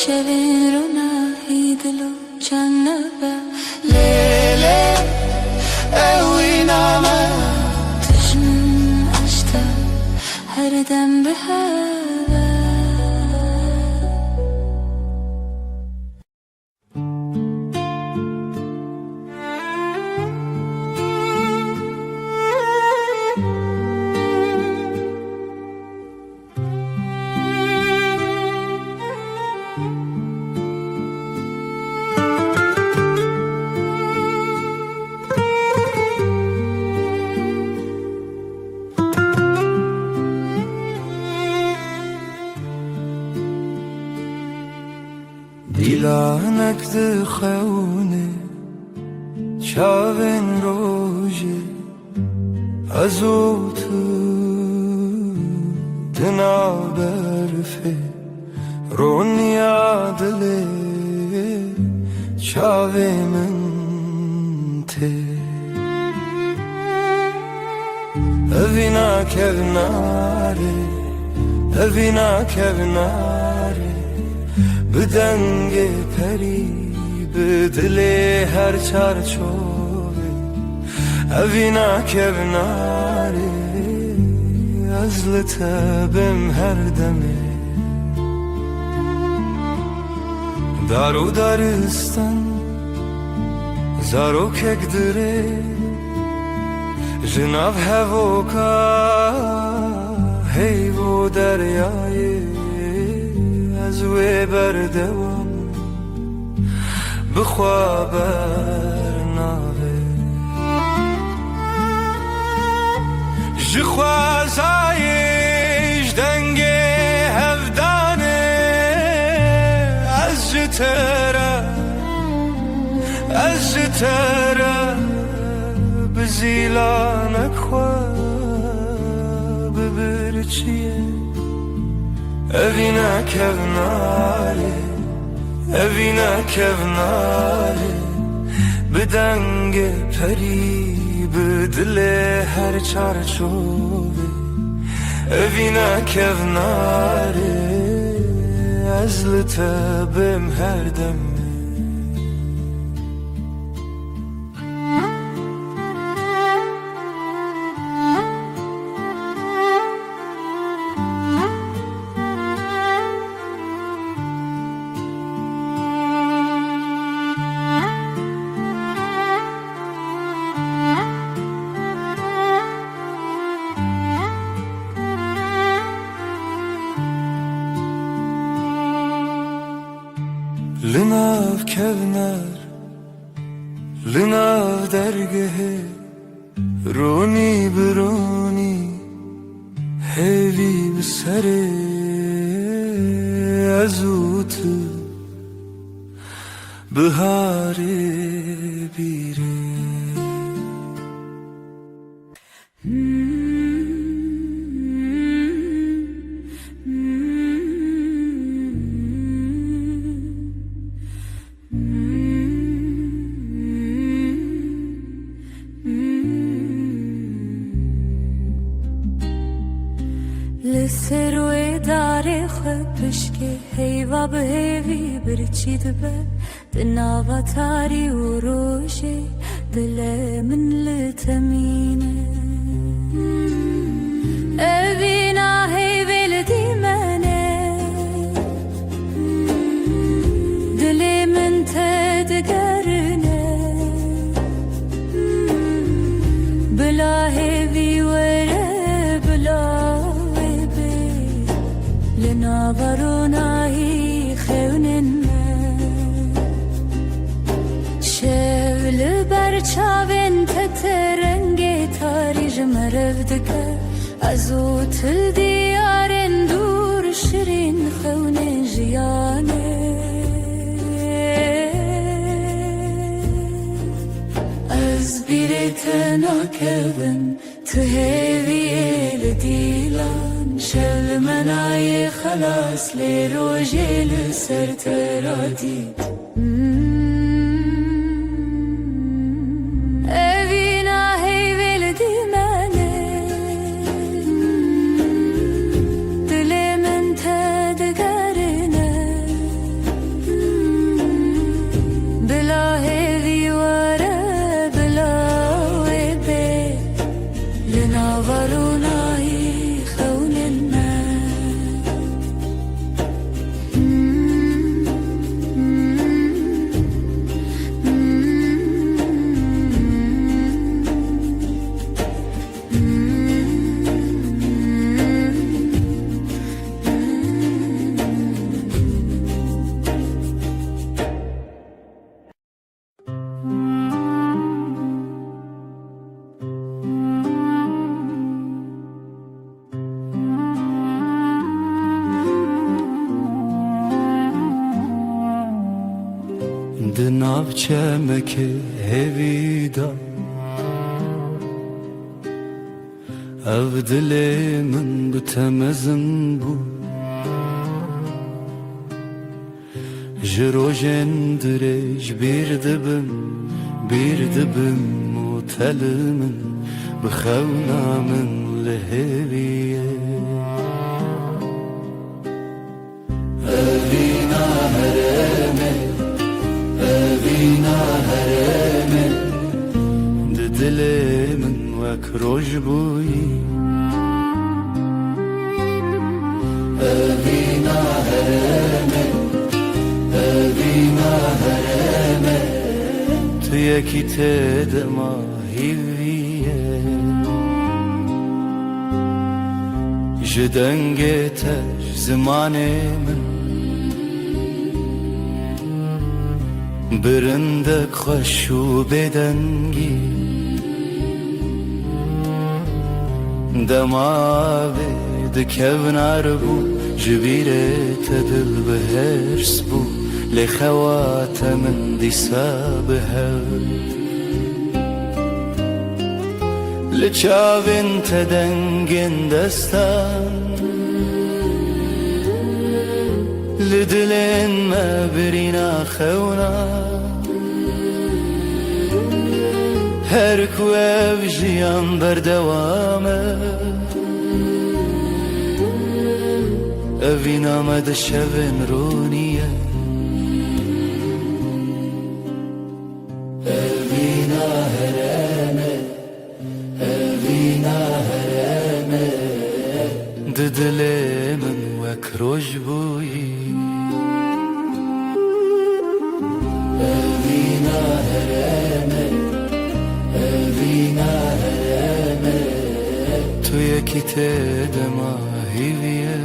شبيرنا يدلو جنبه لیلی اوی نامه تجنن أشتا هردم بهذا دیلانک دخونه چاوین روژه ازو تو دنا برفه رونیا دله چاوی من ته اوینا کوناره اوینا کوناره بدنگ پری بدل هر چارچوبه اوینا کوناره از لطبم هر دمه دارو دارستان زارو کک دره جناب هوکا هیو دریای از وی بردوام بخوا برناوه جخوازایش دنگ هفدانه از جتره بزیلانک خواه ببرچیه اوینا کوناره اوینا کوناره بدنگ پری بدل هر چارچوبه اوینا کوناره از لطبم هر دمه لناف کونر لناف درگه رونی برونی هیوی بسره ازوت بهاره بیره لسروي داري خب عشقی هیوا به هیوی برچید به دناوا تاری و روشی دل من لتمینه اوینا هیویل دیمنه دل من تدگرنه بلا هیوی وره بلا لنابروناهی خوننه شول برچاوین تترنگی تاریج مرفدکه ازو تل دیارن دور شرین خونه جیانه از بیرت ناکبن تو هیوی لدیلان شل منای خلاص لی روژی لسر ترادی اوینا هیویل دی منه دل من تدگرنه بلا هیوی وره بلا ویبه لناورونایی ناوچەمەکە هێویدا ئەو دلێ من بتەمەزن بوو ji rojên dirêj bîr dibim û telê min bi xewna min li hêviye evîna herêmê evîna herêmê di dilê min wek roj bûyî evîna herêmê evîna herêmê tu yekî têde ma hîviye ji dengê te ji zimanê min birindek xweş û bêdengî demavê dikevnar bû ji bîrê te dil bihêrs bû lê xewate min dîsa bihev li çavên te dengên destan li dilên me birîna xewna her ku ev jiyan berdewam e evîna me di şevên rûniye evîna herêmê evîna herêmê di dilê min wek roj bûyî evîna herêmê evîna herêmê tu yekî têde ma hîviye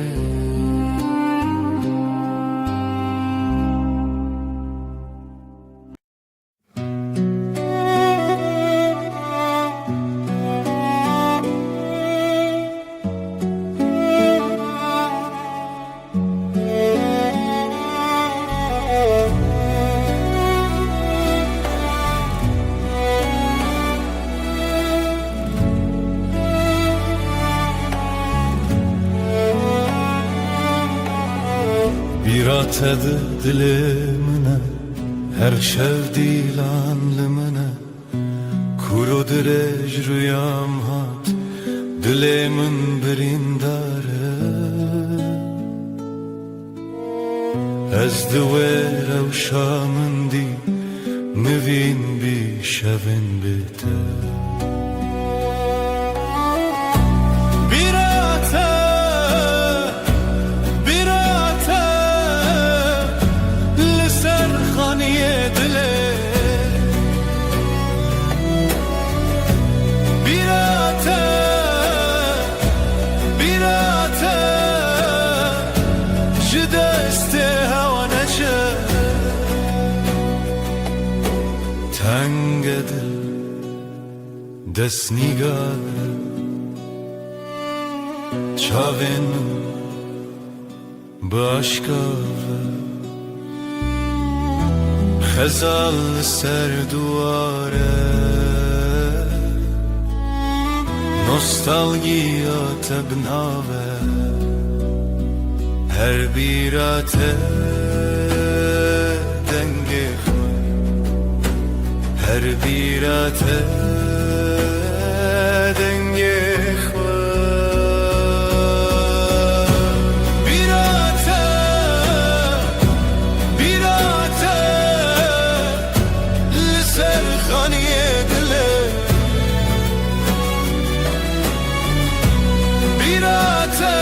Biratedir dilimine her şev dilanlimine Kuru direj rüyam hat dilimin birindare از دوێرە و شامندی مڤین بیشەڤن بێتە بیراتە بیراتە لەسەر خانیێ دلێ بیراتە بیراتە ji destê hewa neçe tenge dil dest nîgare çavên min bi aşkare xezal li ser duware nostalgiya te binave her birate dengê xwe her birate dengê xwe birate birate li ser xaniyê dilê birate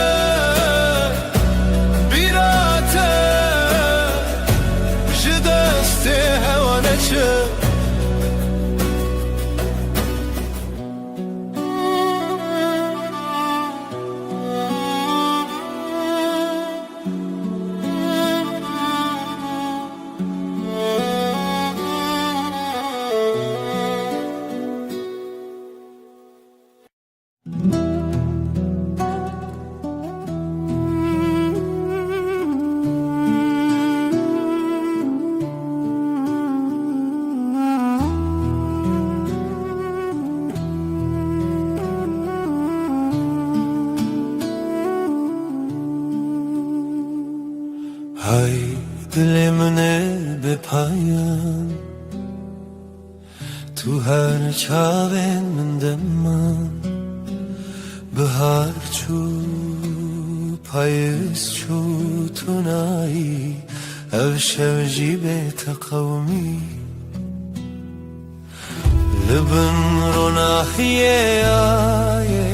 Hay dilimine be payan tu her çavên min deman bihar çû payîz çû tu nayî ev şev jî bête qewmî li bin ronahiyê ayê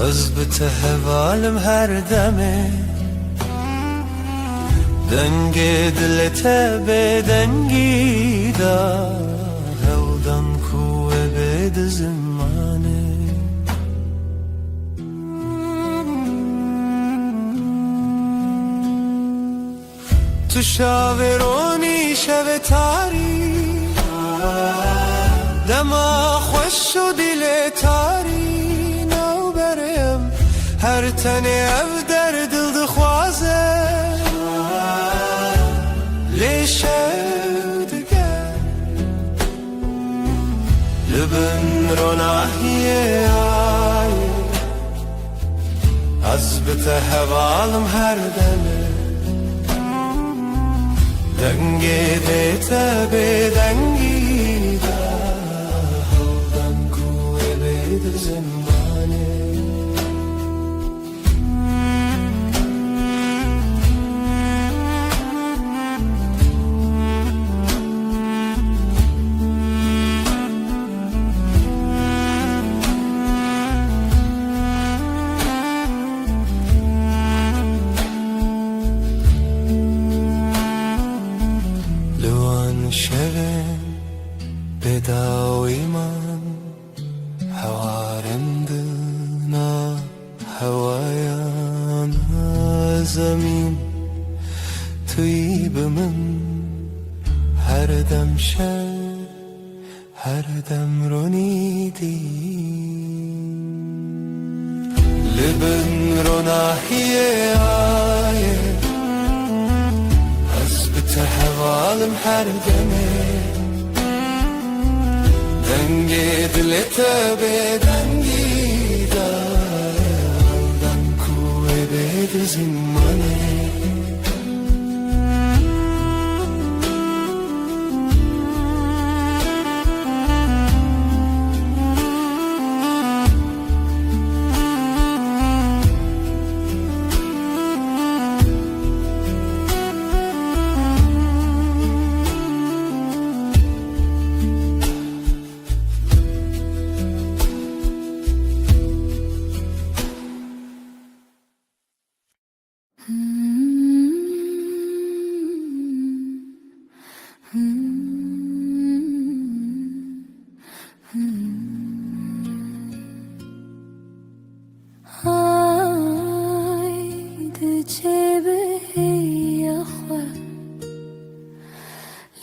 ez bi te hevalim her demê dengê dilê te bêdengî da hewdan ku we bê di zimanê tu şavê ronî şevê tarî dema xweş û dilê tarî newberê em her tenê ev derdil dixwaze Libin ronahiye ayê ez bi te hevalim her demê dengê bê te bêdengî da hewdan ku wê bê di zimanê şevên bêdawî man hewarên dina hewayan zemîn tu yî bi min her dem şev her dem ronî dî li bin ronahiyê ayê te hevalim her demê dengê dilê te bêdengî da hewdan ku wê bê di zimanê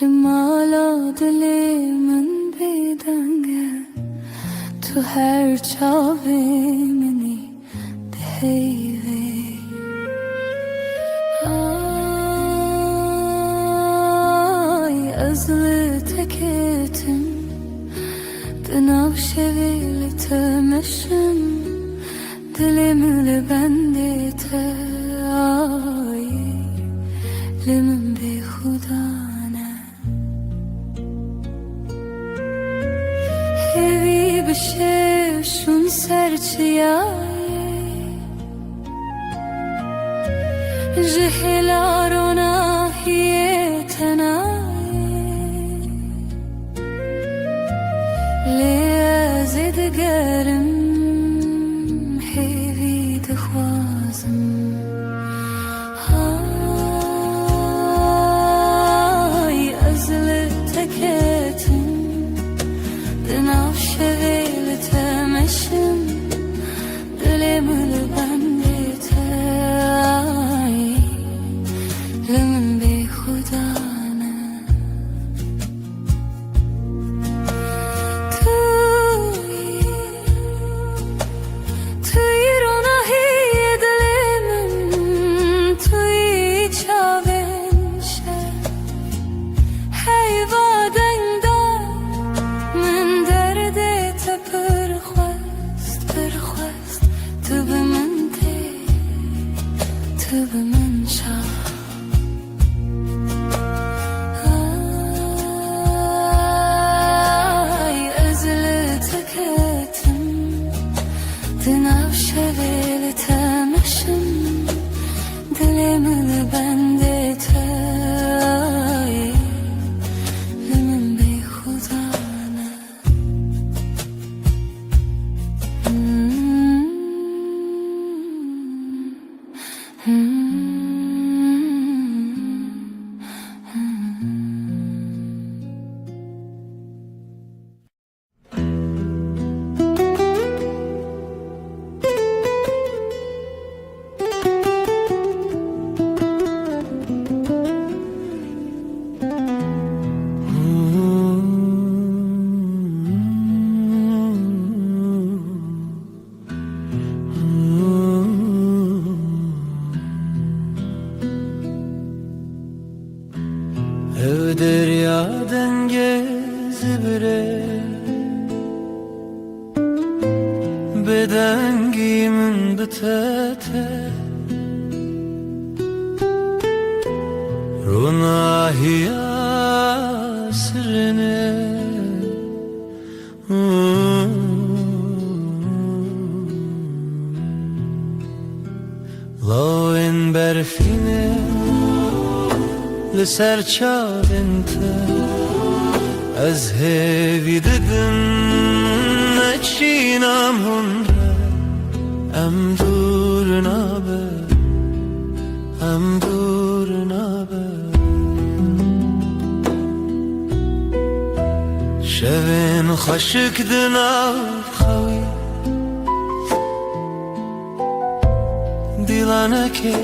लिमाला दिले मन बेदंगे तू her çavemini deyve ay azlı teketim dınav şevili temeşim dilimli bendite ay limin bi hudana hevi bişev şun serçiyaye jihlarona hiyetenaye lezid gerim hevi dixwazim ay azli teketim dinav şeveli temeşim dilimil bendite ay limin bi hudana Dınav şeveli temeşim dilimil bendite ay limin bi hudana Ev derya dengez bire beden giyimin bitete runahiya sirine Lawin berfine لسر چاوینت از هیوی ددن نچینم هنره ام دور نابه ام دور نابه شوین خشک دناو خوی دیلانه که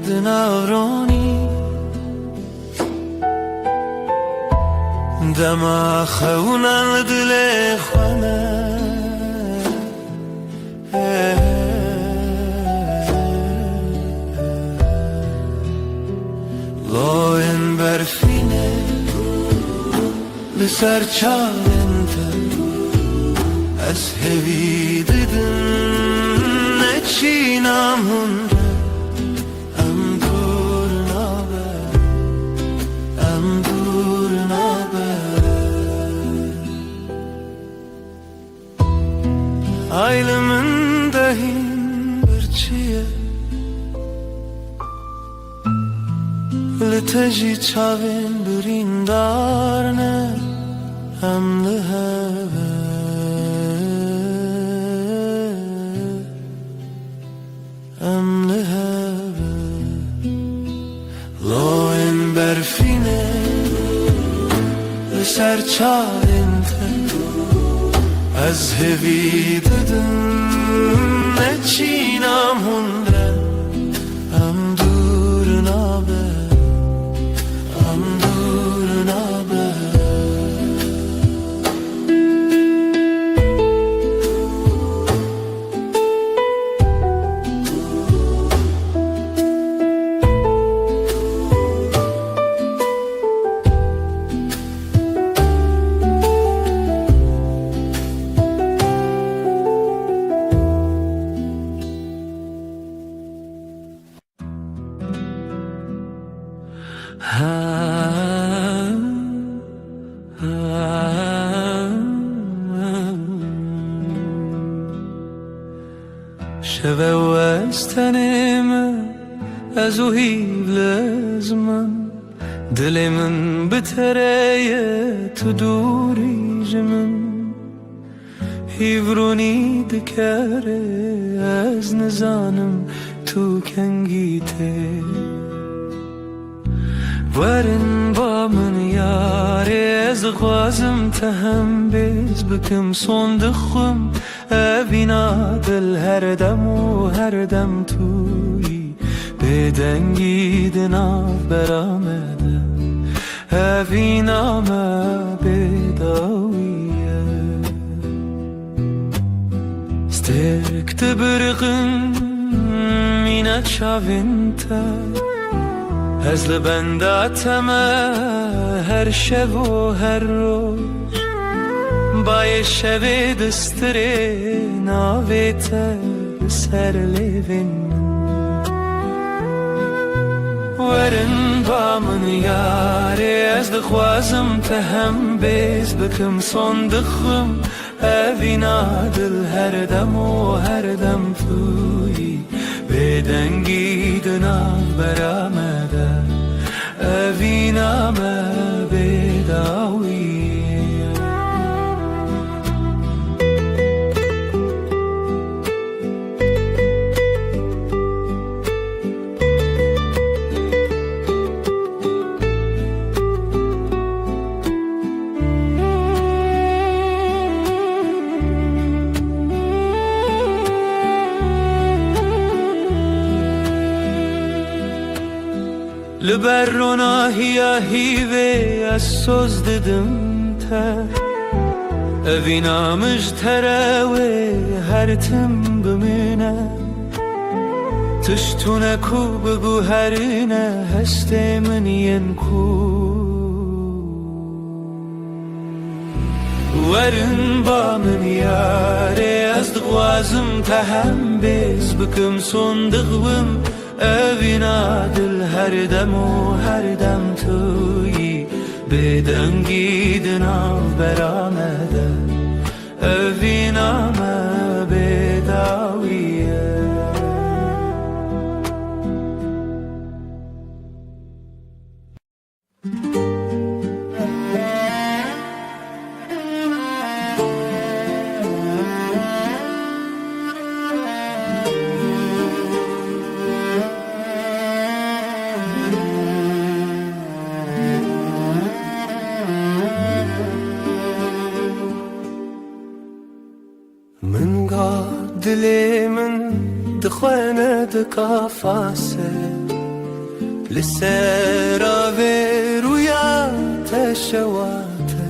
دناو رونی دما خونن دل خانه لاین برفینه لسر چالنت از هوی دیدن نچینم هنده ام دور نابه ام دور نابه Aylımın dahin bir çiye Liteji çavin birindar ne Emli heve Emli heve Loin berfine Ser çavin te از هوی ددن نچینم هنره ام دور نابه ام دور نابه از و هیوز من دل من بتره تو دوری جمن هیورونی دکره از نزانم تو کنگیته ورن با من یاره از خوازم تهم بیز بکم صندخم اوینا دل هر دم و هر دم توی بدنگی دنا برامده اوینا ما بداویه سترک تبرقن مینا چاوینتا از لبنداتم هر شب و هر روز بای شب دستره ناویت سر لیوین ورن با من یاره از دخوازم تهم بیز بکم صندخم اوینا دل هر دم و هر دم توی بدنگی دنا برامده اوینا ما بداویه لبرنا هیا هیوه از سوز ددم تر اوینا مجتره و هر تم بمینه تشتونه کو بگو هرینه هست من ین کو ورن با من یاره از دغوازم تهم بیز بکم صندقم اوینا دل هر دم و هر دم توی بدنگی دنا برامده اوینا ما بداویه من قاد دلي من دخوانة دقافاسة لسرا ويا تشواته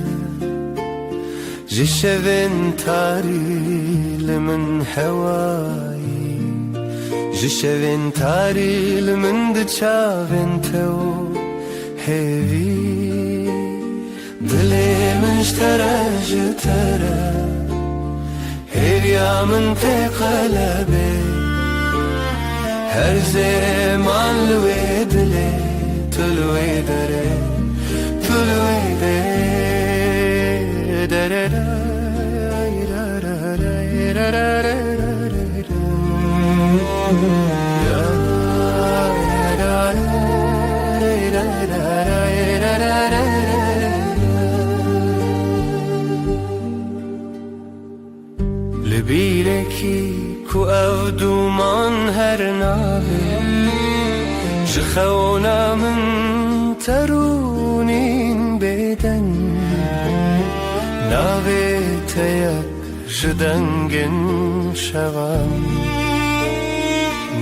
جشفن تاري لمن هواي جشفن تاري لمن دشافن تو هيفي دلي من اشترى جترى هريا من في قلبي هر زمان لويد لي تلوي دري تلوي لبيركي كو أودو من هر ناوي جخونا من ترونين بدن ناوي تيك جدنگن شوام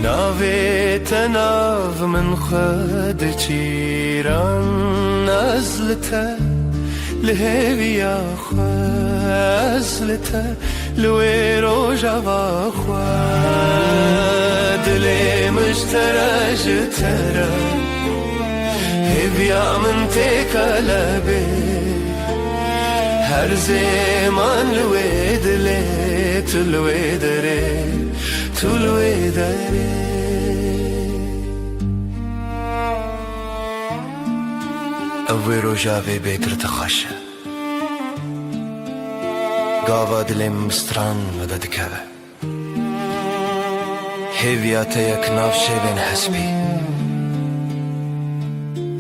ناوي تناو من خد چيران نزلته لهويا خزلته لوي روجا باخوا دلي مشترى جترى هبيا من تقلبي هر زمان لوي دلي تلوي دري تلوي دري اوي روجا في بيتر تخشى قاوا دلم مستران مدد كذا هيفياتا يك ناف شبين حسبي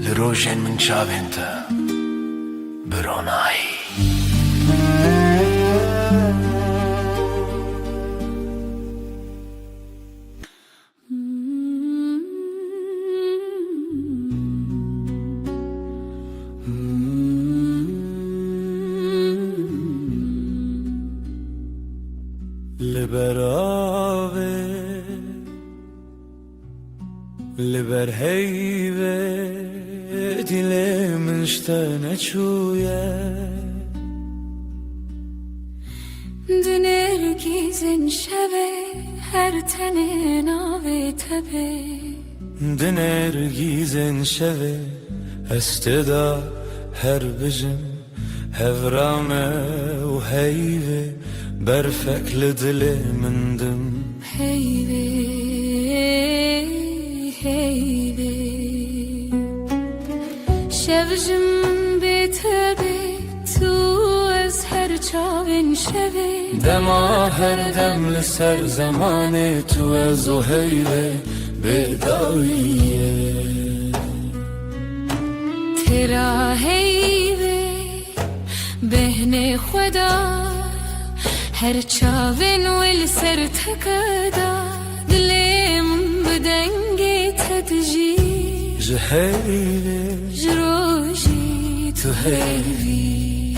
لروجن من شابنتا بروناي لبر هیوه dilim işte ne çuye Döner gizin şeve her tenin ave tebe Diner gizen şeve esteda her bijim hevrame u heyve berfekli dilimindim Heyve heyve Şevjim bitebe tu ez her çavin şeve Dema her demli ser zamanı tu ez o heyve bedaviye Tera heyve behne khuda her çavin vel ser tekada dilim bedenge tedji Jeheyve جروجي تهيفي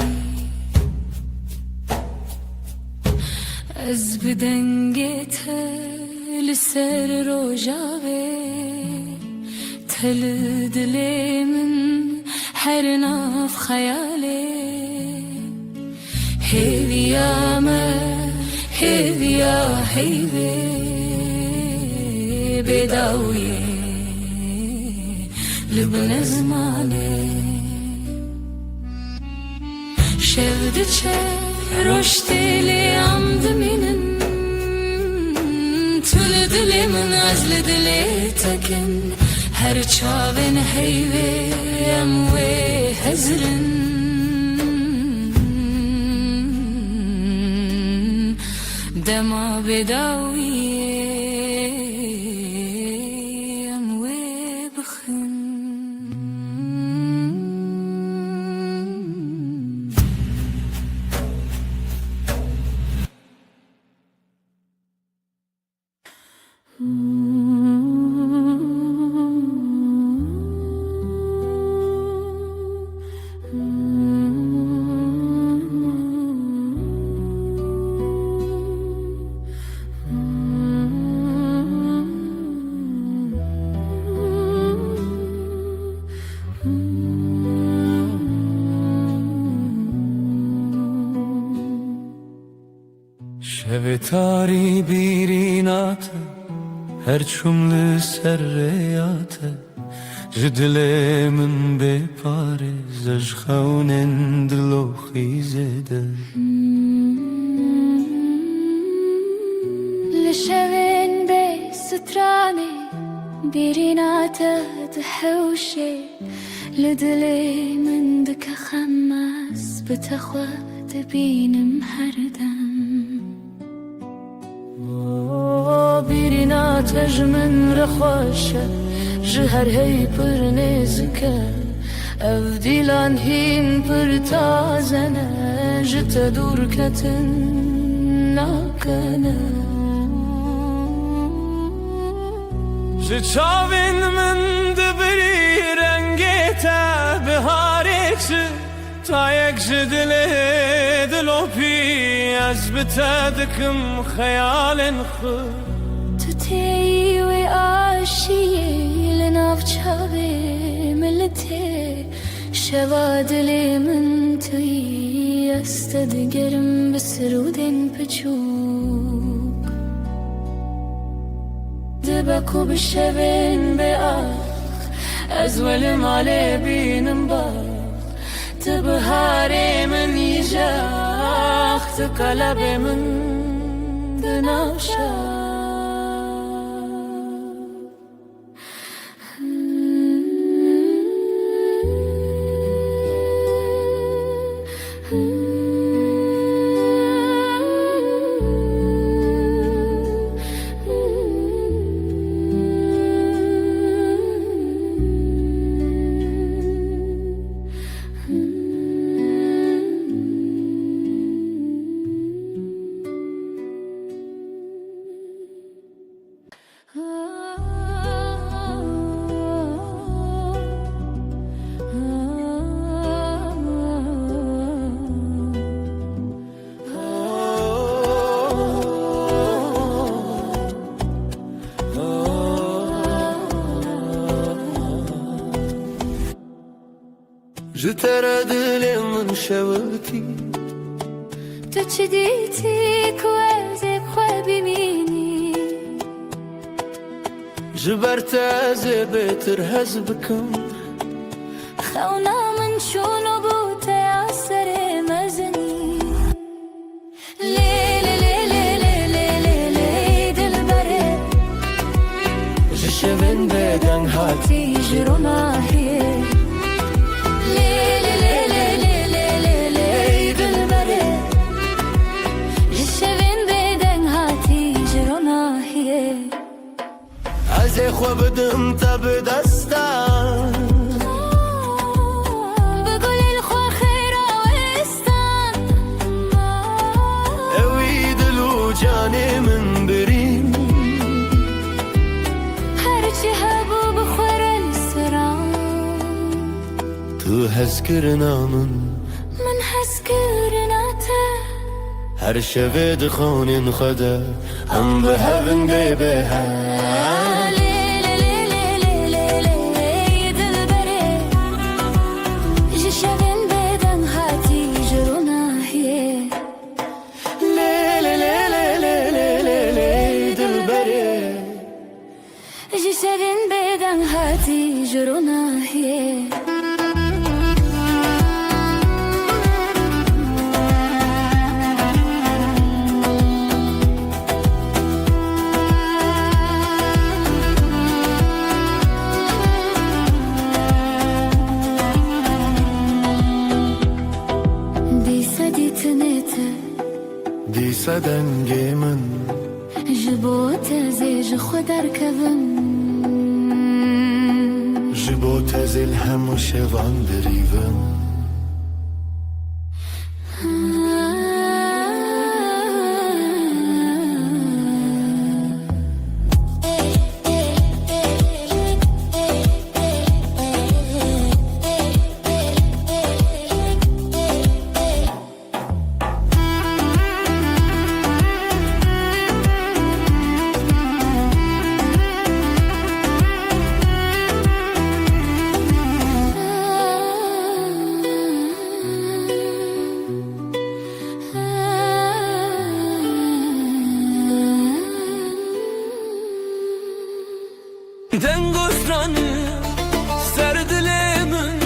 از بدنگت لسر روجاوي تل دلي من هر ناف خيالي هيدي يا ما هيدي يا هيدي بداوي لبن زماني شفدچه رشتی لیامد منن تل دلمن ازل دلی تکن هر چاون هیوه اموه هزرن دما بداویه اموه بخن Şevetari birinate her çumlu serreyate Jidlemin bepare zajxaunen dilo xizede لشوين بي ستراني بيريناته تحوشي لدلي من دك خماس بتخوات بين محردم بيريناته جمن رخوشة جهر هي پر نزكه اف دیلان هین پر تازنه جت دور کتن ناکنه Çavin min dibiri rengete biharikçi Tayekçi dili dilopi Ez bitedikim hayalin khur تو تی و آشیه لناف چاوه ملته شوا دلی من توی استد گرم بسرودن پچوک دبکو بشوین به آخ از ولم علی بینم باخ تبهاری من یجاخ تقلب من دناشاخ سر دل من شوتی تو چی دیتی که از خواه ببینی جبرت از بهتر هز بکن خونا من شونو بود اثر مزنی لیلی لیلی لیلی لیلی دل بره جشون بدن هاتی تیجر و ناهیه لیلی لیلی لیلی لیلی دل بره جشون بدن هاتی جر و ناهیه از خو بدم تب دستان بقول الخوا خير وإستان اوی دلو جان من برین هرچی هبو بخور السران تو هز کرنا من حس كرناته هر شب دخون خدا هم به هون به ليلي ليلي ليلي ليلي دل بره جشبن بدن هاتي جرونا هي لیلی لیلی لیلی لیلی دل بره جشبن بدن هاتي جرونا هي دیسا دنگ من جبو تزيج خدر كفن جبو تزل هم شوان دریون دنگسترانı سر دلمن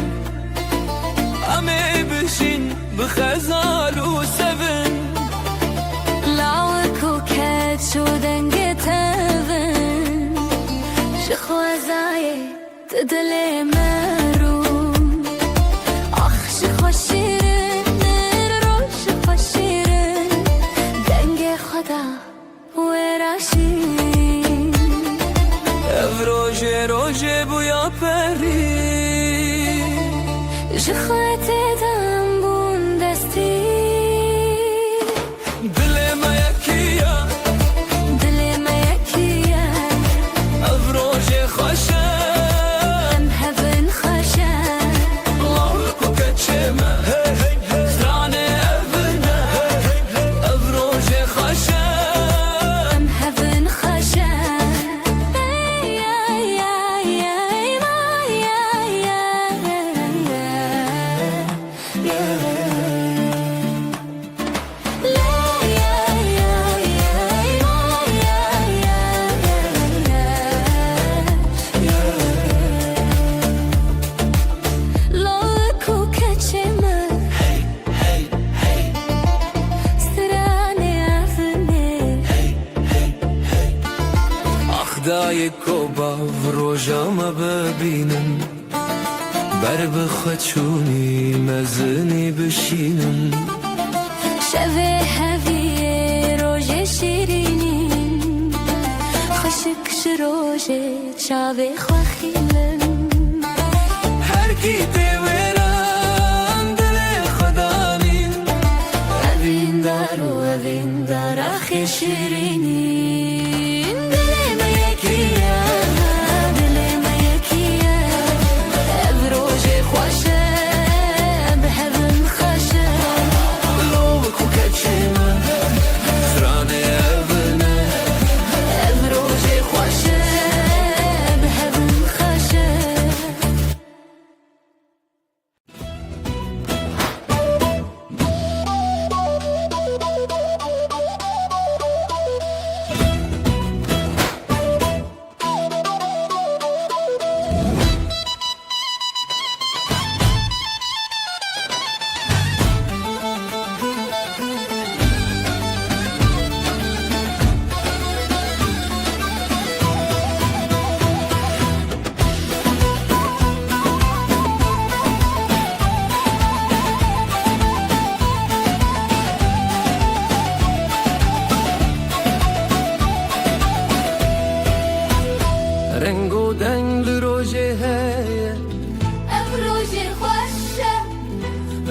امه بشین بخزال و سفن لعوك وكات شو دنجتهن شخوازاي تدلي مروم اخ شخوشيرن روش خوشيرن دنج خدا وراشين ev roje roje bu ya peri جخواتي دنبون دستي dileme yakiya دلي ما يكيا ev roje xoşe ام هفن خشا Allah'ı kukaçeme strane evine ev roje xoşe ام هفن خشا يا يا يا ما يا يا لا يا يا يا ما يا يا لوك وكاتشما ستراني عفني اخدای کوبا روژاما ببینم بر بخچونی مزنی بشینم شبه هوی روژ شیرینین خشک شروژ چاوه خواخیلم هر کی دیورم دل خدانین اوین دار و اوین دار آخی شیرینین دلم یکیه دلم یکیه او روژ خوشه به هون خوشه لوک کوکچما strane evine او روژ خوشه به هون خوشه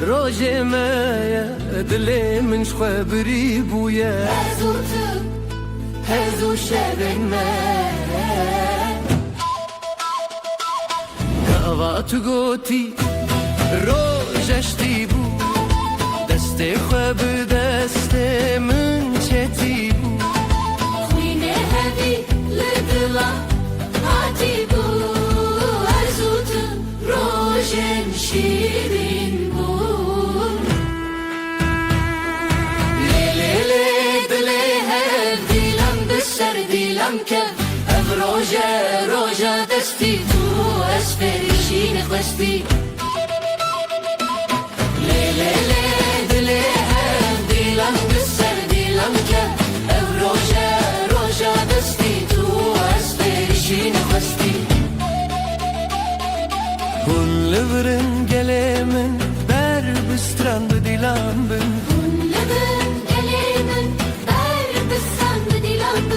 روجه مایا دل من خبری بویا هزو شبن قوات گوتی روجشتی بو دست خواب دست من چتی بو خوینه هدی لدلا هاتی بو هزوت روژن شیرین بو لیلی دلی هر دیلم بسر دیلم که اف روژه دستی تو اسفریشین خواستی لیلی دلی هر دیلم بسر دیلم که اف روژه دستی تو اسفریشین خواستی Hun leveren gelemen ber bestrand dilan ben لبن گلیمن بر بسند دیلم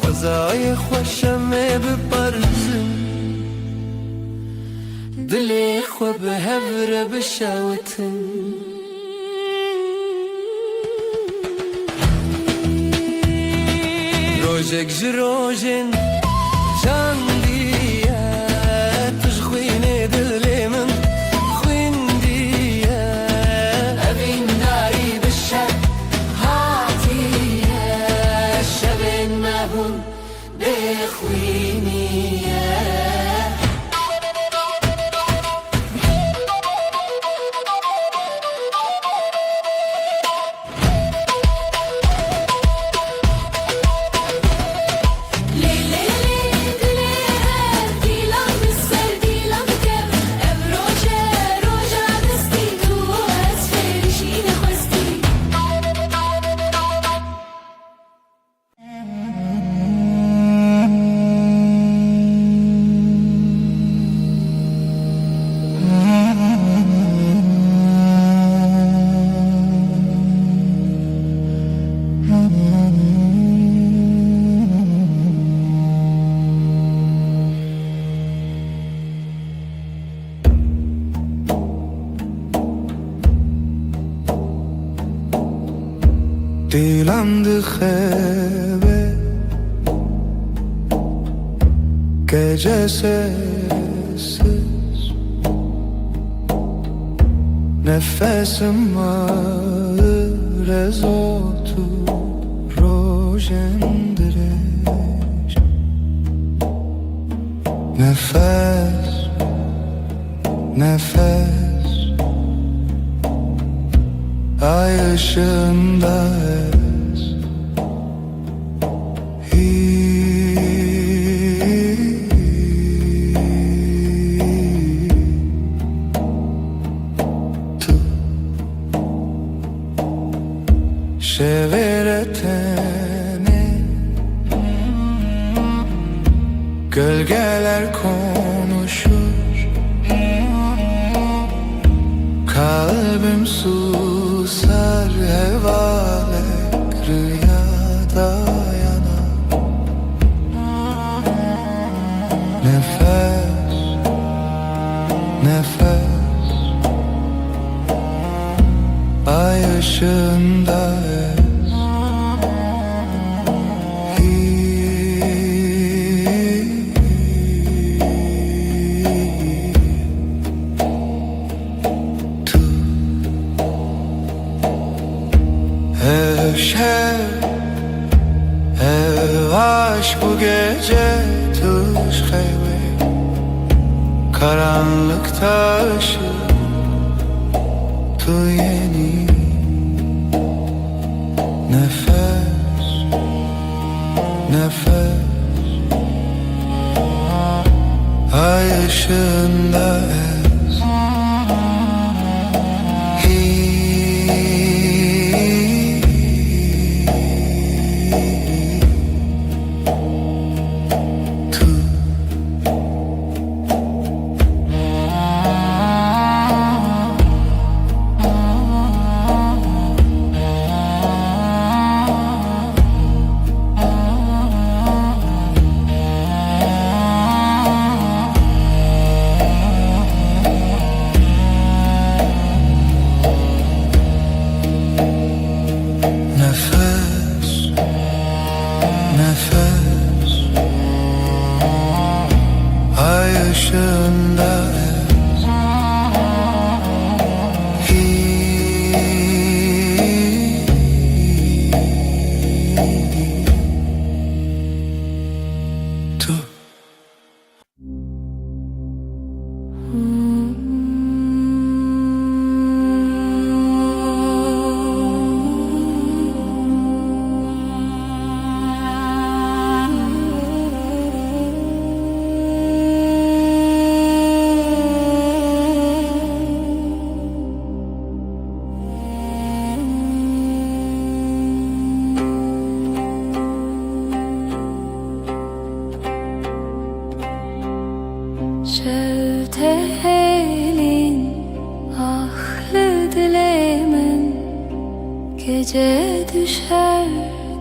خزای خوشم بپرزم دلی خواب هفر بشاوتن روجك جروجن جان دیا تشخوینه دلی من خوین دیا أبين ناري بالشر هاتية شبن مهون بخوينية Dilan de khebe gece sessiz nefesim ağır ezotu rojendireş nefes nefes ay ışığında ez tu şeveretene gölgeler konuşur kalbim susar hevalek rüyada yanar nefes nefes ay ışığında ez Şev, ev aşk bu gece tuş heyve karanlıkta ışık tu yeni nefes nefes ay ışığında ez dileğimin gece düşer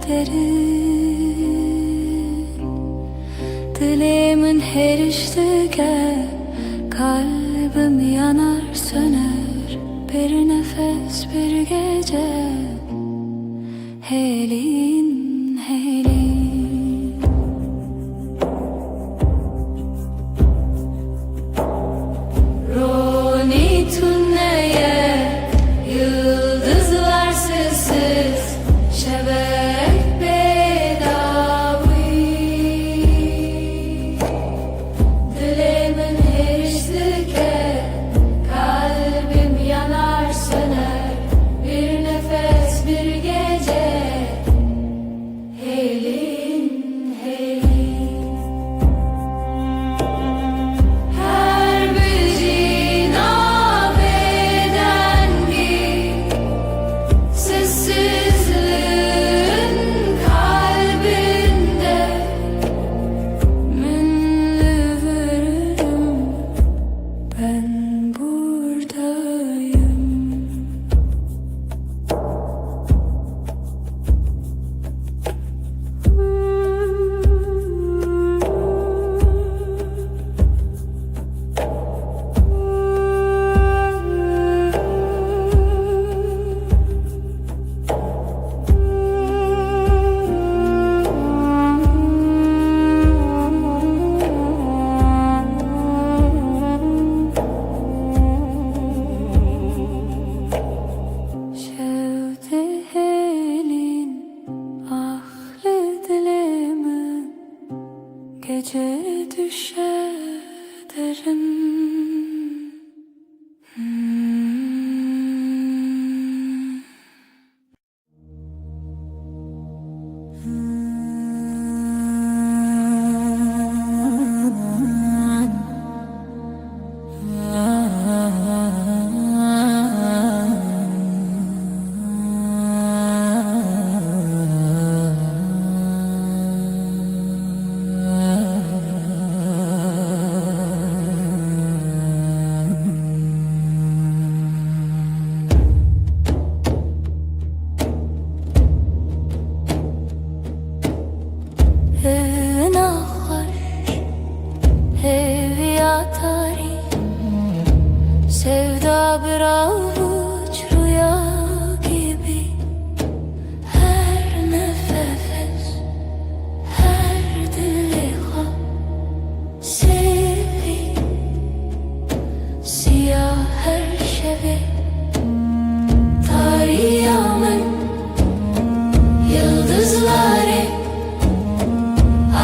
derin. Dileğimin her iştige kalbim yanar söner. Bir nefes bir gece helin helin. Roni tünneye yıldızlar sessiz şebek bedavi. Dileğimin her iştike kalbim yanar söner. Bir nefes bir gece helin helin. Her bir nabedengi sessizliğin kalbinde minli veririm, ben buradayım. Şevdi helin ahli dileğimin gece düşer derin. Sevda bir avuç rüya gibi, her nefes, her dilek sevi, siyah her şevi, tarihimin yıldızları,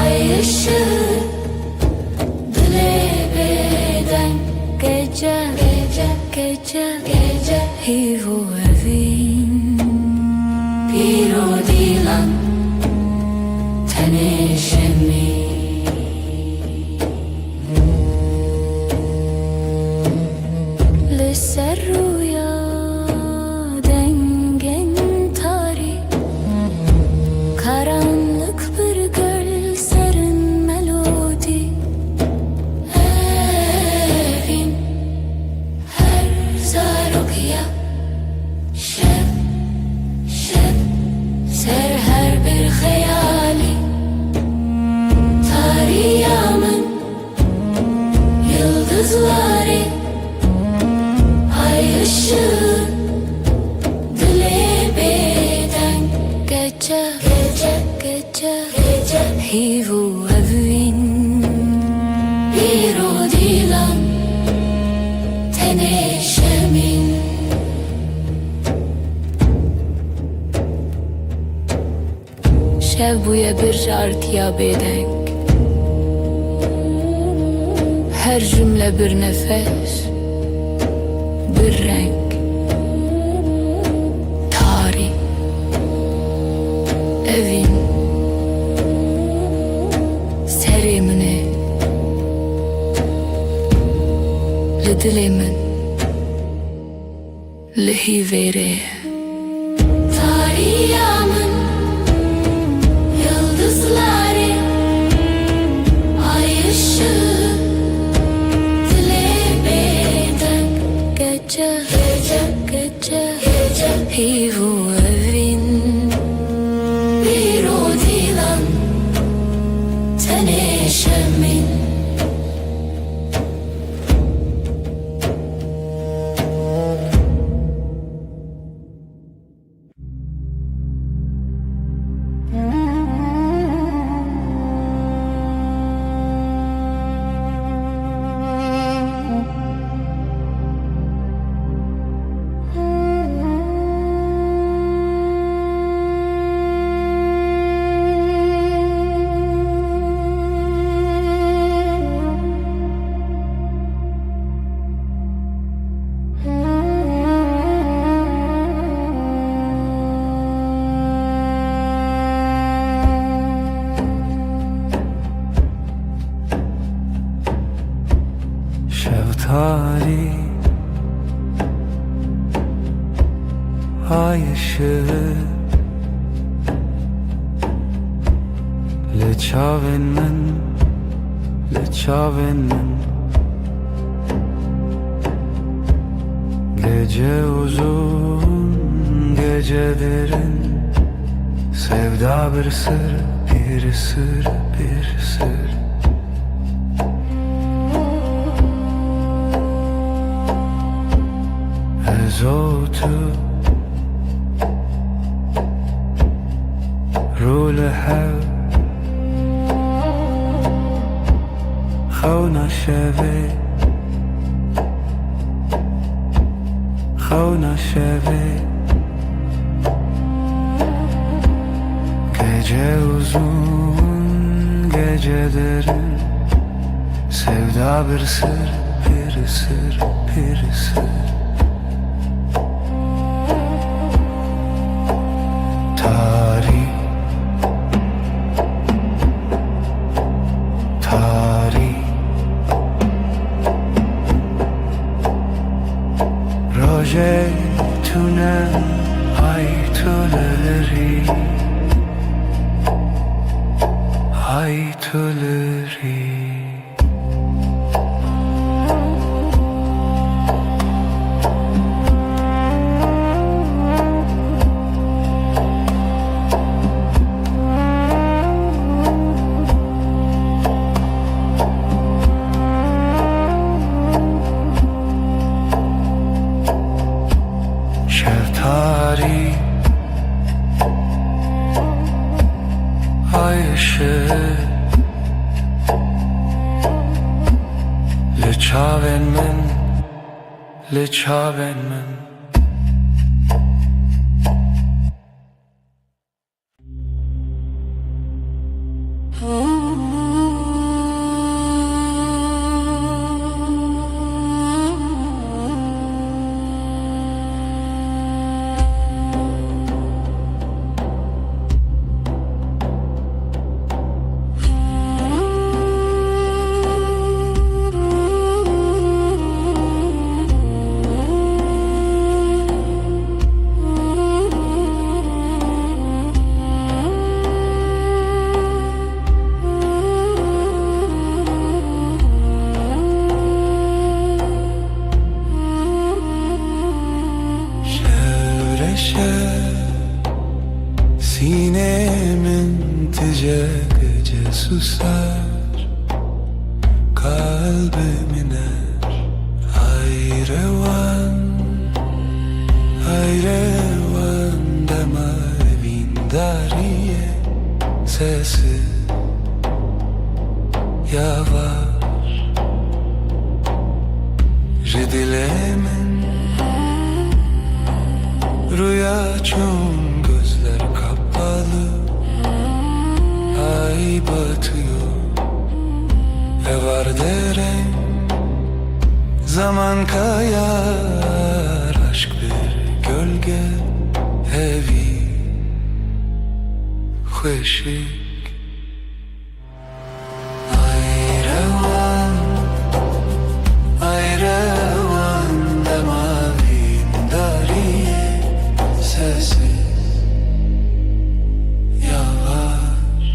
ay ışığı, dilebeden gece. Gece hivu evin Piro dilan teneşemi. Lise rüya dengen tari, karanlık bir göl serin melodi. Evin Zarokya şeb ser her bir hayali, tarihimin yıldızları, ay ışığı, dilebeden gece hivu evin bir odilan teneşemin. Şev buya bir şarkıya bedenk, her cümle bir nefes, bir renk, tarih, evin, serimine, lidilimin, lihivere. Tarihimin yıldızları, ay ışığı, dilebeden gece gece Hivu evin Bir o dilan Tenişemin Şeftali ay ışığı Leçaven men Gece uzun, gece derin Sevda bir sır, bir sır, bir sır Ezotu Rule hev Khawna şeve Gece uzun, gece derin Sevda bir sır, bir sır, bir sır Tarih Roje tune ay tüleri Ay tüleri Şeftali ay ışığı Leçaven men Sinemin gece susar Kalbim iner Hayrevan dema vindariye Sesi yavaş Ridilemin Rüya çun gözler kapalı Ay batıyor Ve var derem Zaman kayar Aşk bir gölge Evi Hoşik Ayrevan Demavin dariye Sesi yavaş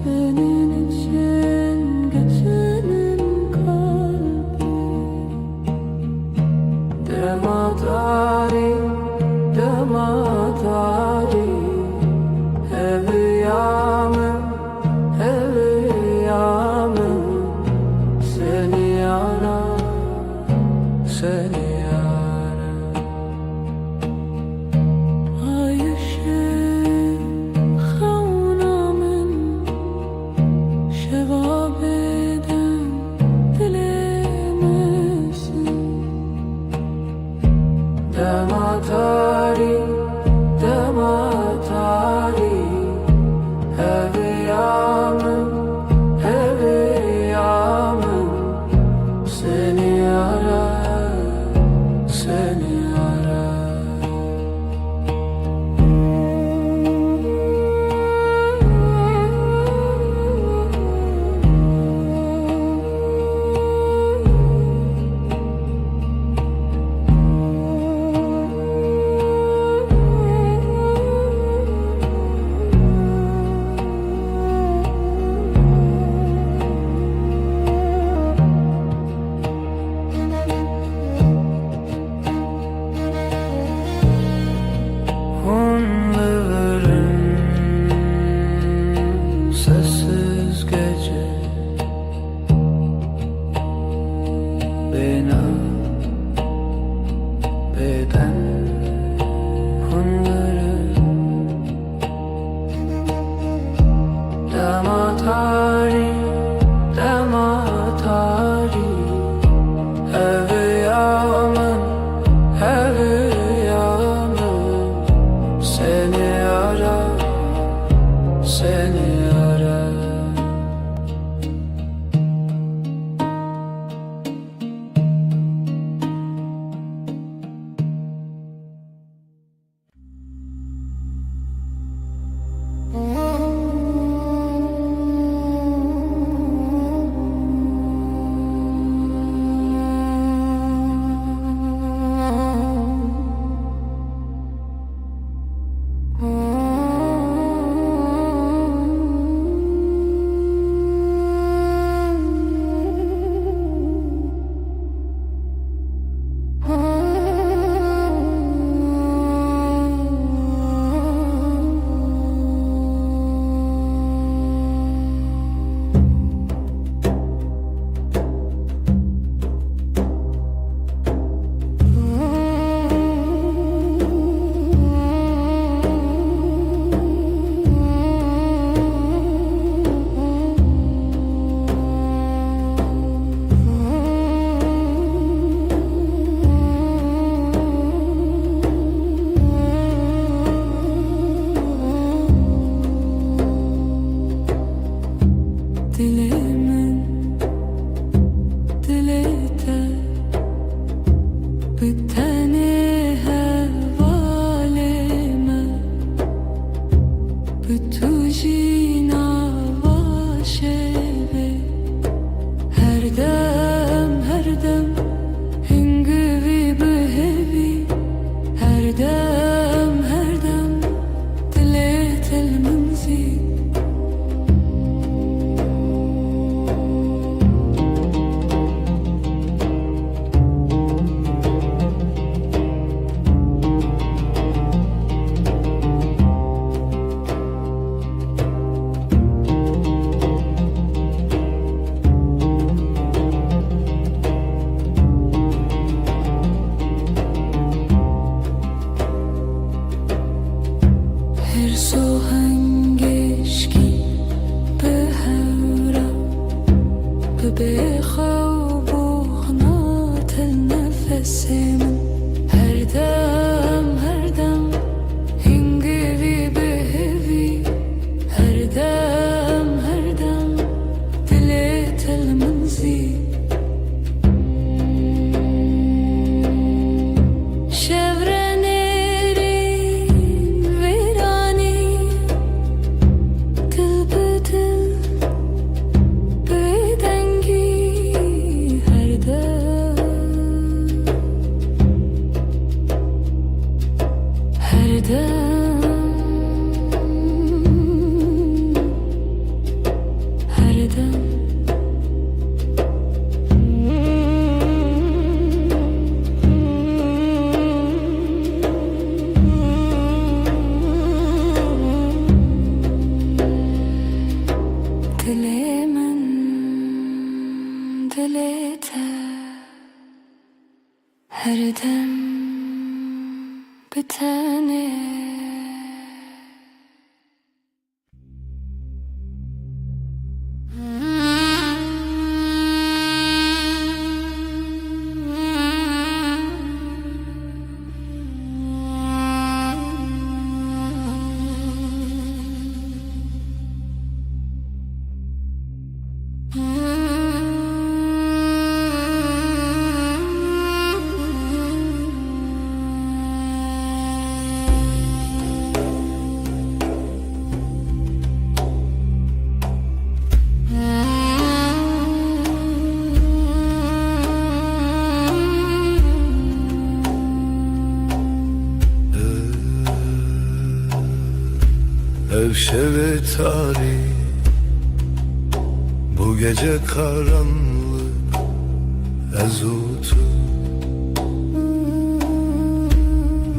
Senin için geçenin kalbi Dematari, dematari Evliyamım, evliyamım Seni arar, seni arar Ayşe havnamın şevabeden dilemesin Dematari, dematari Evliyamım, evliyamım Seni arar, seni arar Hunların sessiz gece Bina beden Hunları Dematari, dematari Evliyamın, evliyamın Seni arar, seni arar dem, her dem. Dilimin dilete her dem bitene. Ev şevi tarih, bu gece karanlık ezutu.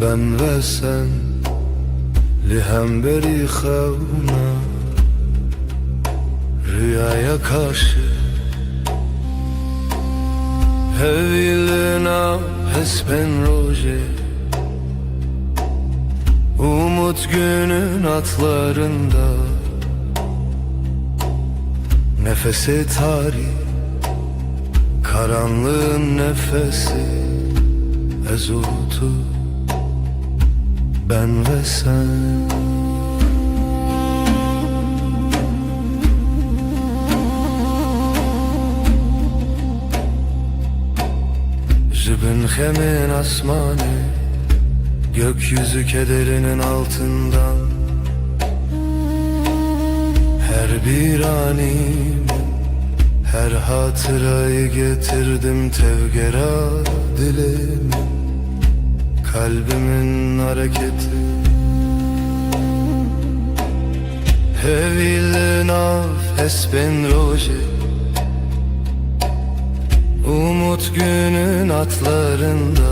Ben ve sen lihem beri xevna, rüyaya karşı hevilina hesben roje. Umut günün atlarında, nefesi tarih, karanlığın nefesi ezutu. Ben ve sen. Jibin hemin asmanı, gökyüzü kederinin altından. Her bir anim, her hatırayı getirdim tevgera dilim. Kalbimin hareketi Hevil naf esben roje. Umut günün atlarında,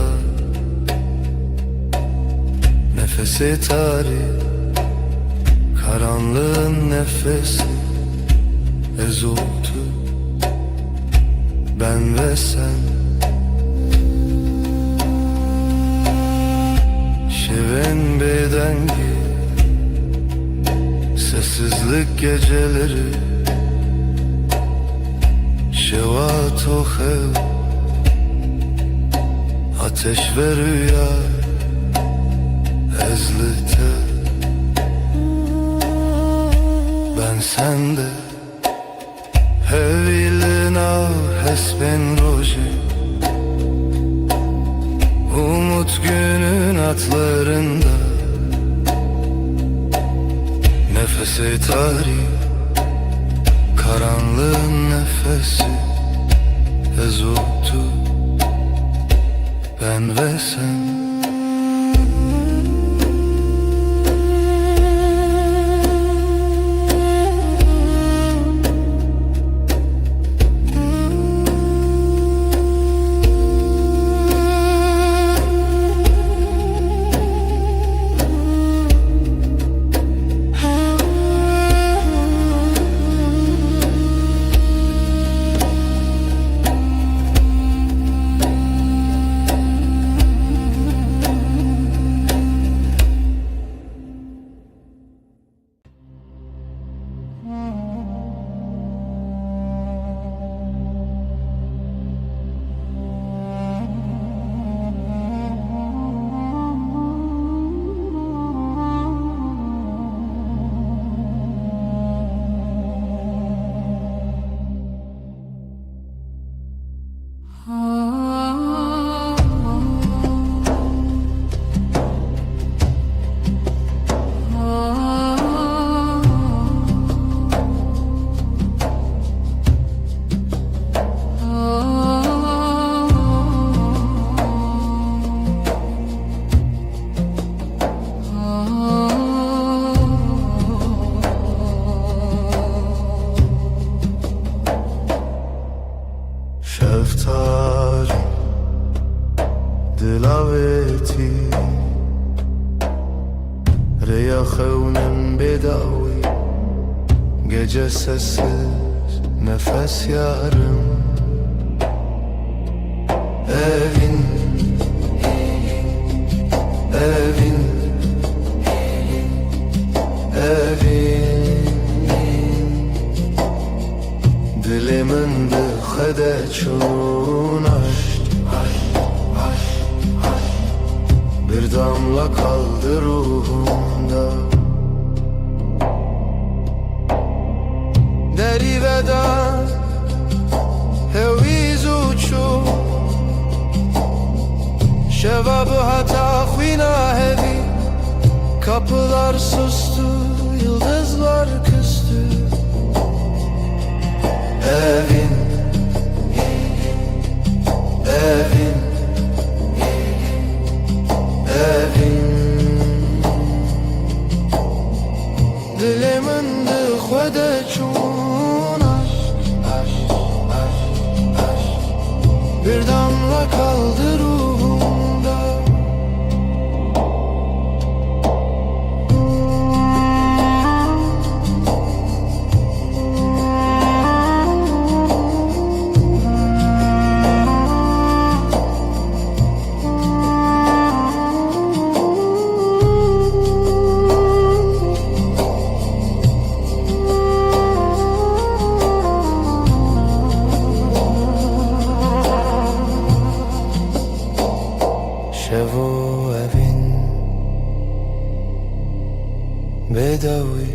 nefesi tarih, karanlığın nefesi ezutu. Ben ve sen. Şeven bedengi, sessizlik geceleri. Şevat o hev, ateş ve rüya ezlite. Ben sende hevilina hesben roje. Umut günün atlarında, nefesi tarih, karanlığın nefesi ezutu. Ben ve sen. xevnin bedavi, gece sessiz nefes yarım. Evin, evin, evin, dilimin dıxede çun aşk. Bir damla kaldı ruhumda. Deri veda heviz uçu, şevabı hata khvina hevi. Kapılar sustu, yıldızlar küstü. Evin, evin, evin, dilimin dıxvede çun aşk. Bir damla kaldı ruhumda. Şevo evin bedavi,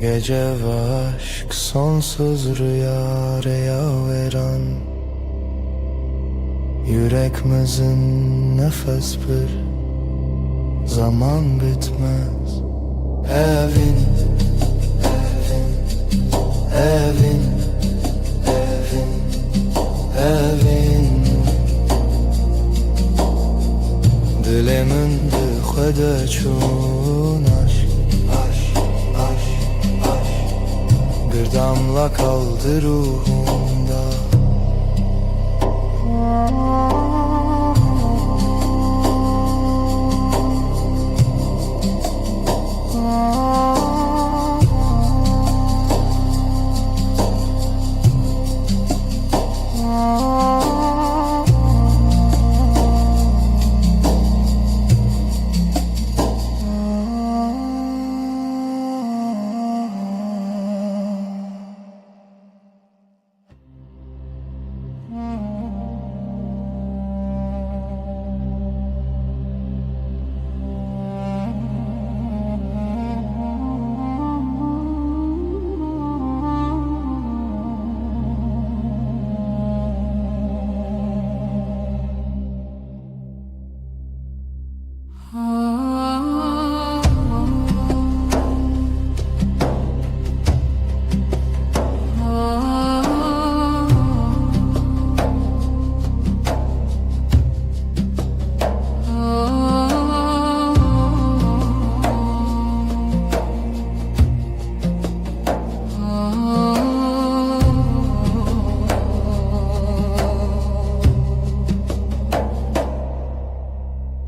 gece ve aşk sonsuz rüya veren. Yüreğimizin nefes bir zaman bitmez. Evin, evin, evin, evin, dilimin dıxvede çun aşk. Bir damla kaldı ruhumda.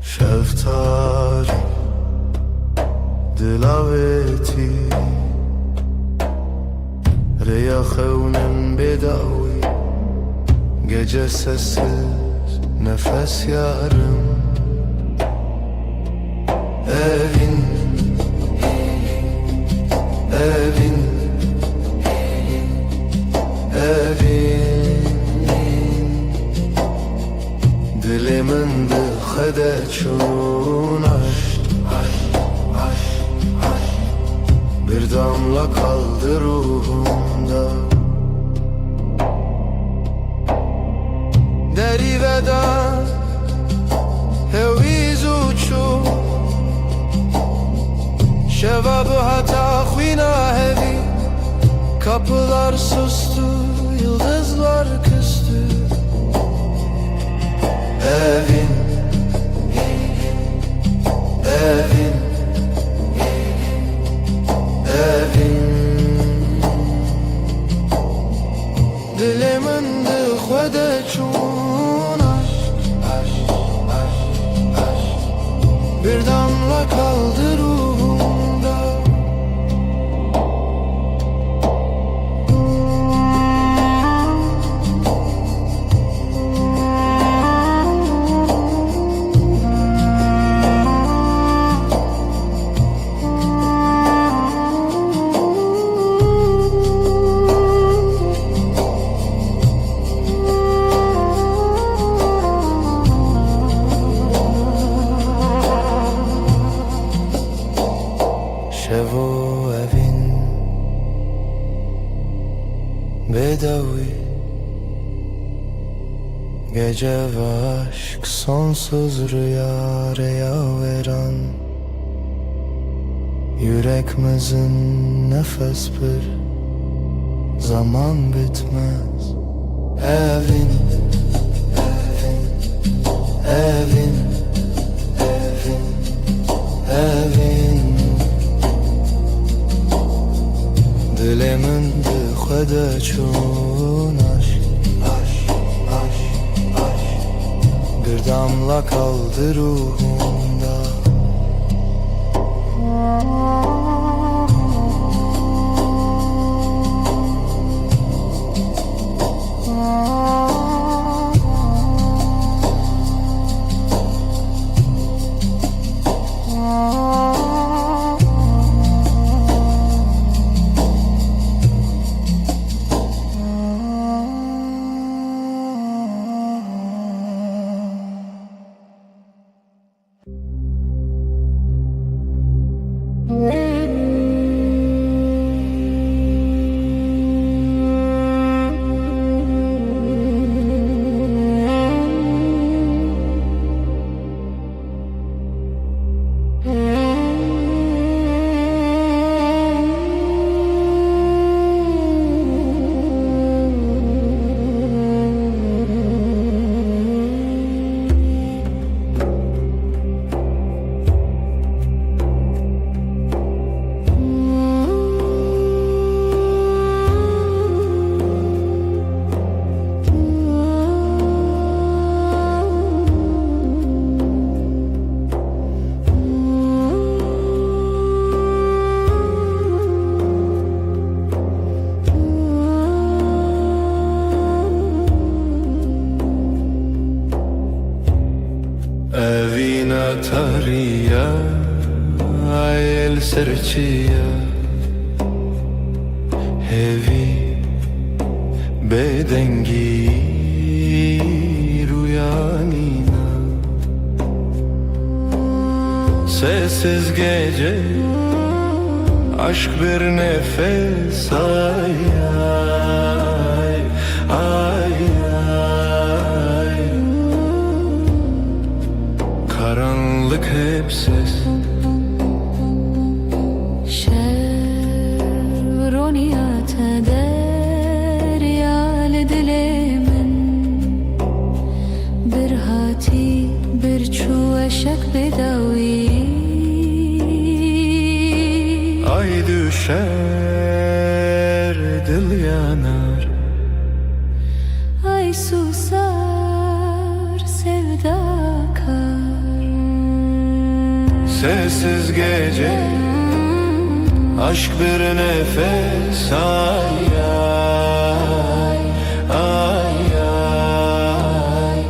Şeftali dilaveti, reya xevnin bedavi, gece sessiz nefes yarım. Evin, evin, evin, dilimin dıxvede çun aşk. Bir damla kaldı ruhumda. Deri veda heviz uçu, şevabı hata khvina hevi. Kapılar sustu, yıldızlar küstü. Evin, evin, evin, dilimin dıxvede çun aşk. Bir damla damla kaldı ruhumda. شو evin bedavi, gece ve aşk sonsuz rüya veren, yüreğimizin nefes bir zaman bitmez. Evin, evin, evin, evin. Dilimin dikede çun aşk, aşk, aşk, aşk. Bir damla kaldı ruhumda. Evina tariya el serçiya, hevi bedengi rüyanina. Sessiz gece aşk bir nefes, ay ay ay ay. Karanlık hep ses. Şevroniyat deryal dilimin, bir hati bir çuvaşak bedavi. Ay düşer, dil yanar. Ay susar, sevda kar. Sessiz gece aşk bir nefes, ay ay ay ay.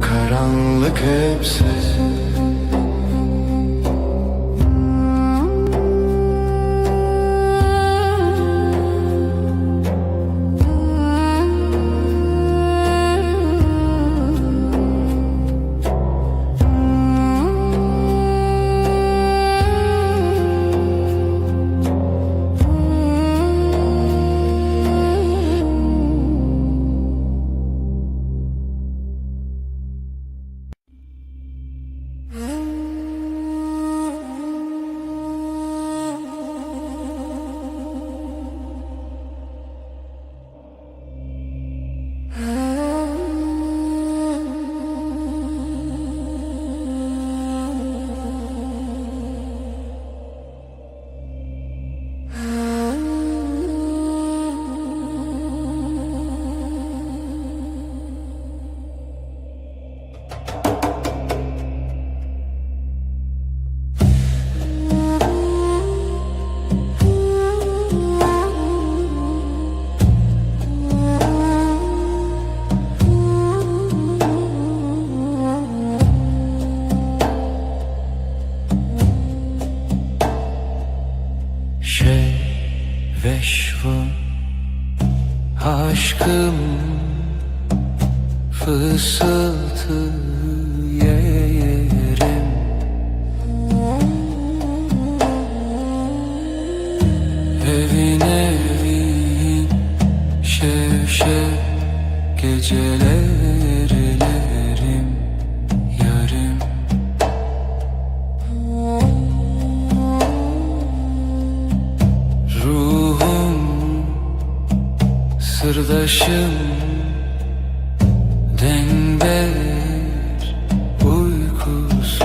Karanlık hep ses. yerim. Evin evin şevşek gecelerlerim yarım. Ruhum sırdaşım denber uykusuz.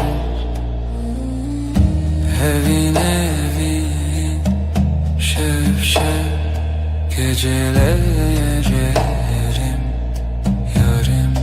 Evin evin şevşek gecelerlerim yarım.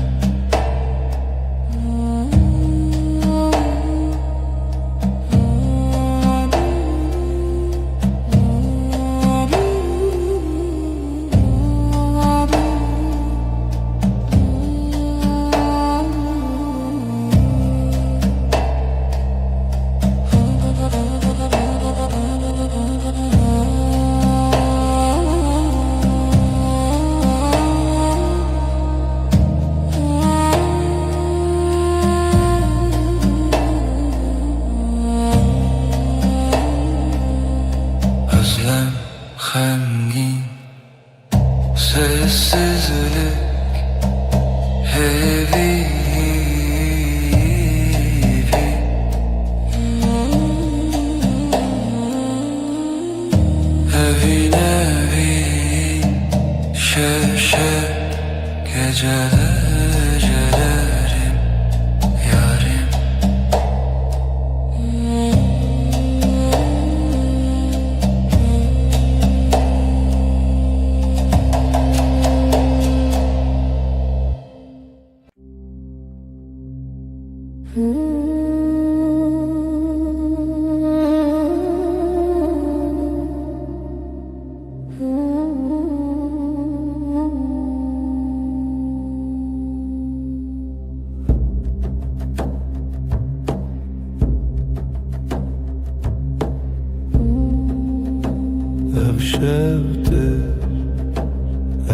Özlem hengin, sessizlik heavy. Evin evin şevşek gecelerlerim yarım. Evşevdir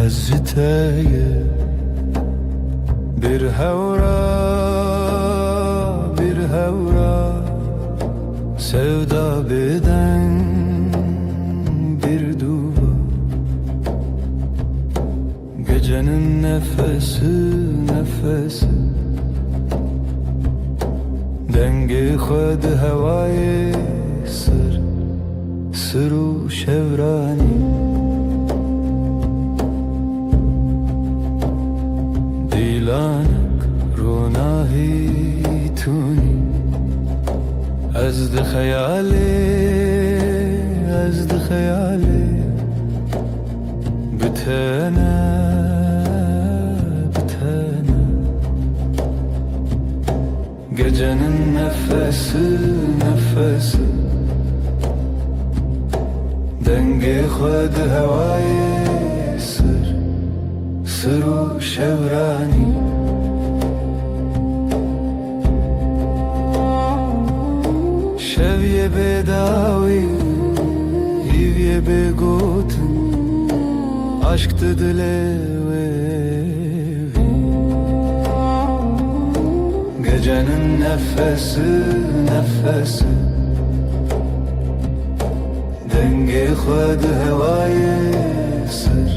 eziteye bir hevra sevda beden bir duva. Gecenin nefesi dengi khud havayı sır şevrani. Dilanak runahi tuni azd khayali bitana gecenin nefesi dengi khud havayı sır şevrani. شویه به داوی هیویه به گوتن عشق دله gecenin nefesi dengi khud havayı sır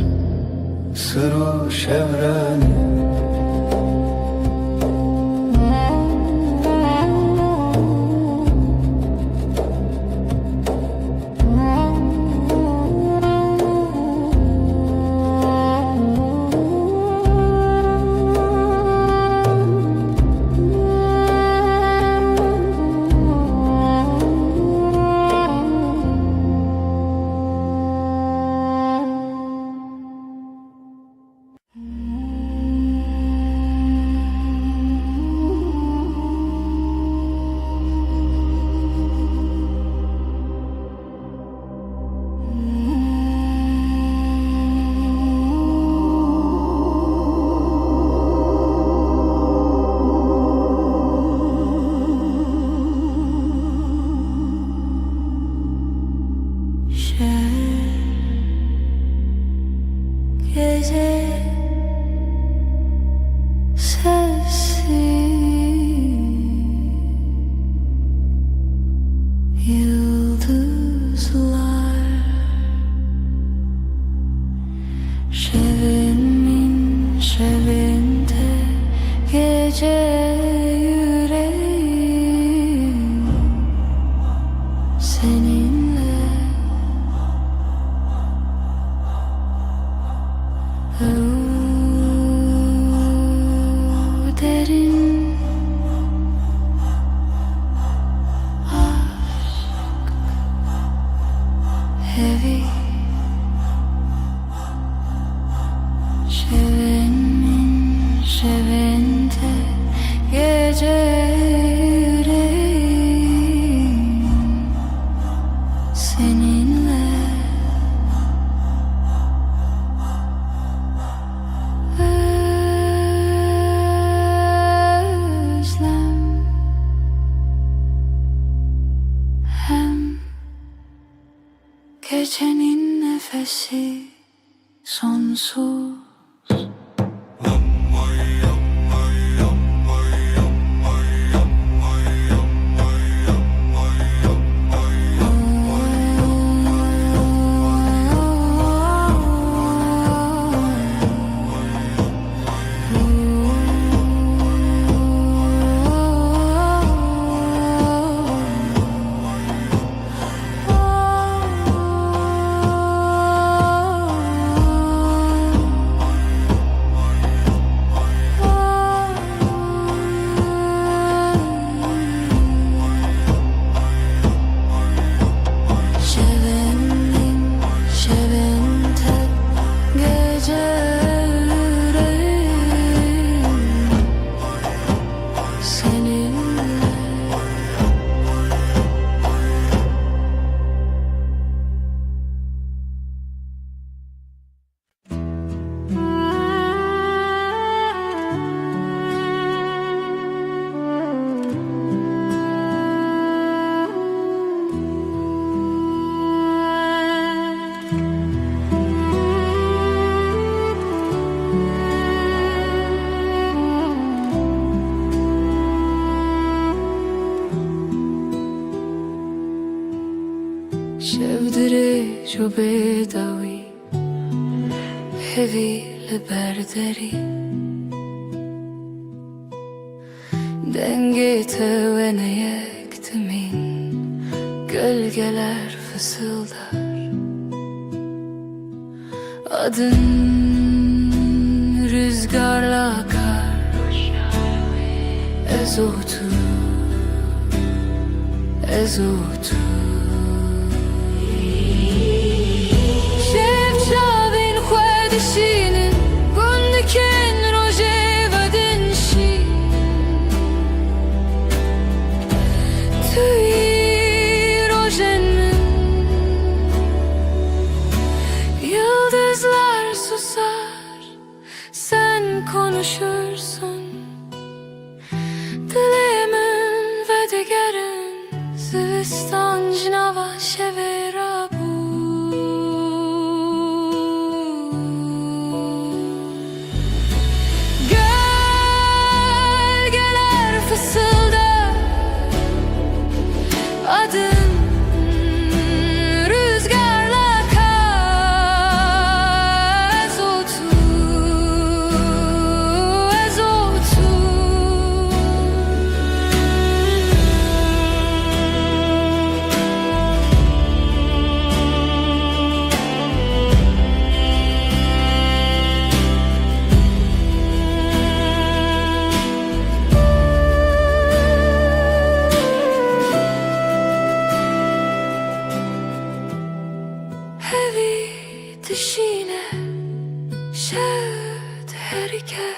şevrani. gece yüreğim seninle özlem hem gecenin nefesi sonsuz. شودري جو بدوي hevi liberderi Denge tevene yektimin Gölgeler fısıldar Adın rüzgarla akar Ezotu Ezotu Shinin gundiken roje vadin shi Tui rojen Yıldızlar susar Sen konuşursun Dilimin ve digerin Zivistan jinava şevera Adın rüzgarla akar Ezotu, ezotu Dişine şevd herike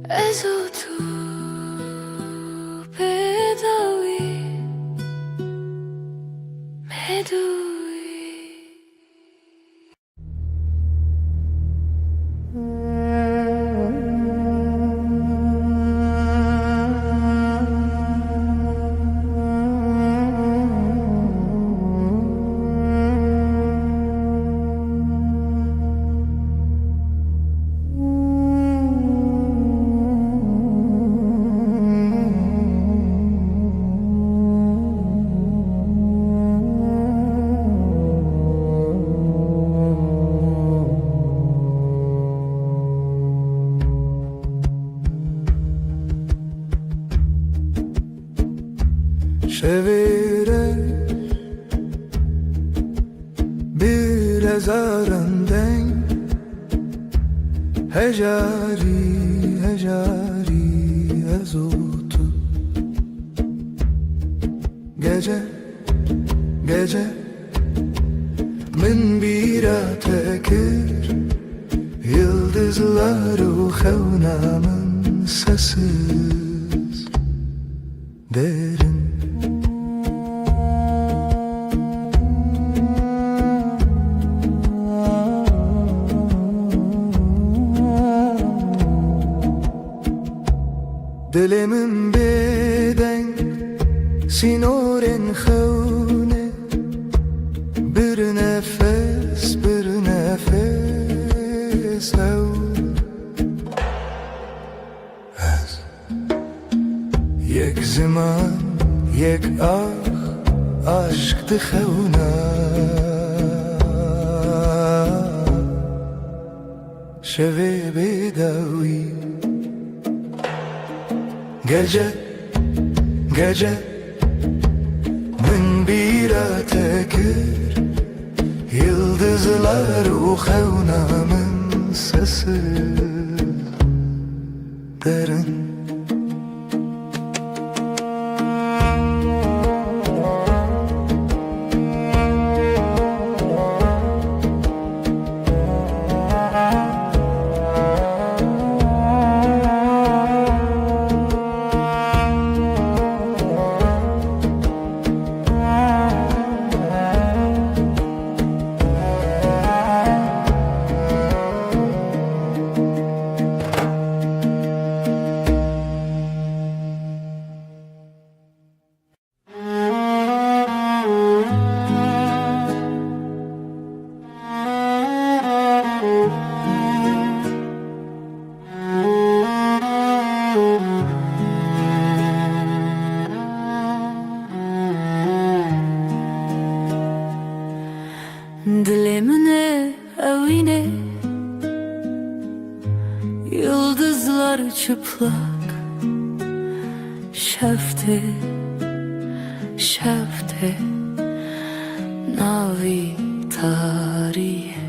Ezotu bedavi medui Çevirir bir ezarenden Hecari, hecari ezotu Gece, gece min bira tekir Yıldızları xevnamın sessiz derin. Dilimin beden sinoren khune, bir nefes ev az yek zaman yek aşk dixuna şevi bedavi. Gece min bir tekir, yıldızlar uxevnamın sesi derin. Dilimine evine yıldızlar çıplak, şefte navi tarihe,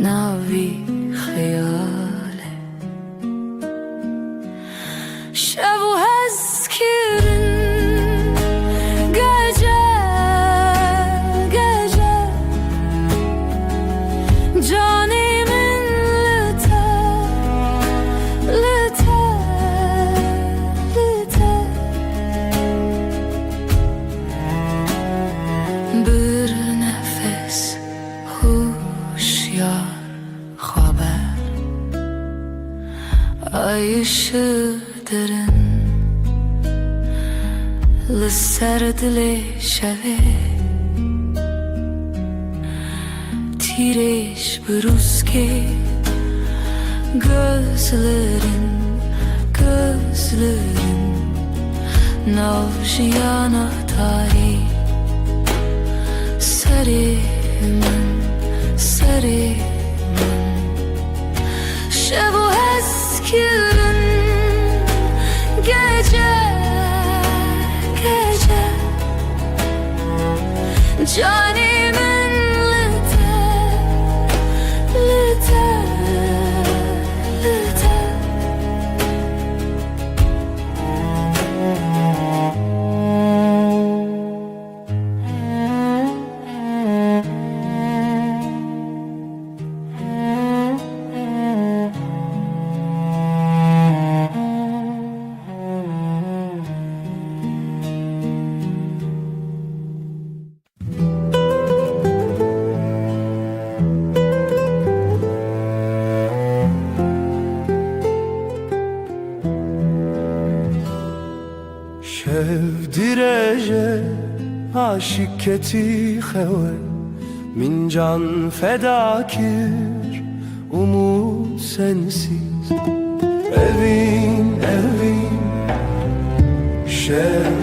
navi hayale şevu hezkirin Canimin lite bir nefes huşyar haber, ay ışığı derin لسر دل شبه تیرش بروز که gözlerin navşiyana tarih serimin şevu eskirin gece canimin lite Şevdireje aşık keti xewe min can fedakir umut sensiz evin şev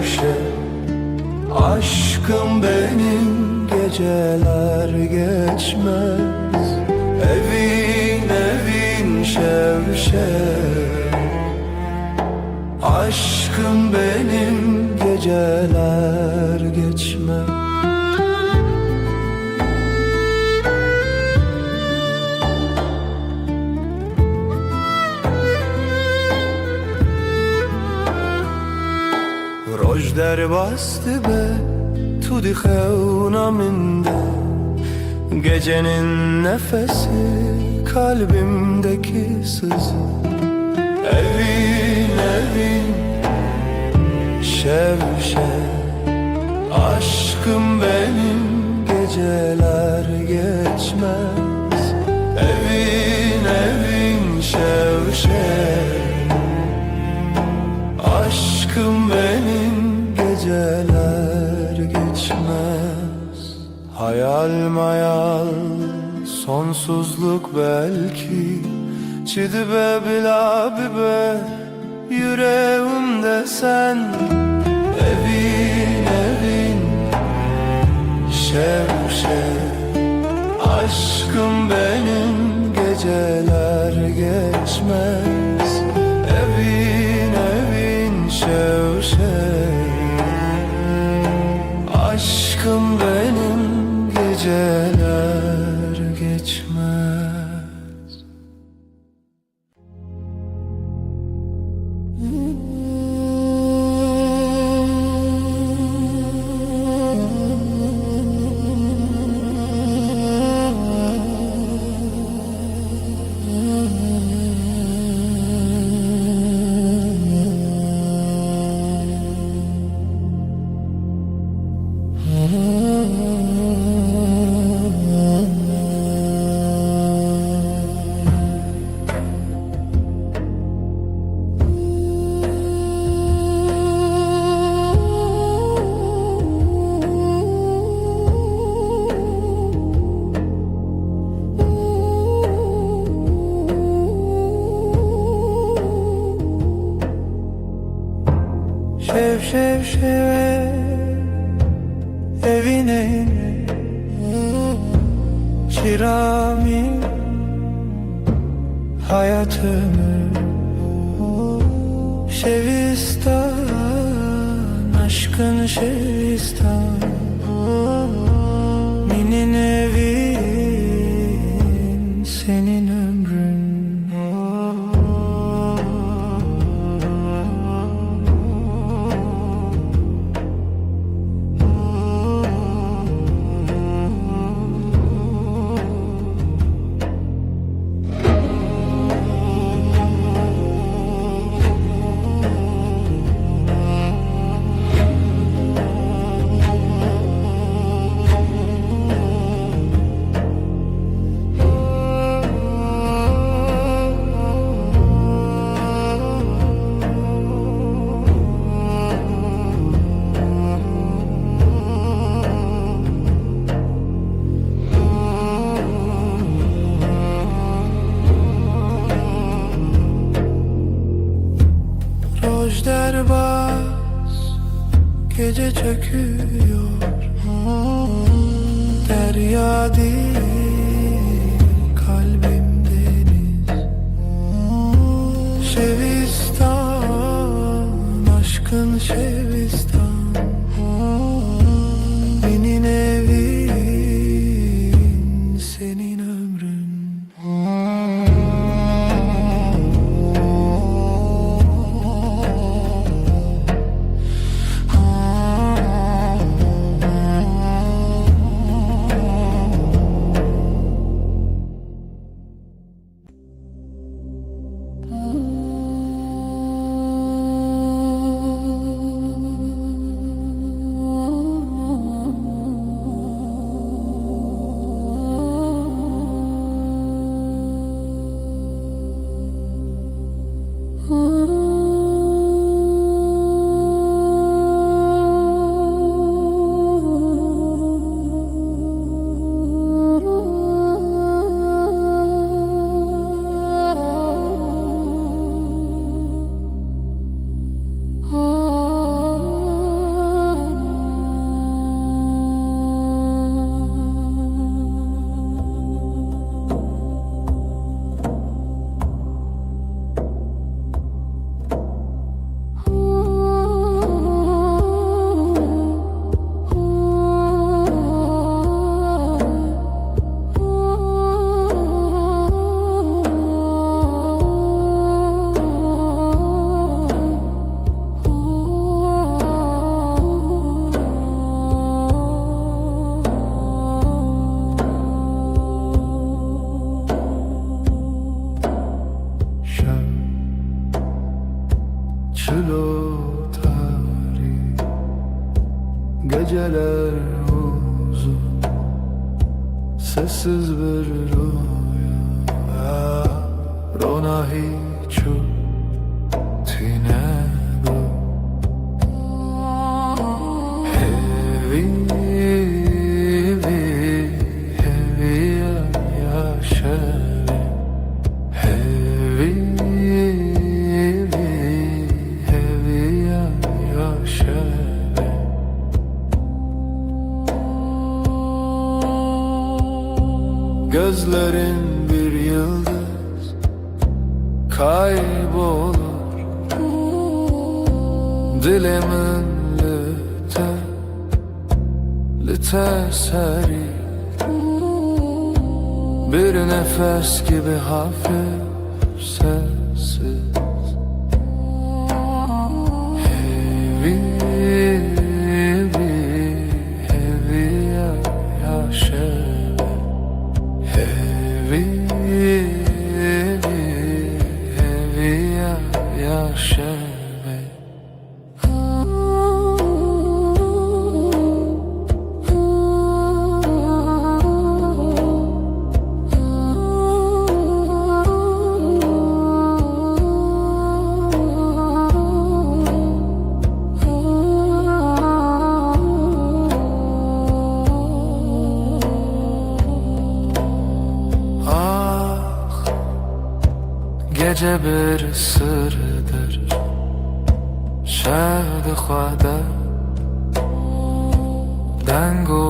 aşkım benim geceler geçmez evin şev aşkım benim geceler geçmez. Roj der bastı be tu di xevnaminde gecenin nefesi kalbimdeki sızı şevşek. Aşkım benim geceler geçmez. Evin evin şevşek. Aşkım benim geceler geçmez. Hayal mayal sonsuzluk belki. Çidibe bila bibe yüreğimde sen. Evin evin şevşek. Aşkım benim geceler geçmez. Evin evin şevşek. Aşkım benim geceler geçmez. Şev şev şev evine çirami hayatımı şevistan aşkın şevistan minin evin senin ömrün. Rojderbaz gece çöküyor. Derya değil kalbim deniz. Şevistan aşkın şevistan benim evin senin ömrün. Çilo tarih geceler uzun, sessiz bir rüya. Rona hiçu tine bu hevi yaşarım. Hevi yaşarım. Gözlerin bir yıldız kaybolur, dilimin lite seri, bir nefes gibi hafif sessiz. Hevi yaşarım. Hevi yaşarım. Gece bir sırdır şehd khwada dengo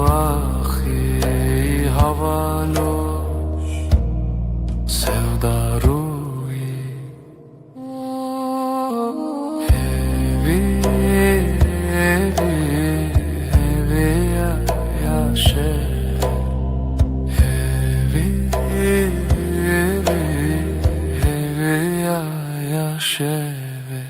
ahi havalosh sevdaruyi hevi yaşar. Yaşeve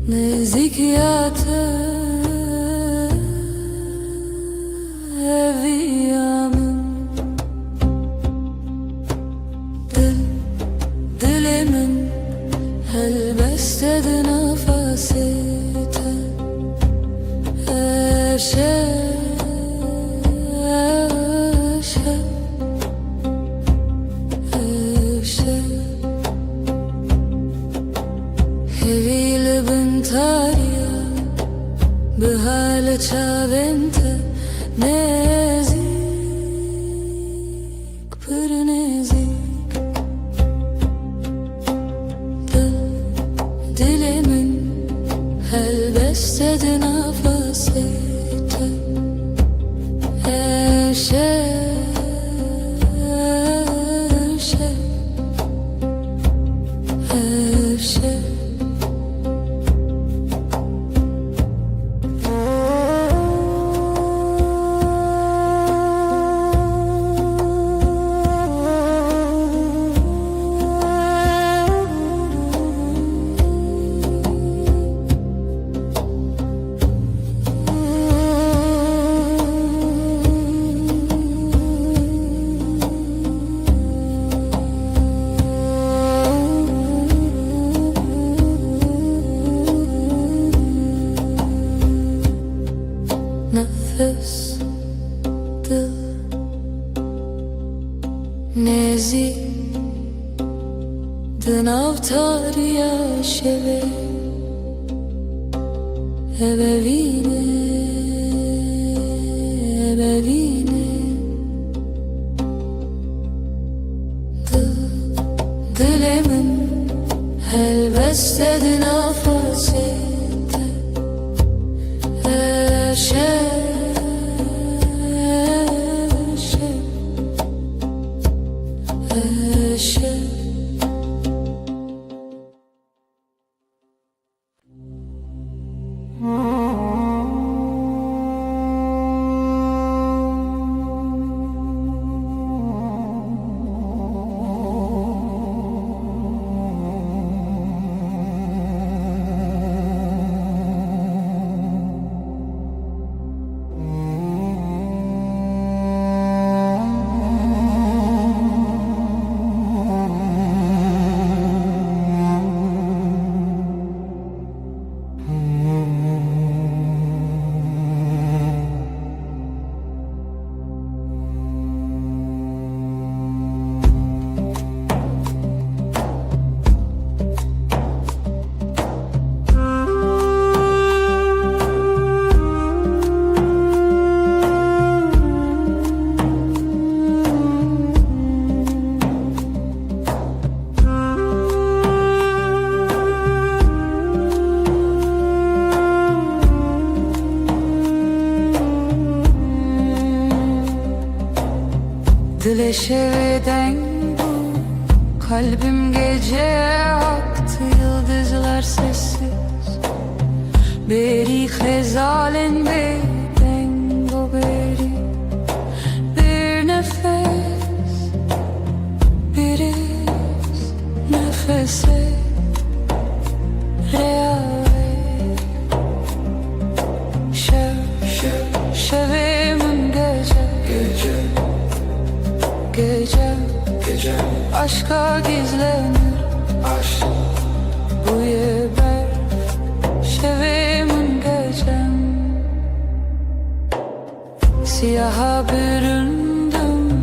نزدیک eviyamın dilimin elbette nefesite Heviyle bintarya بحال چاوینت نزدیک پر نزدیک dilimin elbette nefesite nefes dil nezi dınavtar yaşeve ebevine dilimin elbette nefesite Dileşeveden bu kalbim gece aktı, yıldızlar sessiz. Beri hezalen beden bu beri bir nefes, bir iz nefese reale şevimin gece aşka gizlenir, aşk bu yeber şevimin gecem. Siyaha büründüm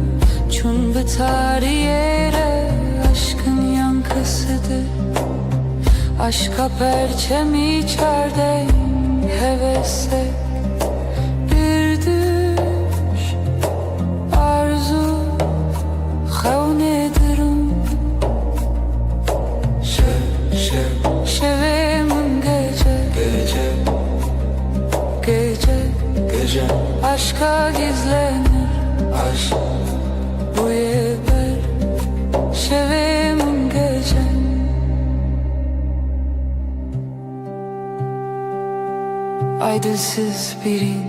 çun biter yere, aşkın yankısıdır. Aşka perçem içerden hevese bir düş arzu havnedirım. Şevimin gece aşka gizlenir, aşk bu yeber şevimin gecem. Aydılsız birin,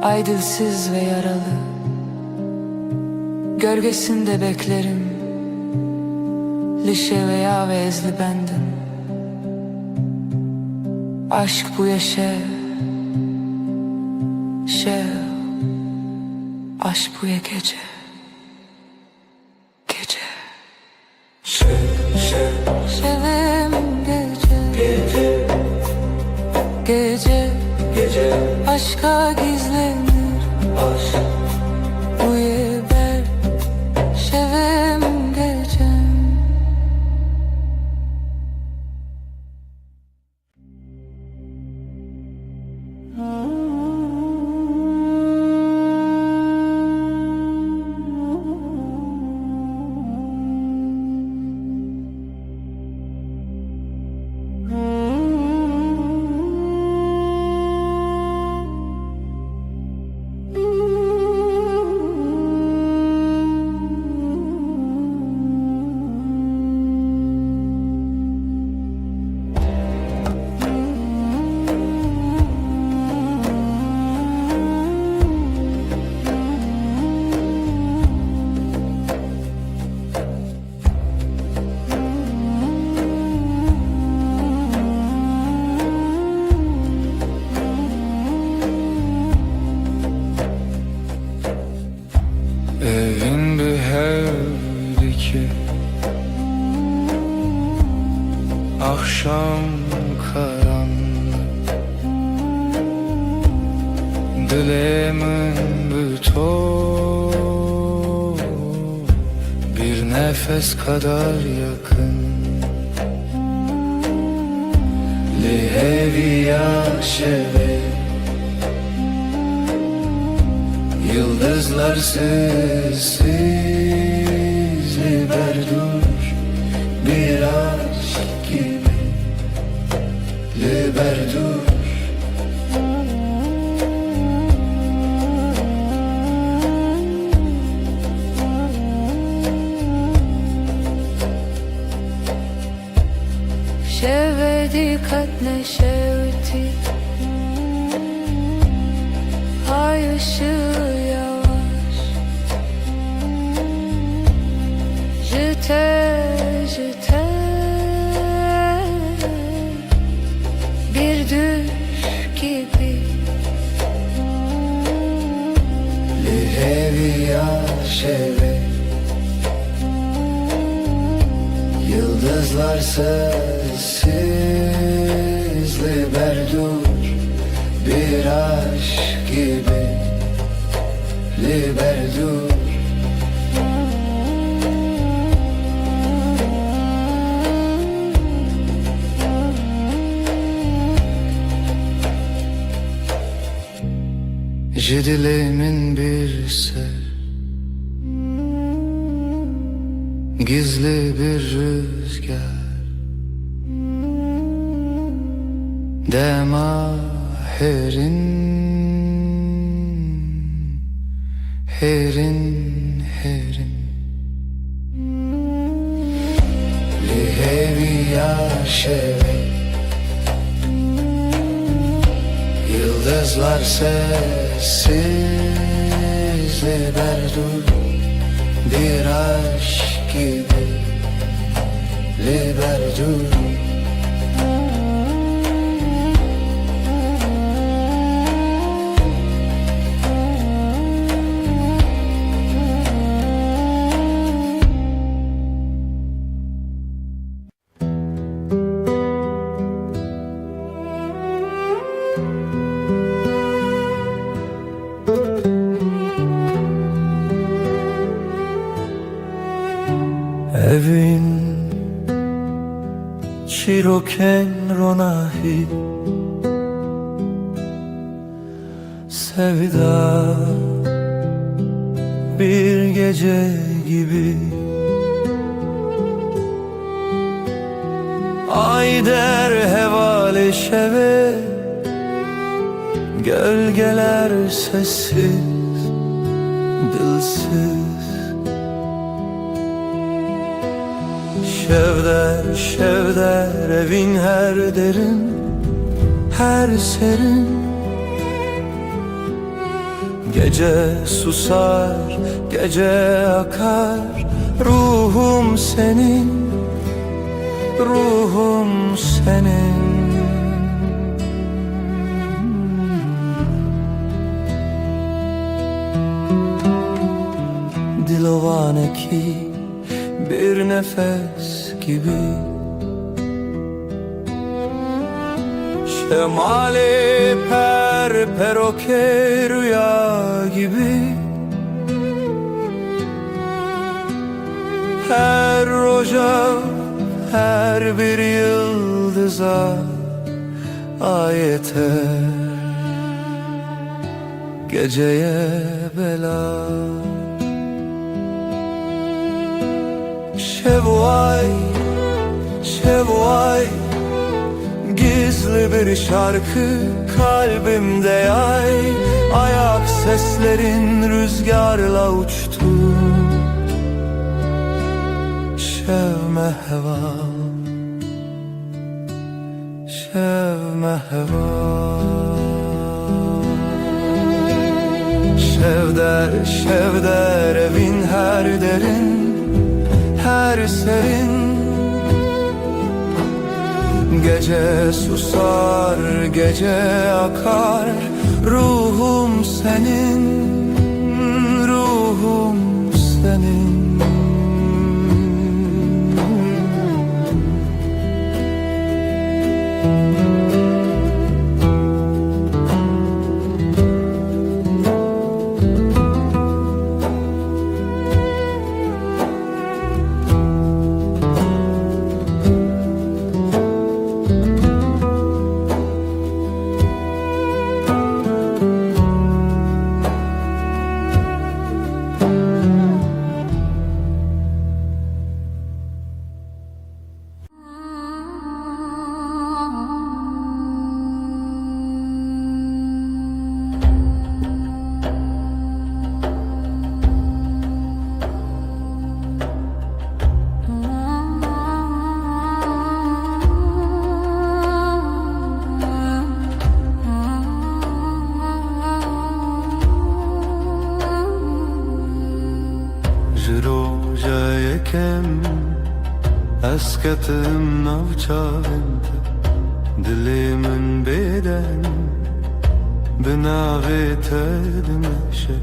aydılsız ve yaralı, gölgesinde beklerim, lişe veya ve ezli bendim. Aşk bu yaşa, aşk bu ya gece. Şevim gece aşka gizlenir, aşk bu yeber şevim gecem. Evin bir evdi ki akşam karanlık, dileğimin bütün bir nefes kadar yakın. Liheviya şeve yıldızlar sessiz liberdur bir aşk gibi liberdur dikkat neşevti ay ışığı yavaş Jüte jüte bir düş gibi Lihevi yaşeve Yıldızlar sessiz Liberdur bir aşk gibi Liberdur Jidilimin bir ser Gizli bir rüzgar Dema herin Herin herin Lihevi yaşeve Yıldızlar sessiz Liberdur bir aşk gibi Liberdur Evin Çiroken ronahi Sevda bir gece gibi Ay der hevale şeve Gölgeler sessiz, dilsiz Şevder evin her derin Her serin Gece susar, gece akar Ruhum senin, ruhum senin Dilovane bir nefes gibi Şemali peroke rüya gibi Her roja, her bir yıldıza ayete Geceye bela Şevvay, şevvay Gizli bir şarkı kalbimde yay Ayak seslerin rüzgarla uçtu Şevme heva Şevme heva Şevder evin her derin Her serin Gece susar, gece akar Ruhum senin, ruhum senin kedim اسکتم نوچاوند دلی من بدن به ناوی تدمشه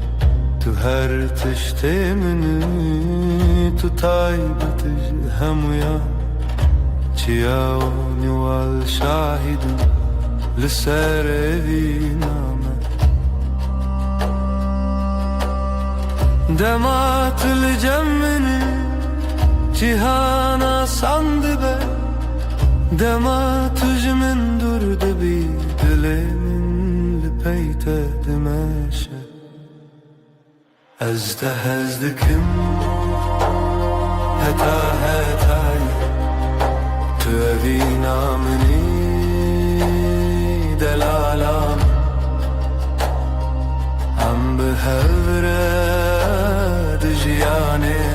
تو هر تشتی منی تو تایبتش همویا چیاونی والشاهدم لسر وینامه دمات الجمني cihana sandı be Dema tücümün durdu bir dilimin lipeyte demeşe Ezde hezdikim heta hetay Tu evi namini delalam Am behevre dijiyane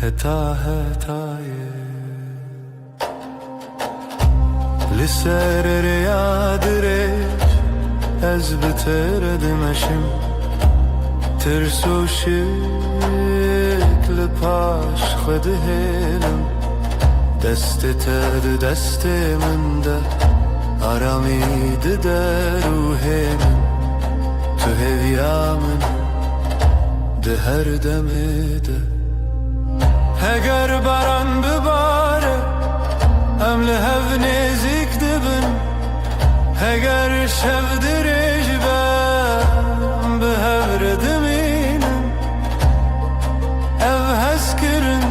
هتا هتای لسر ریاد ریش از بتر دمشم ترسو شکل پاش خود هلم دست تد دست من ده آرامید در روحم تو هویامن ده هر دمده Eğer baran bibare Emli hev nezik dibin Eğer şevdiriş ben Bihevredim inem Ev heskirin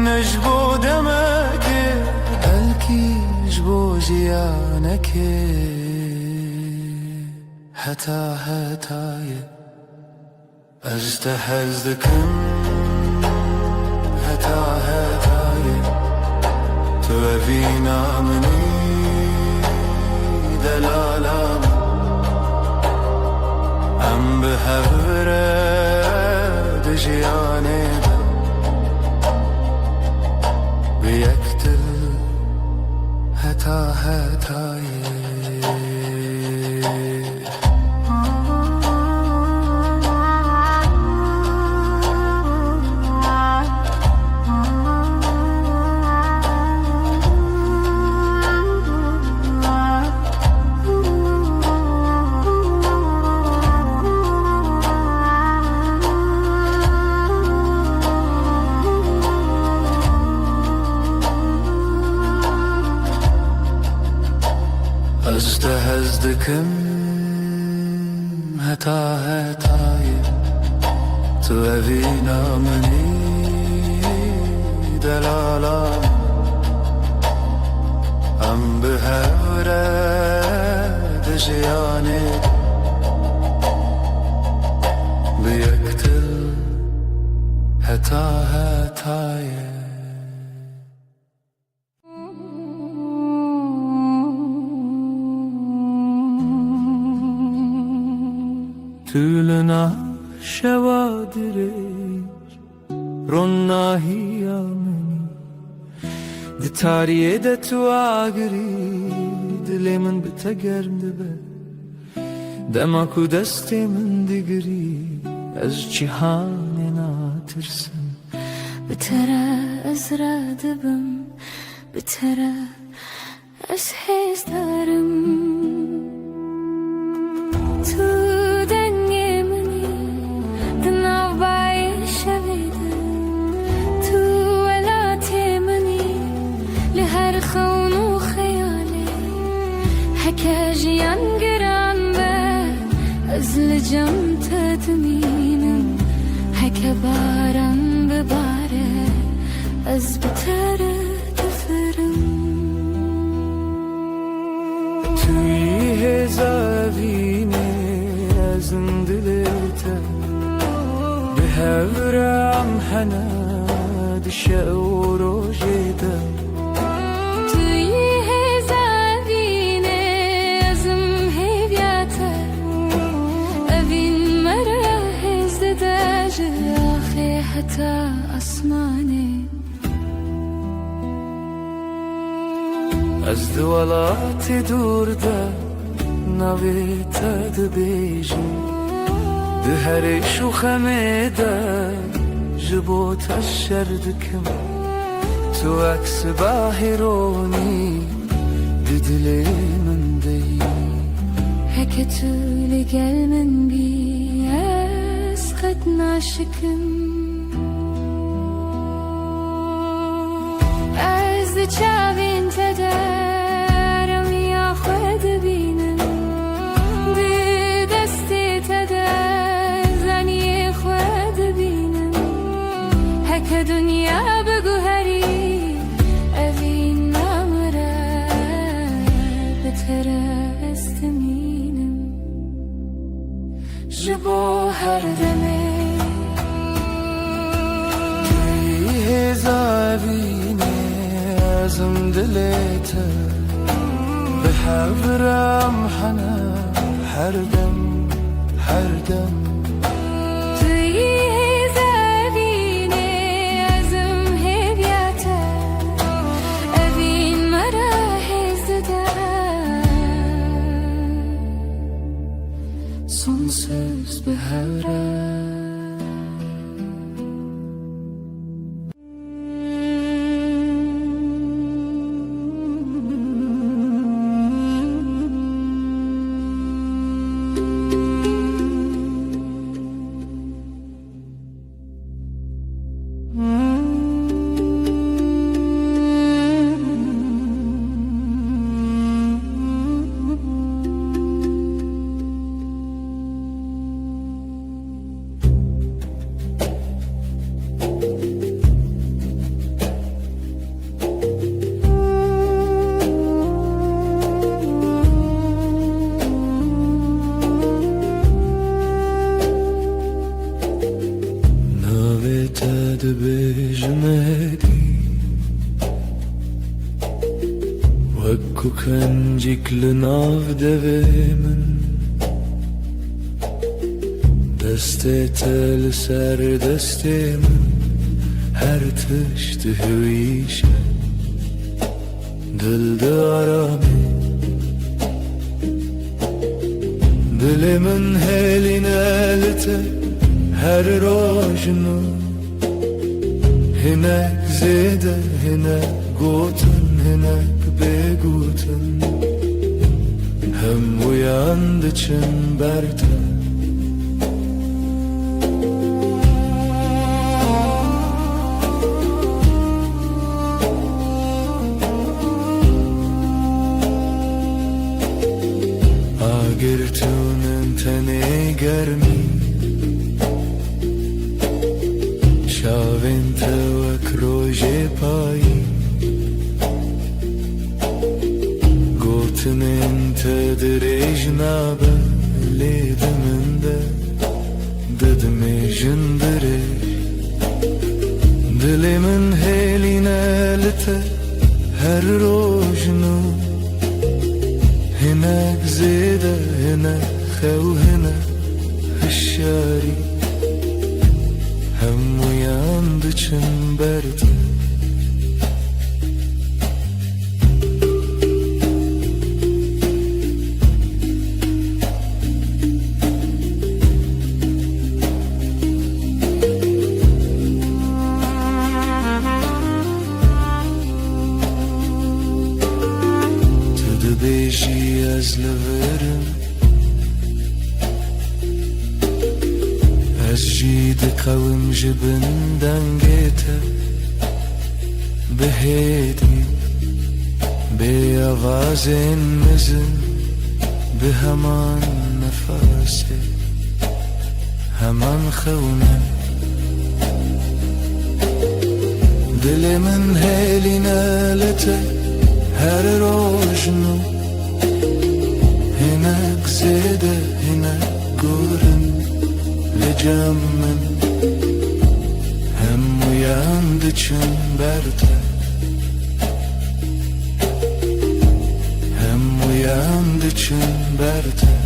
Necbo demeki Belki jbo ziyaneki Heta hetaye Eztehezdikim هتا هتای تو اوینا منی دلالم ام به هوره دجیانه به یک دل هتا هتای Eztehezdikim heta hetayı Tu evina meni delalam Am bihevre dejiyane Biyektil heta hetayı Tülna şevadireç Ronnahiyameni Di tariye de tu agri Dilemin bitegermdi be Demaku destimin digri Ez cihanena tirsin بترى أزرع دبم بترى أشحيز دارم تو دنيا مني دناو باي شويدة تو ولاتي مني لهر خون وخيالي حكا جيان قران با أزلجم تدمينم حكا باران بباره از بتره تفرم توی هزارینه از دلته به هورم حنا دشاور و جدا توی هزارینه ازم هیبیاته اوین مره هزده جاخی حتی اسمانه از دولات دورده نویت دبیجی دهر شوخمه ده جبو تشردكم تو عکس باهرونی ددلی من دی هكتولي قلبن بي اسقط ناشكم از چاوين تدارم يا خود بينم بدستي تدازني خود بينم هك دنيا بقهري أبين نمرة بترستمينم جبو هر دمي هزابيني ازم دليته بحبرم حنا هردم هردم sonsuz bir hevra. بجمالي وكو كنجيك لناف دفيمن دستي تل سر دستي من هر تشت هويشه دل دارامي دل من هيلي نالته هر روجنو هناك زيدة هناك قوتن هناك بيقوتن هم وياندچن برتن آگرتونن تنه گرمی شاوین توک روژه پایی گوتنین تدریج نابه لیدمنده ددمی جندریج دلی من هیلی نالته هر روجنو هناك زيدة هناك خو هناك الشاري هم وياندچن برده بیجی از لورم از جید قوم جبندن گیته بهیدی به آواز مزن به همان نفسه همان خونه دل من هیلی نالته هر روجنو هناك زيدة هناك قرن لجمن هم وياندچن برده هم وياندچن برده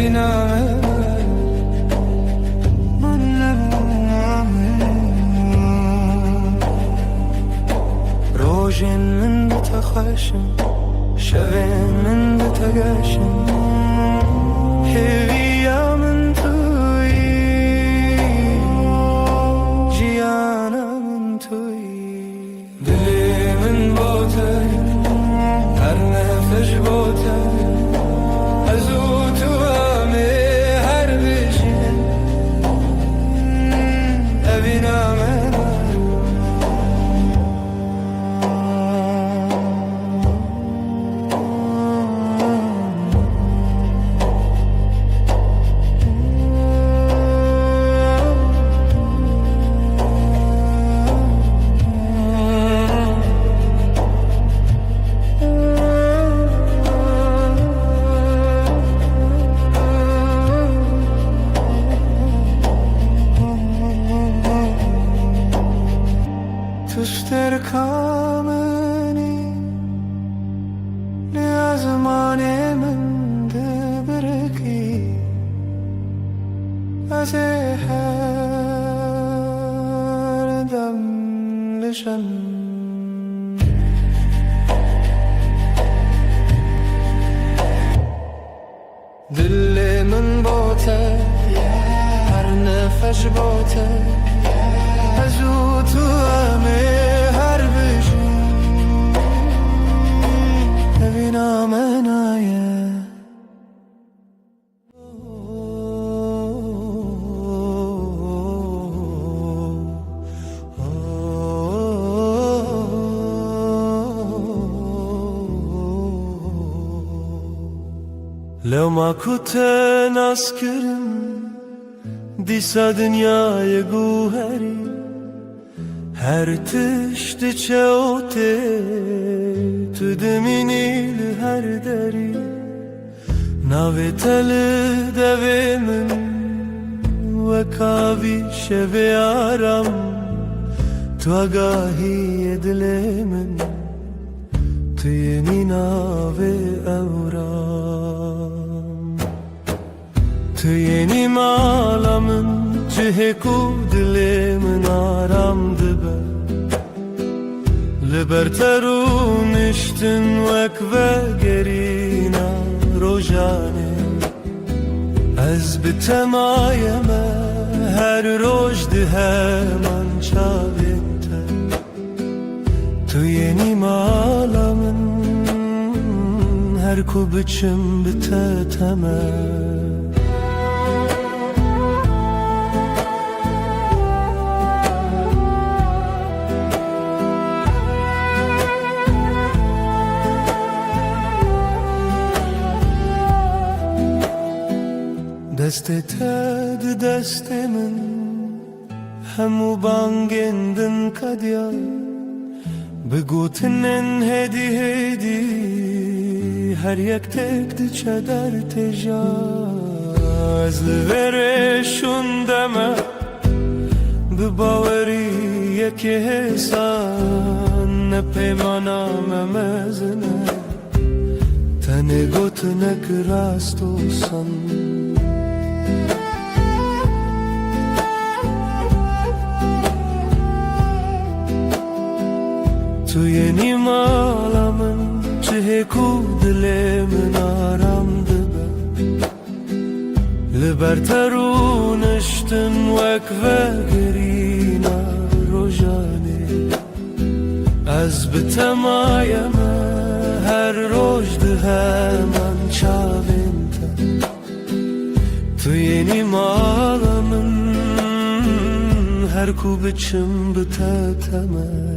نامه روژن من بتخشم شبین من بتگشم هویا من توی جیانا من توی دلی من بوته هر نفش بوته از او تو همه هر بشین اوی نامه تشتر کامنی نیازمان من دبرکی از هر دم لشم دل من باته هر نفش باته از او تو همه هر بشین ببینم نایه لو ما كنت ناسكرم دیسا دنیای گوهری هر تشت چوته تو دمینی هر دری ناوی تل دوی من و کاوی شب آرام تو آگاهی دل من توی ناوی اورام توی نیمالامن چه کو دل من آرام دبه لبرترونشتن وک و گرینا روژانه از بتمایمه هر روش ده من چاوینته توی نیمالامن هر کو بچم بتتمه دست تد دست من همو بانگندن کدیا بگوتنن هدی هدی هر یک تک دچه در تجا از لورشون دمه بباوری یک حسان نپیمانا ممزنه تنه گوتنک راستو سن توی نیمالامن چه کو دل من آرام دبه لبرترونشتن وک و گرینا روژانه از بتمایمه هر روش ده من چاوینته توی نیمالامن هر کو بچم بتتمه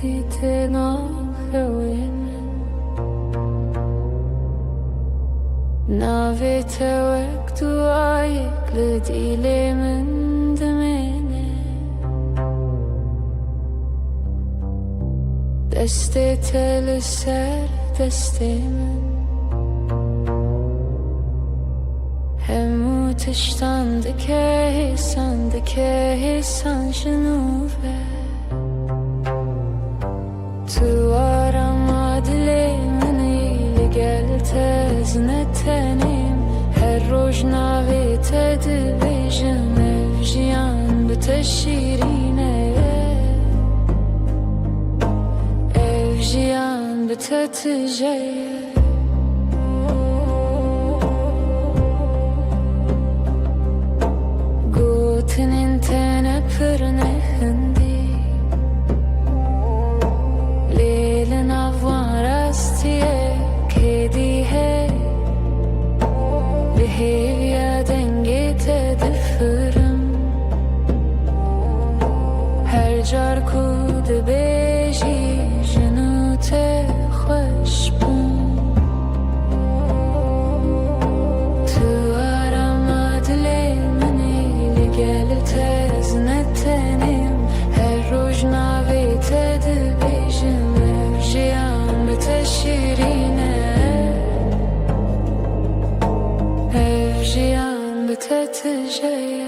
dite nahewen Navete vek duayek le dilemin demene Deste tel ser destemin Hem utiştan dike hisan şnuve Tu arama dilemin ili gel tezne tenim Her roj navete dibijim Evjiyan bite şirine Evjiyan bite tijeye Gotinin tene pırne hindi Lelin avvan rastiye kedi he Behevya dengete dıfırım Her car kud beji jenu te خوش bun Tu arama dilemin ili gel tezne tenim Her roj navete dibijim Evjiyan bite şirine Evjiyan bite tijeye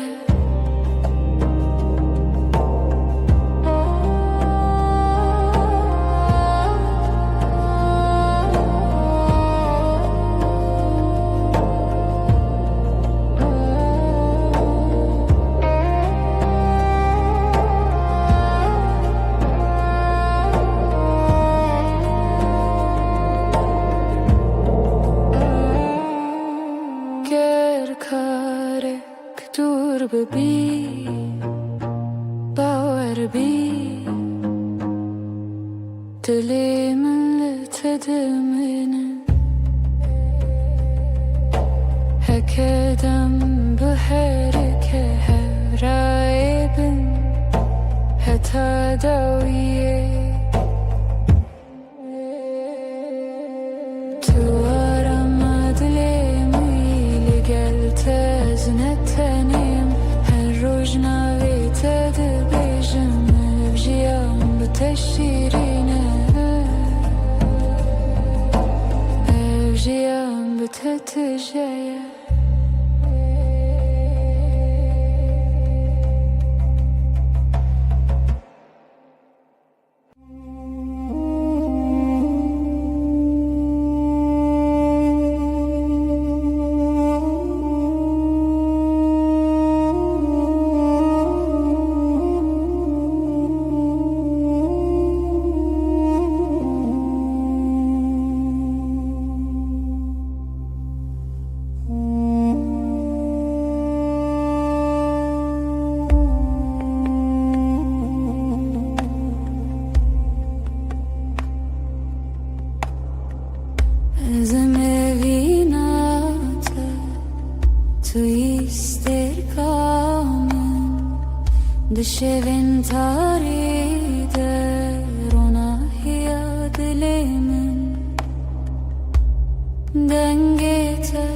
Dur bebi, baver bi Dilimin tediminin Hekedem bu herike hevraibin Heta daviye Tu arama dilimi ili gel tezne tenim Her roj navete dibijim Evjiyan bite şirine Evjiyan bite tijeye Tu ister kamen Dışevin tarider ona hiya dilemin Dengete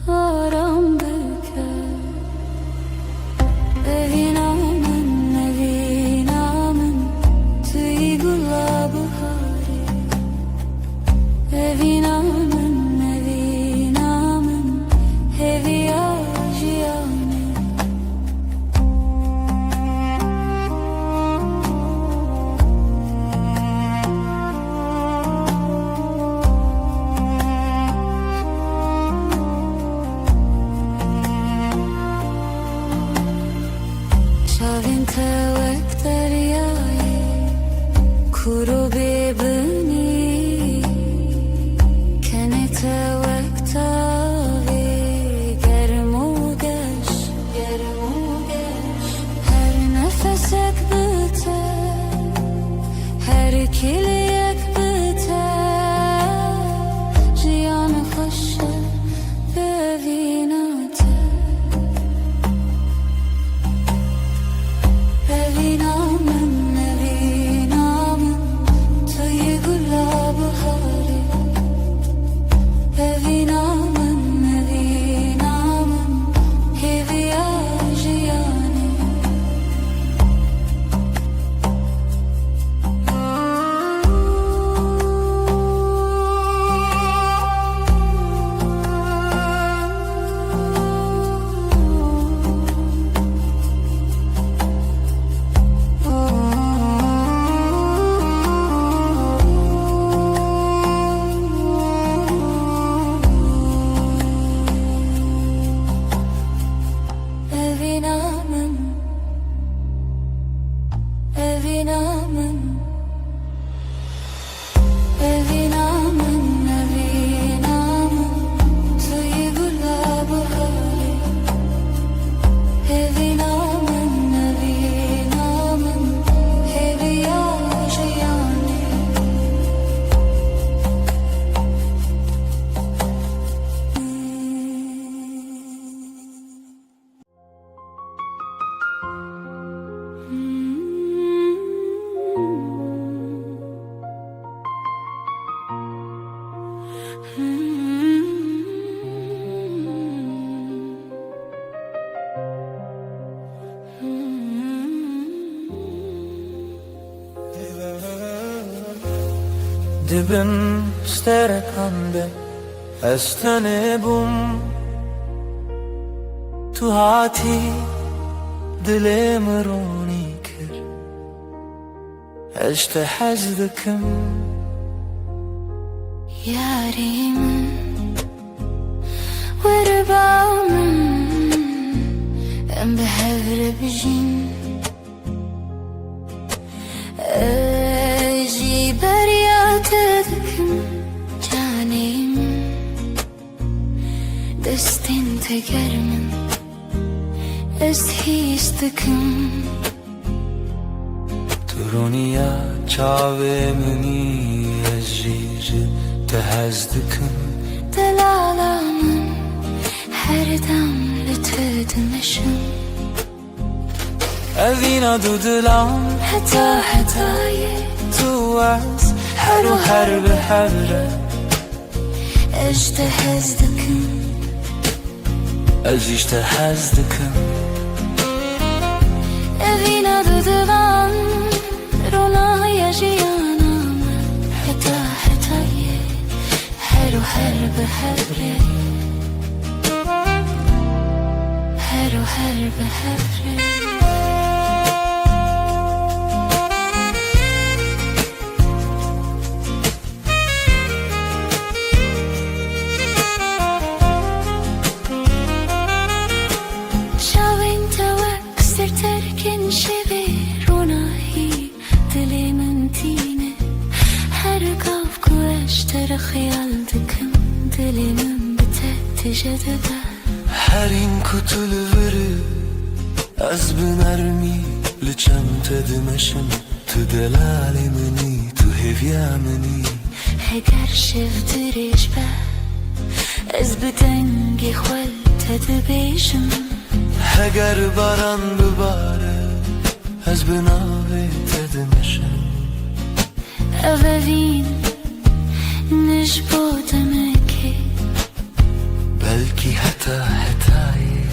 aram büker Evinamen tüy gulabı hari Evinamen دبم سترکم به استن بوم تو هاتی دلم رونی کر اشت حزدکم yarim ورباومن ام بهفر بجين اجي برياتكم جانيم دستين تقرمن استهيستكم ترونیا چاوه منی عزیز تهزدکم دلالامın her damla tadmışım Evina dudulam hatayı tuaz her behevre اجتهزدكم Ez işte hezdikim evina dudulan rona yaşayanam hatayı her behevre her behevre تركن شبه روناهي دلي من تينه هر قاف كواشتر خيالدكم دلي من بتتجدده Her in kutulveri Az بنرمي لچم تدمشم تو دلالمني تو هفيامني هگر شفترش به از بدنگی خول تدبیشم Heger baran bibare Ez binave tedmeşem evvin نجبودم که Belki hatayı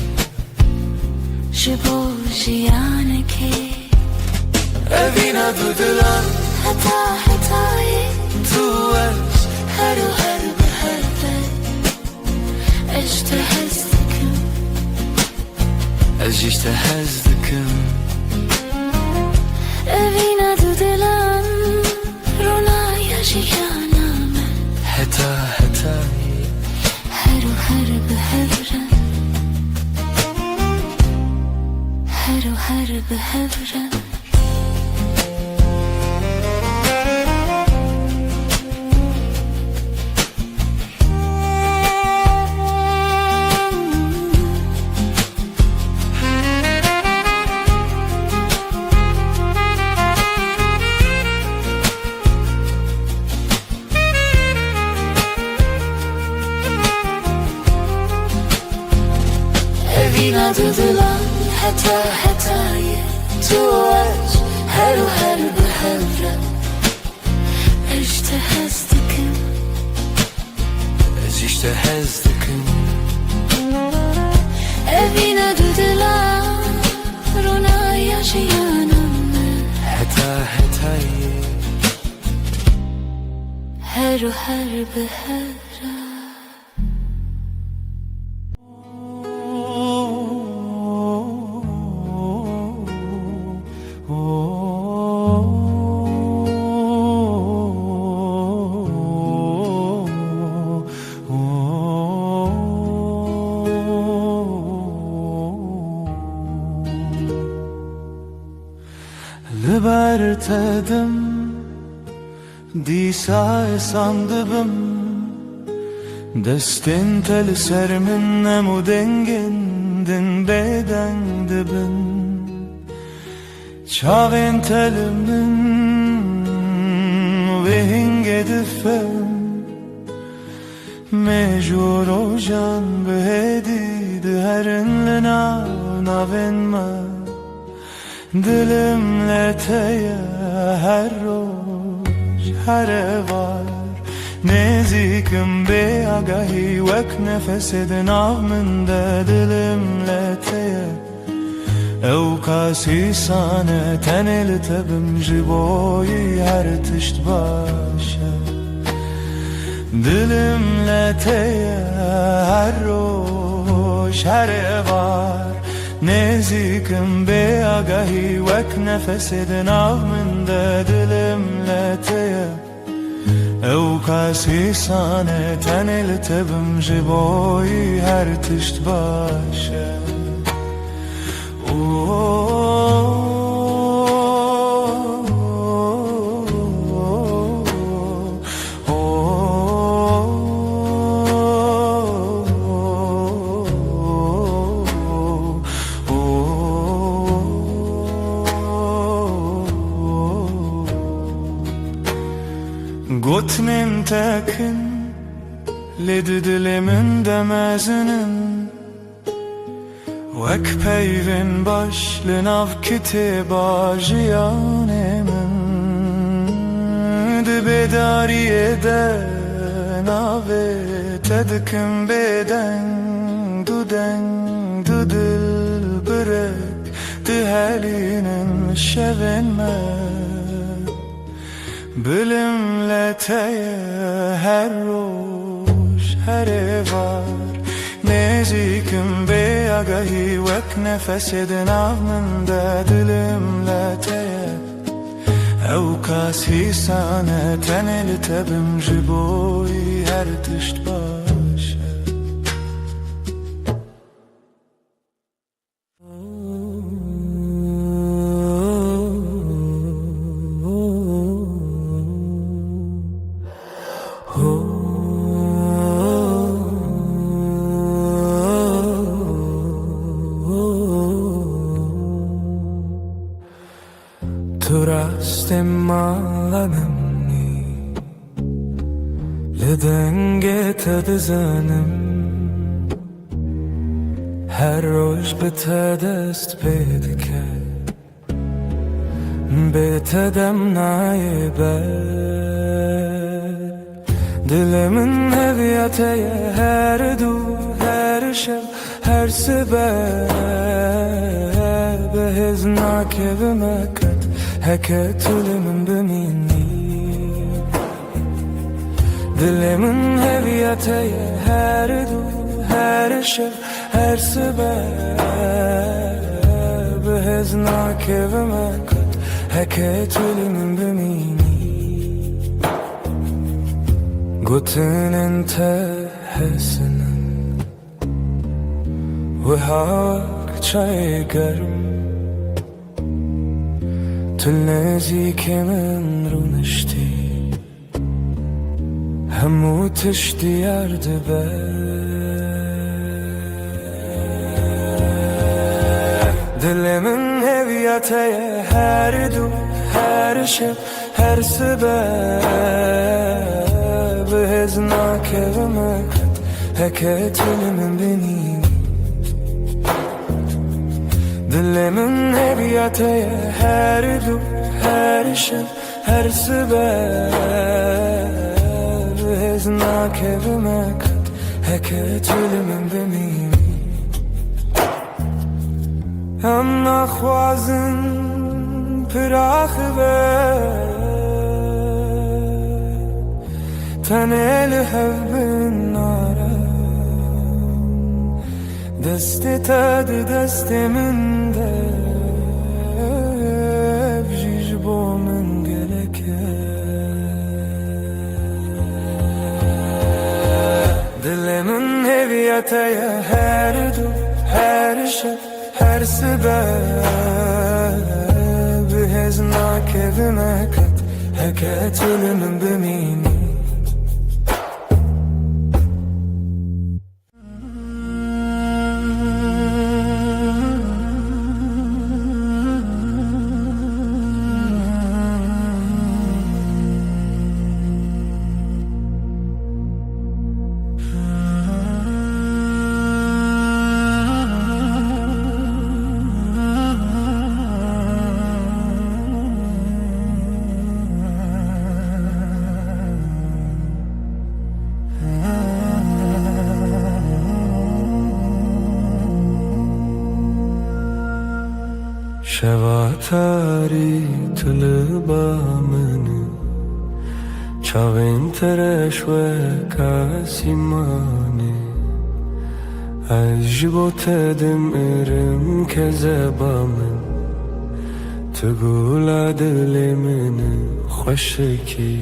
جبو جیانه که Evina dudulan hatayı tu ez her beherde اجتهزدكم Ez işte hezdikim evina dudulan rona yaşayanam hatayı her behevre her behevre evina dudulan hatayı tuvaç her behevre اجتهزدكم Ez işte hezdikim evina dudulan rona yaşayanam hatayı her behevre Libertedim Disa sandıbım Destin tel sermin nemu dengindin beden dibin Çavin telimin ve hingedifem Mecur ojan behedid herin navinma Dilimle teye her roş her var Nezikim be agahi vek nefesidin avminde Dilimle teye ev kasi sane tenil tebim jiboyi her tişt başa Dilimle teye her roş her var Nezikim be agahi vek nefesidin avminde Dilimle teye ev kasi sane tenil tebim jiboy her tişt başe Gotnin tekin ledi dilimin demezinin Vek peyvin başlı nav kitiba jiyanemin Dibedariye de nave tedikim beden Du dil bırek dihelinin şevinme Bilimle teye her roş her var Nezikim be agahi vek nefesidin avminde Dilimle teye ev kasi sane tenil tebim jiboy her tişt başe Turaste malanımni Lidenge tedizanım Her roş bitedest bedike Bitedem naibe Dilimin heviyateye her du her şev her sebep Heznak evime kat Heket ölümün bümini Dilimin heviyateye her du her şev her sebep Heznak evime kat Heket ölümün bümini Gotinin tehesinin Ve hak çay garım Tülnezi من رو نشتی همو تشتی یرده به دلمن هویته her du her şev her sebep Heznak evime kat heket ölümün beni Dilimin heviyateye her du her şev her sebep Heznak evime kat heket ölümün benim Hem nakhwazin pirakh ve Tenel hevbin nara Desti tad desti min de Bjiş bo min geleke Dilimin heviyateye her du her şev her sebep Heznak evime kat heket ölümün bümini شواتاری طلبا من چاوین ترش و کاسیمانی عجبو تدم ارم که زبامن تقول دل من خوشکی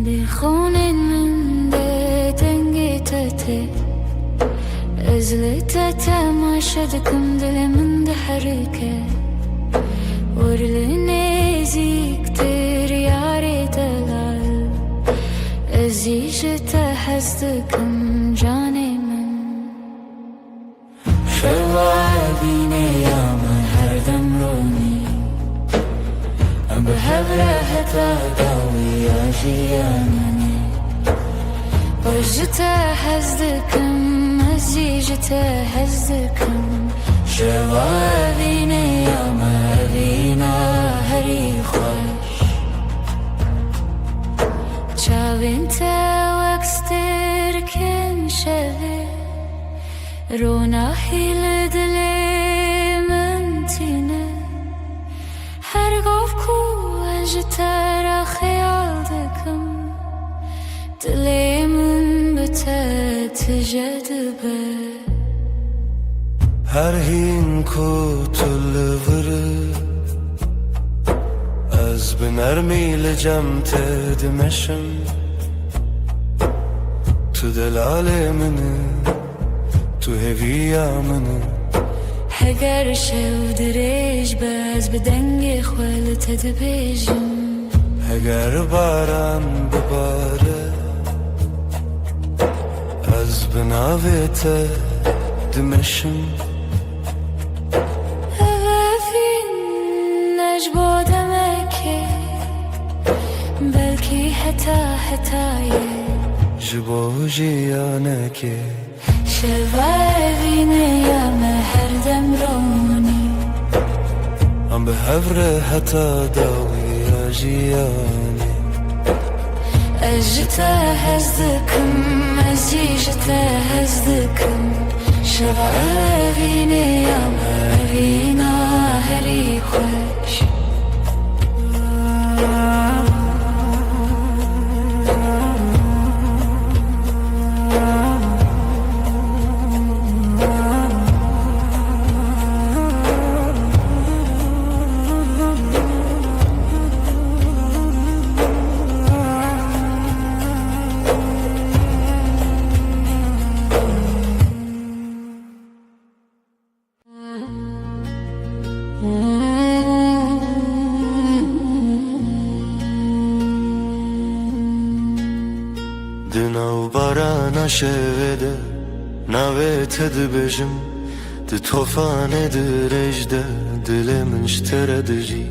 دی خونین من دی دنگی تته ازلت تماشدكم دل من ده حركه ورلني زيكتر ياري دلال ازيجت حسدكم جاني من شوابيني يا من هردم روني ام بحبره حتى قوي يا جياني وجت حسدكم ازيجت حسدكم شوابيني يا مدينة هري خوش چاوين توكستر كن شوه روناحي لدلي من تينه هر قف كو اجتر خيال دكم دلي من بتتجدبه هر هین کو تلوره از بنرمی لجم تدمشم تو دلال منه تو هویا منه هگر شو دریج باز بدنگ خوال تدبیجم اگر باران بباره از بناوت دمشم بلكي حتايه جبو جيانك شوابيني يا مهر دمروني عم بهبره حتى داوي يا جياني اجت هزدكم ازيجت هزدكم شوابيني يا مهرينا هري خوش دناو باران شوده ناوه تدبجم ده توفان درجده دل من اشتردجی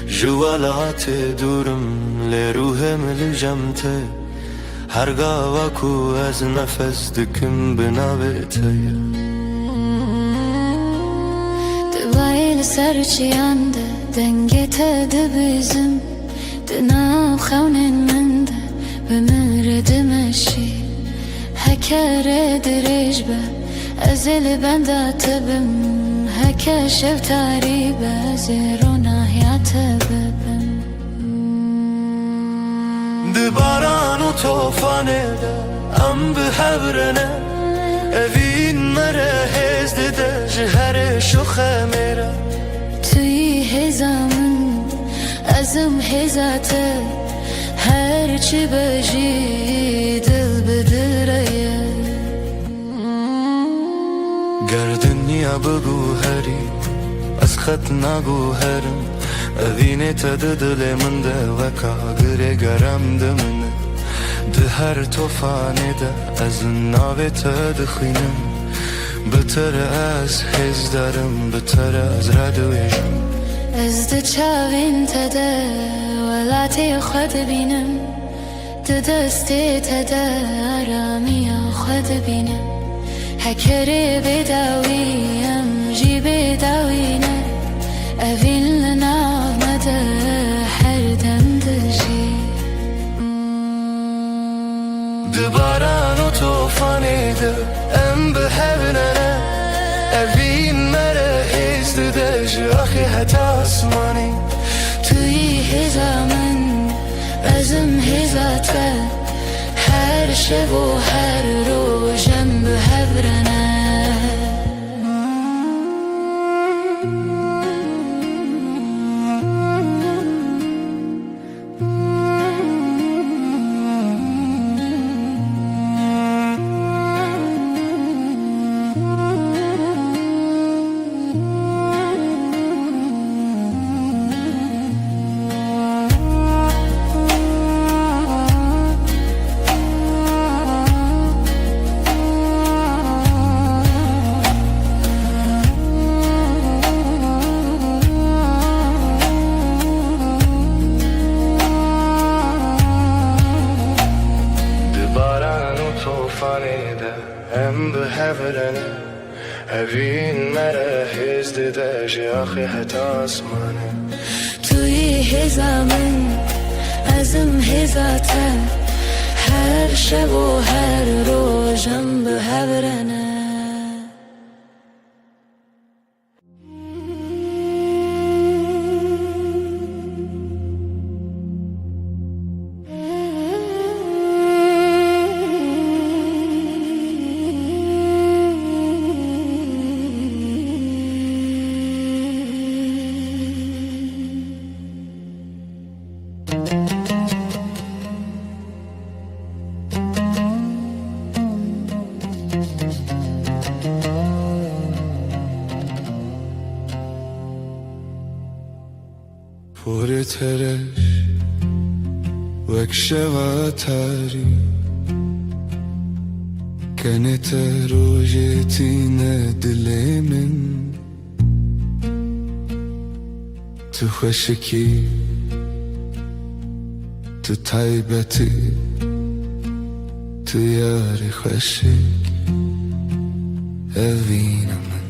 جوالات دورم لروهم لجمته هرگاه وکو از نفس دکم بناوه تیه دلایل سرچیانده دنگی تدبیزم دناو خونین منده بمرد مشي هكا دريج به ازل بندات بم هكا شف تاريبه زيرونا يعتبم دباران و توفانه ده ام بحبرنه اوین مره هزده ده جهر شخه میره توی هزامن ازم هزاته هر چی بجی دل بدره گردنیا بگو هری از خط نگو هرم اوینه تد دل من ده وکا گره گرم ده منه ده هر توفانه ده از ناوه تد خینم بتر از هز دارم بتر از ردویشم از ده چاوین تده ولاتی خود بینم ده دستی تده آرامی خود بینم هکری بداویم جی بداوینه اوین لناو مده هر دم دجی دباران و توفانه ده ام بحبنه اوین مره هزده ده جاخی حتی اسمانی توی هزامن özüm hizate her şev و her روژم به هورنه هم به هورنه هوین مره هزده دجه آخی حتی آسمانه توی هزامن özüm hizate her şev و her روژم به هورنه پر ترش وک شواتاری کنت روژتین دل من تو خشکی تو تایبتی تو یاری خشک evine من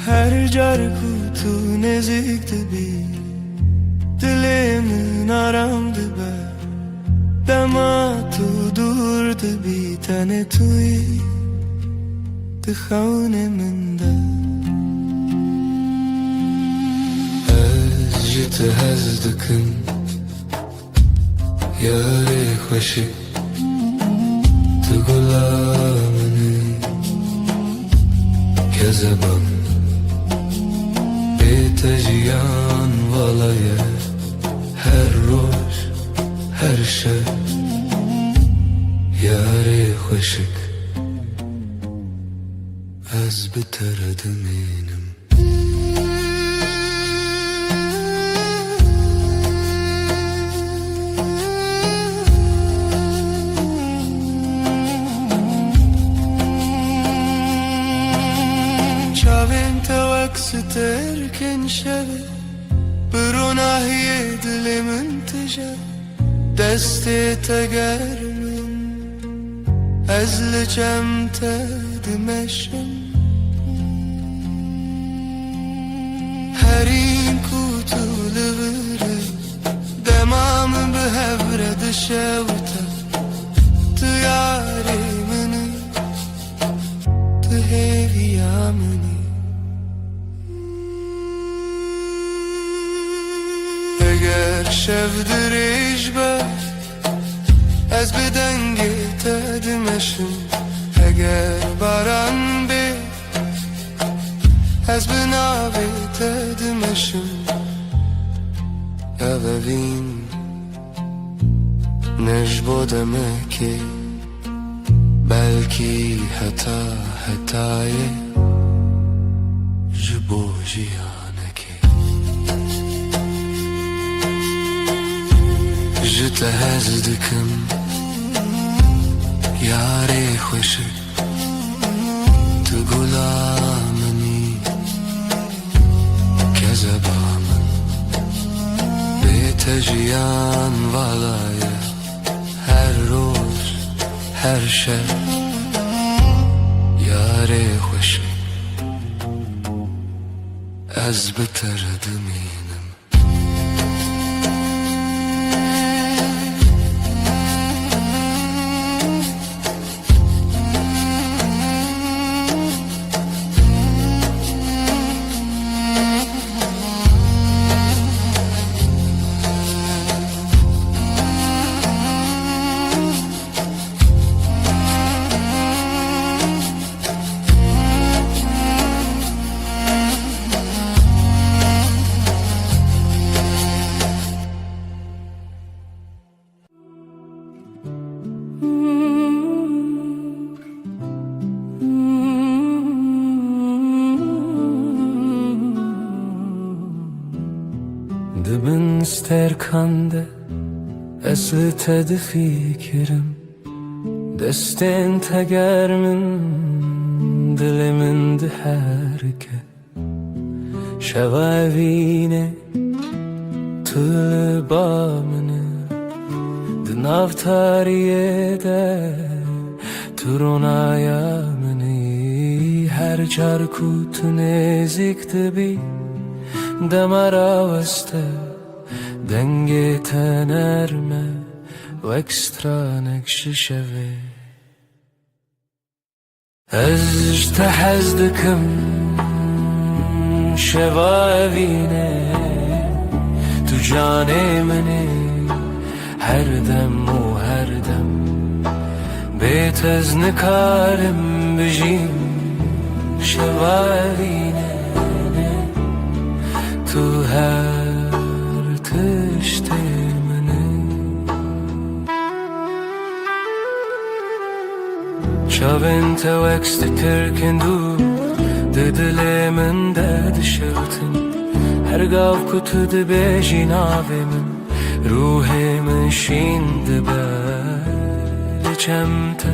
her carku tu nezikti bi dilimin aramdı be dema tu durdu bir tane tuyi tıhavne minde ez jite hezdikin yari hoşi tu gulamini kezebam تجیان والایه هر روز هر شب یاری خوشک از بتر دمینم ستركن شبه بروناهي دلي منتجه دستي تقرمن أزلجم تدمشن هرين كوتو لغري دمام بهبرد شوتا تياري مني تهيفي يامني اگر شب دریج با از بدنگی تدمشم اگر باران بی از بنابی تدمشم اوین نجبو دمکی بلکی حتا حتای جبو جیانکی جته هزدکم یاری خوشک تو گلامنی کذبامن بیت جیان والایه هر روز هر شب یاری خوشک از بتر دمینم sterkande Eslited fikrim Destin tegermin Dilimin de herke Şevavine Tülü bamını Dınav tariyede Turunaya mini Her çarku tünezikti bi Demara veste Denge tenerme Ve ekstra nekşişevi Ez tehezdikim Şevavine Tu cane meni Her dem u her dem Betez nikarim bijim Şevavine Tu her tişte meni Çavin teveksti terkendu Didilemin de dişevtin Her gav kutu de bejin avimin Ruhimin şimdi beliçemte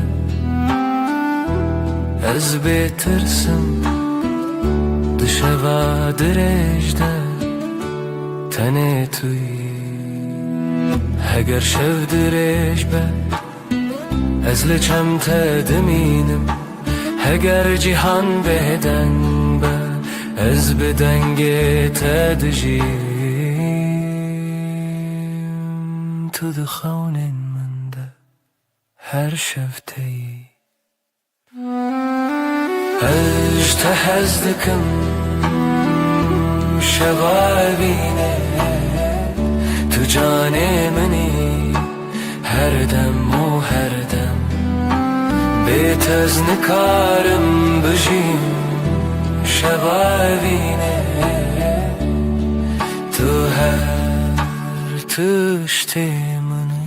Ez bitirsim Dışeva direjde Tene tuy Heger şev direj be Ez liçemte deminim Heger cihan beden be Ez bedenge tedjim Tu dixawnin min de Her şevteyi Ez tehezdikim Şevavine Tu cane meni Her dem u her dem Betez nikarim bijim Şevavine Tu her tişte meni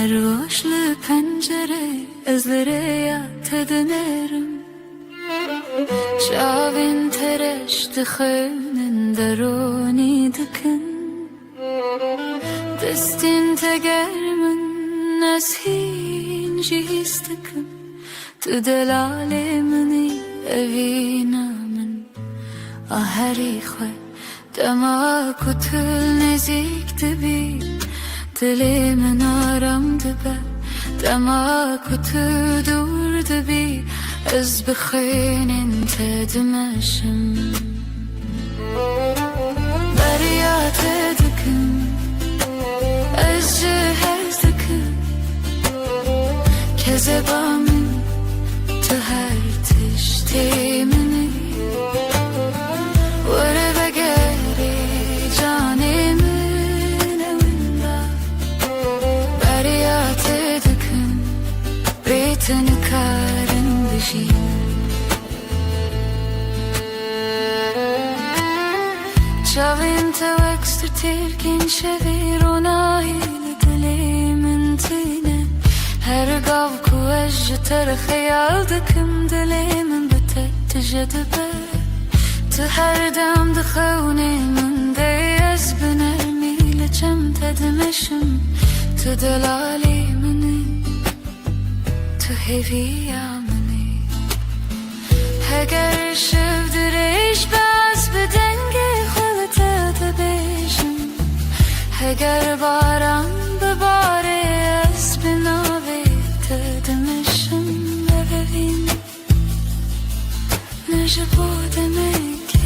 Her boşlu pencere özlere tedinerim Şavin tereş dıxının deruni dikin Destin tegermin neshin jistikin Tu delalemini evinamin Aheri xwe dema kutul nezikti bi Dilimin aramdı be Dema kutu durdu bi Ez bixinin tedmeşim Beryat edikim Ez cehezdikim Kezebamin Tu her tiştemini Vere begeri canimin evinde Beryat edikim Beten karın bijim Çavin tevekster tirkin şevir onaylı dilimin tine Her gav ku ejter khayal dikim dilimin betet jedibe Tu her dem dixawnin de ez binermi leçem tedmeşim Tu delalimini Tu heviyamini Heger şevdiriş baz bedenge xalata tebejim Heger baran bebare ez binave tedmeşim Evevin aşk bu demek ki,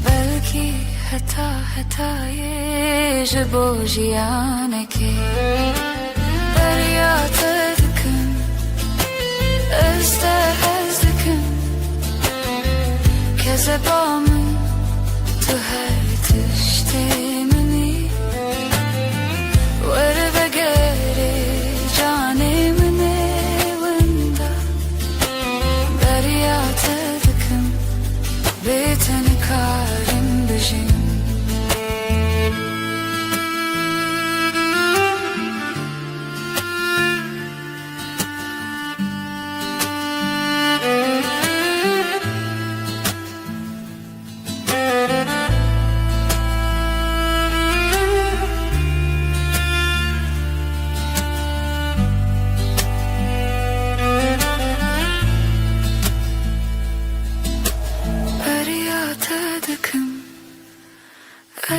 belki hatayı bu jiyane ki. دریا تدکن استهزدکن که زبامن تو هر تشتی منی ور بگری جانی منی وندا. دریا تدکن بیتن کارم بجیم.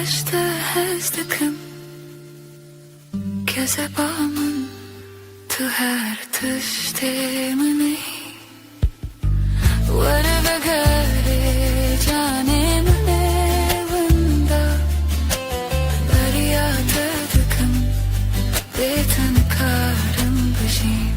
اشتهزدکم که زبامن تو هر تشتی منی ور بگری جانی منی وندا. دریا تدکم بیتن کارم بجیم.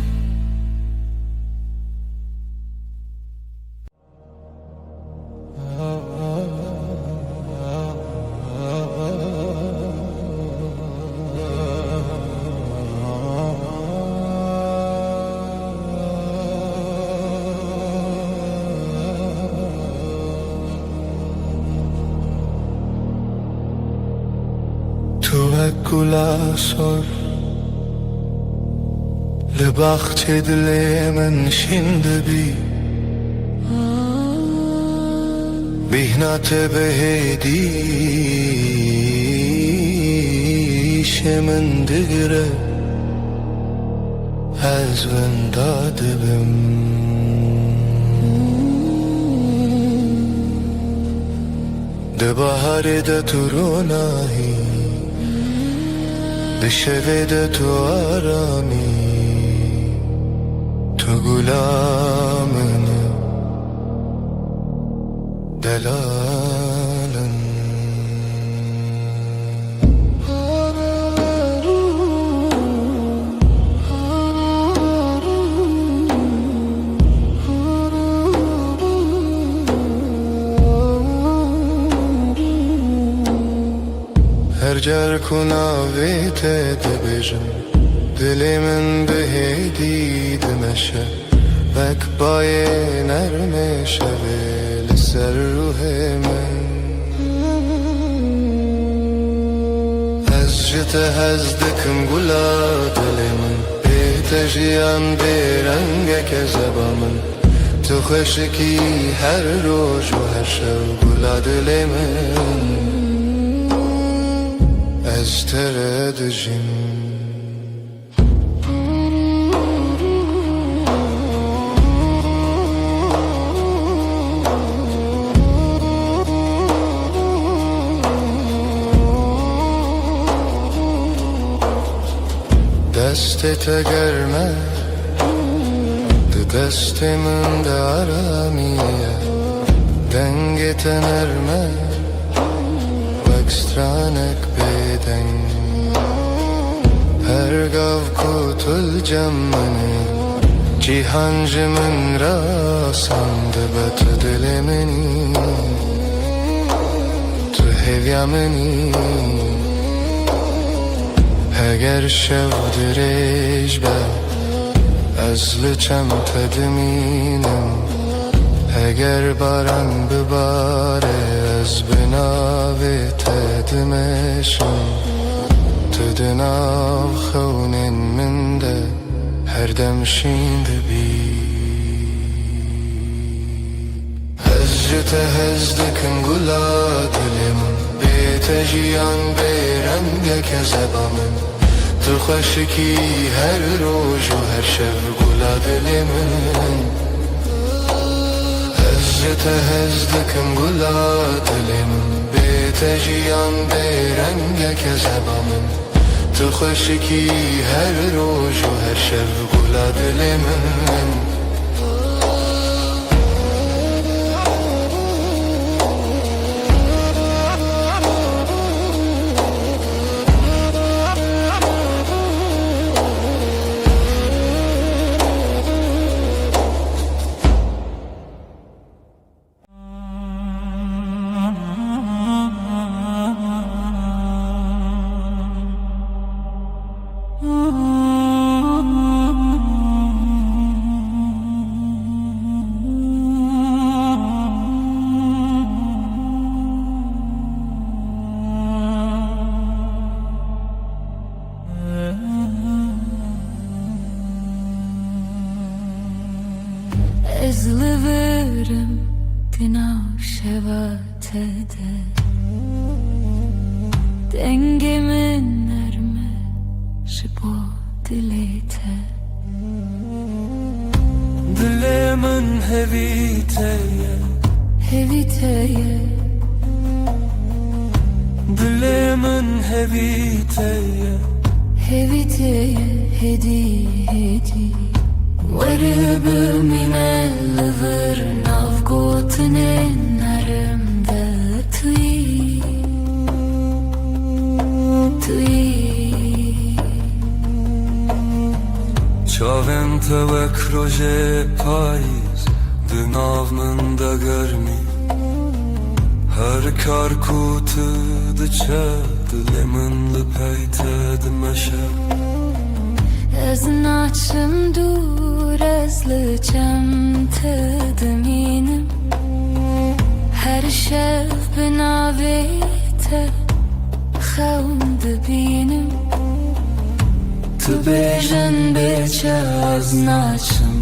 توکل سر لبخت دل من شنده بی بیهنات بهدیش من دگره از ونداده بم. ده بهار ده تو روناهی ده شوه ده تو آرامی تو گلامنه دلالن. هر جر کناویت دبیجم دل من بهدی دمشه وک بای نرم شوه لسر روح من. از جت هزدکم گلا دل من بیت جیان بیرنگ که زبا من تو خوشکی هر روز و هر شب گلا دل من از ترد جیم. دستت گرمه ده دست من دارامیه دنگت نرمه وکسترانک بدن هر گاو کتل جمنه جیهان جمن را سانده بط دل منی تو هویا منی. اگر شب درش بر از لچم تدمینم اگر باران بباره از بناوی تدمشم تو دناو خونین من ده هر دم شینده بی. از جت هزدکم گلا دلمون بیت جیان بیرنگه که زبامن تو خوشکی هر روز و هر شب گلا دل من. از جت هزدکم گلا دل من بیت جیان بیرنگه که زبامن تو خوشکی هر روز و هر شب گلا دل من. de dengemin erme Jibo dilete Dilemin heviteye Heviteye Dilemin heviteye Heviteye hedi hedi Varıbı minel vır navgotine narımda tui Çavên te wek rojê payîz di nav min de germî Her kar ku tu diçe dilê min li pey te dimeşe Ez naçım dur ez li cem te dimînim Her şev bi navê te xewn dibînim Tu bêjin bêçe ez naçım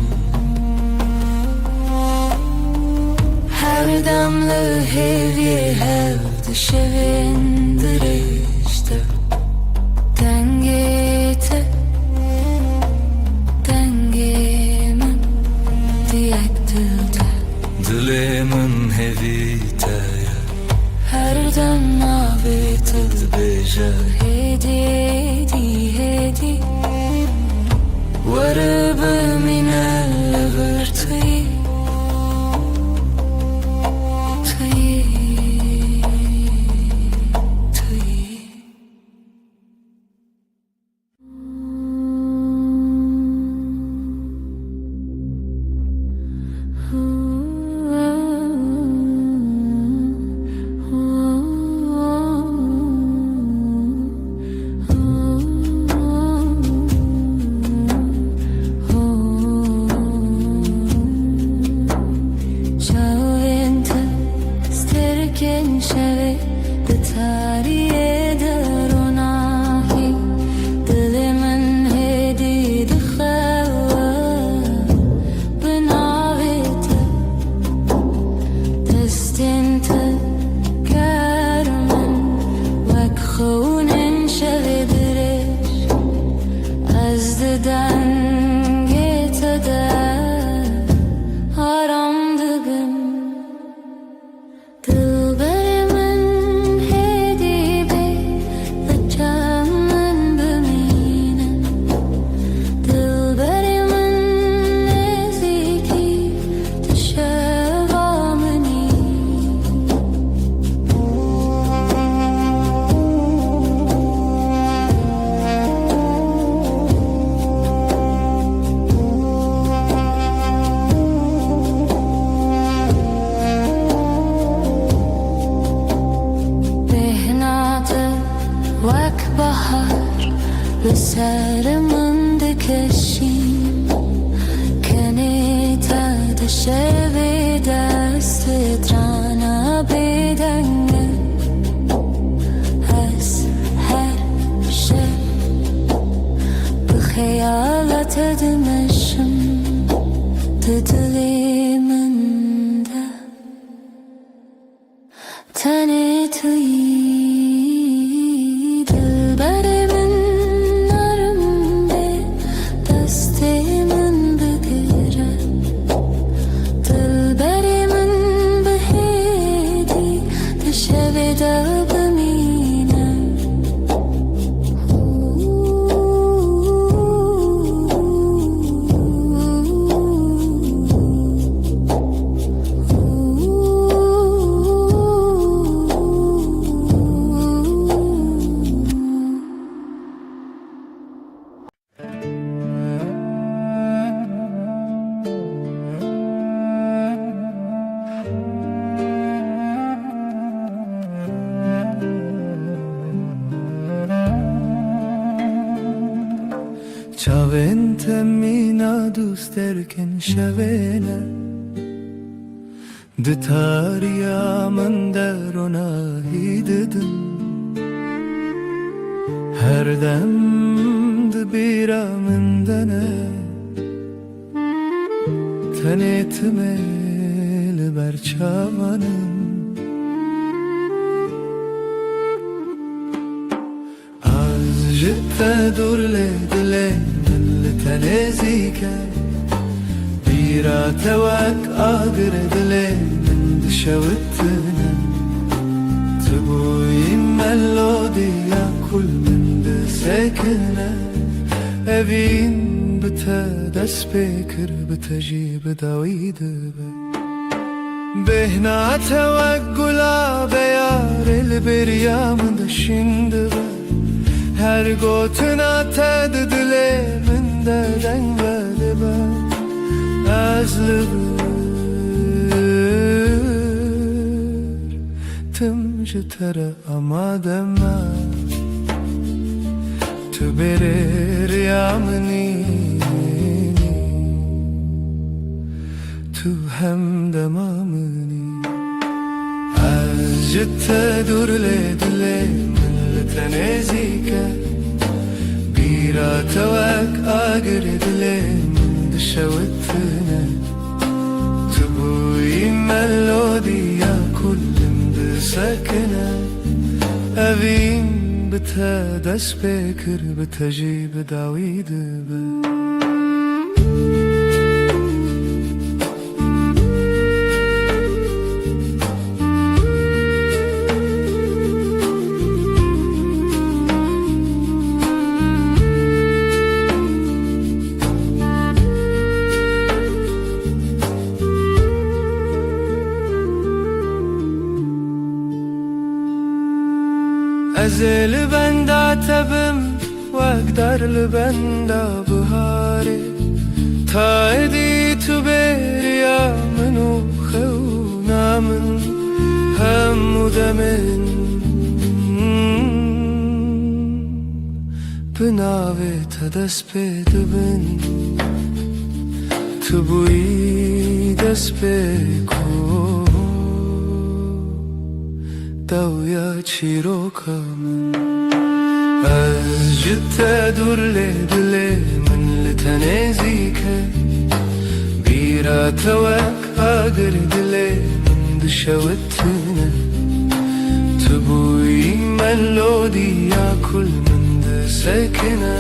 Her dem li hêviyê hev dişevên dirêj te Dengê te dengê min diyek dil te Dilê min hevîteye Her dem navê te dibêje hêdî hêdî hêdî Weribî mîne li vir tûyî tûyî tûyî Çavente sterken şeve de tariye deronahi Dilimin hedi de xewa binavete Destin te germen vek xewnin şeve direş Ez de dengê te de aram dibim Dilberimin hedi bê li cem min bimîne Dilberimin nêzîkî di şeva minî Behnate vek bahar li serimin dikeşîn Kenê te di şevê destê trana bêdenge Ez her şev bi xeyala te dimeşim Di dilê min de tenê tûyî Dilberimin narımde destê min bigire Dilberimin bi hêdî di şevê de bimîne Çavên te mîna dûst derken şevêne Di tariya min deronahî didin Her dem di bîra min de ne Tenê timê li ber çavanım dur le dile من لتنزيك بيرا توك آقر دile من دشوتنا تبوي ملوديا كل من دسكنا evin bite dest bekir bitejib david behna teveggula beyar el beryam da şimdi her gotuna ted dile min de dengveli ben azlıbır timci tere amadema tu berer yamni tu hem demamni azjte dur le dile min tenezike bira tawak agir dile min dşavtne tu bu melodiya kullim de sakne evin bite dest bekir bitejib david be Ezel benda tebim Vekdar benda buhari Ta edi tu beriya minu khevna min Hemmu demin Binave te dest bedibin Tu buyi dest beko Davya çirokamın Azjte dur le dile min tenezike Bira tawak agir dile min dşavtne Tu buyi melodiya kul min de sekne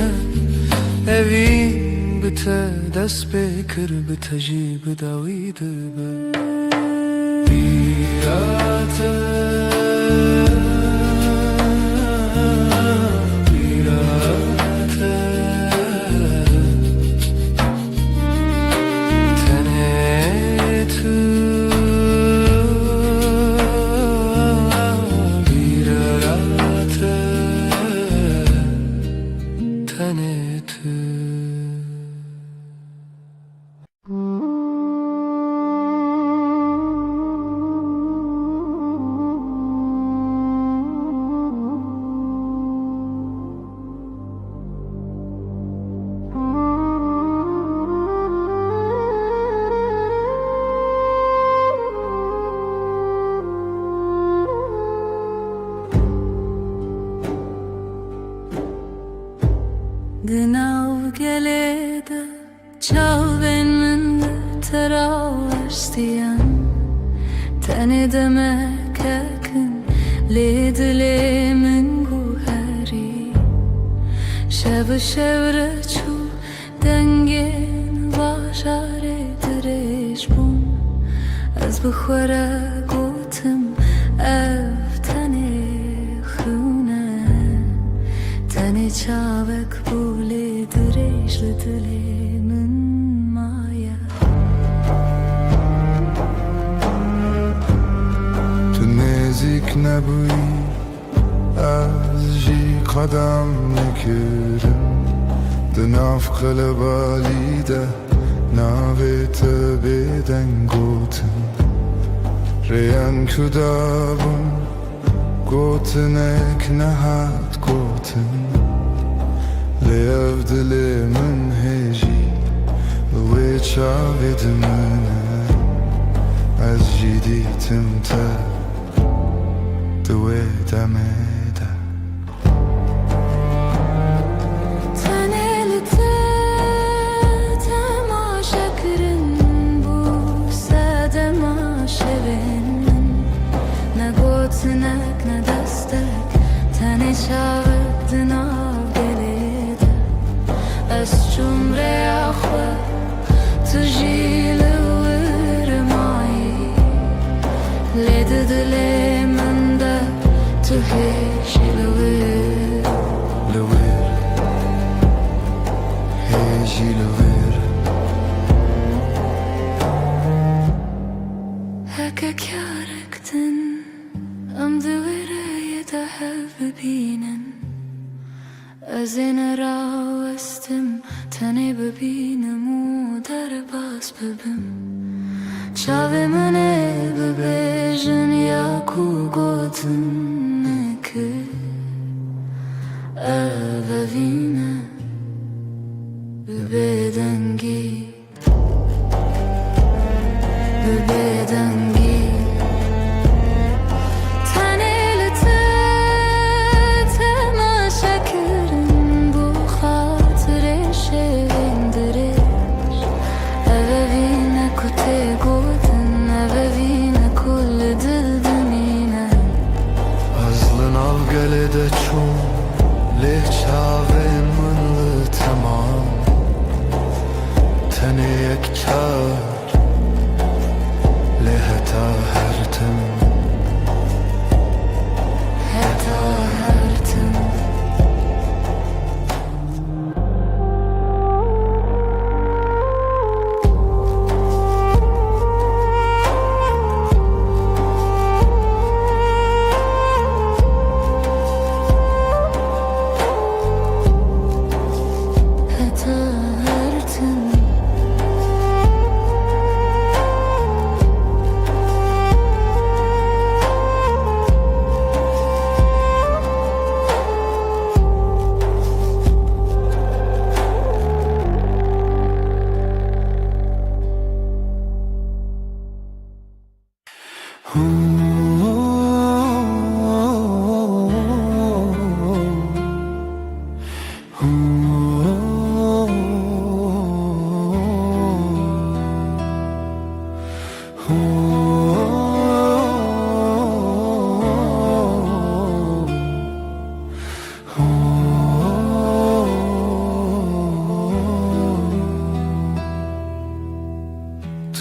Evin bite dest bekir bitejib david be Bira Gnav gelede çal benim teravestiyen Tene demek yakın ledlemin guheri Şev şevre çu dengen başar edireş bun Az bixwara gotim ev tene xune Tene çavek bule direş ledlemin maya Tu nezik nebuyi az jî qedem nekirim Di nav qelebalî de navê te bêdeng gotin Rêyên ku dabûn gotinek nehat gotin Lê ev dilê min hêjî li wê çavê dimîne Ez jî dîtim te di wê demê de Teneli te temaşa kirin bu sedemaşevin Ne gotinek ne destek tene çavek dinav gelê از جمره خود تو جیل ورمایی لید دل من ده تو هیچ لور هیچی لور هکا کارکتن ام دوره ده ببینن از این راستم تنه ببینم و در باز ببم چاوه منه ببیجن یا کو گوتن نکه اوینه ببیدنگی ببیدنگی گلده چون لحچاوه من تمام تنه یک چار لحتا هرتم حتا هرتم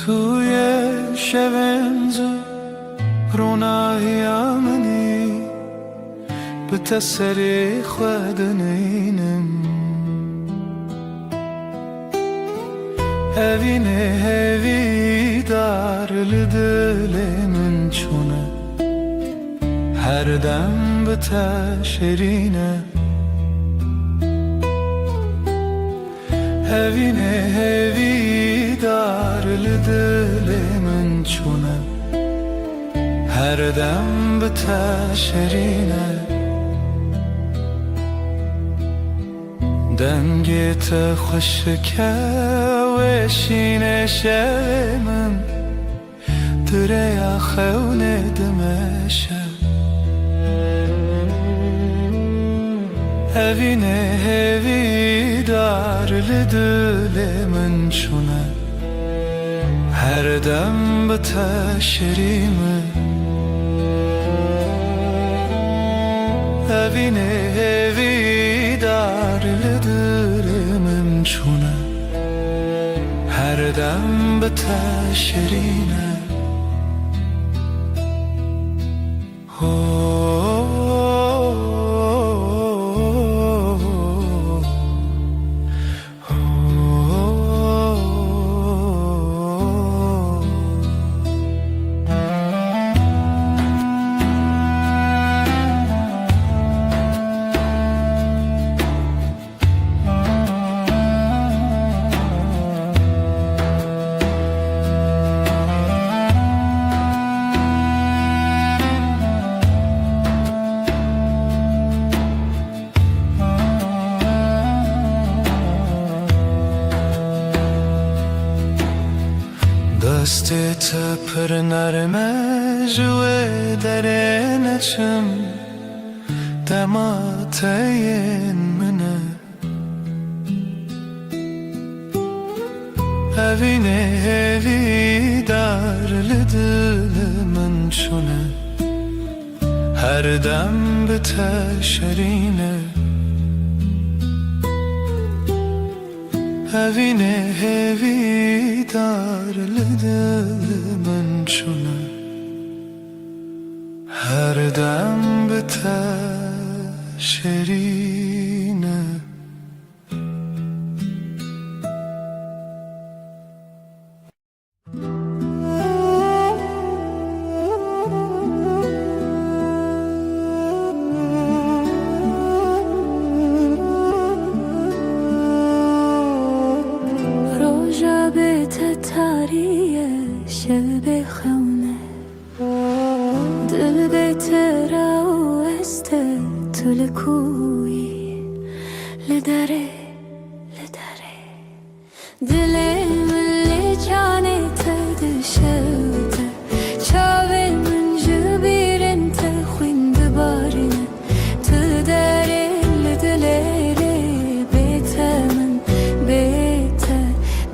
توی شونز روناهی منی به تسری خودنینم هوینه هوی دار لدل من چونه هر دم به تشرینه هوینه هوی دار لدل من چونه هر دم به تشرینه دنگت خوشکه و شینه شب من دریا خونه دمشه هوینه هوی دار لدل من چونه هر دم به تشریمه هوینه هوی دار لدل من چونه هر دم به تشرینه دستت پر نرمه جوه در نچم دمات این منه هوینه هوی دار لدل من چونه هر دم به تشرینه Evine hevi darladım ben şuna Her dem biter şerine روژا به تتاریه شب خونه دل به ترا و استه طول کوی لدره دل من جانه تدشوته چاول من جبیرن تخوین دبارنه تدره لدلره بیت من بیت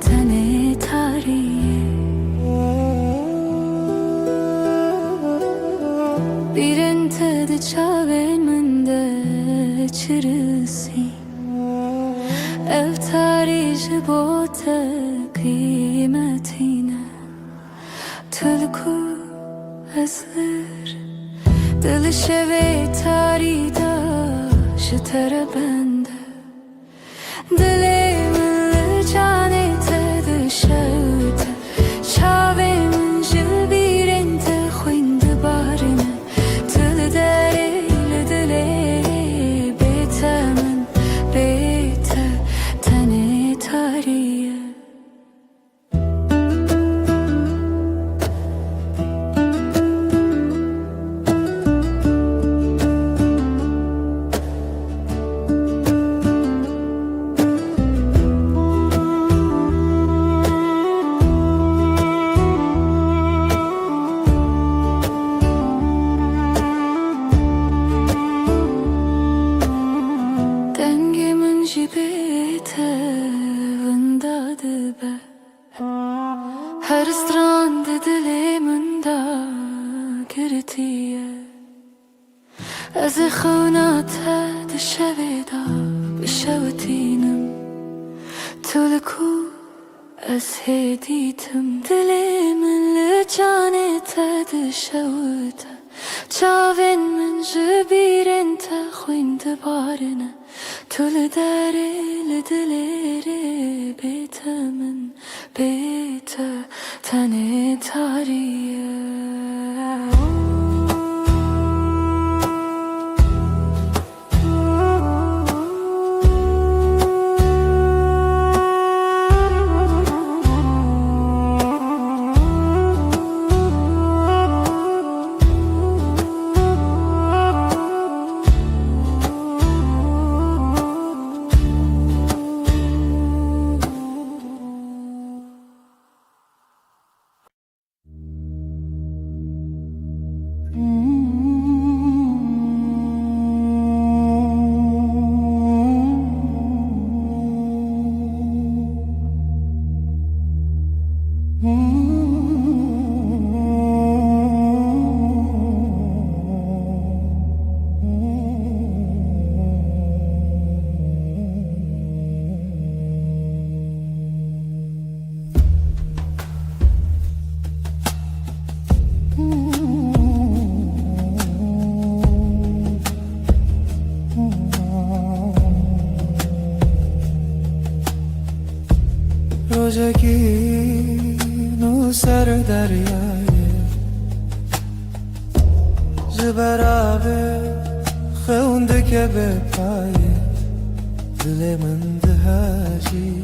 تنه تاریه بیرن تد چاول من ده چرسی افتاری جبوت قیمتینه تلکو ازر دل شوی تاری دا شتر بنده دل من جانه تد شوته چاوه من جبیرن تخوین دبارنه تل داره لدله بیت من بیت تنه تاریه دنگ من جبیت ونداده به هر استراند دل من دا گرتیه از خونات دشوی دا بشوتینم تلکو از هدیتم دل من لجانه تدشوته چاوین من جبیرن تخوین دبارنه طول داره لدلره بیت من بیت تنه تاریه روزگینو سر دریای جبرابه خونده که به پایه دل من دهاجی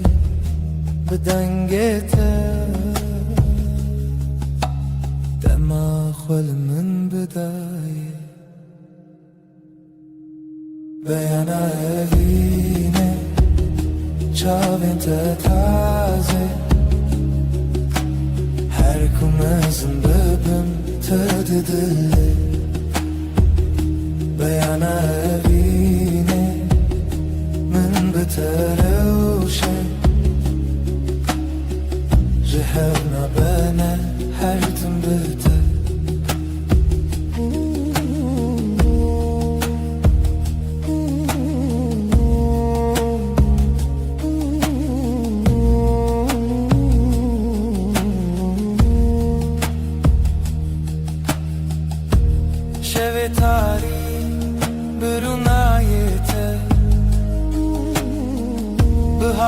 به دنگته دماغ من بدایه بیانه evine çavinte taze her kumazın bebim tadı dili بیانه evine من بتروشه جهرنا بنا her tüm biter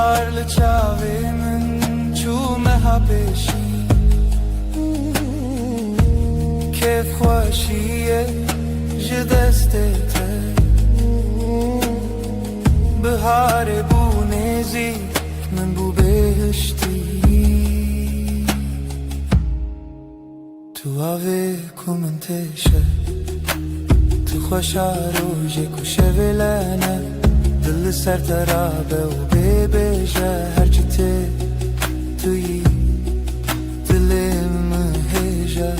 Harlı çavimin çume habeşi Kef خوشیه ji destê te Bihar bû nêzik min bû bêhiştî Tu avê ku min têşe Tu xweşa rojê ku şevê lene Dil li ser te rabe û bêbêje her çi tê tu yî dilê min hêje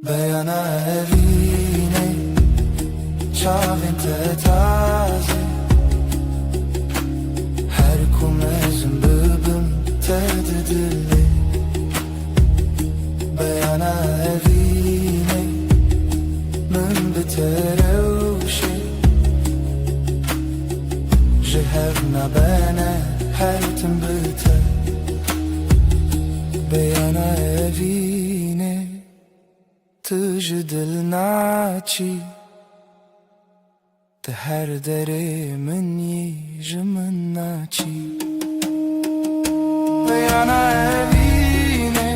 Beyana evîne çavên te taze Her ku mezin bibim te di dilê Beyana evîne min bi te rewşe Ji hev nabene her tim bi te Beyana evîne Tu ji dil naçî Te her derê min yî ji min naçî Beyana evîne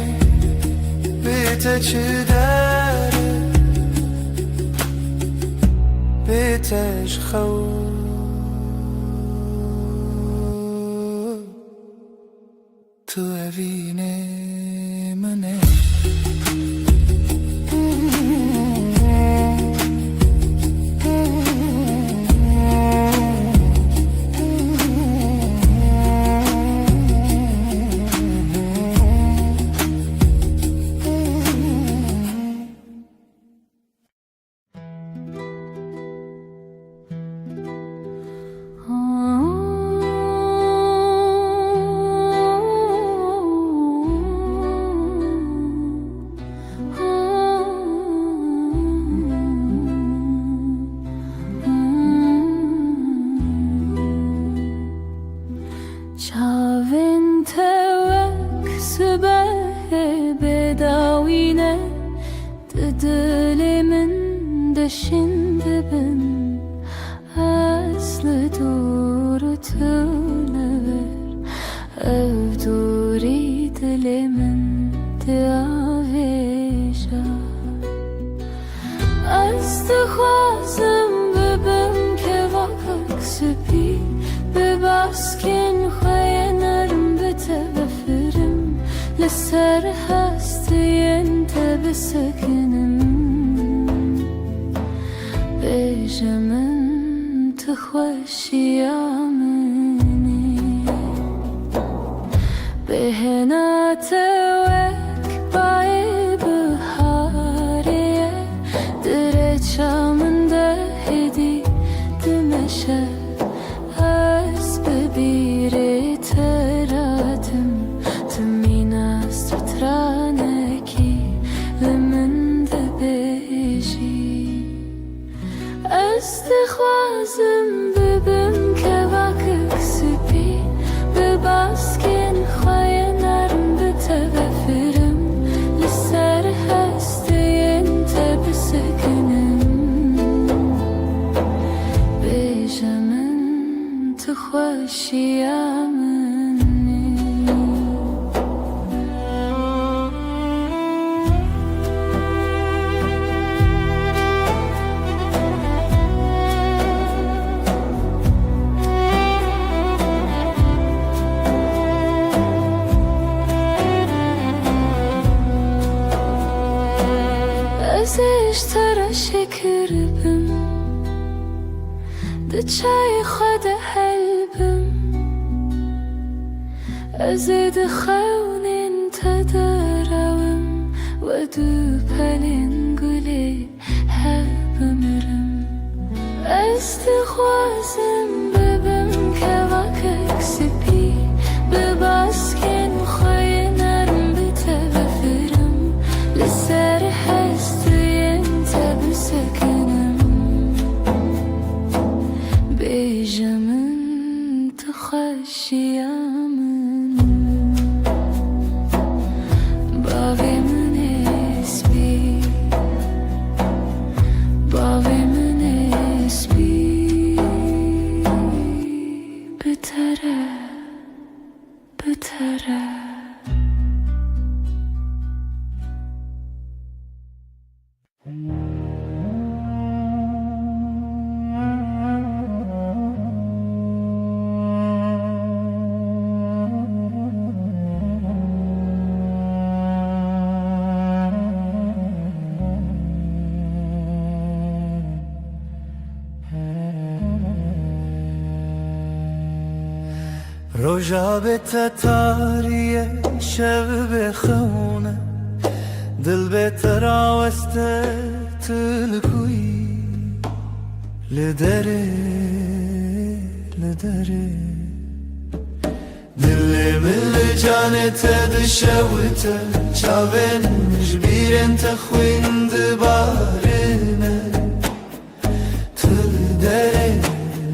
Bê te çi dere Bê te ji xew Tu evîne min e Çavên te wek sibehê bêdawîne Di dilê min deşin dibin Ez li dûr û tu li vir Ev dûrî dilê min diavêje Ez dixwazim bibim kevakek spî Bi baskên xwe yê nerm bi te vefirim Li ser hestiyên te bisekinim Bêje min tu xweşiya min e Bêhna te wek bayê biharê ye Direça min de hêdî dimeşe Bibîrê te radim Tu mîna stranekî li min dibêjî Ez dixwazim bibim kevakek spî Bi baskên xwe yê nerm bi te vefirim Li ser hestiyên te bisekinim Bêje min tu xweşiya min e Ez ê ji te re şekir bim Di çayê xwe de helbim Ez ê di xewnên te de rewim We du pelên gulê hev bimirim Ez dixwazim bibim kevakek spî Bi baskên xwe yê nerm bi te vefirim Li ser hestiyên te bisekinim Bêje min tu xweşiya min Bavê min ê spî Bavê min ê spî روژا به تتاریه شب بخونه دل به تراوسته تلکوی لدره لدره دل مل جانت دشوته چاون جبیرن تخوین دبارنه تل دره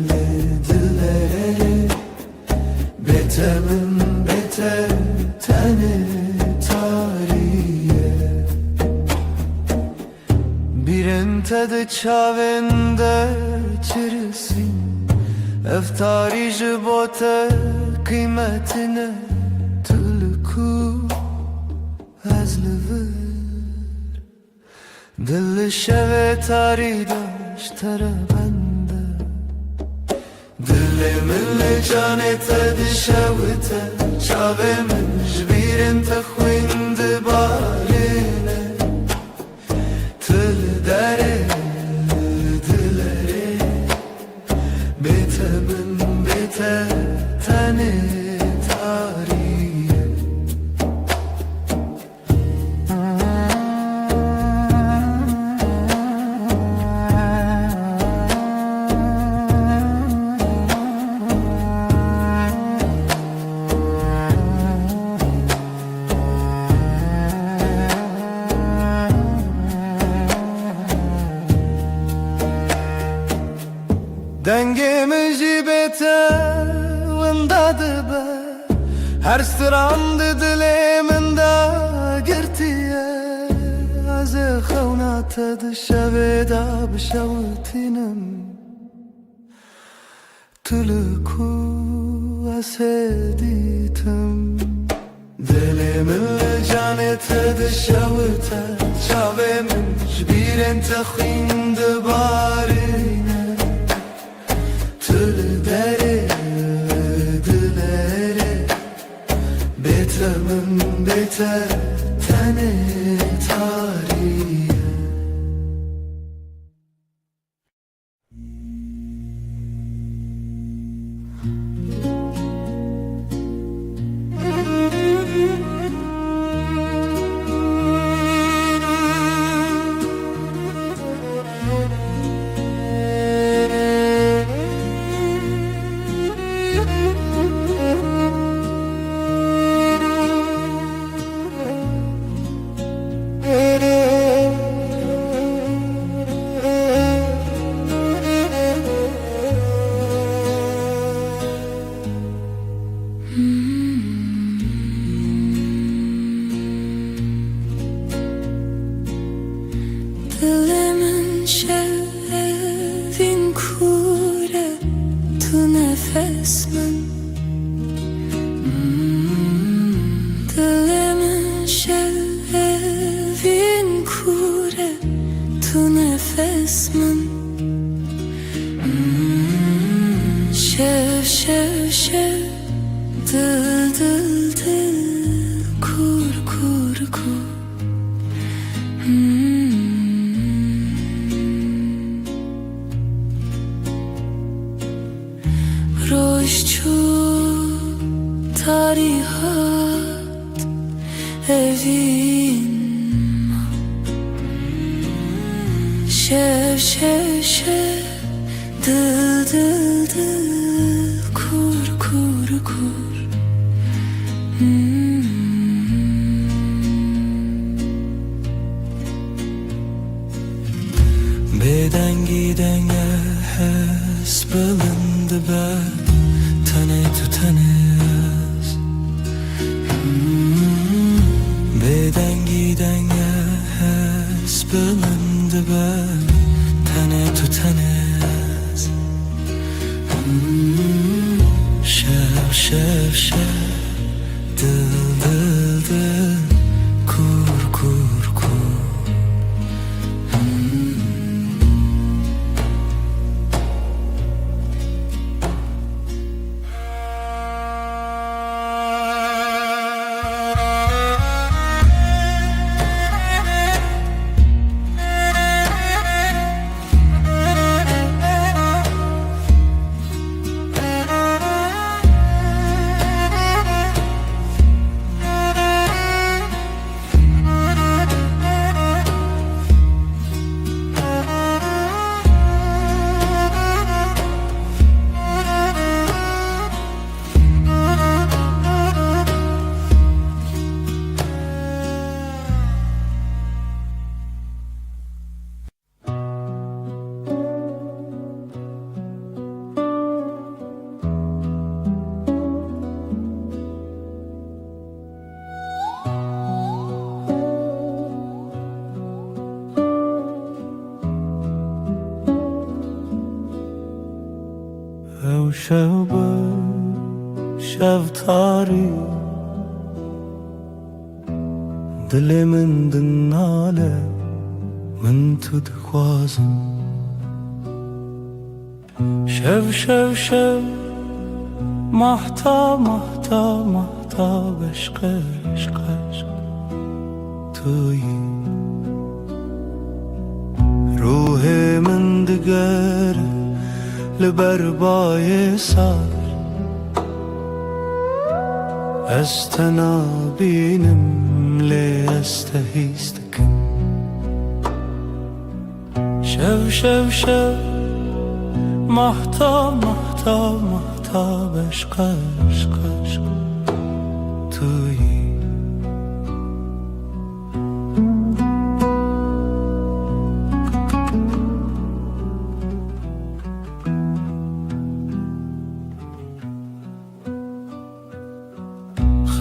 لدلره بتمن بته تنه tariye Birin tadı çavende çirisin Eftari jibote kıymetine Tülku ezliver Dil şeve tari daştara bende Dili milli canete dişevite Çave min jbirin tekhwin dibarine Tıl dere dilere Bete min bete tane tariye Dengemizi bete vındadı be Her strandı diliminde girtiye Az xevnata dışaveda bişavutinem Tülku aseditim Dilimin canete dışavuta Çavemin jbiren tekhwin dibarine Tül dere dilere Betemin bete tane tariye Dilimin şevin kure tu nefes min Dilimin şevin kure tu nefes min Şev şev şev dil dil dil kur kur kur Rojçu tarihat evin Şev şev şev dil dil dil kur kur kur Bedengi denge hes bilindi be Tane tu tanes Bedengi denge hes bilindi be Tane tu tanes Şev şev şev Dil dil dil Kur kur kur شب تاری دل من دناله من تو دخوازم شب محتاب عشق تویی روح من دگر لبر بای سر استنابینم لی استهیستکم شب محتاب عشق تویی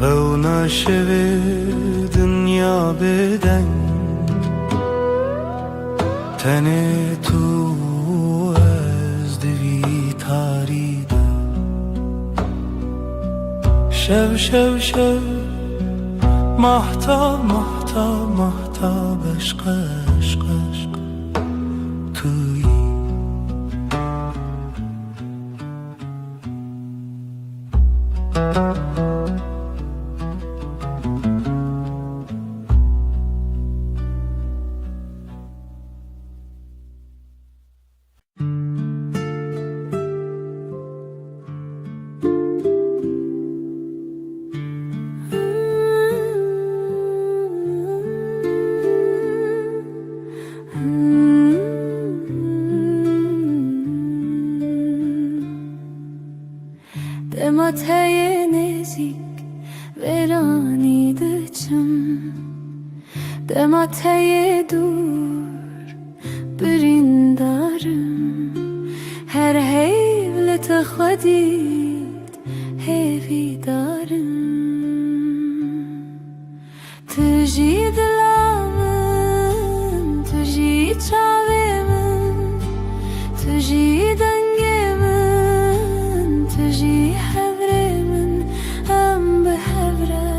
خو نشوی دنیا بدن تن تو از دوی تاریده شب محتاب عشق تویی Demateye nezik veranide çım Demateye dur birindarım Her hevlete xwadid hevidarım Tüji dilamım, tüji çavemin Tüji dengemin, tüji hevremin Em behevre,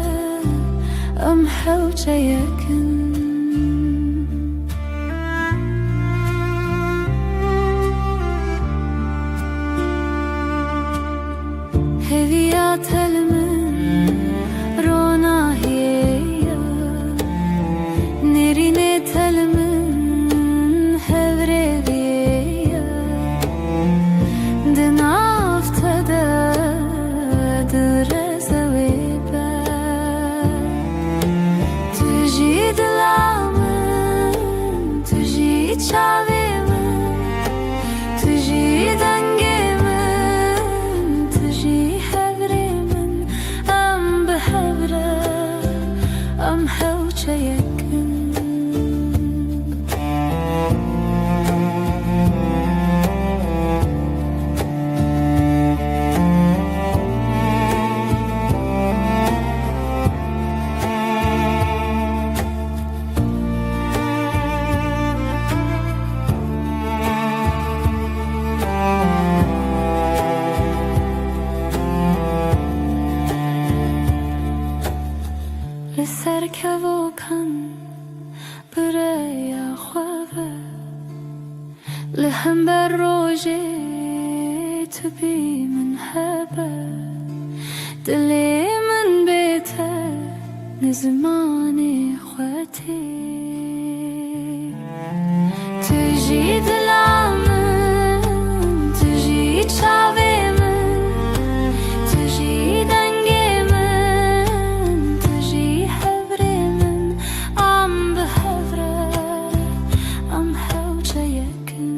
em hevçe yakın Heviyat elmin ronahiye Nerine telmin hevreviye Dinaftada drezevibe Tüji dilamın, tüji çavimin Tüji dengemin, tüji hevremin Em behevre, em hevçe yakın لسر كوكن بريا خوابه لهم بالروجي تبي من هبه دلي من بيته نزماني خواتي تجي دلامن تجي تشاويمن تجي دنگيمن تجي هفريمن ام بهفره ام هوچه يكن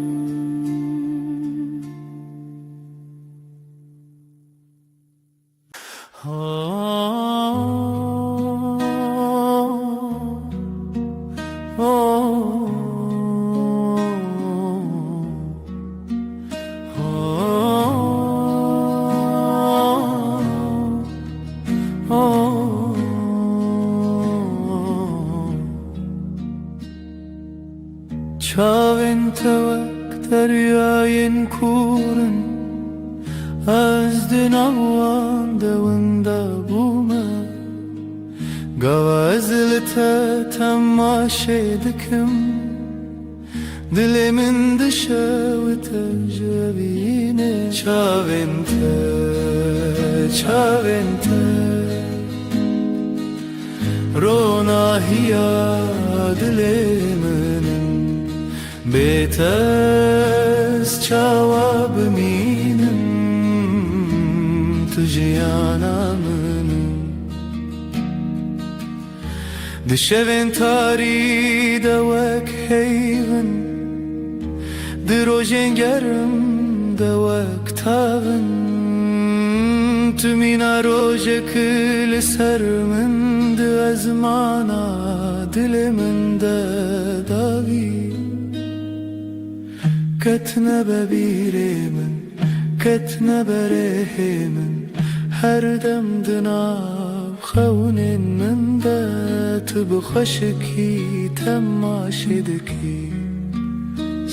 Çavin tevek deryayın kurun Azdın avan devında buma Gavazlıta temaşedikim Dilimin dışavıta javine Çavente, çavente Ronahiya dilimin Betes çavabıminin Tujyanamın Dişevin tari devek heyvin Dirojen gerim devek tavın Tümina roje kıl sermin de azmana dilimin de davi Ketne bebirimin, ketne berehimin Her dem dinav khawnin min de Tibxaşki temaşidki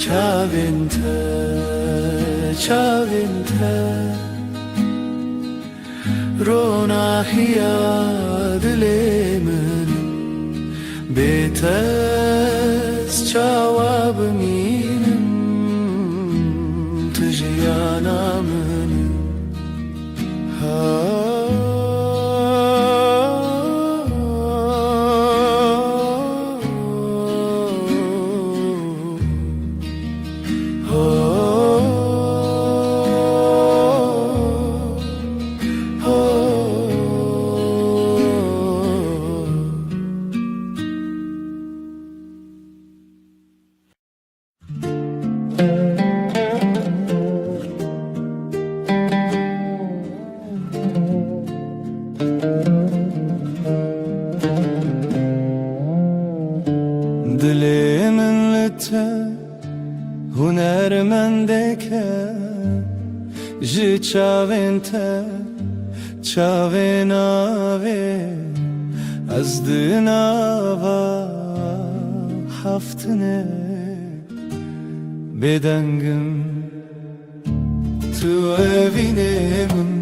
Çavinte, çavinte Ronahiya dilimin Betes çavabıminin Tujyanamın Dilimin lite hunermendeke Ji çavente çavenave Az dinava haftine Bedengim tu evinemin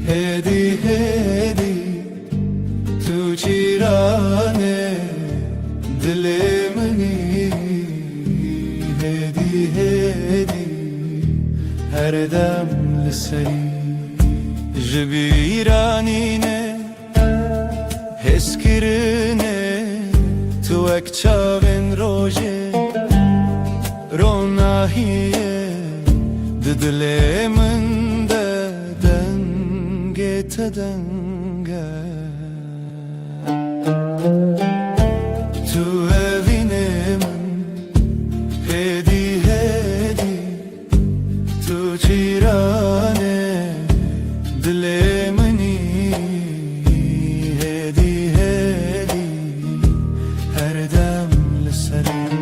Hedi hedi tu çirane Dilimini hedi hedi Her dem liseri Jibiranine Heskirine Tu ek çavin roje Ronahiye Dilimin de denge tedenge Tu evinemin hedi hedi Tu çirane dilimini hedi hedi Her dem liserim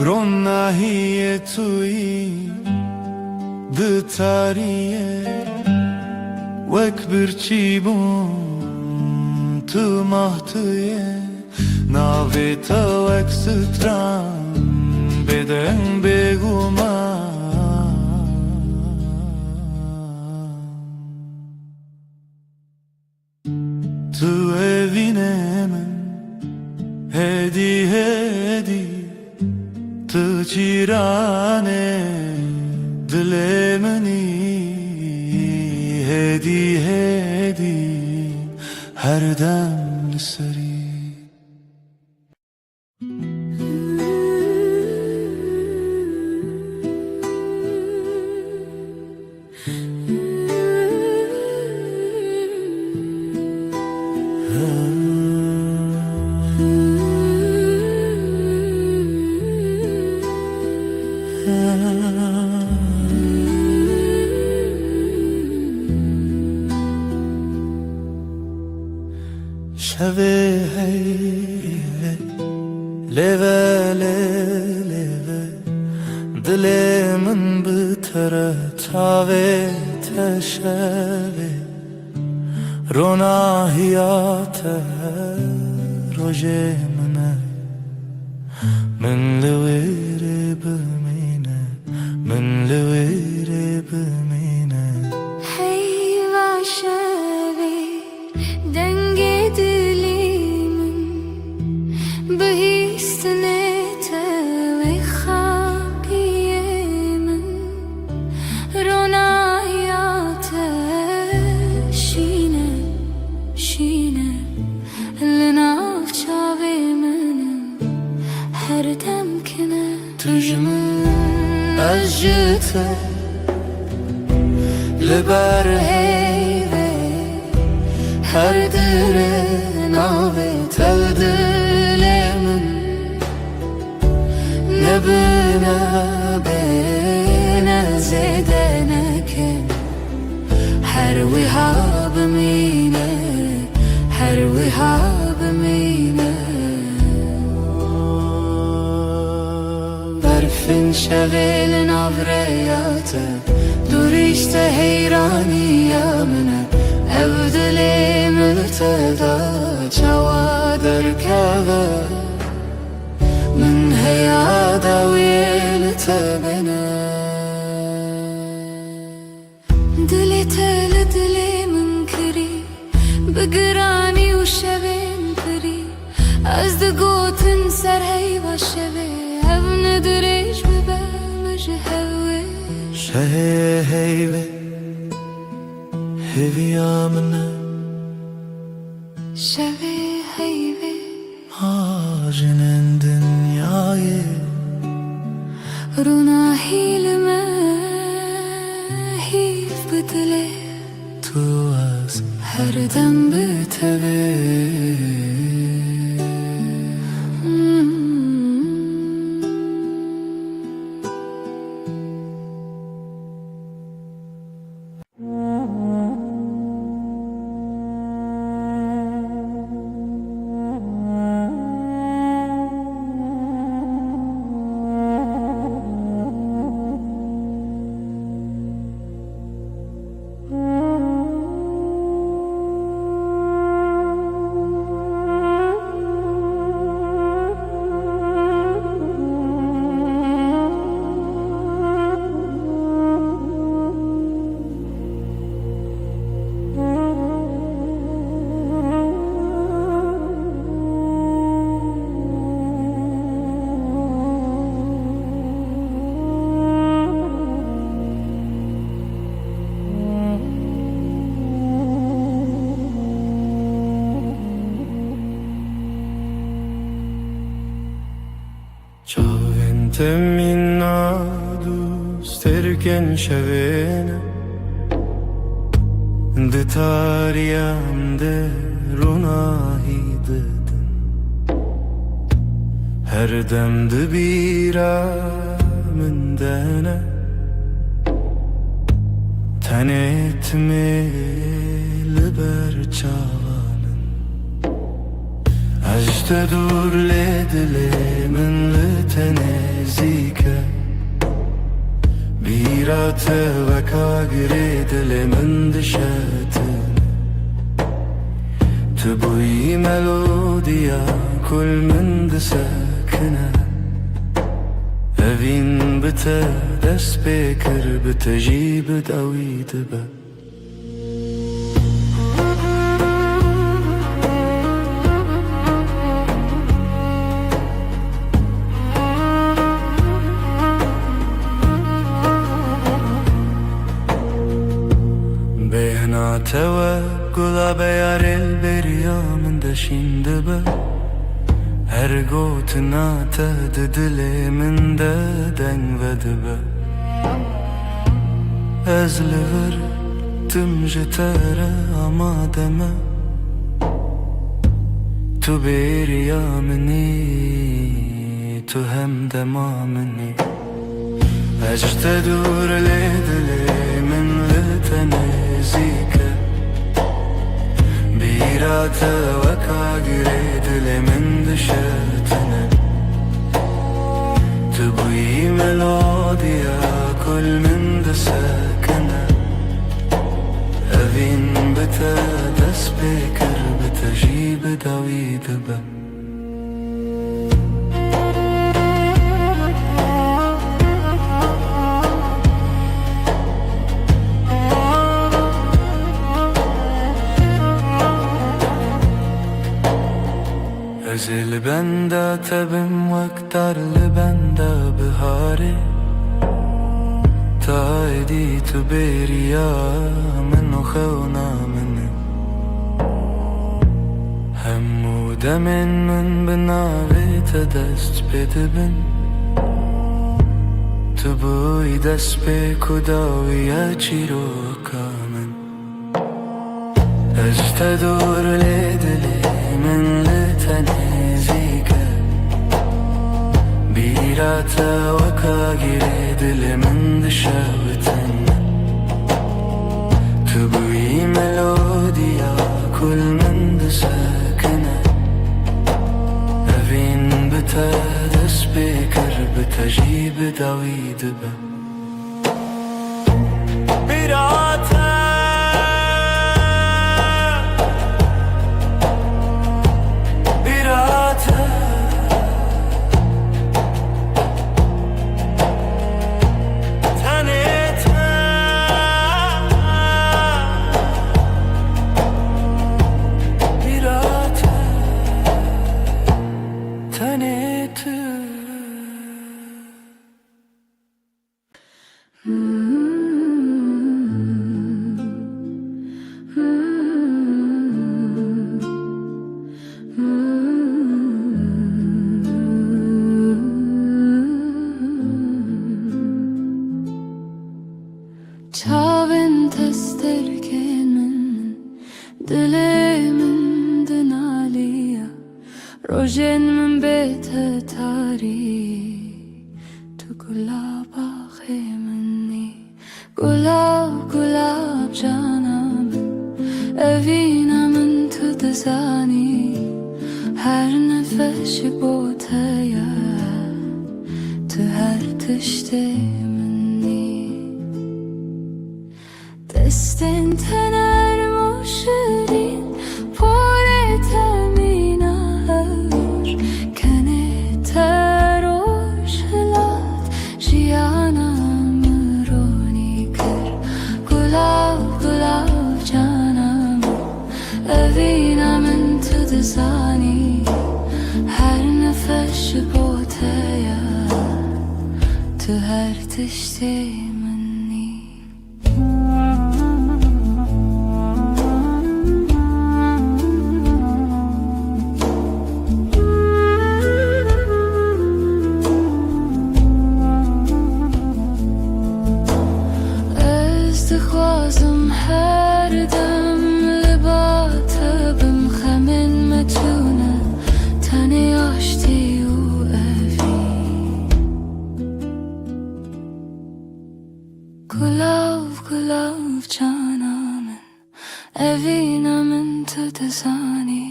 Ronahiye tui de tariye Wek bir çibun tu mahtiye Naveta wek stran beden beguma Tu evinemin hedi hedi Tu çirane dilimini hedi hedi Her dem seri شوی هیوه لیوه لیوه دل من بتره تاوه تشوه روناهیاته روژه منه من لویره بمینه من لویره بمینه Heyva şevi denge dilimin Bihistine tevi hakiyemin Ronayate şine şine Linav çavimenin her demkine تجمن أجته لبر هیوه هر دره ناوه تل دلمن نبنا بنا زدنکه هر وهاب مینه هر وهاب مینه برفin şevelin avreyate dur işte heyrani yamine evdili mülteda çava derkeve min heyada wiyelte bine Dili teli dili münkiri Bigirani u şevin piri Az de gotin ser heyva şevi Ev nediriş bibe mıcı hevi شهی هیوه هیوی آمنه Şevi heyvi Hacinin dünyayı Runa hilme Hiv bidile tu az Her dem bitevi Çavente minna dusterken şevene De tariyamde runahi dedin Her demde biramın dene Ten etmeli ber çavanın Ajte dur ledilimin tenezike Birate ve kagre dilimin dişetin Tübuyi melodiya kul min disakine Evin bite dest bekir bite jibit avit be توكل بيار البريا من دشين دبا Her gotuna tehdi diliminde den vedbe Ezliver tüm jetere ama deme Tu beriyamini tu hem demamini Ecte dur le dilimin le tenezike بیراته وکا گره دل من دشتنه تبوی ملودیا کل من دسکنه اوین بتا دست بکر بتا جیب داوید بم Ezil bende tebim vaktar li bende bihare Ta edi tu beriya min u xewna min Hemû demên min bi navê te dest pê dibin Tu bûyî dest pê ku dawiya çîroka min Ez te dûr lê dilê min li tenêzîke Bîrate weka girê dilê min dişewitin Tu bûyî melodiya kul min disekine Evîn bi te dest pê kir bi te jî bi dawî dibe Bîrate Çavên testerkên min dilê min dinaliya Rojên min bê te tarî Tu gulaba xê minî Gulab gulab cana min Evîna min tu dizanî Her nefeşi bo te ye Tu her tiştê Destên tener moşirîn porê te mîna hewr Kenê te roj hilat jiyana mironî kir Gulav gulav cana min evîna min tu dizanî Her nefes ji bo te ye Tu her tiştê dixwazim her dem li ba te bim xemên me tune tenê aştî û evî Gulav gulav cana min evîna min tu dizanî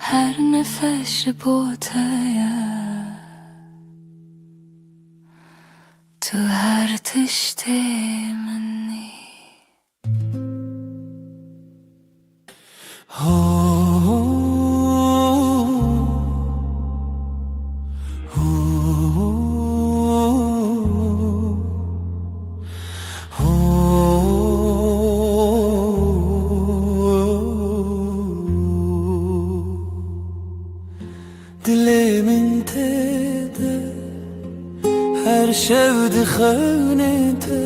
Her nefes ji bo te ye Tu her tiştê minî Dilê min tê de her şev dixewne te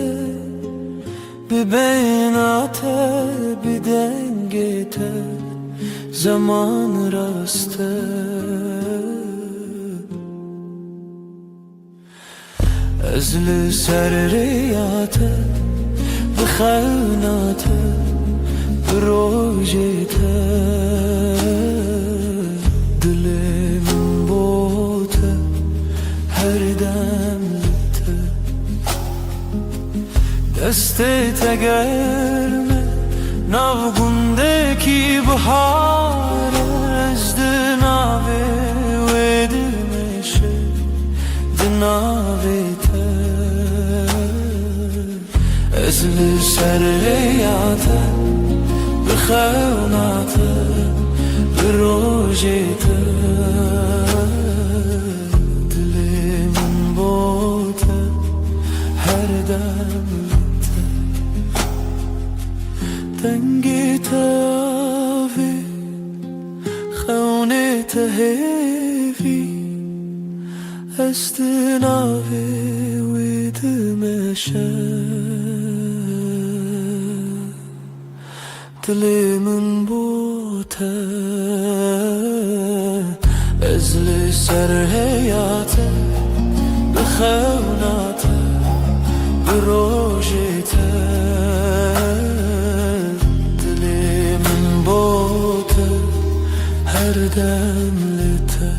Bi bêhna te bi dengê te Zaman rast e Ez li ser rêya te bi xewna te Bi rojê te Dilê min bo te her dem li te Destê te germe nav gundekî bi bahar ez dinave wedmeşe dinave te ez li ser hayata bixewnate birojete dilimin bote her demte dengi tavi خونت هیوی استناوی وید مشه دلمن بوته ازلی سر حیاته بخوناته بروجیته دلمن بوته her demlete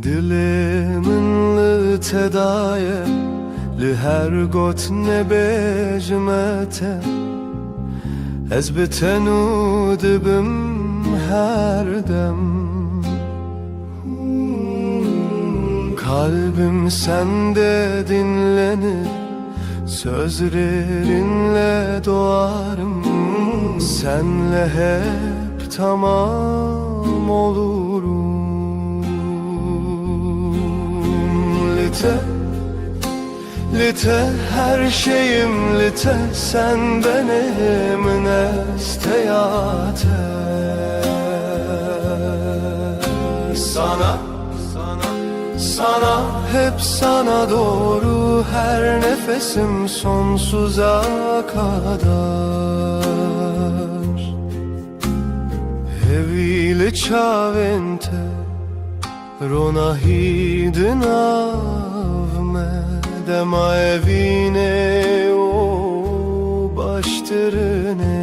Dilimin tedaye li her got ne bejmete Ez bitenu dibim her dem Kalbim sende dinlenir Sözlerinle doğarım Senle hep tamam olurum Lite her şeyim lite sen benim nesteyate Sana hep sana doğru her nefesim sonsuza kadar Evile çavente rona hidina Dema evine o baştırine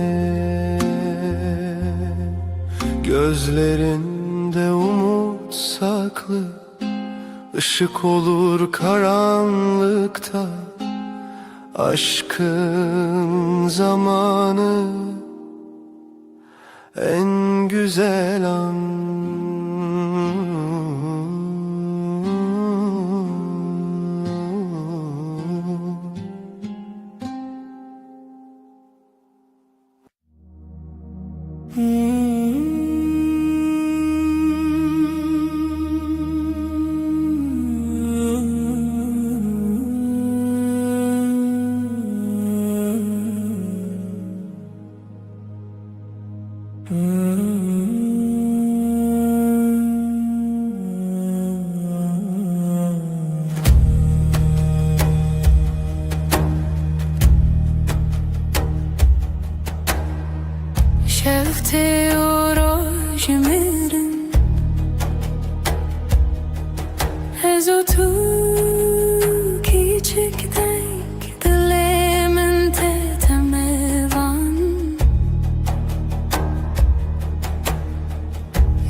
Gözlerinde umut saklı Işık olur karanlıkta Aşkın zamanı En güzel an شفته اوراج میرن از o tu küçük denk dilimin tetemevan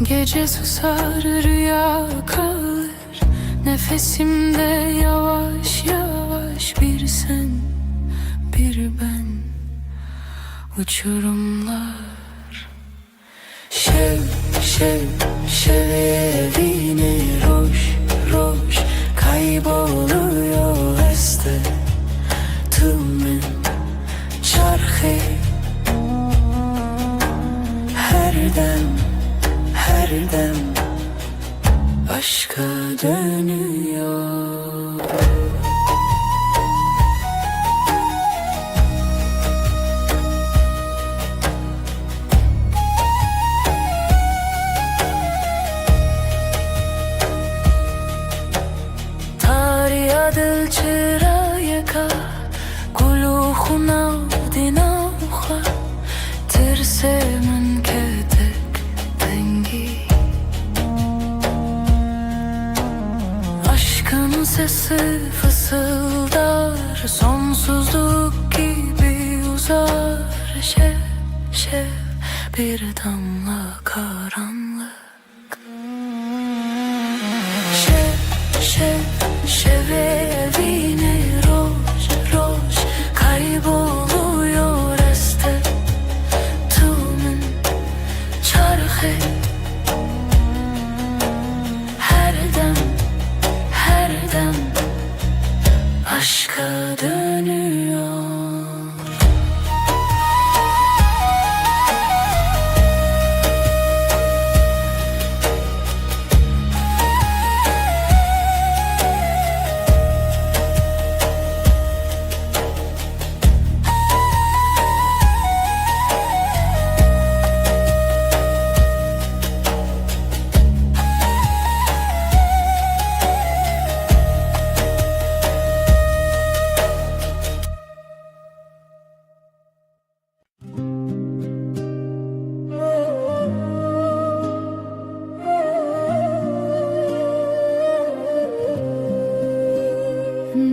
Gece susar rüya kalır nefesimde yavaş yavaş bir sen bir ben uçurumlar Şev evine roş kayboluyor este tümün çarkı her dem aşka dönüyor Dil çırayaka Kulu xunav dinavxa Tirsemin ketek dengi Aşkın sesi fısıldar Sonsuzluk gibi uzar şev bir damla karanlık. Şev evine roş kayboluyor este tumun çarxı. Her dem aşka dönüyor.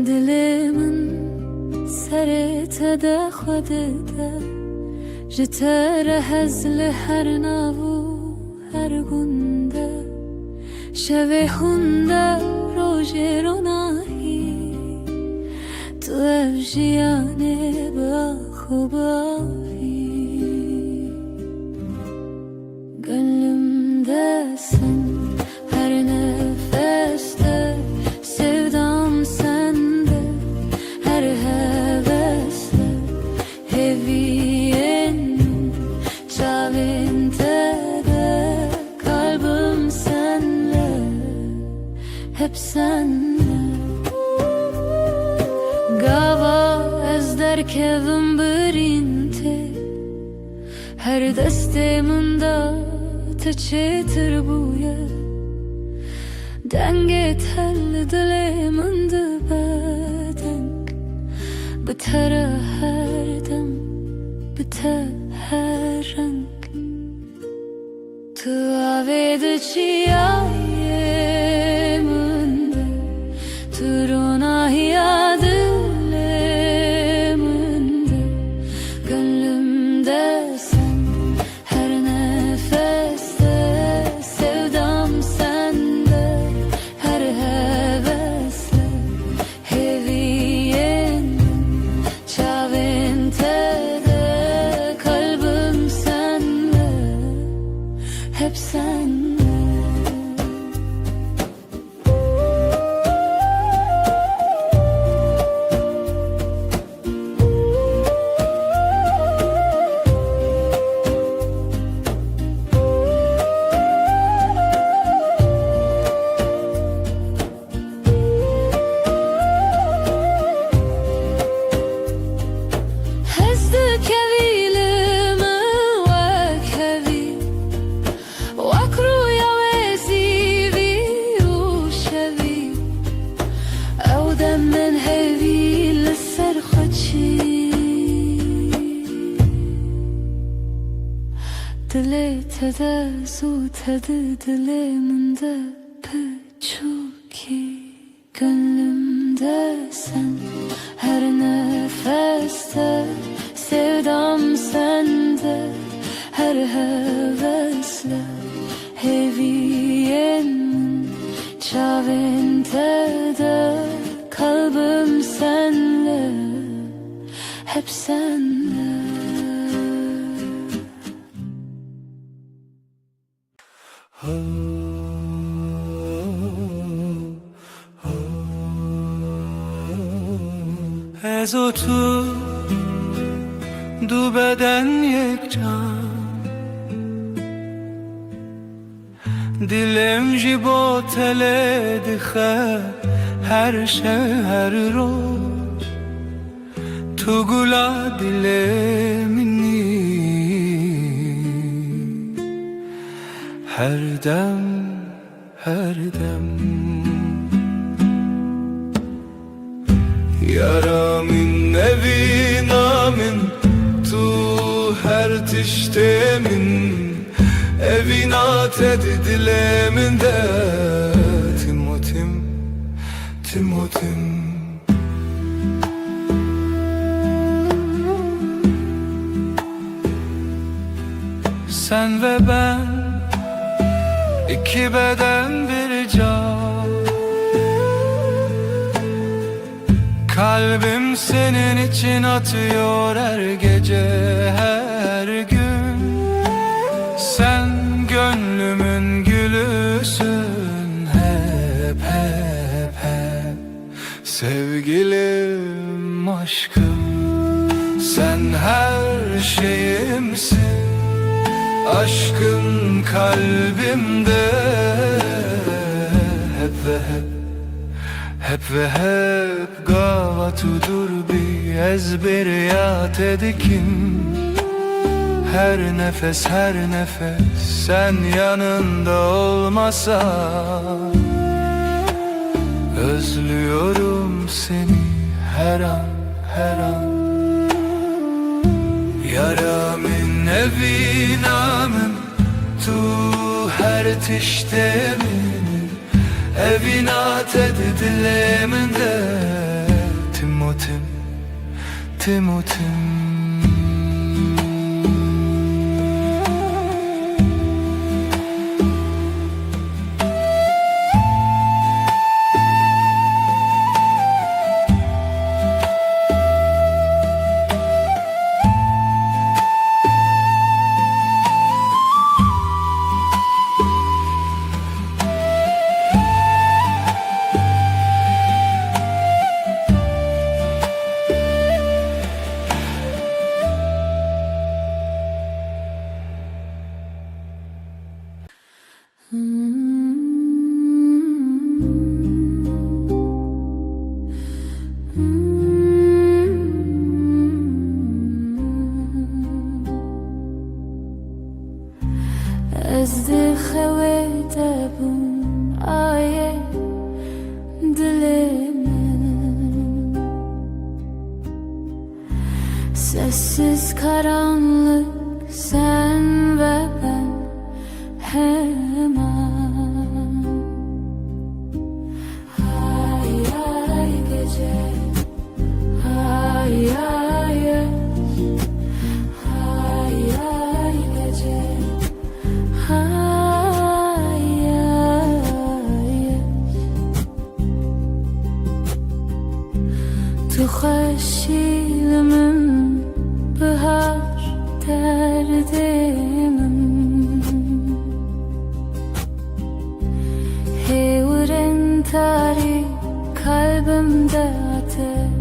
Dilimin serete de xwedide ji te re hez li her nav û her gunde. Şevê hunde rojê ronahî tu ev jiyanê bi axûbahî. Gönlümdesin her nefeste, sevdam sende her hevesle. Heviyenin çavinte de kalbim senle, hep senle. Gava ez derkevim birinte, her destê min de te çêtir bûye. Dengê tel dilê min dibe deng, bi te re her dem, bi te her reng. Tu avê diçiyayê min de, tu ronahiya dilê min de. Gönlümdesin her nefeste, sevdam sende her hevesle. Heviyenin çavinte de kalbim senle, hep senle. Hezdi kevilimi wek hevî, wek rûya wê zîvî û şevî. Ew dem min hevî li ser xwe çî. Dilê te de zû te di dilê min de piçûkî. Gönlümdesin her nefeste, sevdam sende her hevesle. Heviyenin çavinte de kalbim senle, hep senle. Ez o tu du beden yek can, dilem ji bo tele dixe her şev her roj. Tu gula dilê minî, her dem her dem. Yaramin evinamin tu her tiştemin, evinat edi dilemin de Timotim, Timotim. Sen ve ben, iki beden bir can. Kalbim senin için atıyor her gece, her gün. Sen gönlümün gülüsün, hep hep hep. Sevgilim, aşkım, sen her şeyimsin. Aşkın kalbimde, hep ve hep, hep ve hep. Gavatudur bir ezberiyat edikim. Her nefes, her nefes sen yanında olmasan. Özlüyorum seni her an, her an. Yara min evi namım, tu her tişte min. Evinat edileminde, Timotim, Timotim. Ezdi xevete bun aye dilimin. Sessiz karanlık sen ve ben hemen. Hay ay gece, hay ay hay ay gece. تخشيلمم بهار derdimim. Hevren tarih kalbimde ateş.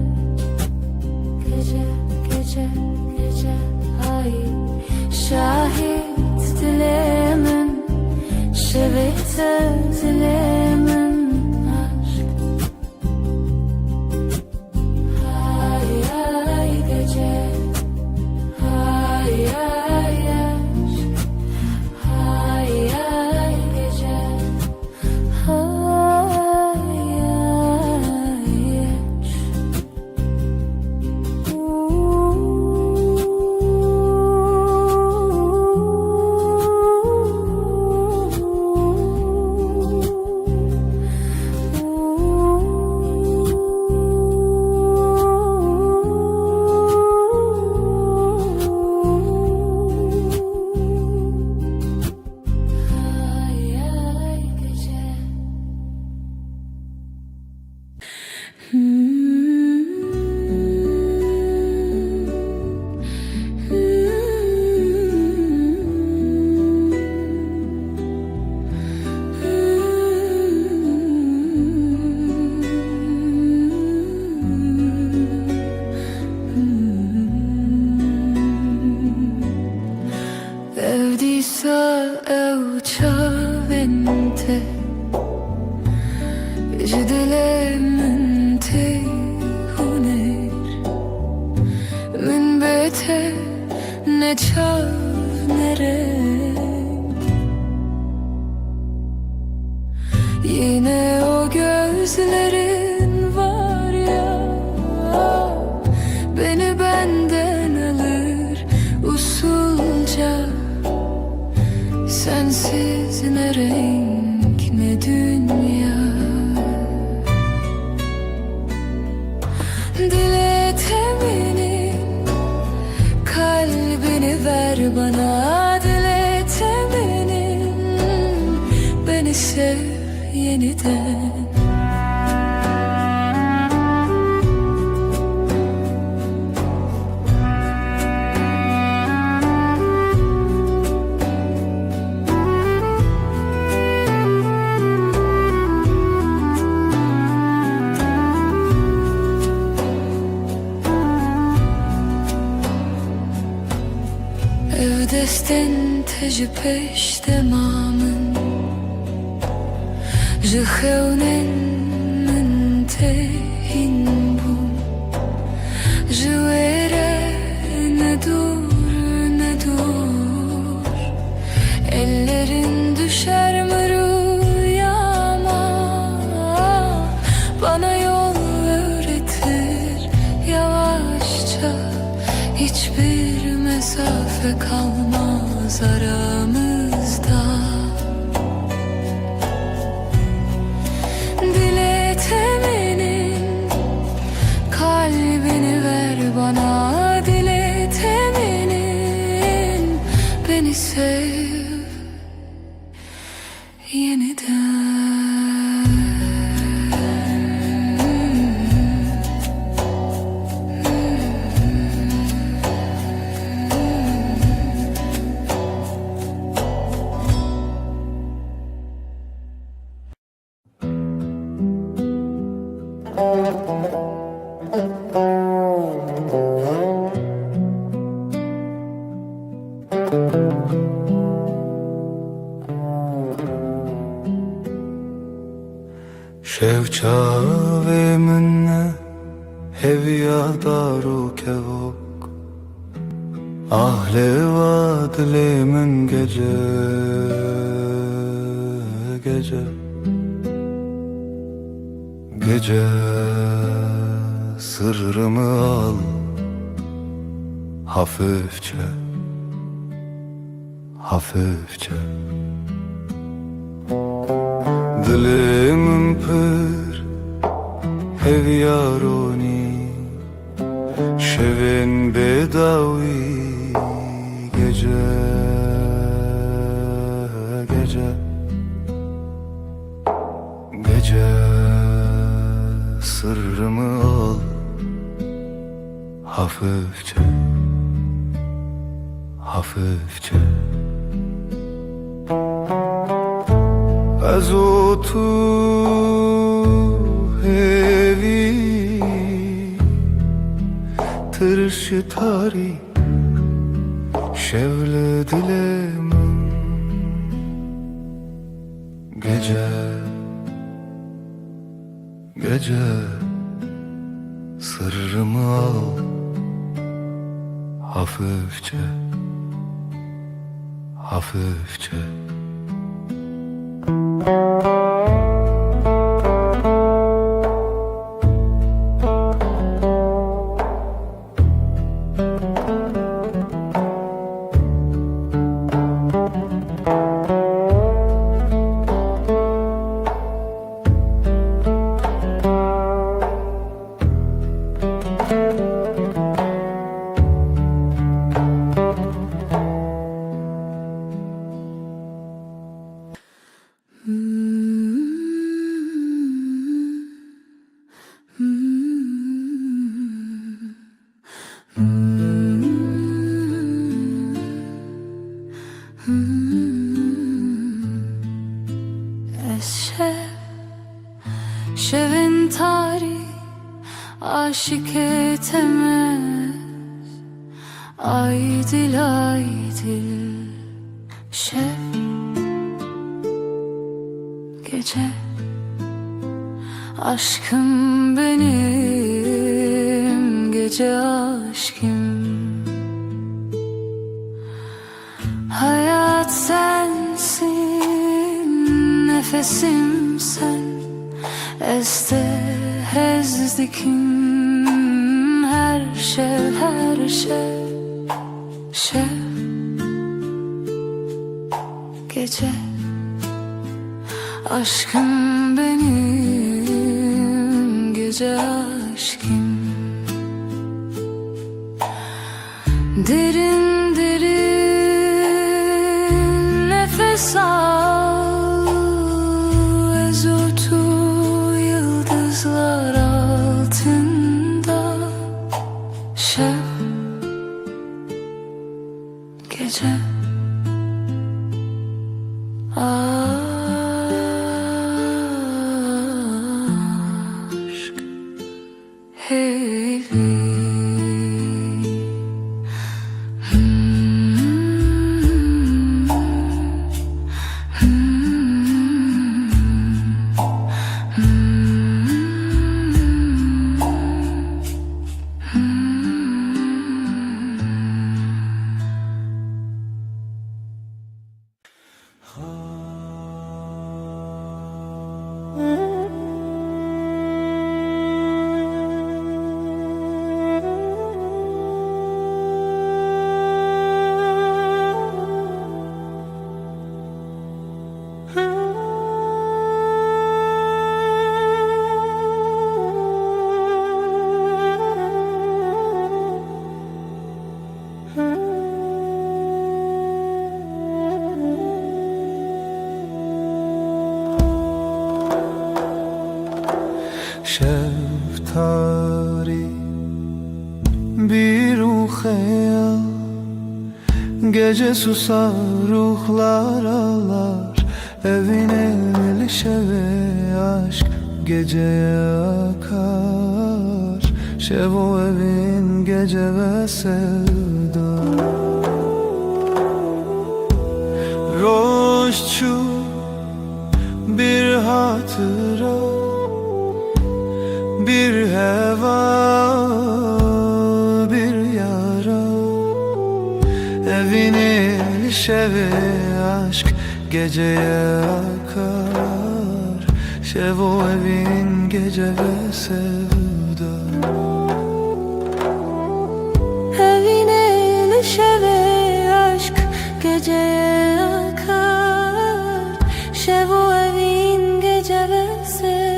Gece, gece, gece ay şahit dilemin, şevete dilemin aşk. Hay ay gece, hay ay aşk, hay ay gece, hay ay aşk. Ne çağ ne renk, yine o gözlerin var ya, beni benden alır usulca. Sensiz ne renk ne dünya. Dile teminin kalbini ver bana, dile beni sev yeniden. Ev desten tejü peş demamın ji xewnen min tehin bûm, ji wê re nedur ellerin düşer mi rüyama, bana yol öğretir yavaşça, hiçbir mesafe kalmaz aramızda. Dile temenin kalbini ver bana, dile temenin beni sev yeniden. شوچاوی من هویا دارو کهوک ahli vadli min gece gece gece sırrımı al hafifçe hafifçe. Dilimin pır hevyaroni şevin bedavi gece gece gece sırrımı al hafifçe hafifçe. از تو hevi tırış tari şevle dilemin gece gece sırrımı al hafifçe hafifçe. Şevin tarih aşık etemez, aydil aydil şev gece. Aşkım benim, gece aşkım. Hayat sensin, nefesim sen. Este hezdikin her şey, her şey, şey gece. Aşkım benim, gece aşkım. Derin derin nefes al, aşk evi. Şeftali bir ruhaya, gece susar ruhlar ağlar, evine şeve aşk geceye akar. Şevo evin gece ve sevda. Roşçu bir hatıra, bir heva, bir yara, evini şeve aşk geceye akar. Şevo evin gece ve sevda. Evine şeve aşk geceye akar. Şevo evin gece ve sevda.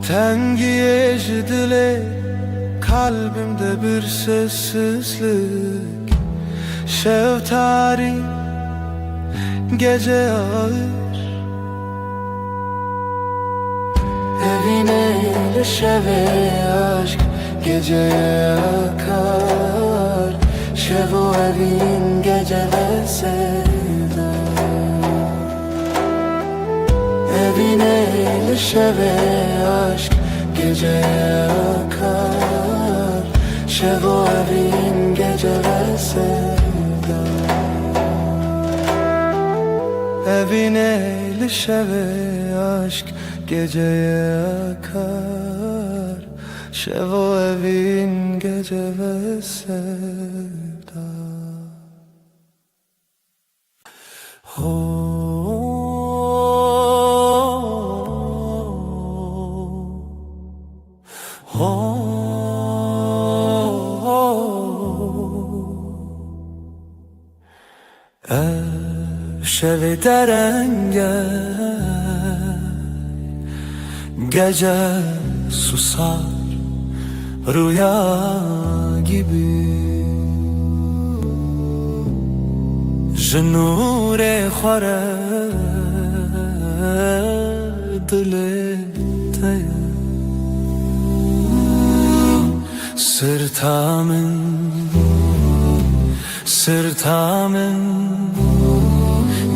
Tengi eşidile kalbimde bir sessizlik. Şeftari gece ağır, evine şeve aşk geceye akar. Şevo evin gece ve sevda. Evine şeve aşk geceye akar. Şevo evin gece ve sevda. Evine şeve aşk geceye akar. Şevo evin gece ve sevda. Şevi derenge gece susar rüya gibi. Jinure xware dile te sırtamın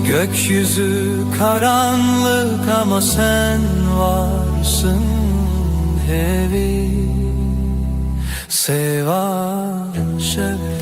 gökyüzü karanlık ama sen varsın hevi sevan şevi.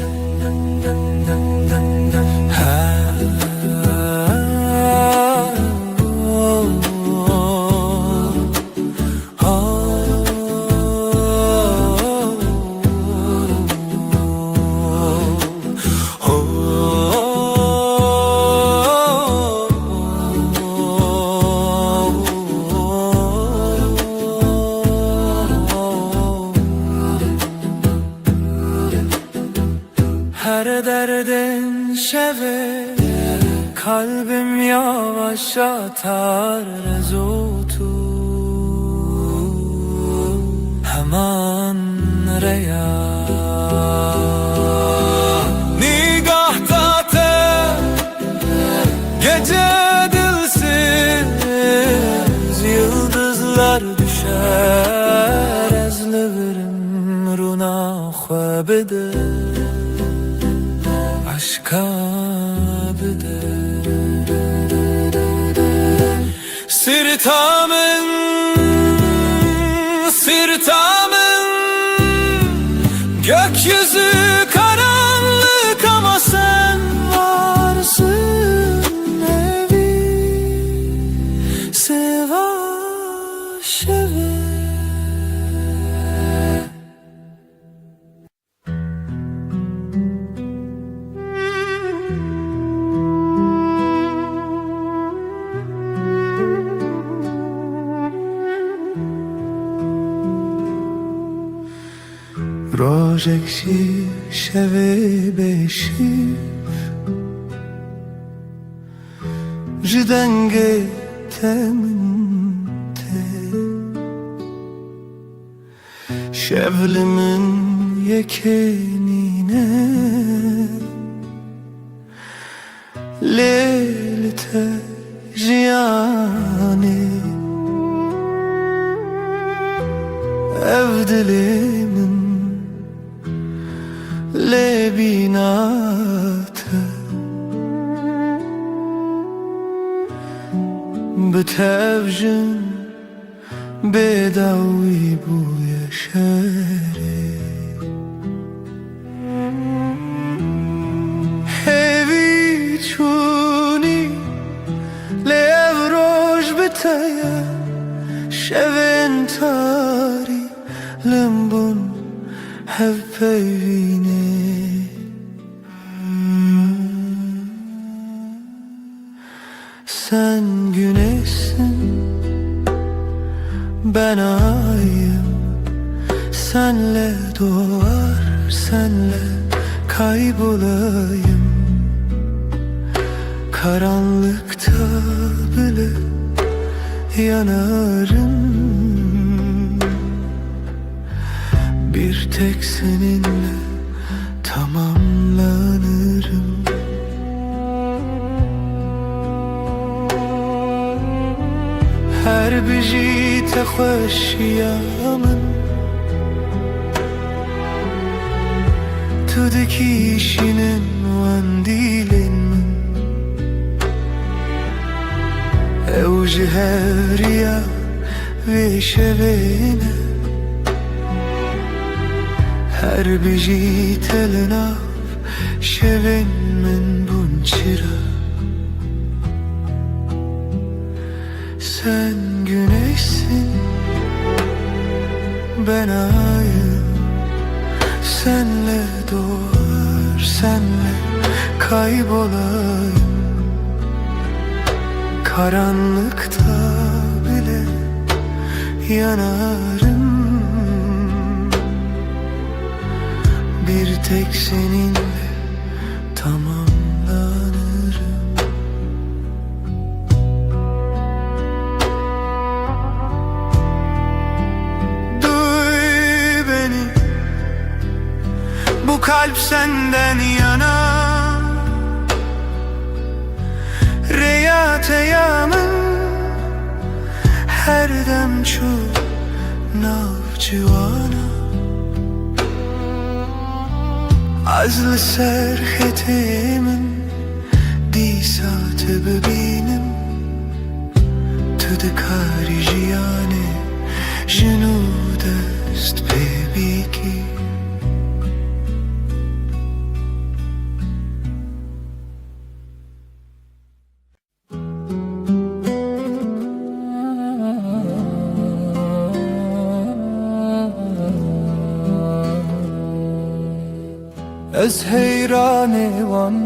Her derdin şeve yavaş atar rezotu hemen reya nigahta te gece dilsiz yıldızlar düşer ezlerim runa khwabede aşka bede sirtamın gökyüzü karanlık ama sen varsın evi seva şeve. روزێکی شەوێ بێشیف ji dengê te min tê şevlimin yekênîne lê li te jiyanê ev dilê min lê bînate bi tevjin bêdawî bûye şerê hêvî çûnî lê ev roj bi te ye şevên tarî limbûn hev peyvînê sen güneşsin ben ayım senle doğar senle kaybolayım karanlıkta bile yanarım bir tek seninle tamamlanırım her biji te xweşiya min tu dikîşînin wendîlên min ew ji hevriya vê şevêne her biji te li nav şevên min bûn çira sen güneşsin ben ayım senle doğar senle kaybolayım karanlıkta bile yanarım bir tek seninle tamamlanırım bu kalp senden yana Reyate yamın her dem çu navcivana azlı serhetimin disate bebinim tude karijiyane jinudest bebiki Ez heyranê wan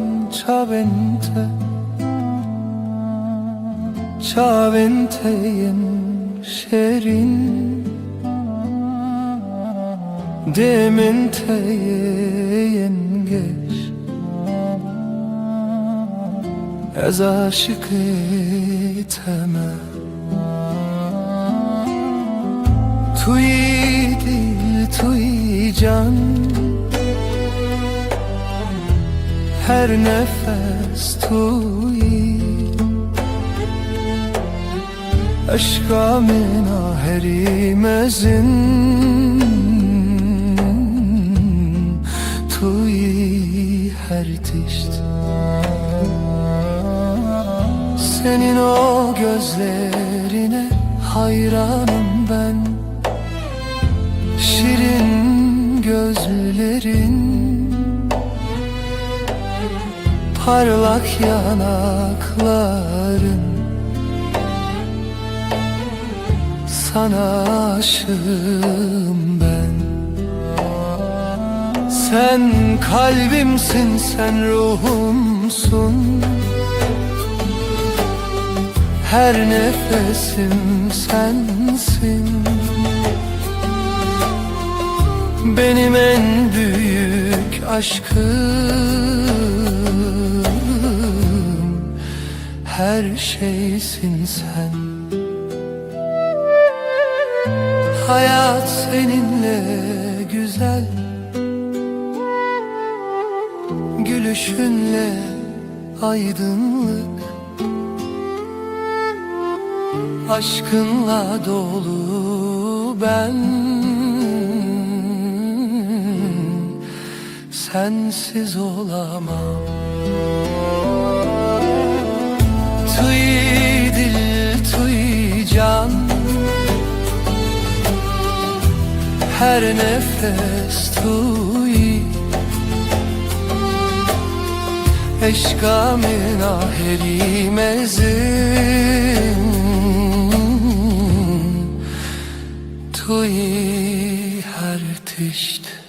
çavên te yên şêrîn dêmên te yên geş از عاشق تمه توی دل توی جان her nefes توی عشقا من هریمزin توی her tişt senin o gözlerine hayranım ben şirin gözlerin parlak yanakların sana aşığım ben sen kalbimsin sen ruhumsun her nefesim sensin benim en büyük aşkım her şeysin sen hayat seninle güzel gülüşünle aydınlık aşkınla dolu ben sensiz olamam Tuy dil tuy can her nefes tuy eşka min aheri mezin tuy her tişt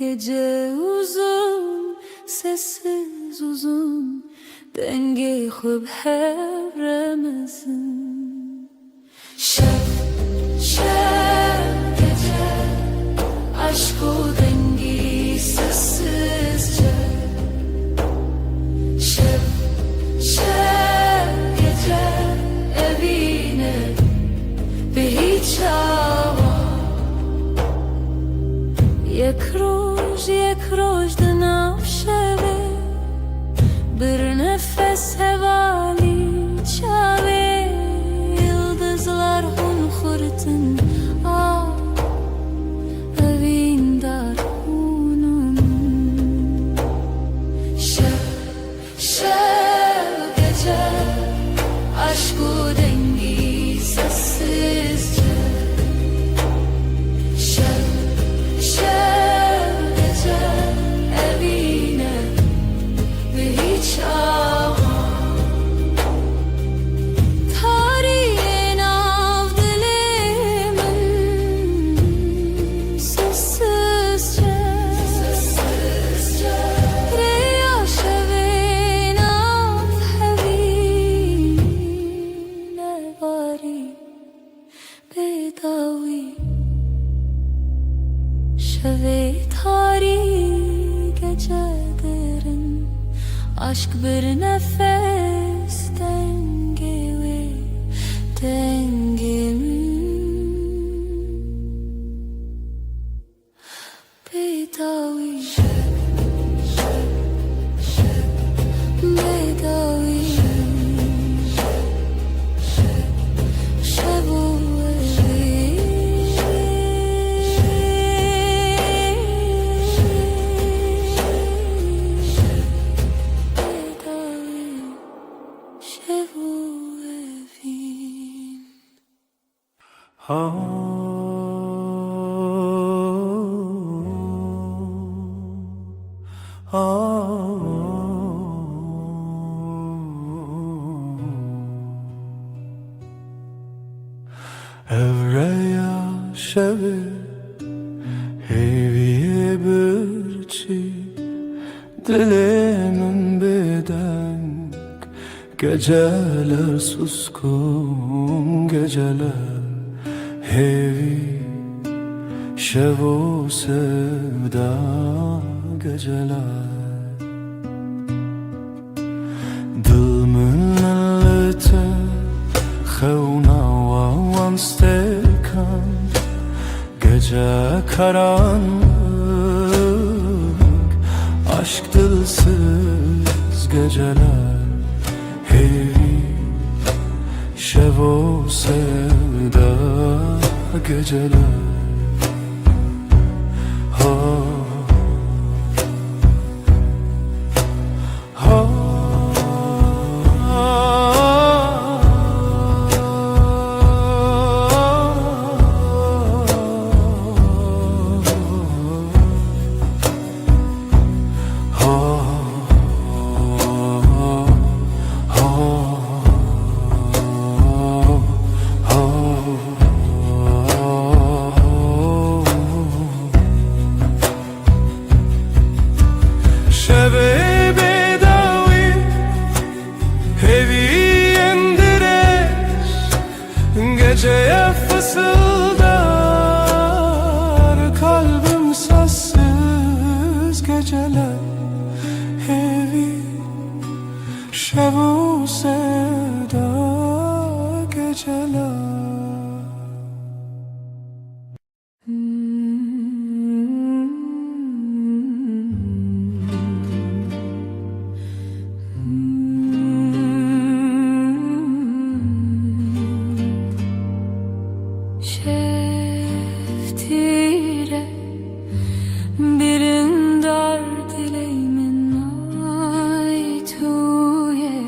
Gece uzun, sessiz uzun Dengi khub her Ramazan Şef, şef gece Aşk o dengi sessizce Şef, şef gece Evine bir hiç hava یک روز دناف شوه bir nefes hevali çave Yıldızlar hun kurtun ah evin dar hunun Şev, şev gece Aşku dengi sessizce Şev, şev Aşk bir nefes denge ve dengemin Bedavi Bedavi Şebu şevi Heviye birçi dilimin bedeng Geceler suskun geceler Hevi şevu sevda geceler Dil millete خونه و وانستکن Gece karanlık Aşk dilsiz geceler Hevi şevo sevda geceler Ha Ha Geceye fısıldar kalbim sessiz geceler Hevi şevu sevda geceler Şeftire birin dar dileğimin ay tuye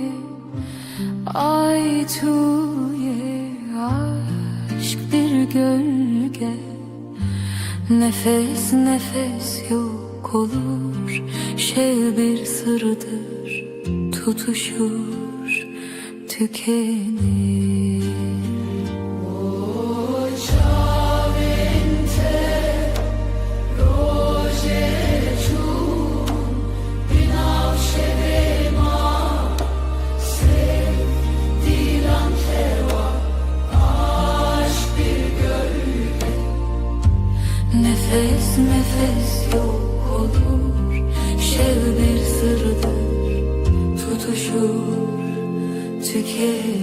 aşk bir gölge Nefes nefes yok olur şey bir sırdır tutuşur tükenir Nefes nefes yok olur Şev bir sırdır tutuşur tükenir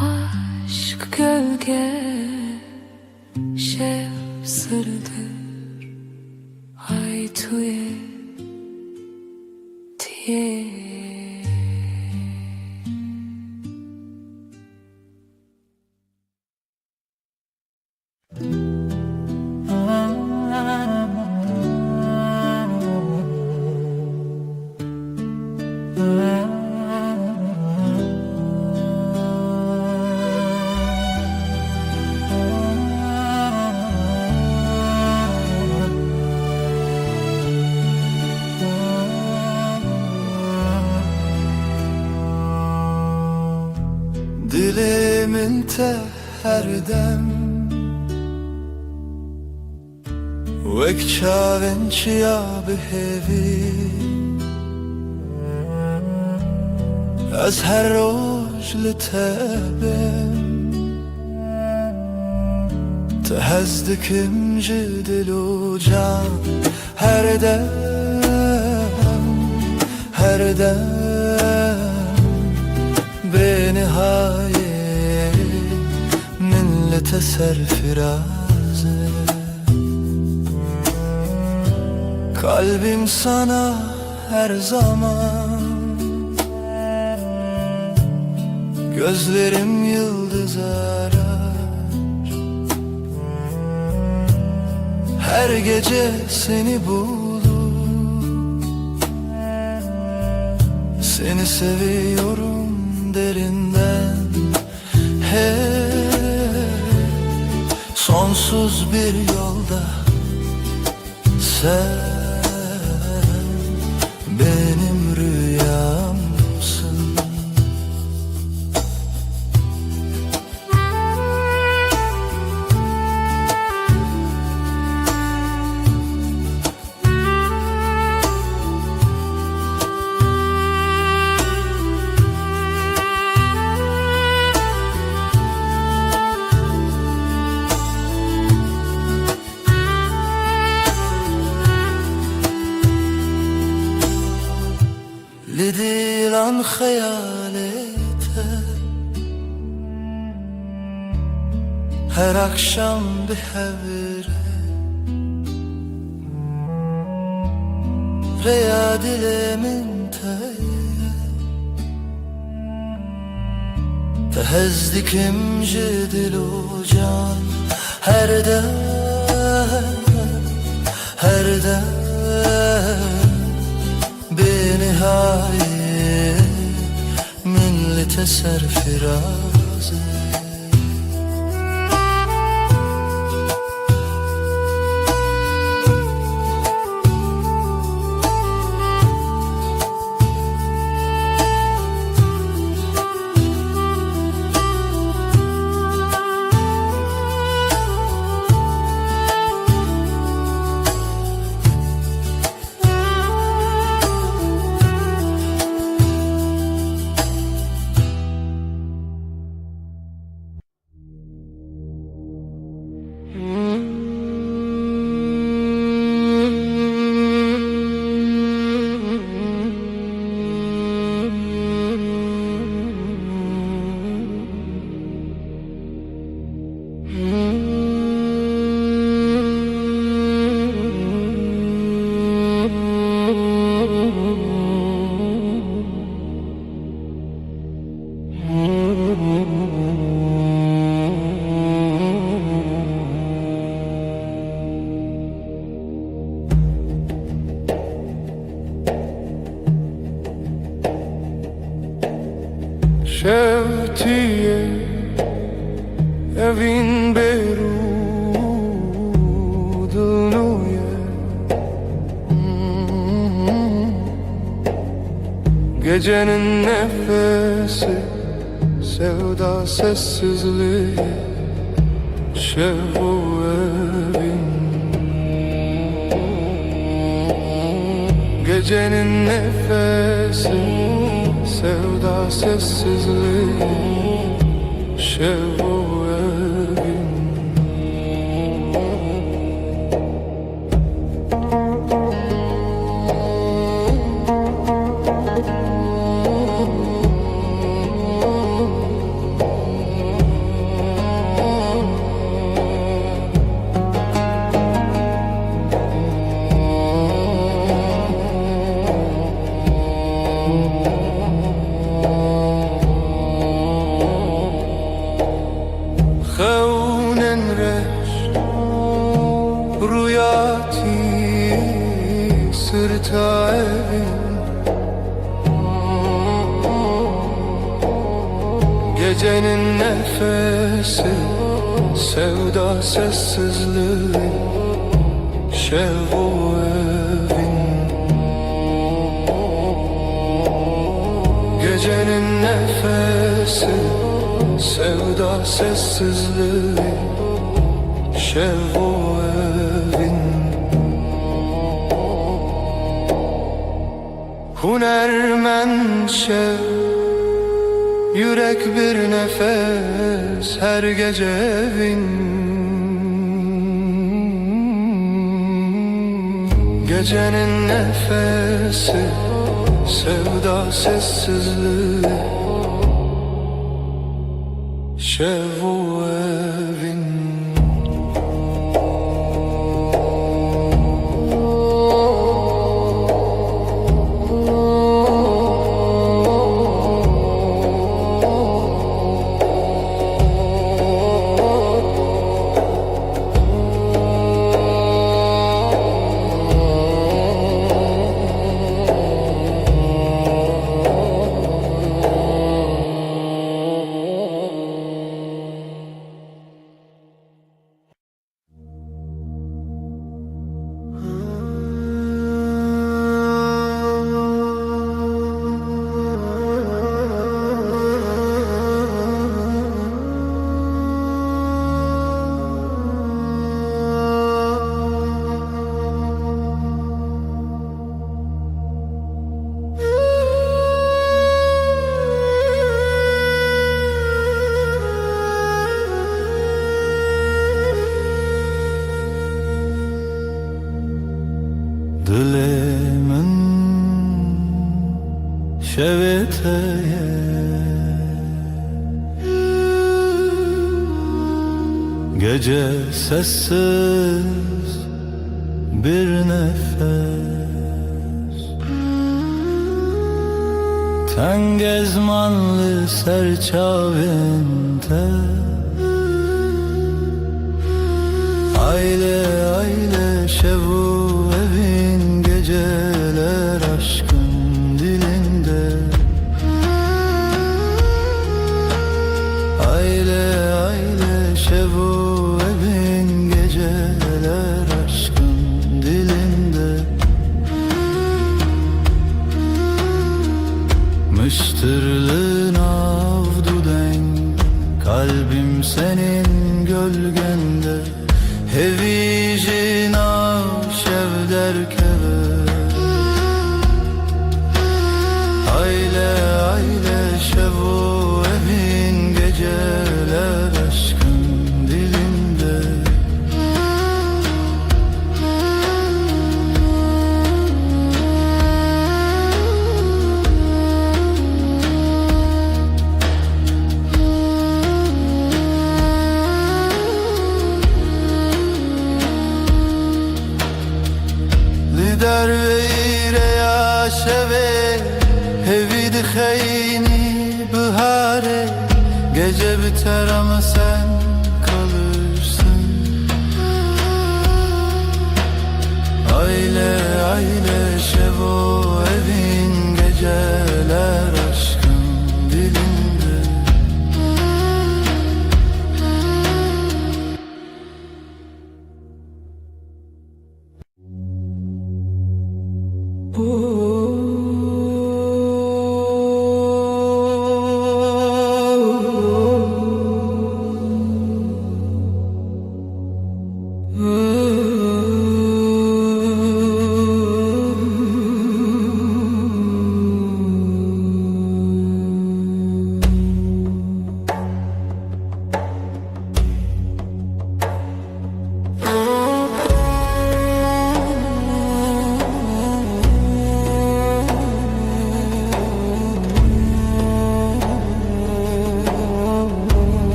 Aşk gölge şev sırdır ay tuye tiye دلمن ته هر دم وک چاون چیا بهوی از هر روز لتبم تهزدكم جدل وجان هر دم بنهاية من لتسر فرازه Kalbim sana her zaman, gözlerim yıldız arar. Her gece seni bulur, seni seviyorum derinden. Hep sonsuz bir yolda sen benim rüyamsın. لديلان خيالته her akşam bir havre veya dilemin تهزدكم جدل وجان her dem بنهاية من لتسر فرازه Şevtiye evin berudunuye Gecenin nefesi sevda sessizliği Şevu evin Gecenin nefesi sevda sessizliği Şevu evin خونن رش رویاتی sırta evin Gecenin nefesi sevda sessizliği Şevu evin Gecenin nefesi sevda sessizliği, şev o evin. Hunermen şev, yürek bir nefes her gece evin. Gecenin nefesi, sevda sessizliği, şev o evin. Dilemin şeveteye gece sessiz bir nefes, ten gezmanlı serçavinde aile aile şevu evin, geceler aşkın dilinde. Aile aile şevu evin, geceler aşkın dilinde. Mıştırlığın avdu denk, kalbim senin gölgende. Hevijin şev derkeve, aile aile şevu evin, geceler aşkın dilinde. در ویره یا شوه هوید خیلی بهاره gece biter ama sen kalırsın. Aile aile şevo evin, geceler aşkın dilinde.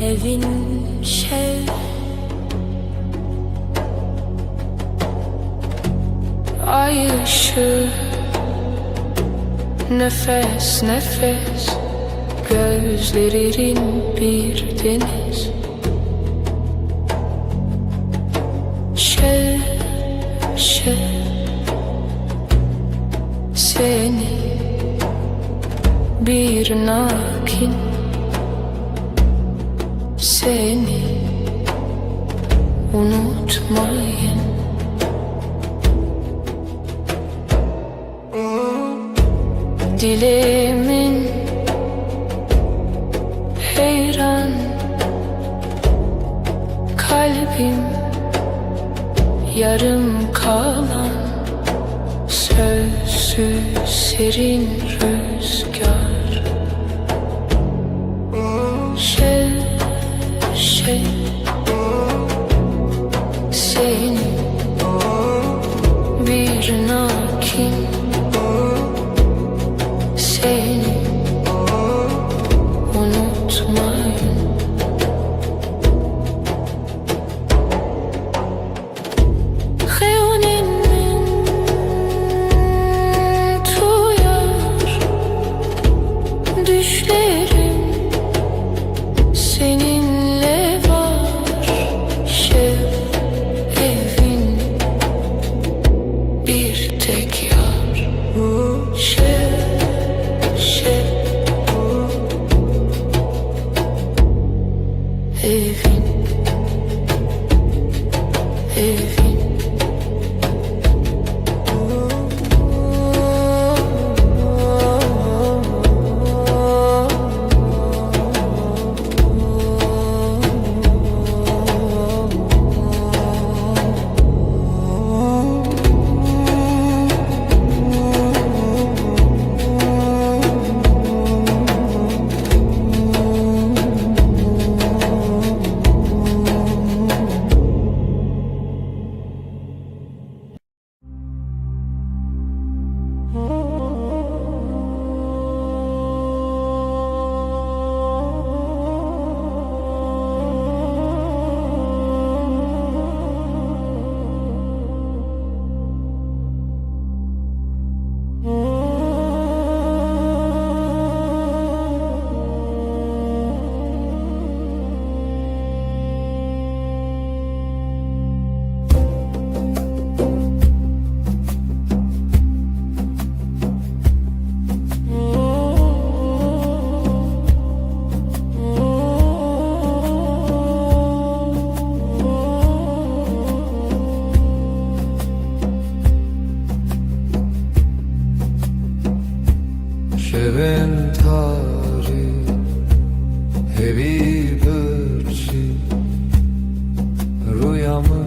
Evin şev, ay ışığı, nefes nefes, gözlerin bir deniz. Şev şev, seni bir nakin seni unutmayın. Dilimin heyran, kalbim yarım kalan, sözsüz serin rüzgar. Seni bir nakin seni unutmayın. Xeyonimin tuyar düşlerim seninle var. Evin bir tek yar. Evin, evin. Şevin tarih hevi birçi rüyamı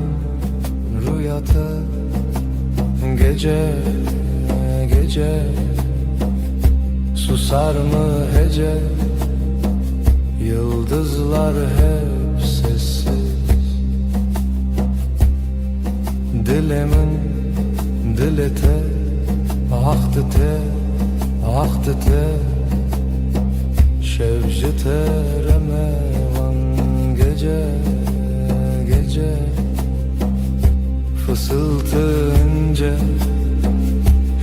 rüyata gece gece susar mı hece yıldızlar hep sessiz dilimin dilete ahtı te şevci teremevan gece gece fısıltı ince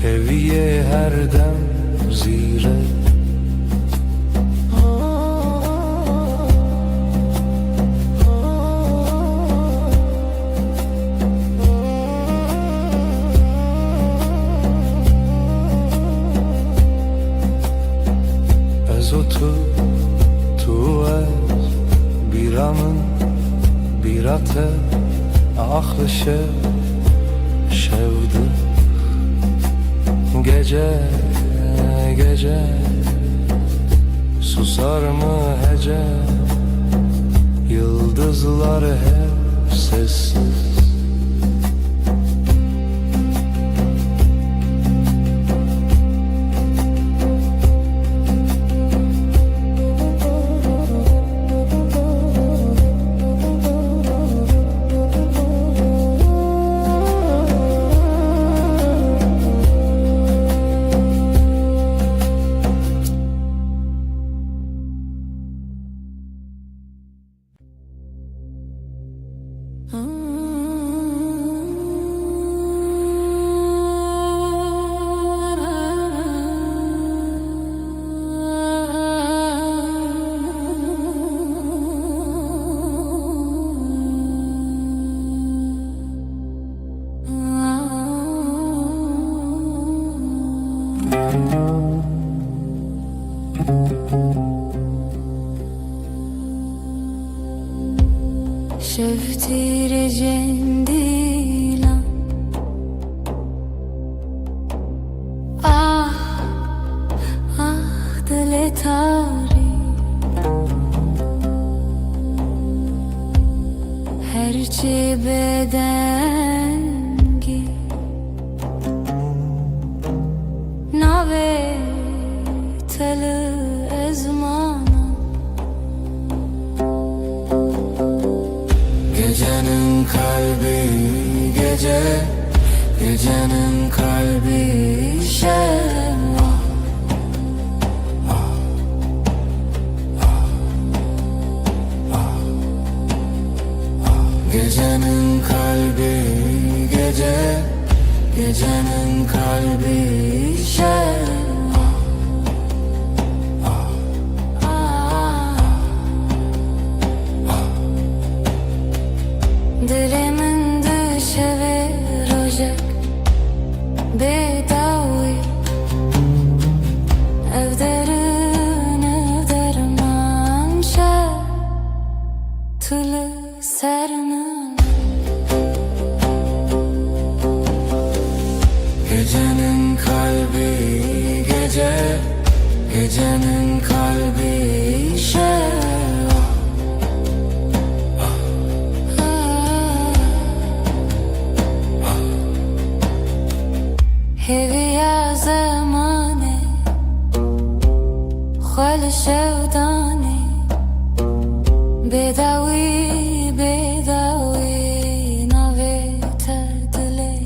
heviye her dem zire tu ez biramın birate ahlı şevdi gece gece susar mı hece yıldızlar hep sessiz. شفتی رجندیلم دل تاری هرچی بدنگی ناوی تل ezmanım Gecenin kalbi gece, gecenin kalbi şevval Gecenin kalbi gece, gecenin kalbi şevval Dilimin düşeverecek bedavi Evderin evderman şer Tülü sermin Gecenin kalbi gece, gecenin kalbi şevval Hevi ya zamane Khal şevdane Bedawi bedawi Nave tedile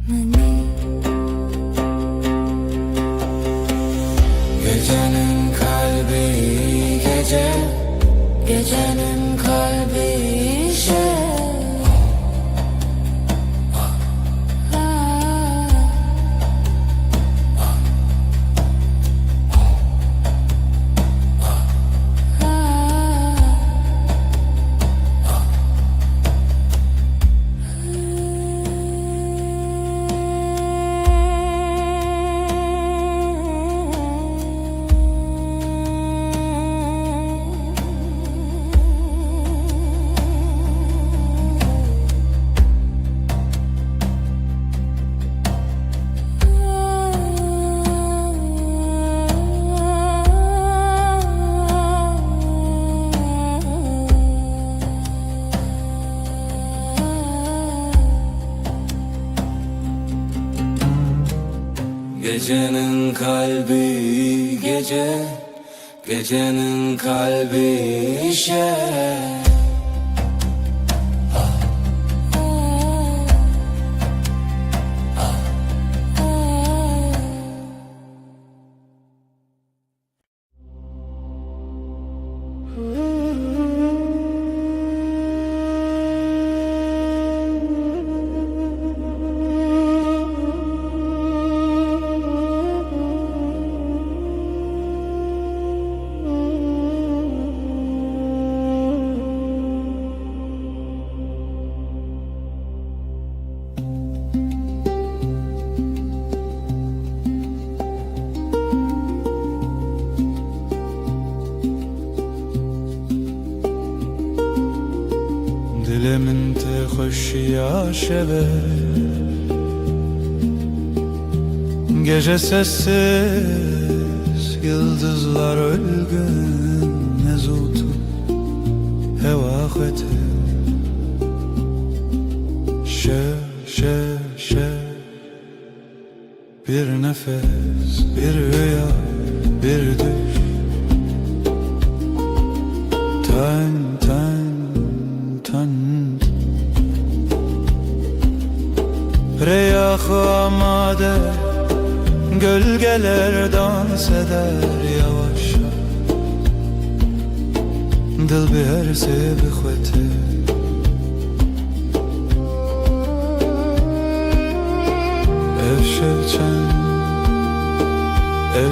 Mani Gecenin kalbi gece, Gecenin kalbi şevval Gecenin kalbi gece, gecenin kalbi şer Dilimin te hoşya şever Gece sessiz Yıldızlar ölgün Nezutu Hevahete Şer Bir nefes Bir rüya Bir düş Tan Reyah amade Gölgeler dans eder yavaşça Dil bir sebi khwete Ev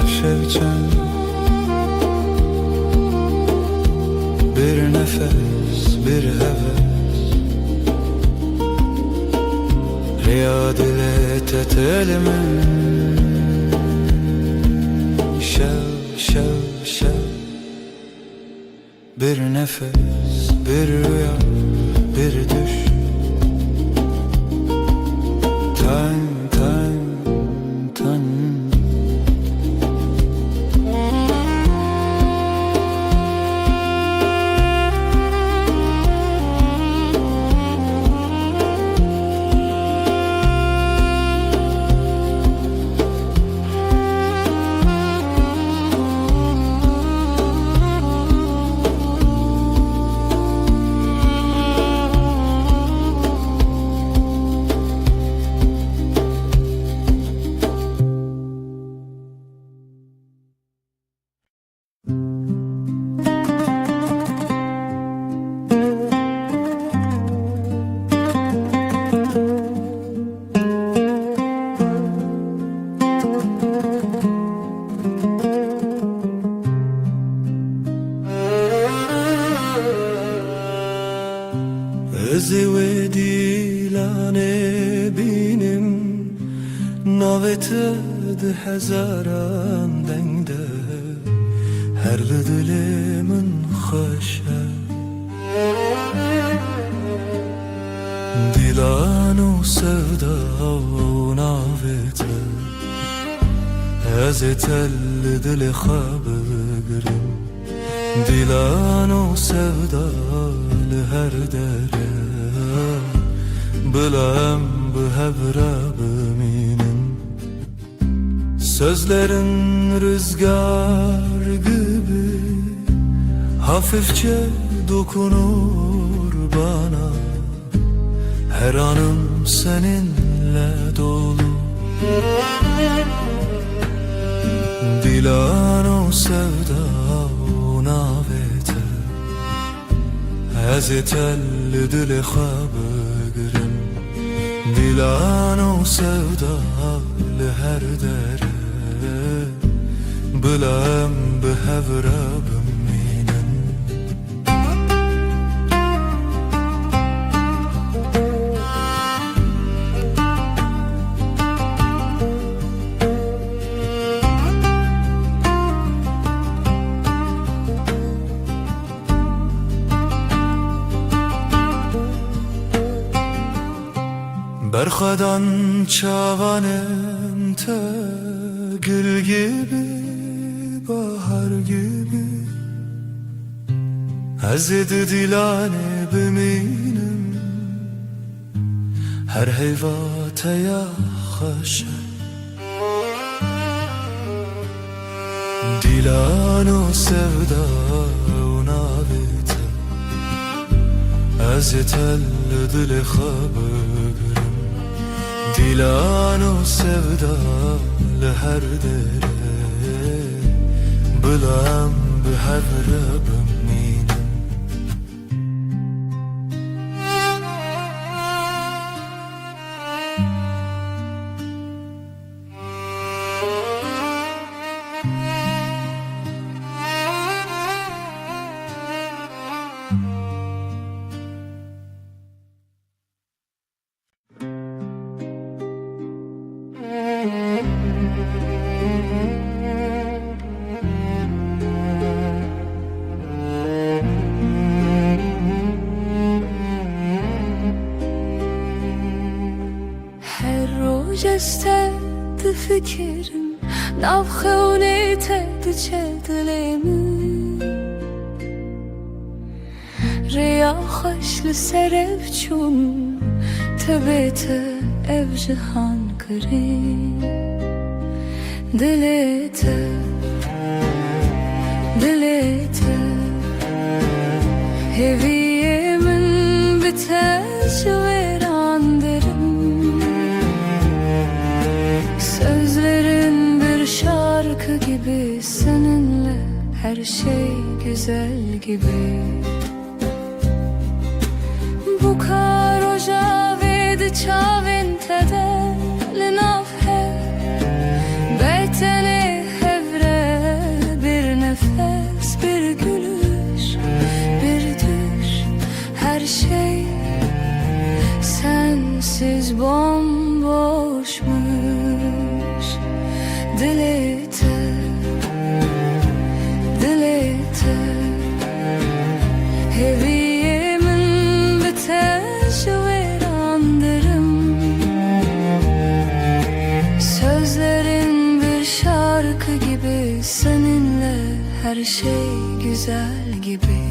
şevçen Bir nefes bir heves Riyad ile tetelimin şev Bir nefes, bir rüya, bir düş. Tan tan tan. Ezeve dilane binim Navete de hezaran dengde Her dilimin hoşa Dilanu sevda navete Ezetel dili xabıgrim Dilanu sevda her dere Bilem behevre beminim Sözlerin rüzgar gibi Hafifçe dokunur bana Her anım seninle dolu Dilano sevda navete Ezetel dili xabıgrim Dilano sevda her dere Bilem behevre beminim Berxadan çavanem te Gül gibi, bahar gibi Ezedi dilane beminim Her heyvate ya haşa Dilano sevda navete Ezetel dili xabıgrim Dilano sevda her dere Bilem behevre beminim جستد فکرم نبخونه تد چه دلمی ریا خوش لسرف چون تبت ev cihan kırı dilete heviyemin biteş veran derim sözlerin bir şarkı gibi seninle her şey güzel gibi bu karoja vedi çavin tede linafhe beytene hevre bir nefes bir gülüş bir düş her şey sensiz bomboşmuş dilete gibi seninle her şey güzel gibi.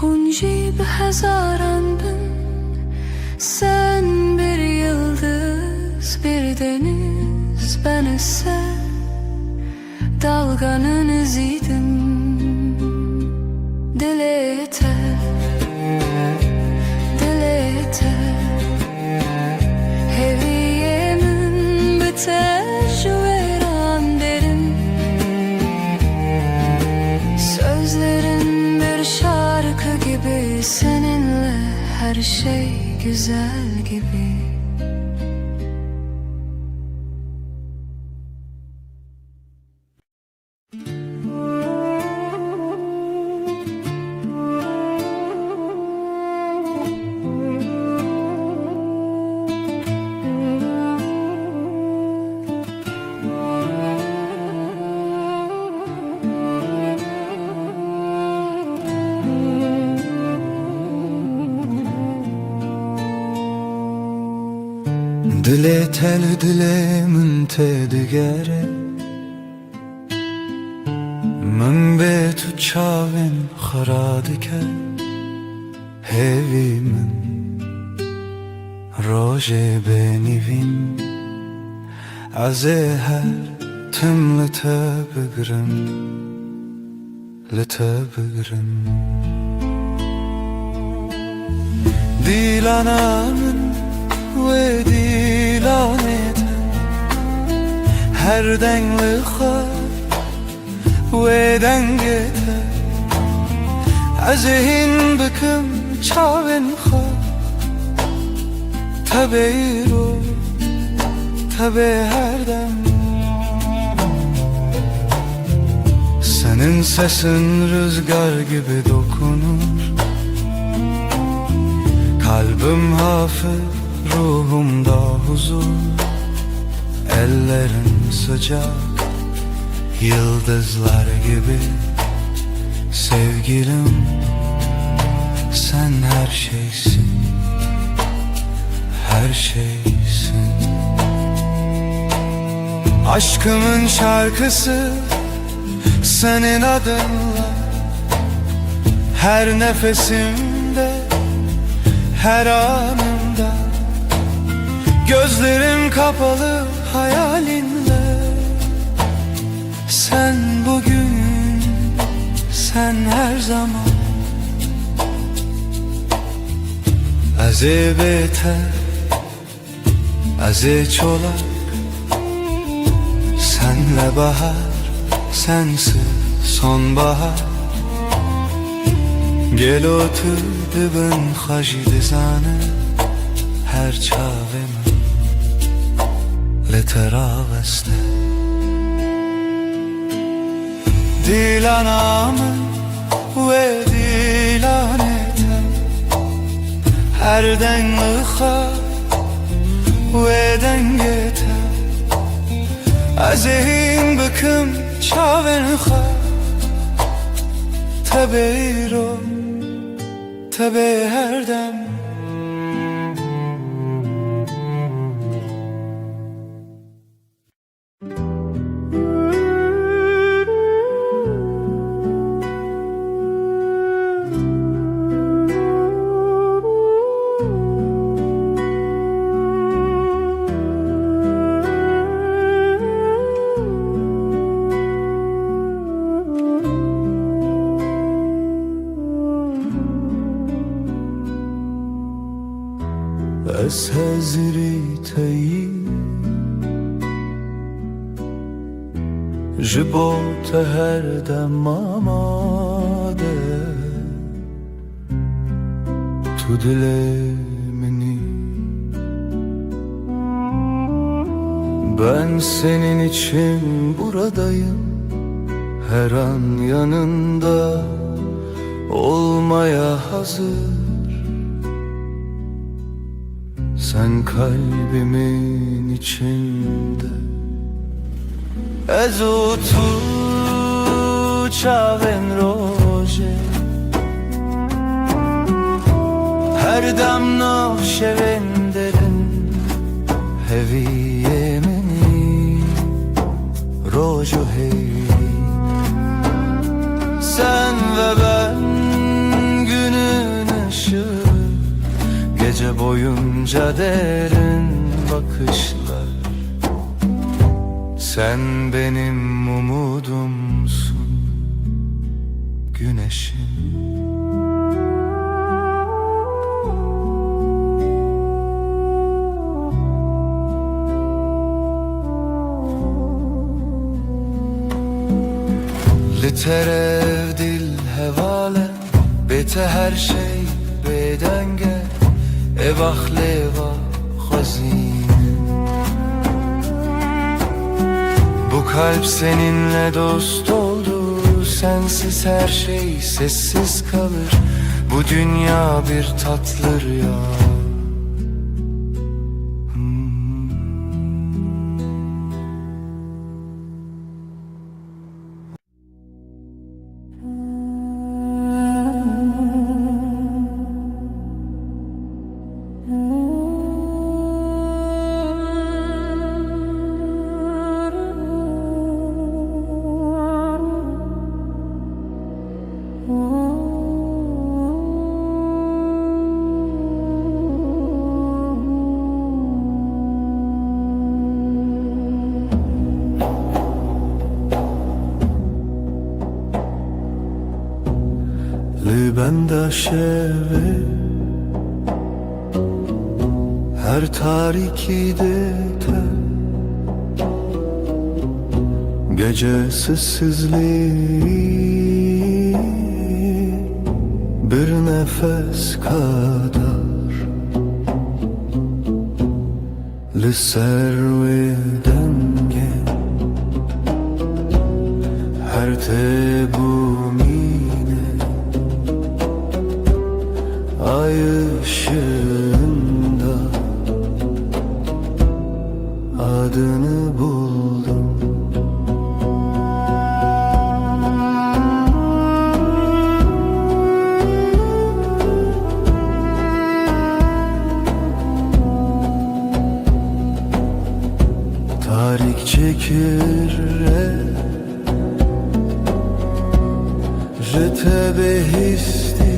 Hunci bir hezaran bin, sen bir yıldız, bir deniz, ben ise dalganın iziydim. Dil yeter, dil yeter, heviyemin biter veran derim. Sözlerin bir şarkı gibi, seninle her şey güzel gibi. Dile tel dilemin te digere Min be tu çavên xera dike Hevî min rojê benîvîn Ez ê her tim li te bigirim Li te bigirim Dîlana min ve dilanete her dengli xar ve dengete azhin bikim çavên xar tebeyro tebe her dem senin sesin rüzgar gibi dokunur kalbim hafif ruhumda huzur ellerin sıcak yıldızlar gibi sevgilim sen her şeysin her şeysin aşkımın şarkısı senin adınla her nefesimde her anımda gözlerim kapalı hayalinle sen bugün sen her zaman az beter az çolak senle bahar sensiz sonbahar gel otur dibin xaji dizane her çavemi لتراوسته دیلانامın ve dilanete her dengli xar ve dengete azhin bikim çavên xar tebeyro tebe her dem Ez hezirî teyî ji bo te her dem amade tu dilê minî ben senin için buradayım her an yanında olmaya hazır. Sen kalbimin içinde. Ezo tu çaven roje, her dem navşeven derin, heviye meni rojo hey. Sen ve ben günün ışığı, gece boyunca derin bakışlar. Sen benim umudumsun, güneşim. Literev dil hevale, bete her şey bedenge, evah leva hazine. Bu kalp seninle dost oldu, sensiz her şey sessiz kalır. Bu dünya bir tatlı rüya. Bende şeve her tarikide te, gece sessizliği bir nefes kadar. Li serve denge her tebumine, ay ışığında adını buldum. Tarik çekir jete behisti,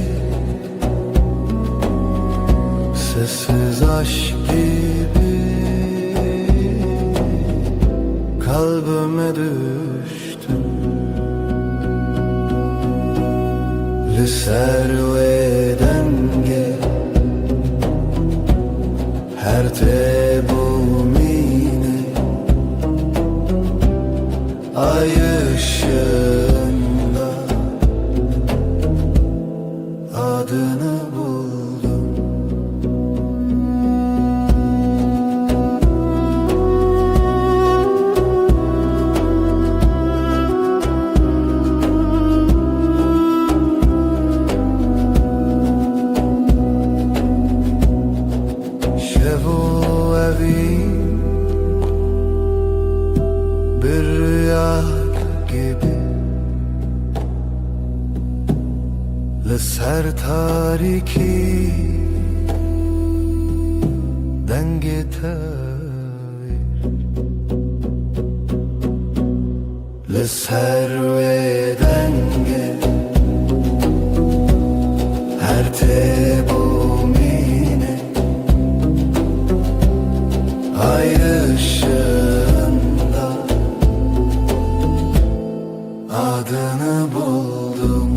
sessiz aşk gibi kalbime düştün. Li serve denge her tebumine, ay ışığında adını buldum. Şevu evi bir rüya gibi, ser tariki denge tavir, ser ve denge her tebumine, ay ışığında adını buldum.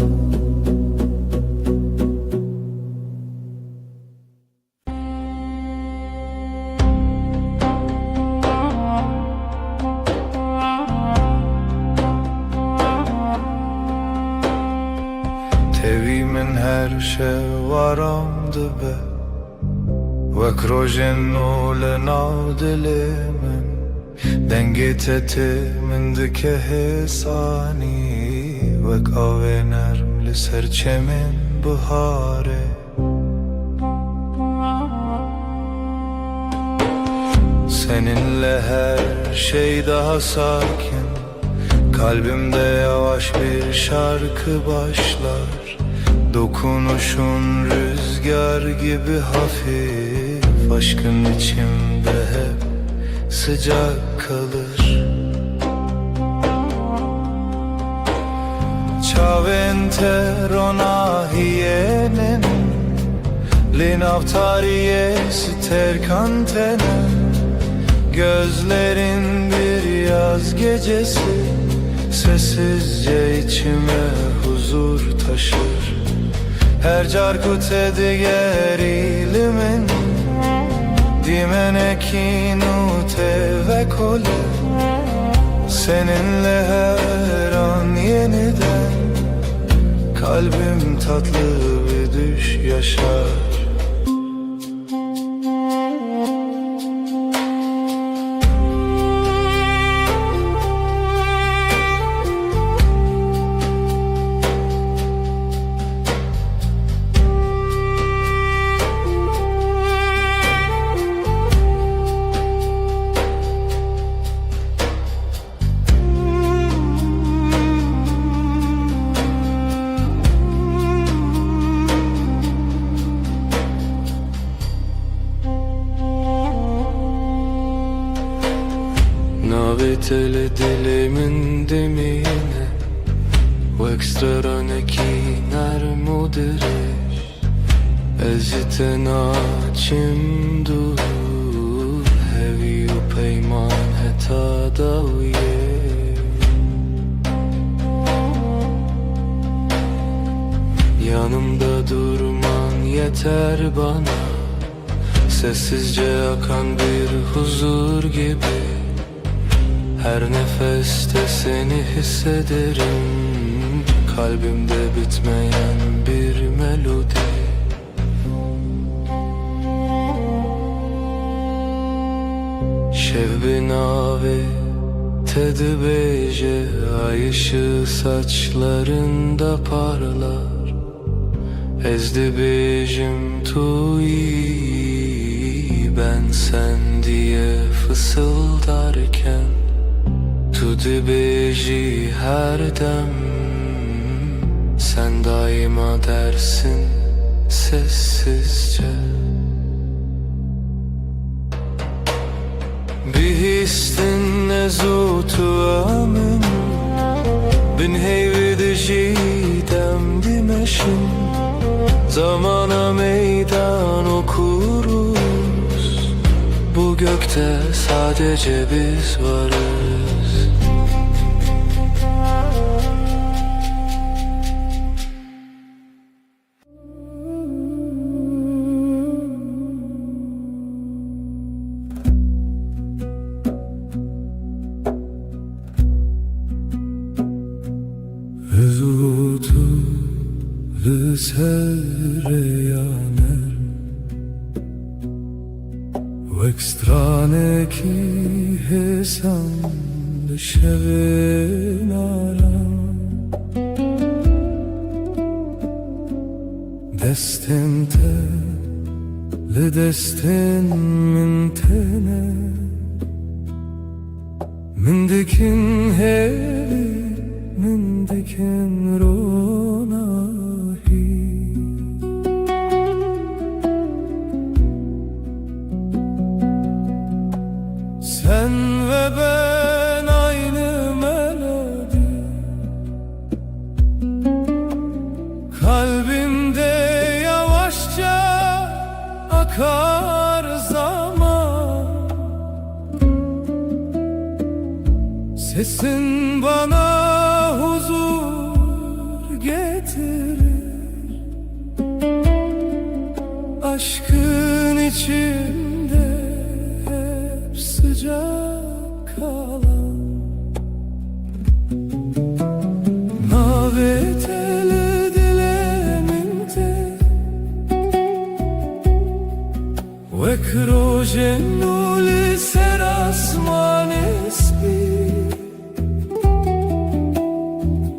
Tevimin her şey varamdı be, vek rojen ole navdile men, denge tete min dike hesani Vek avenerm li ser çemin bihare. Seninle her şey daha sakin, kalbimde yavaş bir şarkı başlar. Dokunuşun rüzgar gibi hafif, aşkın içimde hep sıcak kalır. Çaventer hienen Linavtariye ster kantene. Gözlerin bir yaz gecesi, sessizce içime huzur taşır. Her carkut ediger ilimin Dimenekinu ve kole. Seninle her an yeniden kalbim tatlı bir düş yaşar. Navetele dilimin demine Vekstraneki nermudireş Ezite naçim dur Hevi u peyman heta daviye. Yanımda durman yeter bana, sessizce akan bir huzur gibi. Her nefeste seni hissederim, kalbimde bitmeyen bir melodi. Şevbinavi tedbeje, ay ışığı saçlarında parlar. Ezdi bejim tuyi, ben sen diye fısıldarken. Tudi beji her dem, sen daima dersin sessizce. Bir histin nezutu amin, bin heyvidi jidem dimeşin. Zamana meydan okuruz, bu gökte sadece biz varız. Zutu sereyaner Vekstrane ki hesan şevenaram Destente le destin min tene min dikin hevi min dikin ronahi. Sen ve ben aynı melodi, kalbimde yavaşça akar zaman. Sesin bana huzur getirir, aşkın içinde hep sıcak kalan. Navetele dileminte ve krojenuli serasman esbi.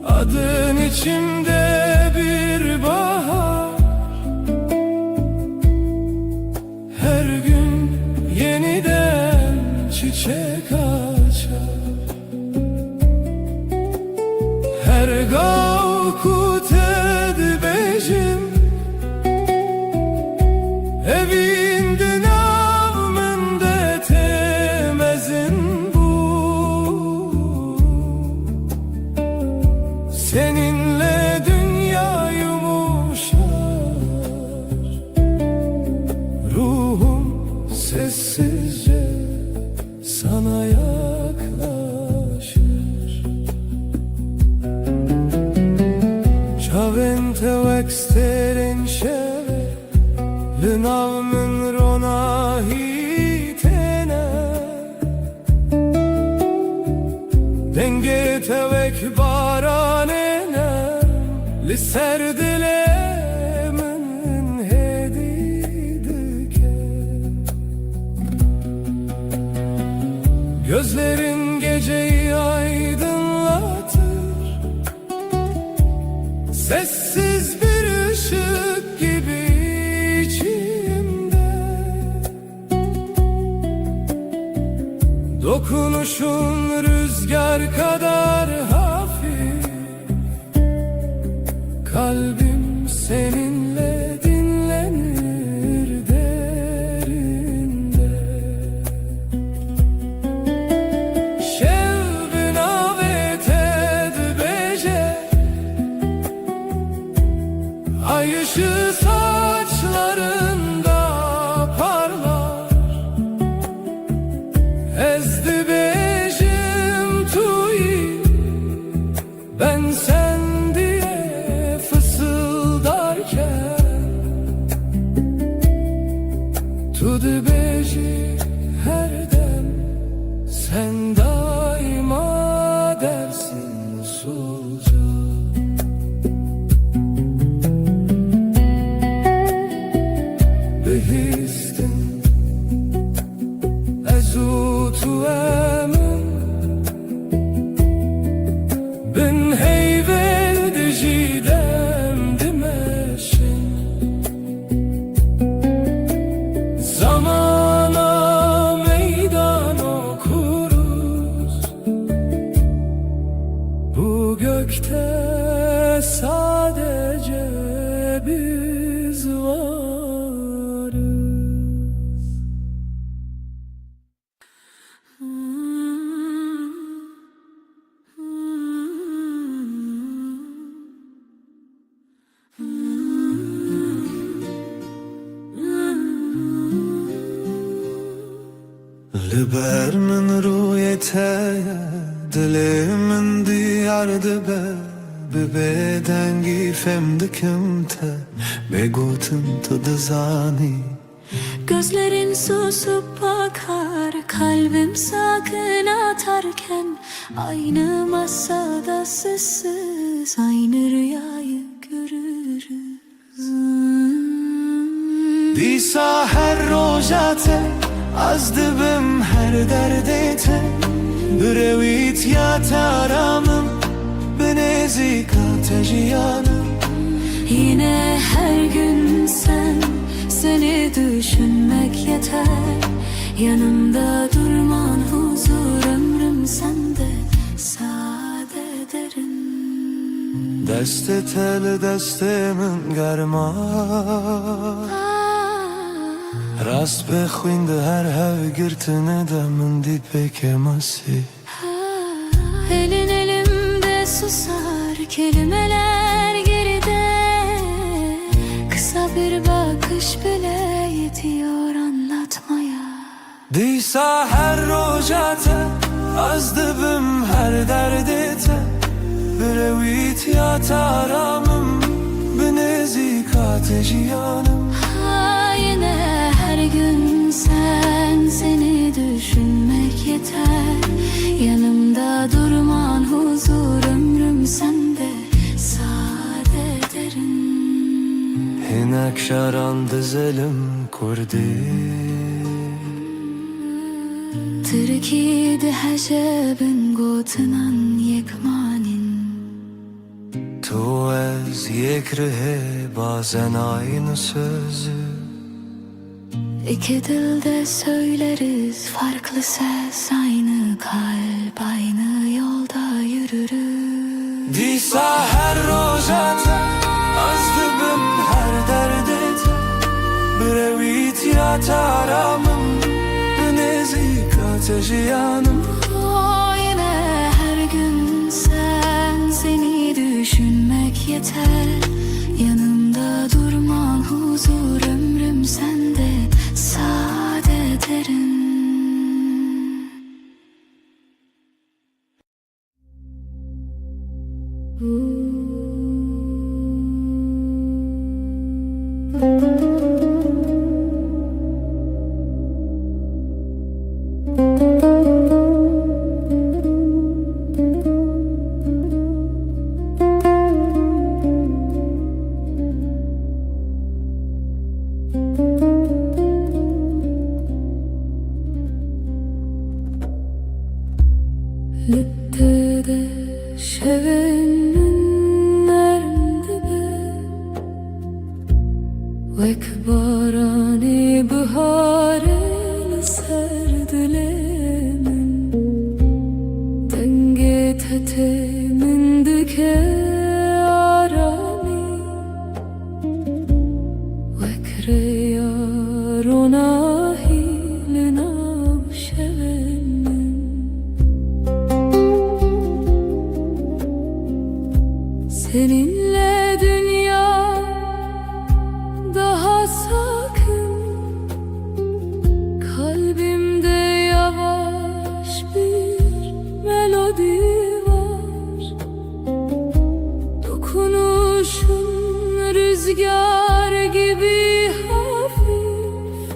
Adın içimde bir bahar, her gün yeniden çiçek açar. Her gavkut edbejim evinde navmende temezin bu. Seninle dünya yumuşar, ruhum sessizce sana yaklaşır. Çavente veksterin şeve Lınavmın rona hitene, denge tevek baranene Liser dilemin hedidike. Gözlerin geceyi aydınlatır, sessiz bir ışık gibi içimde. Dokunuşun rüzgar kadar hafif, kalbim seninle dinlenir derinde. Şevbin avet edbece, ay ışığı saçlarında parlar. Ezdi bejim tuyi, ben sen diye fısıldarken. Tudu beji her dem, sen daima dersin sulca. Behistin ezutu emin, bin heyvel dijidem dimeşin. Zamana meydan okuruz, bu gökte sadece biz varız. لبر من رویته دلمن دیارده به بدنگی femdikim te begotum tadızani. Gözlerin susup bakar, kalbim sakın atarken. Aynı masada sessiz, aynı rüyayı görürüz. Disa her rojate az dibim her derdete, brevit ya taramım benezika teciyanım. Yine her gün seni düşünmek yeter. Yanımda durman huzur, ömrüm sende sade derin. Deste tel destemin garma, rast bexwinde her hev girtine de min dît pekemasi. Elin elimde susar, kelimeler geride. Kısa bir bakış bile yetiyor anlatmaya. Dîsa her rojate az dibim her derdete, brevît ya taramım benezîka teciyanım. Yine her gün seni düşünmek yeter. Yanımda durman huzur, ömrüm sende sade derin. Hinek şaran dizelim kurdi, Türkiye'de hecebin gotunan yekmanin. tu ez yekrihe bazen aynı sözü. İki dilde söyleriz farklı ses, aynı kalp aynı yolda yürürüz. Disa her rojat az dibim her derdet Brevit ya taramım nezik ateşi yanım. Yine her gün seni düşünmek yeter. Yanımda durman huzur, ömrüm sende saadet erin. Littede şevenin nerede Vek barani buharel serdilemin Denge tetemin dike arami Vek reyarona hilina şevenin Seninle dünya daha sakın. Kalbimde yavaş bir melodi var. Dokunuşun rüzgar gibi hafif.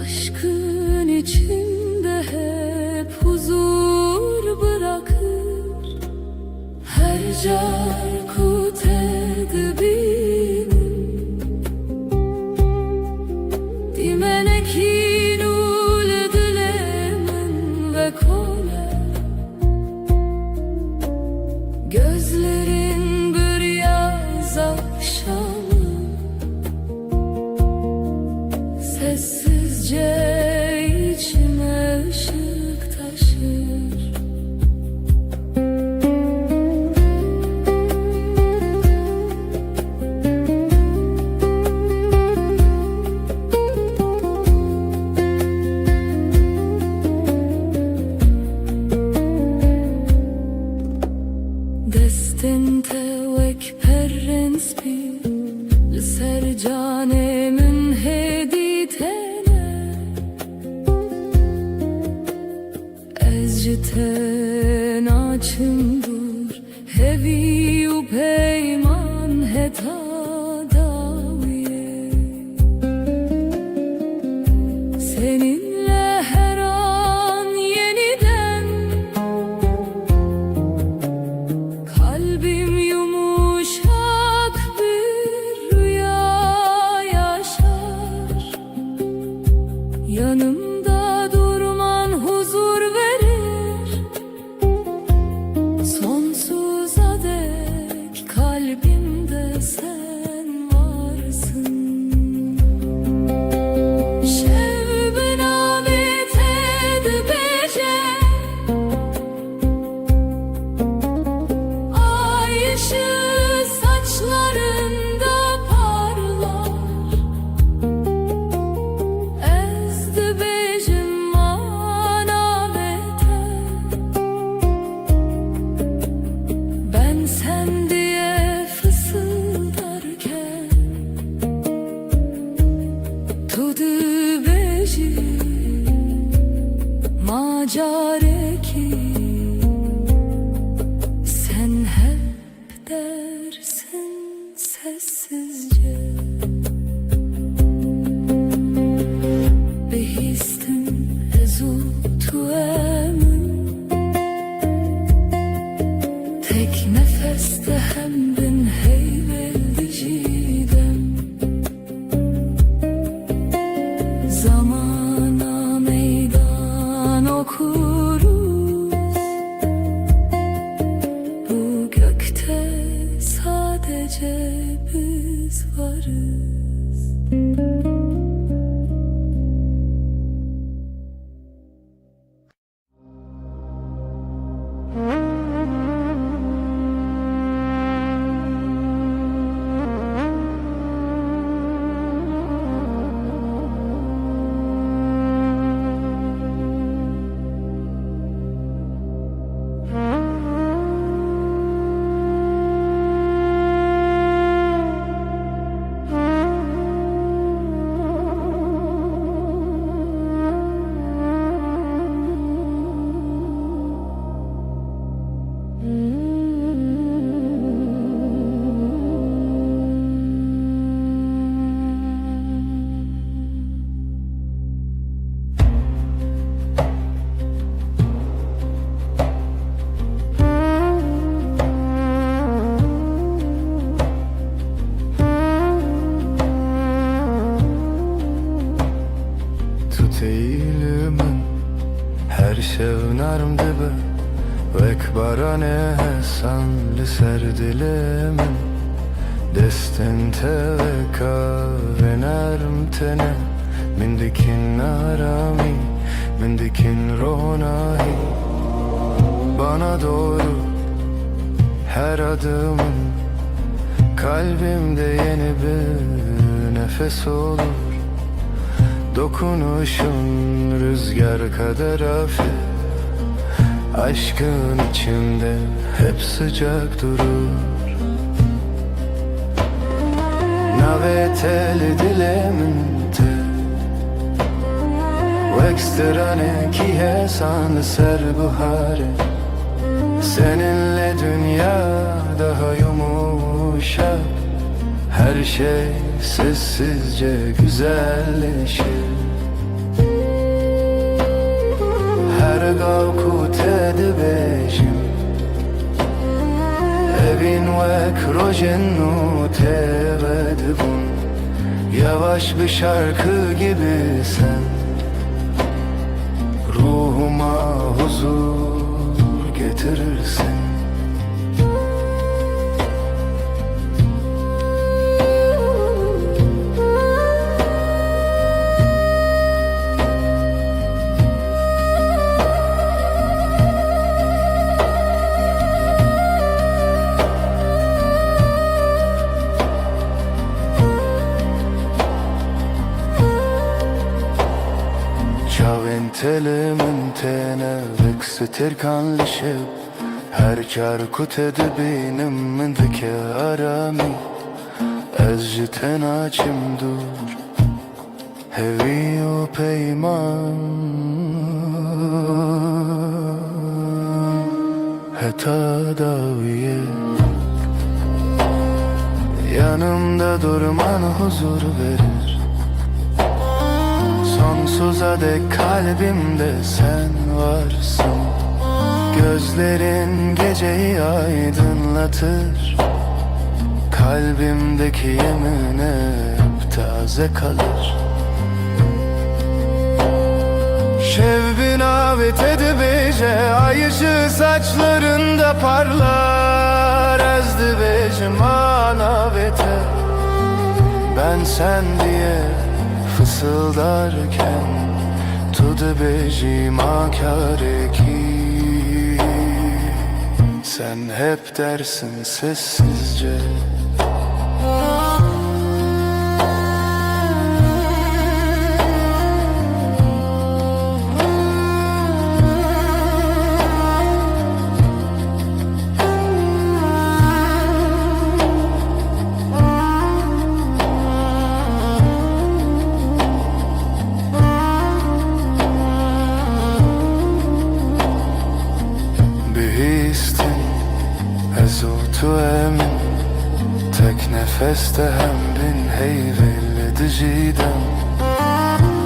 Aşkın içinde hep huzur bırakır. Her car kutedbinim Dimenekin ul dilemin ve kole Gözlerin bir yaz akşamı Sessizce içime ışık taşır. Destente vek perrens bi Sercanemin heditene Ezciten açımdur Hevi u peyman heta daviye Seninle her an yeniden Kalbim yumuşak bir rüya yaşar. Yanımda durman huzur verir. Sonsuza dek kalbimde sen varsın. Şev benamet edbece Ay ışığı saçlarında parlar. Ezdi bejim manavete Ben sen diye fısıldarken Tudu beji macareki Sen hep dersin sessizce Behistim ezu tuemin Tek nefeste hem bin heyveldiciden Zamana meydan okuruz Bu gökte sadece biz varız. Tut eğilimin her şey narmdıbı Vek barane sanlı serdilimin Destin teveka ve narmtene Min dikin arami, min dikin ronahi Bana doğru her adımın Kalbimde yeni bir nefes olur Dokunuşun rüzgar kadar hafif Aşkın içimde hep sıcak durur Naveteli dilemente Veksterane ki hesan ser buhare Seninle dünya daha yumuşak Her şey sessizce güzelleşir Her gavkut edibejim Evin vek rojennu tevedbun Yavaş bir şarkı gibi sen Ruhuma huzur getirirsin Telimin tene vıksı kanlışıp Her çarkut edibinin mindike arami Ezci tenaçim dur Heviyo peyman Heta daviye Yanımda durman huzur verir Sonsuza dek kalbimde sen varsın Gözlerin geceyi aydınlatır Kalbimdeki yemin hep taze kalır Şevbin avet edibece Ay ışığı saçlarında parlar Ezdi becim anavete Ben sen diye fısıldarken Tudu bejim akareki Sen hep dersin sessizce Ezutu emin Tek nefeste hem bin heyvelli diciden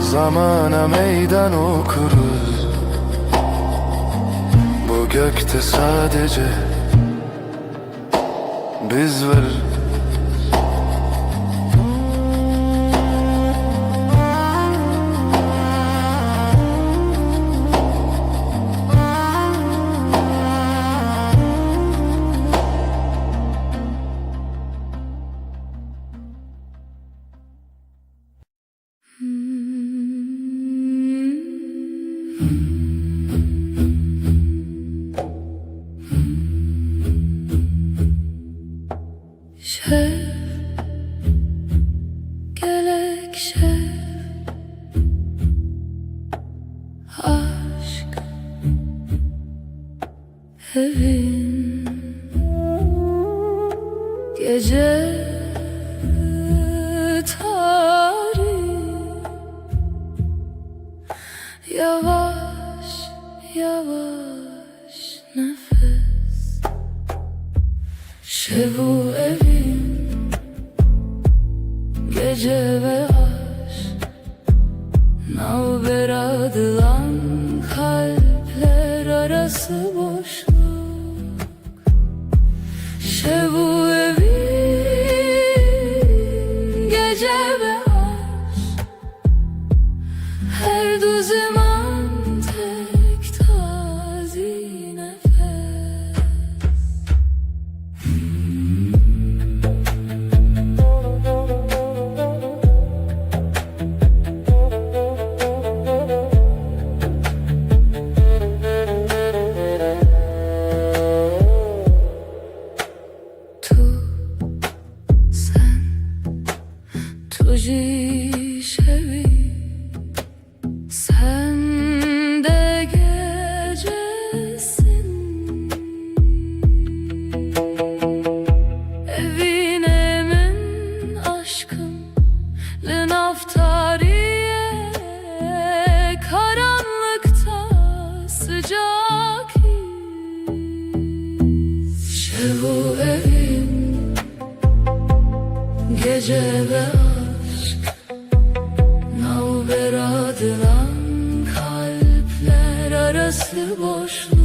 Zamana meydan okuruz Bu gökte sadece biz varız Şef, gelek şef, aşk evin, gece tarih, yavaş yavaş nefes. Şevu evin, gece ve aşk, navberadılan kalpler arası boşluk. Şevu evin, gece ve aşk, her du zaman tek tazi nefes. Sen tuji şevi, sen de gecesin. Evin emin aşkım, lenaftariye, karanlıkta sıcak his. Şevu evin, gece ve aşk, navberadılan kalpler arası boşluk.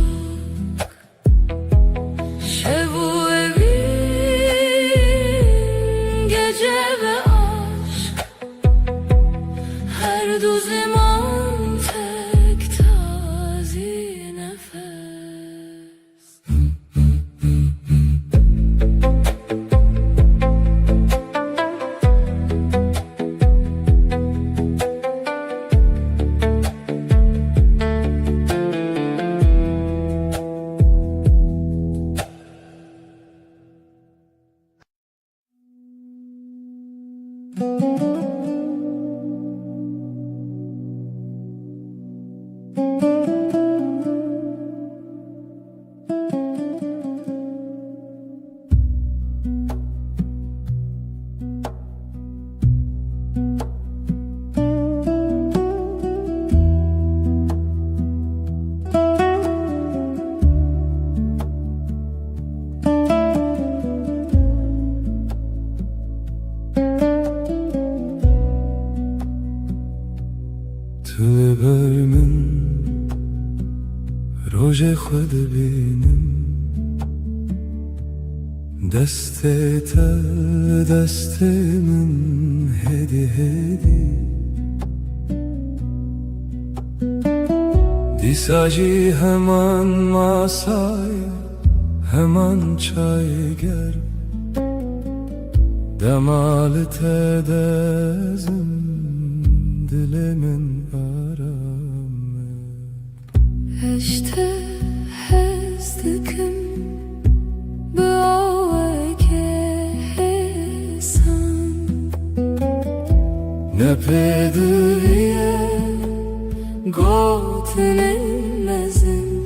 Şevu evin, gece ve aşk, her du zaman tek tazi nefes. تو من روژ خود بینم دست تا دست من هدی هدی دیساجی hemen masaya hemen çay ger Demalı tedezim dilimin aramı İşte hezdikim Ne pedriye gotinilmezin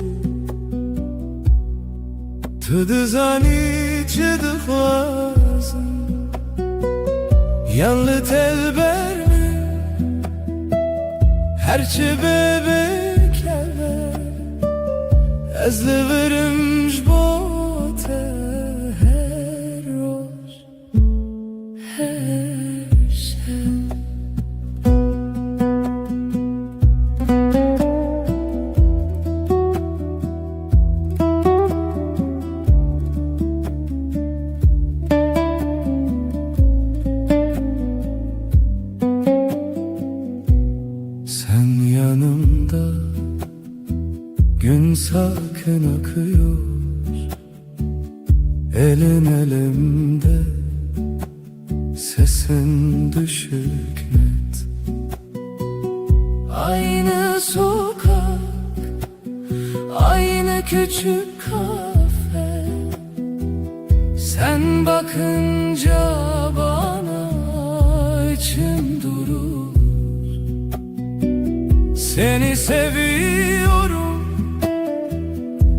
Tu zani çıdıkvazın Yanlı telber mi Herçi bebek elver Ezli verimş bote her roş her şey. Sen yanımda gün sakin akıyor Elin elimde sesin düşük net Aynı sokak küçük kafe. Sen bakınca bana içim durur. Seni seviyorum,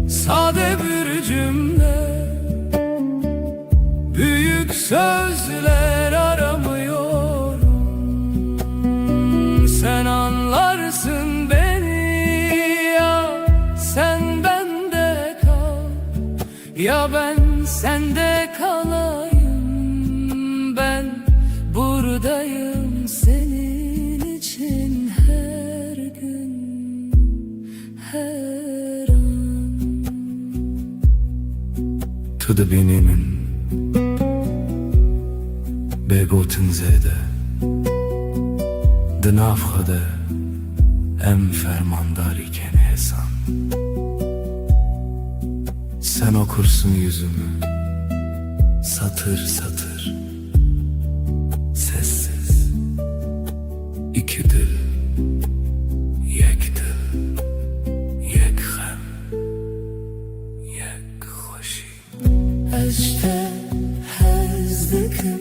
sade bir cümle. Büyük sözler aramıyorum. Sen anlarsın beni, ya sen bende kal, ya ben sende kalayım. Ben buradayım senin için her gün, her an. To the beginning بگوتن زده دناف خده ام fermandari ken hesan. Sen okursun yüzümü satır satır, sessiz. İki dil, yek dil, yek hem, yek hoşi. Eşte hezdekim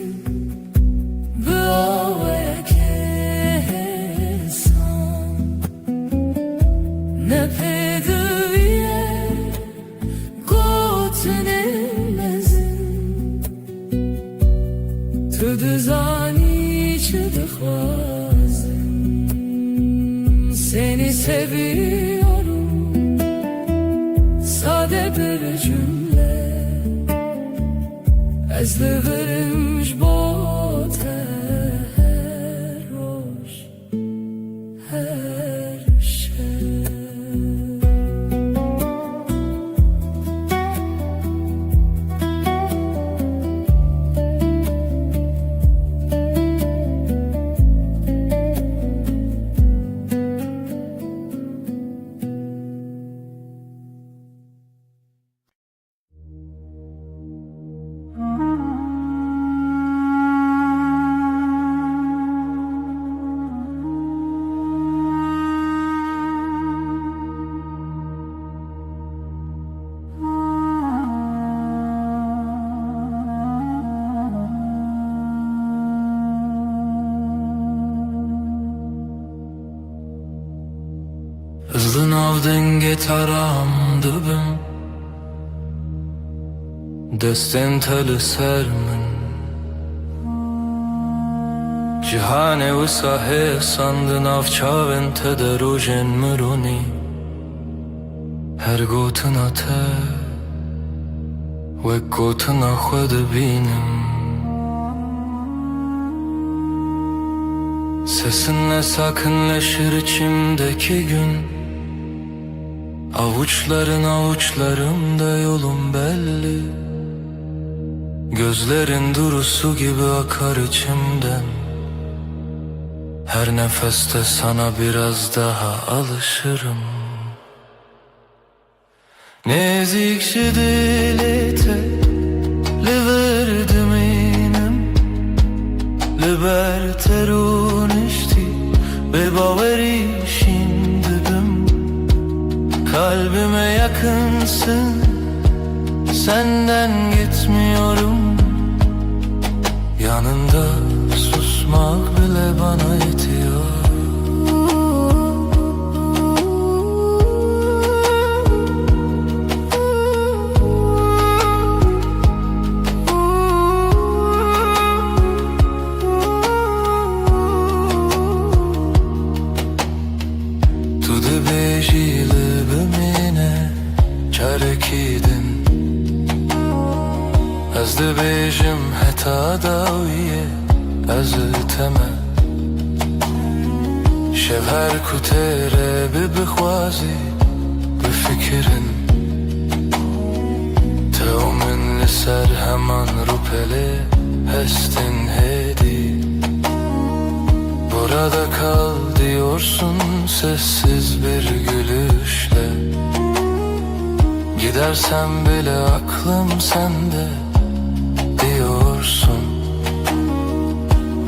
Bıave kesan Ne pedüye Gotnemezim Tüdüzani çıdıkvazım Seni seviyorum, sade bir cümle. Ez liverimş bote her roş, her şey. Hızlı navden getaram dibim Desten teli sermin Cihane u sahe sandın avçaven tederujen müruni Her gotuna te ve gotuna xwed bînim Sesinle sakinleşir içimdeki gün Avuçların avuçlarımda yolum belli Gözlerin durusu gibi akar içimden Her nefeste sana biraz daha alışırım Nezikşi dilete Liverdim inem Liber terun işti Be baveri şimdidim Kalbime yakınsın Senden gitmiyorum Yanında susmak bile bana yetiyor Ez dibêjim heta dawiye ez teme Şev her ku têre bibixwazî bifikirin Te û min li ser heman rûpelê hestin hêdî Burada kal diyorsun sessiz bir gülüşle Gidersem bile aklım sende diyorsun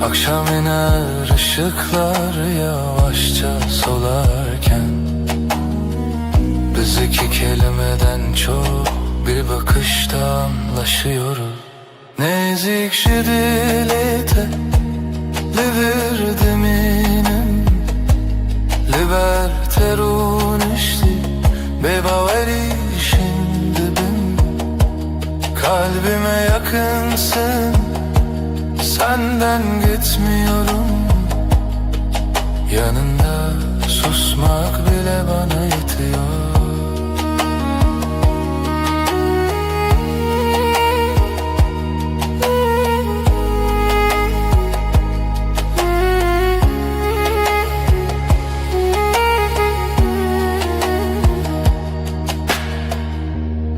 Akşam iner ışıklar yavaşça solarken Biz iki kelimeden çok bir bakışta anlaşıyoruz. Nezik şidilete liverdim inem Liberterun işti bebaveri şimdi ben. Kalbime yakınsın, senden gitmiyorum. Yanında susmak bile bana yetiyor.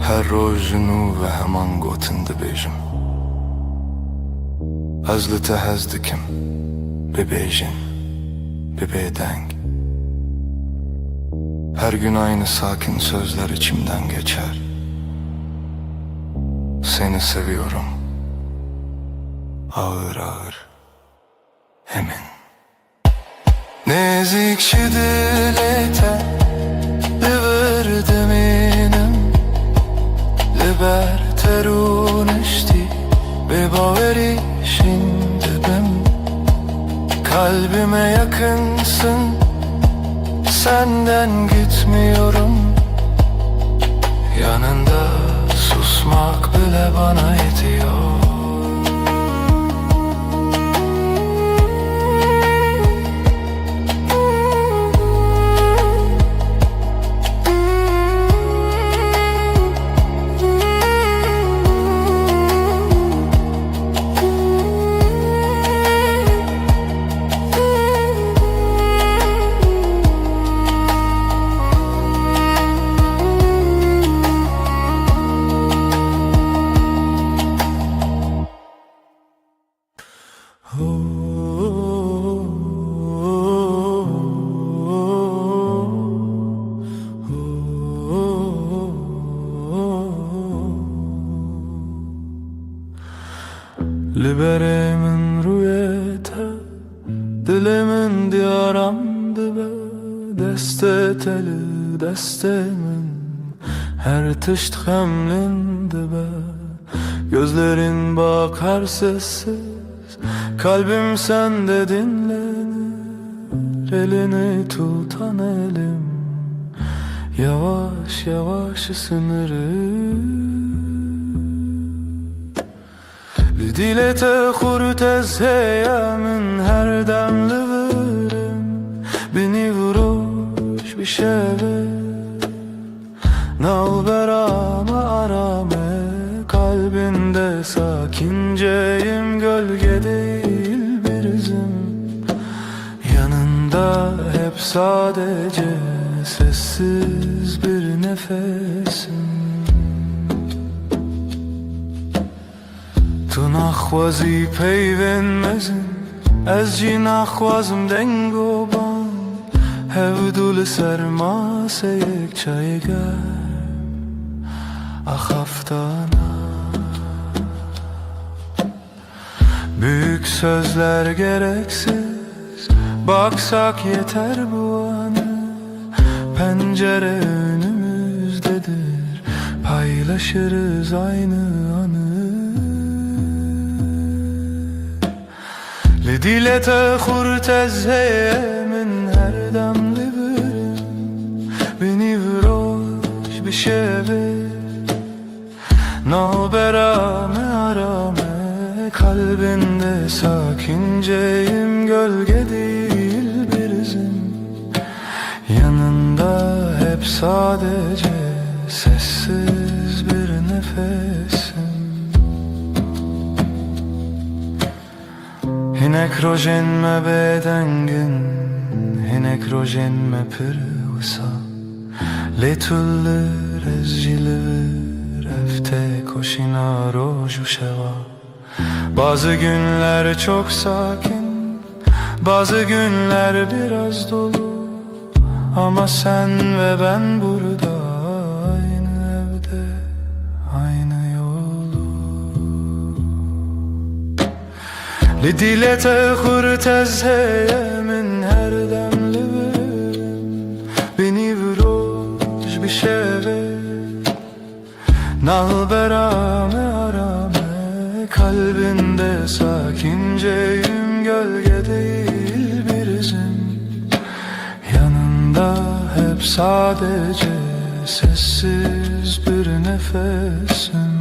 هر روز نو و همان گوتن دبیجم از لته هز دکم ببیجن bebedeng. Her gün aynı sakin sözler içimden geçer. Seni seviyorum, ağır ağır, emin. Nezik şidilete liverdim inem Liberterun işti bebaveri şimdi ben. Kalbime yakınsın, senden gitmiyorum. Yanında susmak bile bana yetiyor. Liberemin rüyete dilimin diyaramdı be. Deste teli destemin her tışt hemlindi be. Gözlerin bakar sessiz, kalbim sende dinlenir. Elini tutan elim yavaş yavaş ısınır. Dilete hurtez heyemin her demli verim. Beni vuruş bir şeve nalberama arame. Kalbinde sakinceyim, gölge değil bir izim. Yanında hep sadece sessiz bir nefesim. تو نخوازی پیوندمزن از جی نخوازم دنگ و بان هودول سرماسه یک چای گرم ahaftana. Büyük sözler gereksiz, baksak yeter bu anı. Pencere önümüzdedir, paylaşırız aynı anı. لدیلت خورت از من هر دم liverim. Beni vuruş bir şeve naberame arame. Kalbinde sakinceyim, gölge değil bir izim. Yanında hep sadece sessiz bir nefesim. Hinek rojen me bedengin, hinek rojen me pırvısa. Letuller ezcilir, efte koşina roju şeva. Bazı günler çok sakin, bazı günler biraz dolu. Ama sen ve ben burada, aynı evde, aynı yolu. لدیلت خورت از من her demli verim. Beni vuruş bir şey Nalberame arame kalbinde sakinceyim, gölge değil bir izim. Yanında hep sadece sessiz bir nefesim.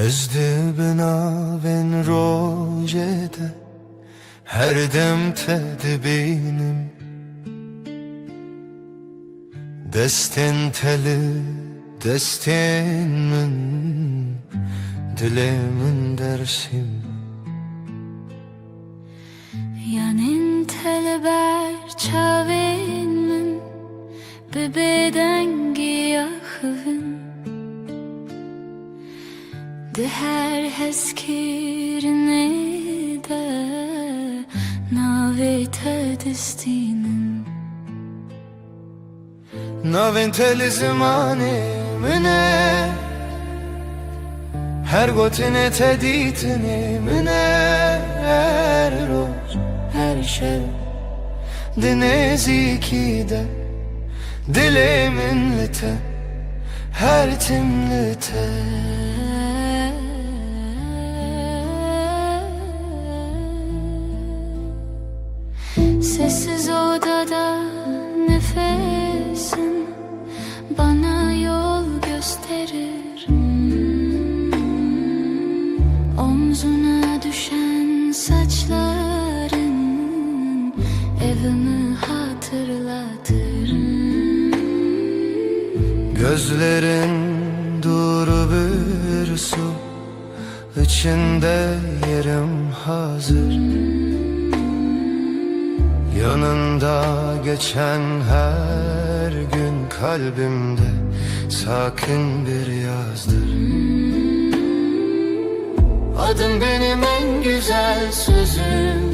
Ezdi binaven rojede her dem tedbinim, destin teli destin min, dilemin dersim. Yanin telber çavin min, bebeden giyahın. De her heskirine de navete destinin. Navên telî zimanê min e, her gotinê te dîtinê min e. Her roj her şev di nêzîkî de dilê min li te, her tim li te. Sessiz odada nefesin bana yol gösterir. Omzuna düşen saçların evimi hatırlatır. Gözlerin duru bir su, içinde yerim hazır. Yanında geçen her gün kalbimde sakin bir yazdır. Adım benim en güzel sözüm,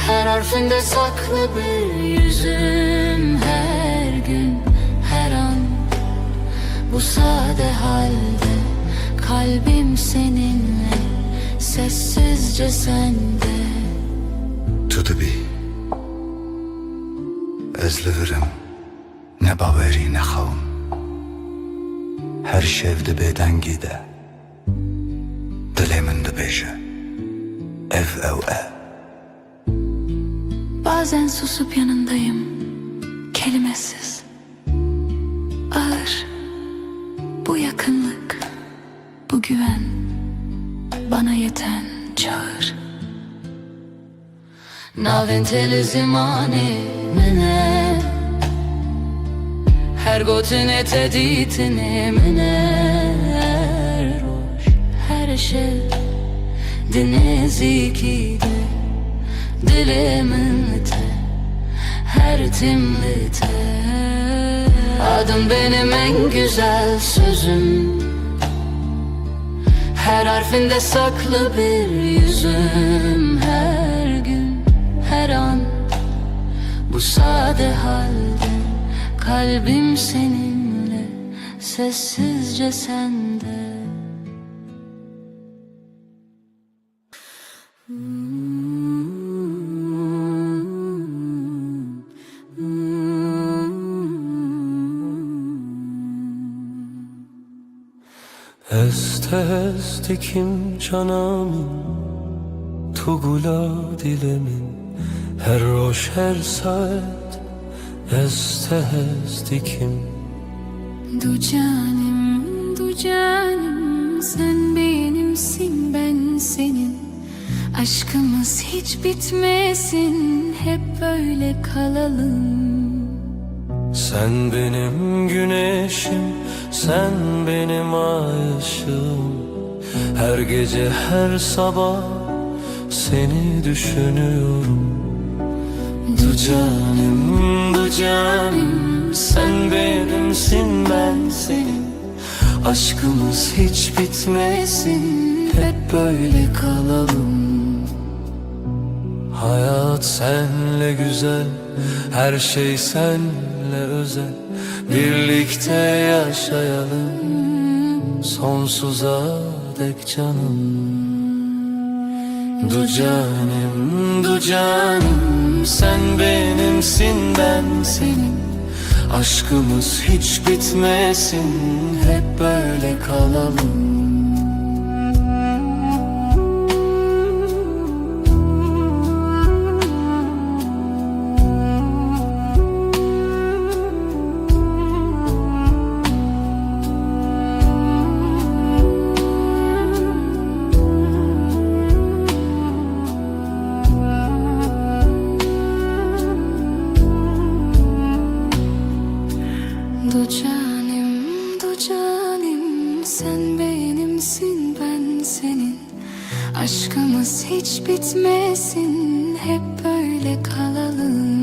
her harfinde saklı bir yüzüm. Her gün, her an, bu sade halde kalbim seninle, sessizce sende. Tu dibî, ez li virim, ne bawerî ne xewim. Her şev di bêdengî de dilê min dibêje ev ew e. Bazen susup yanındayım, kelimesiz. Ağır, bu yakınlık, bu güven, bana yeten çağır. Navên telî zimanê min e, her gotinê te dîtinê min e. Her roj her şev di nêzîkî de dilê min li te, her tim li te. Adım benim en güzel sözüm, her harfinde saklı bir yüzüm. Her gün, her an, bu sade halde kalbim seninle, sessizce sende. Heste hestikim canamin, tu gula dilemin. Her roş her saat heste hestikim. Du canim, sen benimsin, ben senin. Aşkımız hiç bitmesin, hep böyle kalalım. Sen benim güneşim, sen benim ay ışığım. Her gece her sabah seni düşünüyorum. Du canım, du canım, sen benimsin, ben senin. Aşkımız hiç bitmesin, hep böyle kalalım. Hayat senle güzel, her şey senle özel. Birlikte yaşayalım, sonsuza dek canım. Du canım, du canım, sen benimsin, ben senin. Aşkımız hiç bitmesin, hep böyle kalalım. Du canım, sen benimsin, ben senin. Aşkımız hiç bitmesin, hep böyle kalalım.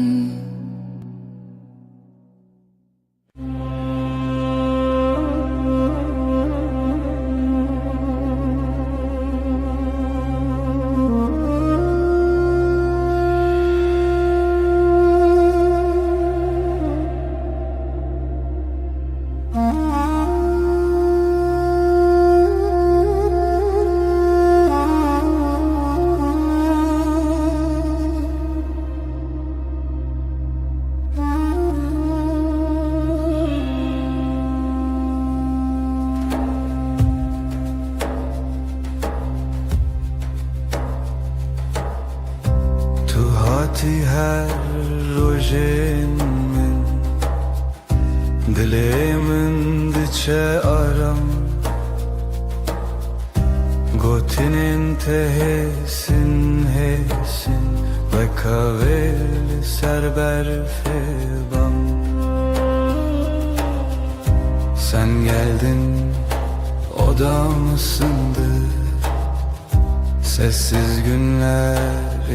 هاتی هر روژن من دلی من دچه آرام گوتین انتهسین هسین و کاول سر برف bam. Sen geldin, odam ısındı. Sessiz günler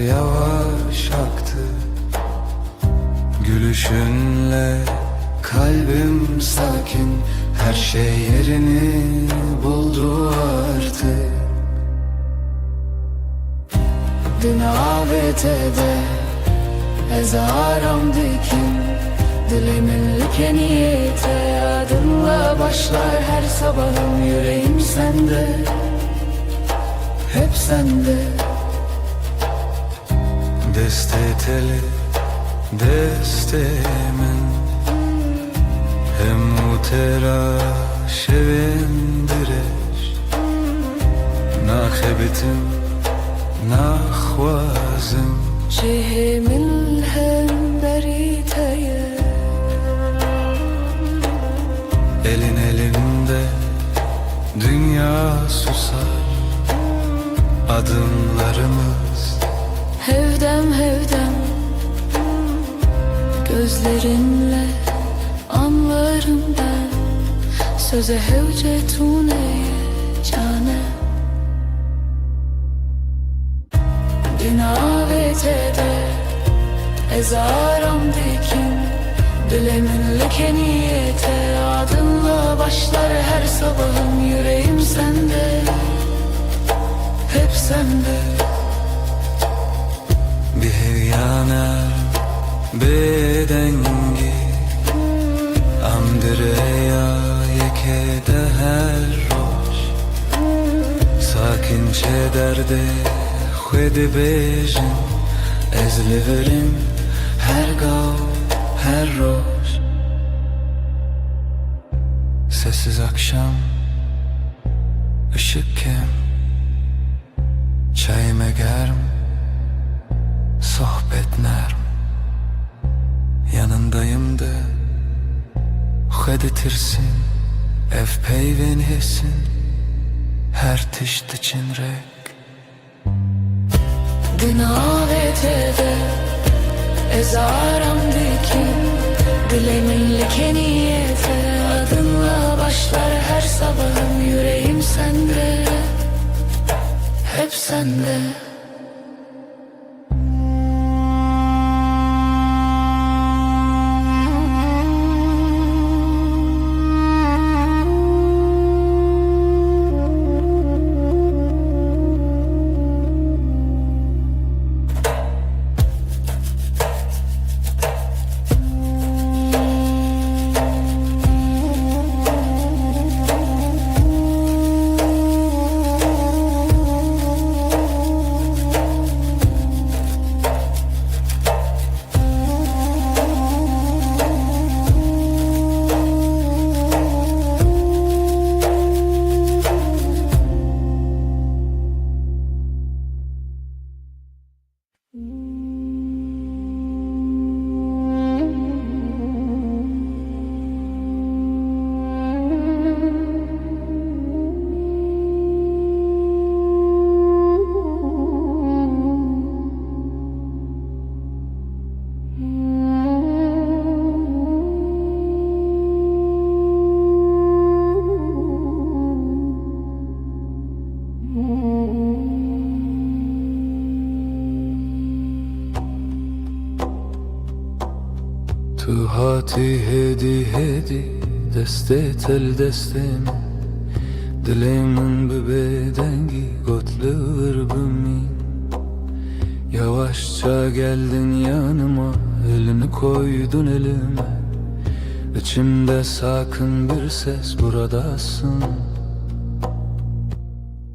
yavaş aktı. Gülüşünle kalbim sakin. Her şey yerini buldu artık. Dün AVT'de ezaram dikim. Dilimin niyete adınla başlar her sabahım. Yüreğim sende, hep sende. Deste teli, deste men. Hem utera şevindireş. Nakhebitim, nakhwazim. Cihimin hem beriteye. Elin elimde, dünya susar. Adımlarımız Hevdem hevdem, gözlerinle anlarım ben. Söze hevce tuneye cane. Dün AVT'de ezaram dikim. Dilemin niyete adınla başlar her sabahım. Yüreğim sende, hep sende. Bihyana bedengi Amdireya yekede her roş Sakinçe derde khudi bejin Ezliverim her gav her roş. Sessiz akşam, ışık kem, çayime germ, sohbet nerm. Yanındayım da xeditirsin, ev peyven hesin, her tişt için rek. Dün AVT'de ezaram dikim. Dilemin niyete adınla başlar her sabahım. Yüreğim sende, hep sende. هاتی هدی هدی دسته تل دستم Dilemin bir bedengi gotluğur bümin Yavaşça geldin yanıma elini koydun elime İçimde sakın bir ses buradasın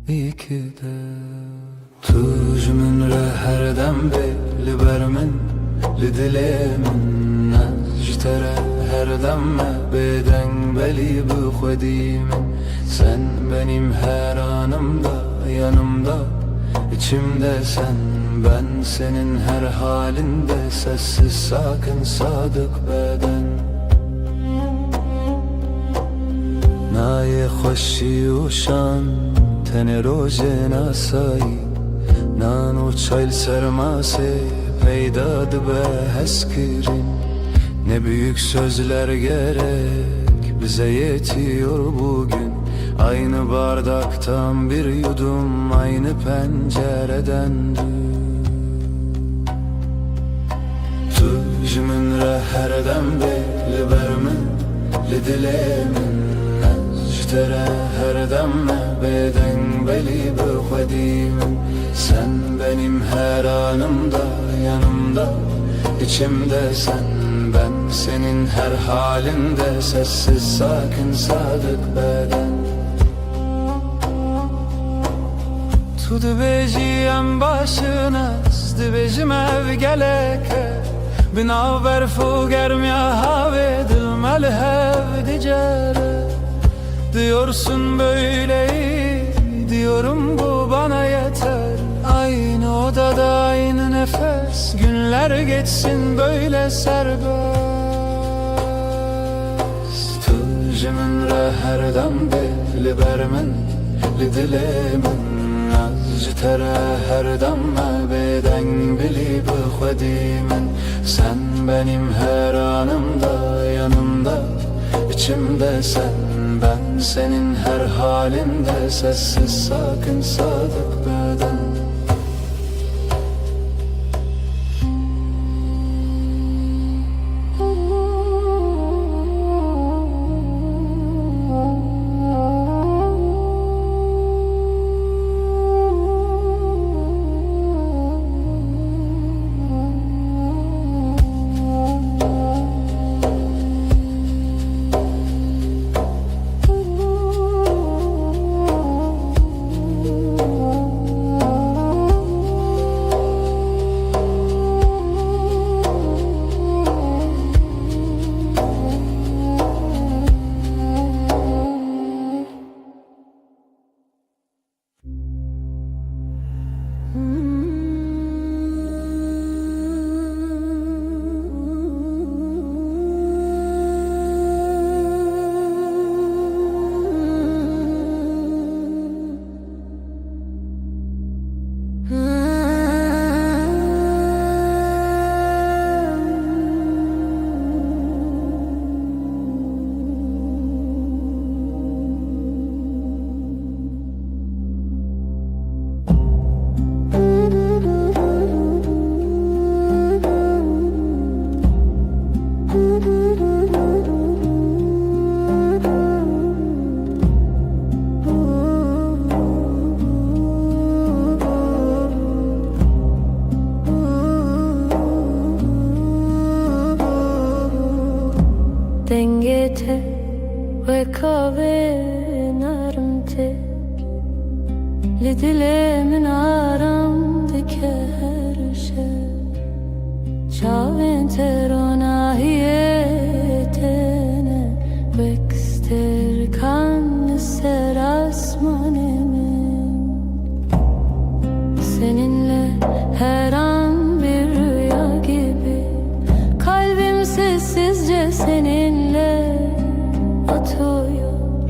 İyi ki de Tujmin re her dem beli bermin li dilemin Najtere her demme beden beli bu khodimin Sen benim her anımda yanımda içimde sen Ben senin her halinde sessiz sakin sadık beden Naye خوشی و شان تن روزه ناسایی نانو çayl sermase peydadı be heskirin Ne büyük sözler gerek bize yetiyor bugün Aynı bardaktan bir yudum aynı pencereden Tujmin re her dem beli bermin li dilemin Najtere her demme beden beli bu khodimin Sen benim her anımda yanımda içimde sen Ben senin her halinde sessiz sakin sadık beden Tu dibeciyem başına dibecim ev geleke Bina berfu germya have dilmel hev dicere Diyorsun böyle diyorum bu bana yeter Aynı odada aynı nefes Günler geçsin böyle serbest Tujmin re her dem beli bermin li dilemin Najtere her demme beden beli bu khodimin Sen benim her anımda yanımda içimde sen Ben senin her halinde sessiz sakin sadık beden Dengete ve kahve narmte Li dilemin aramdaki her şey Çavin terona hiyetene Bekster kan ser asmanemin Seninle her an bir rüya gibi Kalbim sessizce seninle atıyor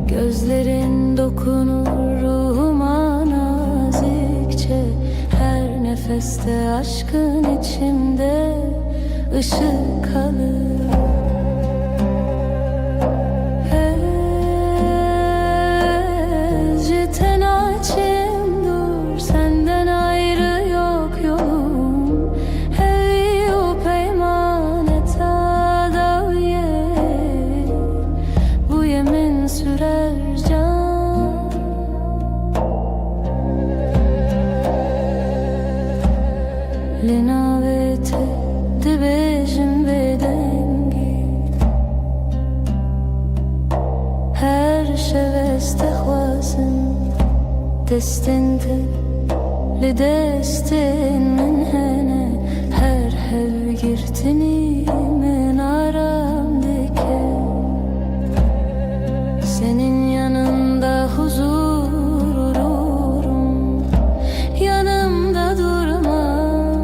Gözlerin dokunur ruhuma nazikçe Her nefeste aşkın içimde ışık kalır Eciten açım dur senden ayrı yok yolum Hevi o peymaneta دستنده لدستن من هنه her hev girtini men aramdaki senin yanında huzur uğrurum yanımda durman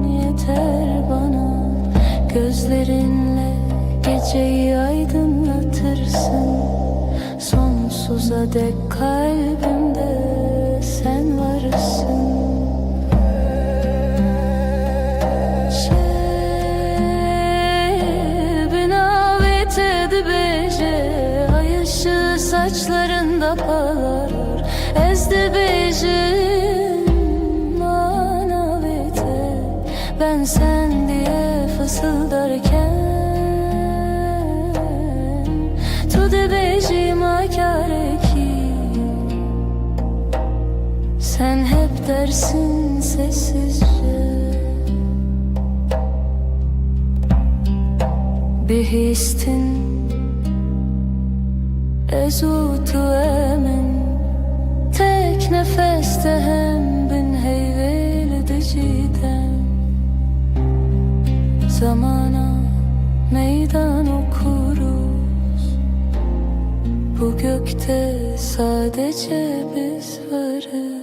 yeter bana gözlerinle geceyi aydınlatırsın sonsuza dek kalbimde sen varsın. Saçlarında parlar ezdi bejin manavete ben sen diye fısıldarken tu de beji makareki sen hep dersin sessizce bir histin ezutu emin tek nefeste hem bin heyvel ediciden zamana meydan okuruz bu gökte sadece biz varız.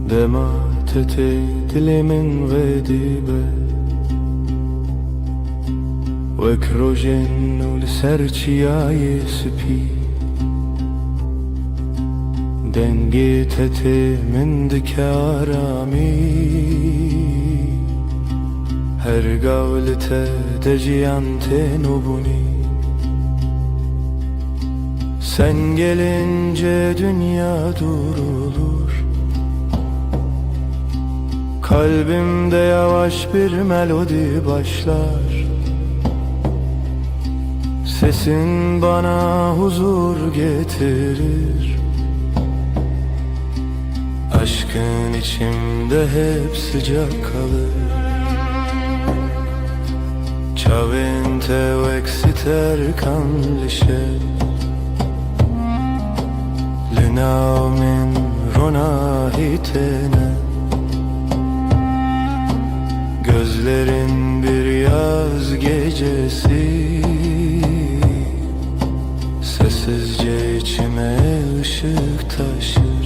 دمعت دل من غديبة وكروجن ولسرچياي سبي دنگيتت من دكارامي her gavlete deciyante nubuni sen gelince dünya durulur kalbimde yavaş bir melodi başlar sesin bana huzur getirir aşkın içimde hep sıcak kalır Ciavente exiter canlisce Linaumin ronahitene Gözlerin bir yaz gecesi Sessizce içime ışık taşır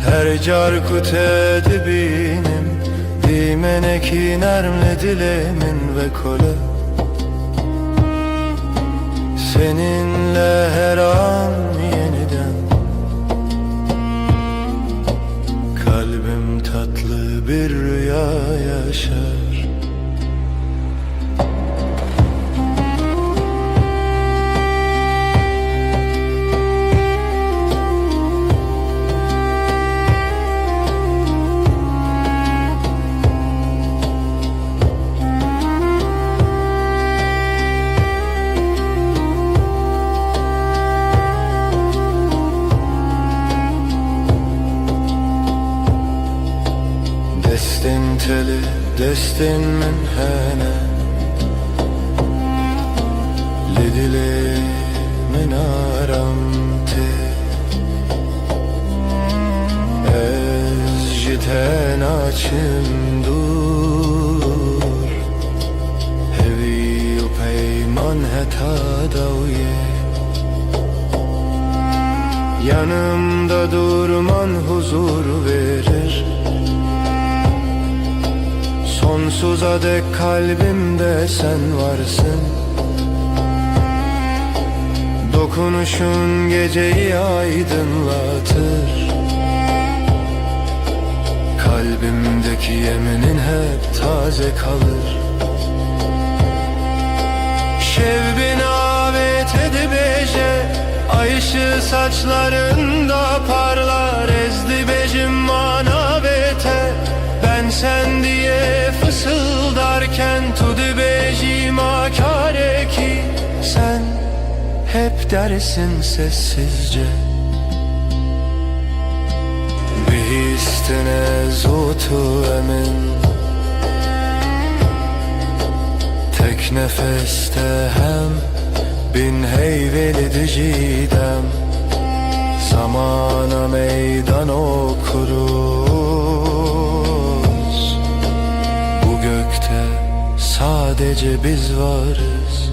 Her carkut edibinim Dimeneki nermle dilemin ve kole Seninle her an yeniden Kalbim tatlı bir rüya yaşar Destin teli, destin min hene Lidili min aram te Ez ten açımdur Hevi u peyman heta davye Yanımda durman huzur verir Sonsuza dek kalbimde sen varsın Dokunuşun geceyi aydınlatır Kalbimdeki yeminin hep taze kalır Şevbin avet edibeje Ay ışığı saçlarında parlar Ezdi becim manavete Ben sen diye fısıldarken Tudu becim akare ki Sen hep dersin sessizce Bihistine zutu emin Tek nefeste hem bin heyveli dicidem Zamana meydan okuruz Bu gökte sadece biz varız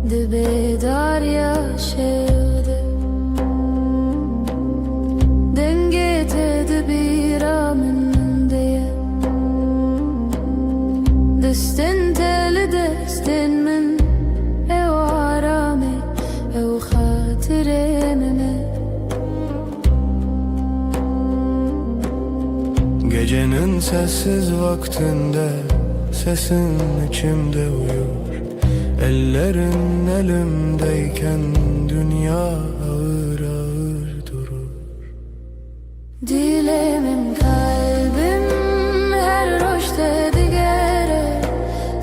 Dibe darya şevde Denge tedbira min diye Destin teli destin min Ev arame ev hatire mime Gecenin sessiz vaktinde Sesin içimde uyur Ellerin elimdeyken dünya ağır ağır durur Dilemim kalbim her roşte digere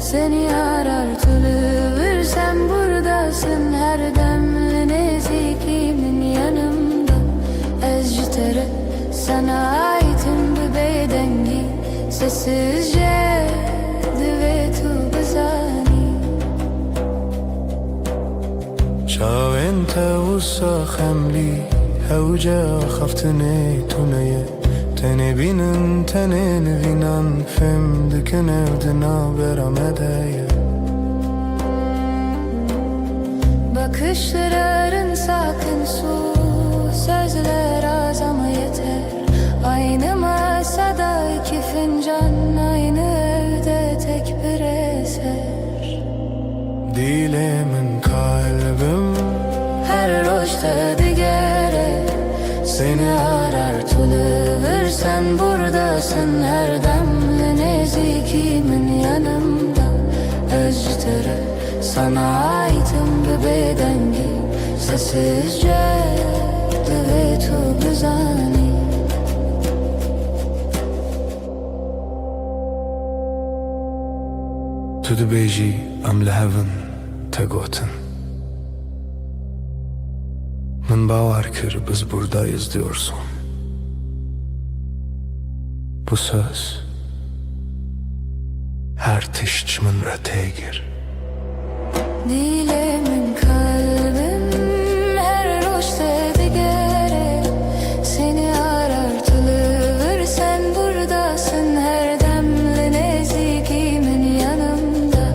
Seni arar tülüvür sen buradasın Her demli nezikimin yanımda Ezcitere sana aitim bir bedengi Sessizce divetu bezani شاو انت وصا خملي هوجا خفتني تونية تني بينن تني نفينان فم دكن evdina beramedeye Bakışların sakın su Sözler az ama yeter Aynı masada iki fincan Aynı evde tek bir eser Dilemin kalbim Her roşta digere Seni arar tülüvür sen buradasın Her demli nezikimin yanımda Özcütere sana aitim bir bedengi Sessizce divetu bezani Tu dibêjî em li hevin te gotin Min bawer kir biz buradayız diyorsun Bu söz her tişçimin re tê gir Dilemin kalbim her roşta digere Seni arar tülüvür sen buradasın Her demli nezikimin yanımda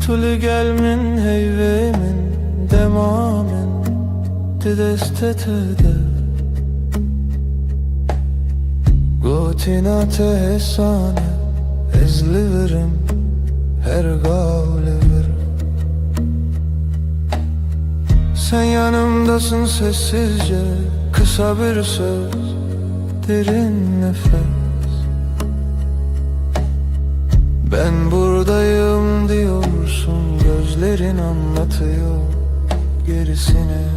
Tuli gelmin heyvemin demamin didestetede Gotina tehsane ezliverim her gavlever Sen yanımdasın sessizce kısa bir söz derin nefes Ben buradayım diyorsun gözlerin anlatıyor gerisini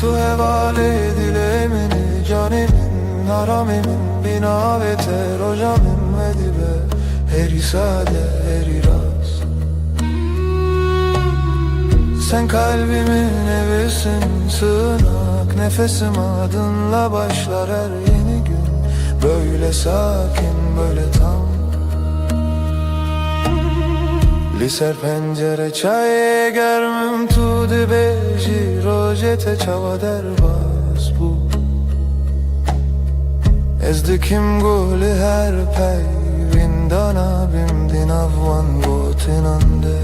Tu hevale dilemini canimin haramemin bina ve terocamim edibe her isade her iraz Sen kalbimin evisin sığınak nefesim adınla başlar her yeni gün Böyle sakin böyle tam Liser pencere çay germim tu di beji rojete çava derbas bu Ezdikim guli her pey vindana bimdin avvan gotinande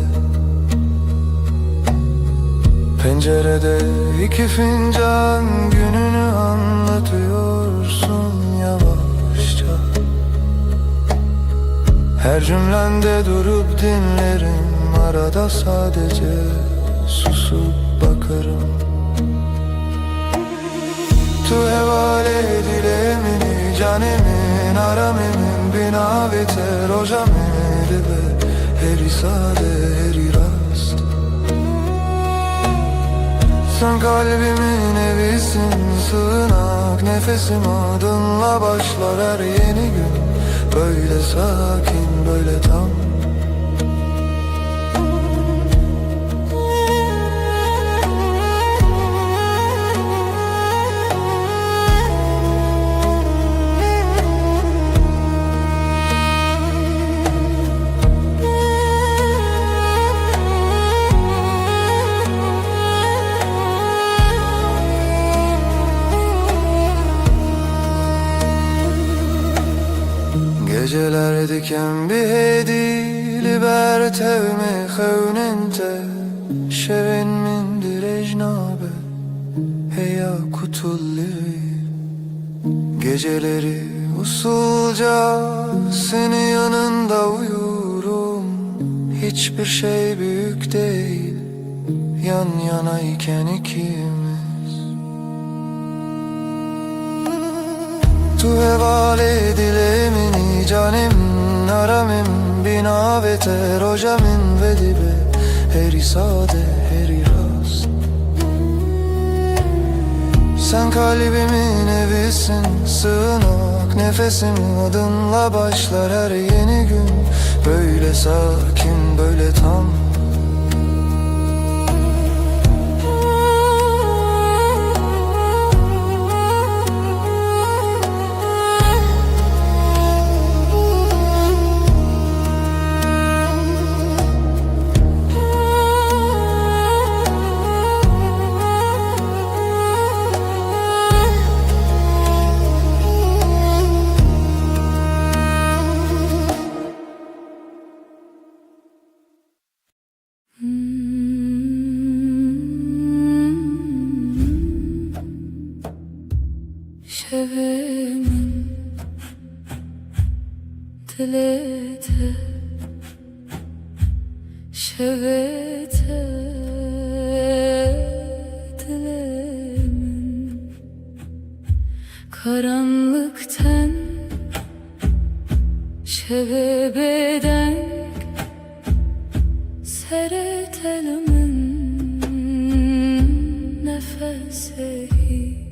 Pencerede iki fincan gününü anlatıyorsun yavaşça Her cümlende durup dinlerim Arada sadece susup bakarım Tu hevale dilemini canimin aramemin bina ve terojamedi be her isade her irast Sen kalbimin evisin sığınak nefesim adınla başlar her yeni gün Böyle sakin böyle tam Geceler diken bir hedi liberte me xewnente Şevin min direjnabe heya kutulli Geceleri usulca senin yanında uyurum Hiçbir şey büyük değil yan yanayken ikimiz Tu hevale dilemini canim naramim bina ve terojamin ve dibe her isade her irast Sen kalbimin evisin sığınak nefesim adınla başlar her yeni gün Böyle sakin böyle tam Şevimin dilete Şevete dilemin Karanlıktan şevebeden Seret elimin sehi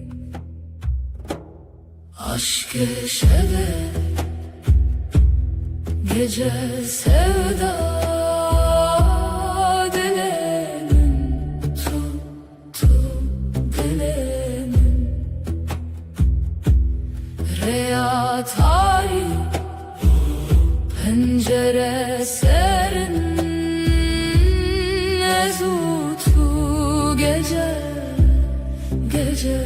Aşk şeve Gece sevda dilemin tuttu dilemin Reya tarih pencere serin Ezutu gece gece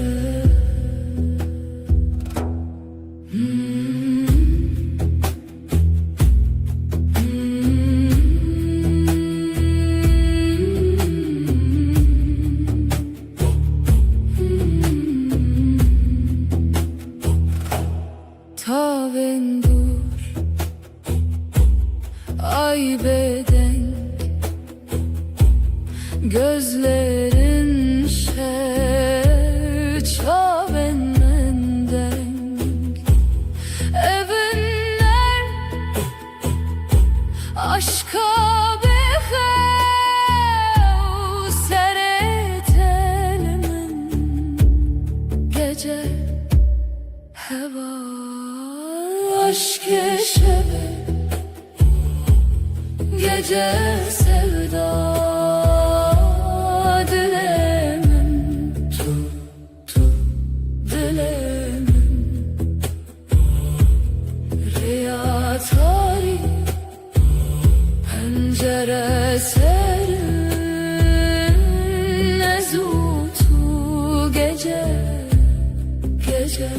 Tavendur ay beden gözlerin çaven menden evinler aşka behev seretelimin gece heva aşk şeve gece sevda dilemin tuttu dilemin Riya tarih pencere serin Ezutu gece gece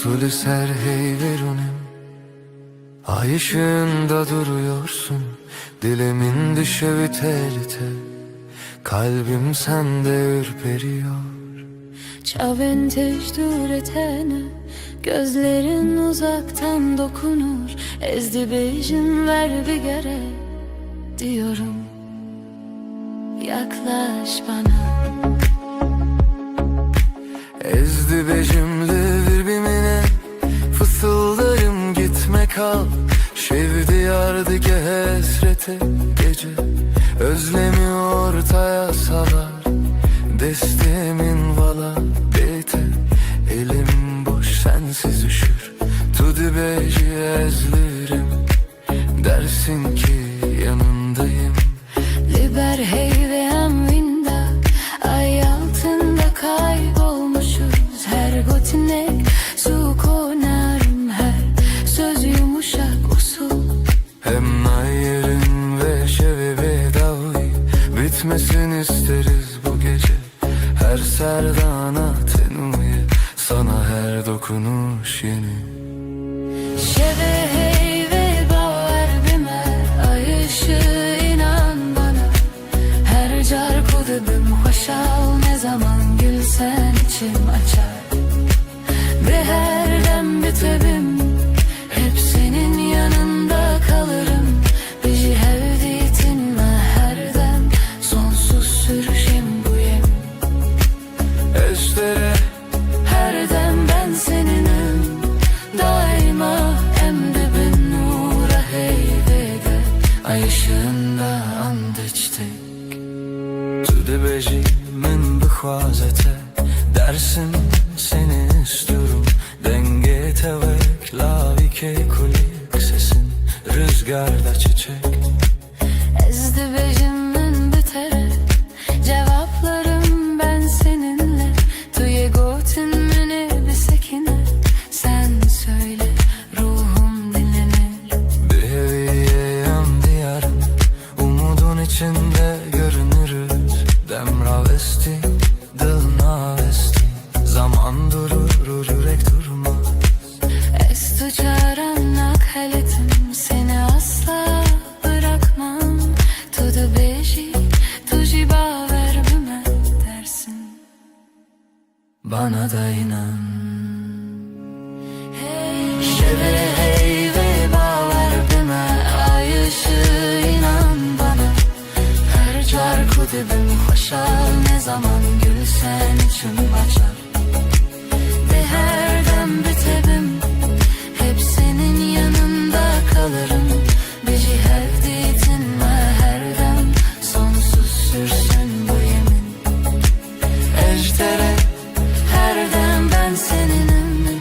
Tülü ser hey verunim Ay ışığında duruyorsun Dilimin düşevi tel tel Kalbim sende ürperiyor Çaven tecdür etene gözlerin uzaktan dokunur Ezdi bejim ver bir gere diyorum Yaklaş bana Ezdi bejimli birbirine Fısıldarım gitme kal Şevdi yardıge hesrete gece Özlemi ortaya salar Destemin vala bete Elim boş sensiz üşür Tudi beji ezlerim Dersin ki yanındayım Liber hey ve emvinda Ay altında kaybolmuşuz Her gotinek su konarım Her söz yumuşak usul Hem nayerin ve şeve bedavi Bitmesin isteriz bu gece Her serdana tenuye Sana her dokunuş yeni Şeve hey ve baver bime Ay ışığı inan bana Her car kudubim hoşal Ne zaman gülsen içim açar Ve her dem bitebim Hep senin yanında kalırım Biji hevditinme her dem Sonsuz sürüşüm bu yem Estere Her dem ben seninim Daima emdibin nura heyvede Ay ışığında and içtik Tüde bejimin bıkhvazete Dersin seni istiyorum Denge tevek lavike kulik Sesin rüzgarda çiçek Ezdi bejimin bitere Cevaplarım ben seninle Tuye gotin mene bir sekine Sen söyle ruhum dinlenir Bir heviyeyem diyarım Umudun içinde görünürüz Demravesti, dılnavesti Zaman durur, yürek durmaz Es tu çaran nak haletim Seni asla bırakmam yaşar. Ne zaman gülsen içim açar. Ve her dem bitebim, hep senin yanında kalırım. Biji hevditin ve her dem, sonsuz sürsün bu yemin. Ejder'e her dem ben seninim.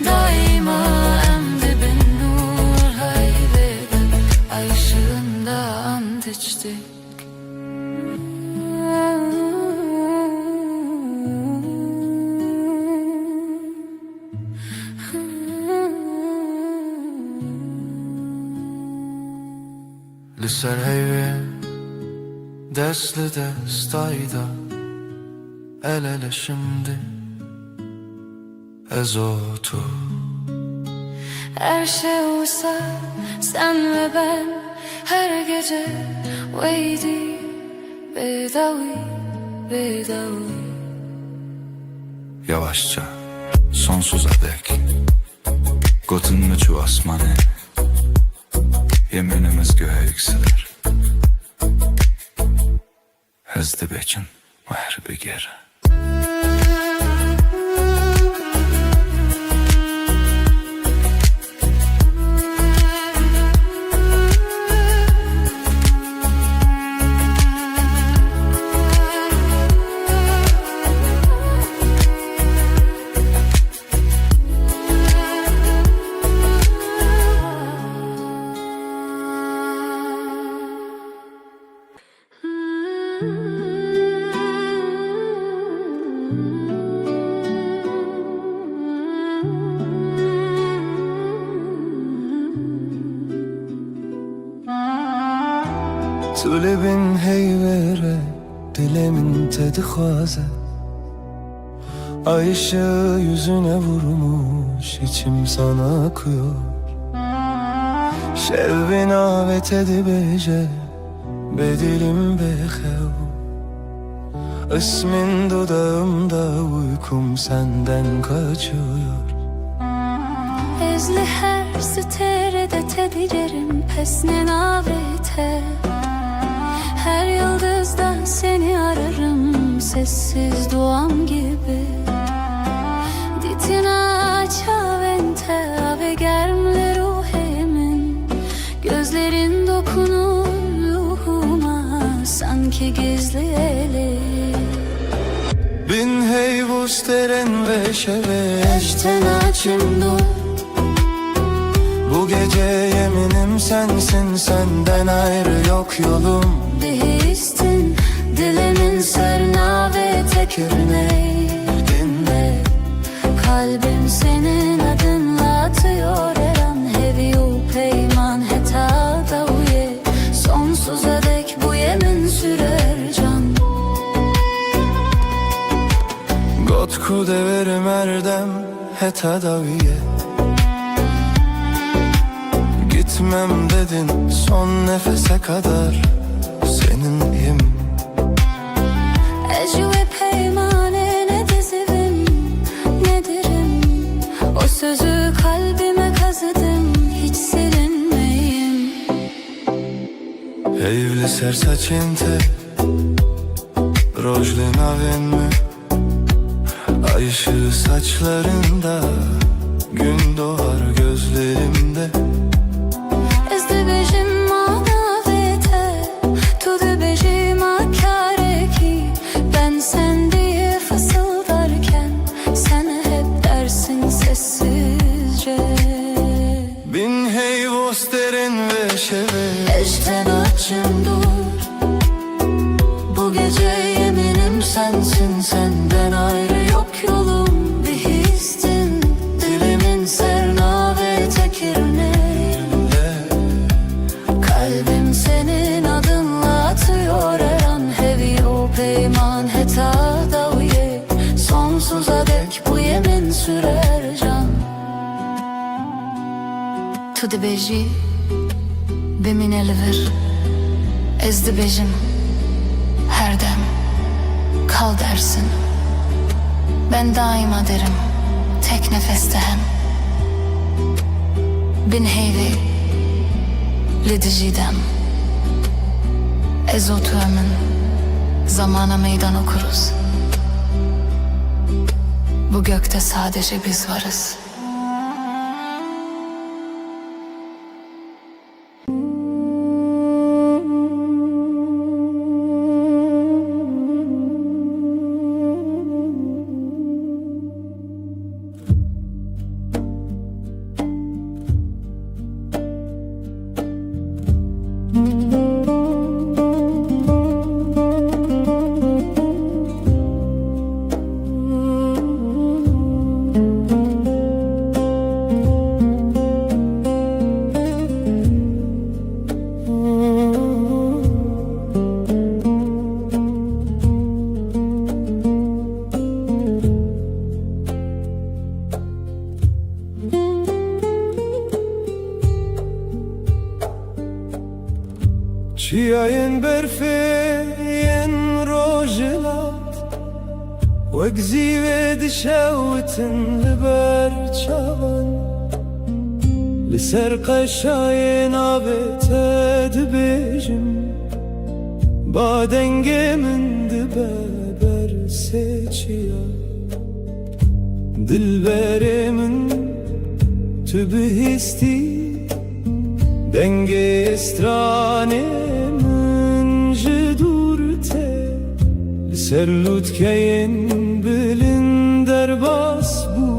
Daima emdibin nur haybedem. Ay ışığında ant içtik. Lisser heyve Desli destayda El ele şimdi Ezotu Her şey olsa sen ve ben, her gece Veydi bedavi bedavi. Yavaşça sonsuza dek Gotun mu çu asmanı Yeminimiz göğe yükselir Hezdi beçin Vahri begir Tulebin heyvere dilemin tedixaze. Ay ışığı yüzüne vurmuş, içim sana akıyor. Şevvin avet edibece bedilim behev. İsmin dudağımda, uykum senden kaçıyor. Ezli her siterede tedicerim pesne navete. Her yıldızdan seni ararım, sessiz duam gibi. Ditina çavente ave germle ruhimin. Gözlerin dokunur ruhuma, sanki gizli eli. Bin hey vusteren ve şeve Eşten açımdur. Bu gece yeminim sensin, senden ayrı yok yolum. Bihistin dilimin serna ve tekirine. Dinle Kalbim senin adınla atıyor her an. Heviyu peyman heta davuye. Sonsuza dek bu yemin sürer can. Got kudeverim erdem heta daviye. Gitmem dedin son nefese kadar, seninleyim. Ecve peymane ne dizivim, ne derim. O sözü kalbime kazıdım, hiç silinmeyim. Evli ser saçinte Rojli navin mi? Ay ışığı saçlarında, gün doğar gözlerimde. Ezdi bejim manavete, tudu bejim akareki. Ben sen diye fısıldarken, sen hep dersin sessizce. Bin hey vosterin ve şeve Eşten açım dur. Bu gece yeminim sensin, senden ayrı yok yolum. Bir histin dilimin serna ve tekirine. Kalbim senin adınla atıyor her an. Heviyu peyman heta davuye. Sonsuza dek bu yemin sürer can. Tu beji bimin elivir. Ezdi bejim her dem kal dersin. Ben daima derim tek nefeste hem. Bin heyvi lidicidem. Ezotu ömün Zamana meydan okuruz. Bu gökte sadece biz varız. Çiayın berfeyen rojilat Wegzi dişawetin liber çavan Liser qaşayın avete dibêjim Badenge min dibe seçiya Dilberê min tu bihîstî Denge stranê min ji dûr te Li ser lûtkeyên bilin derbas bû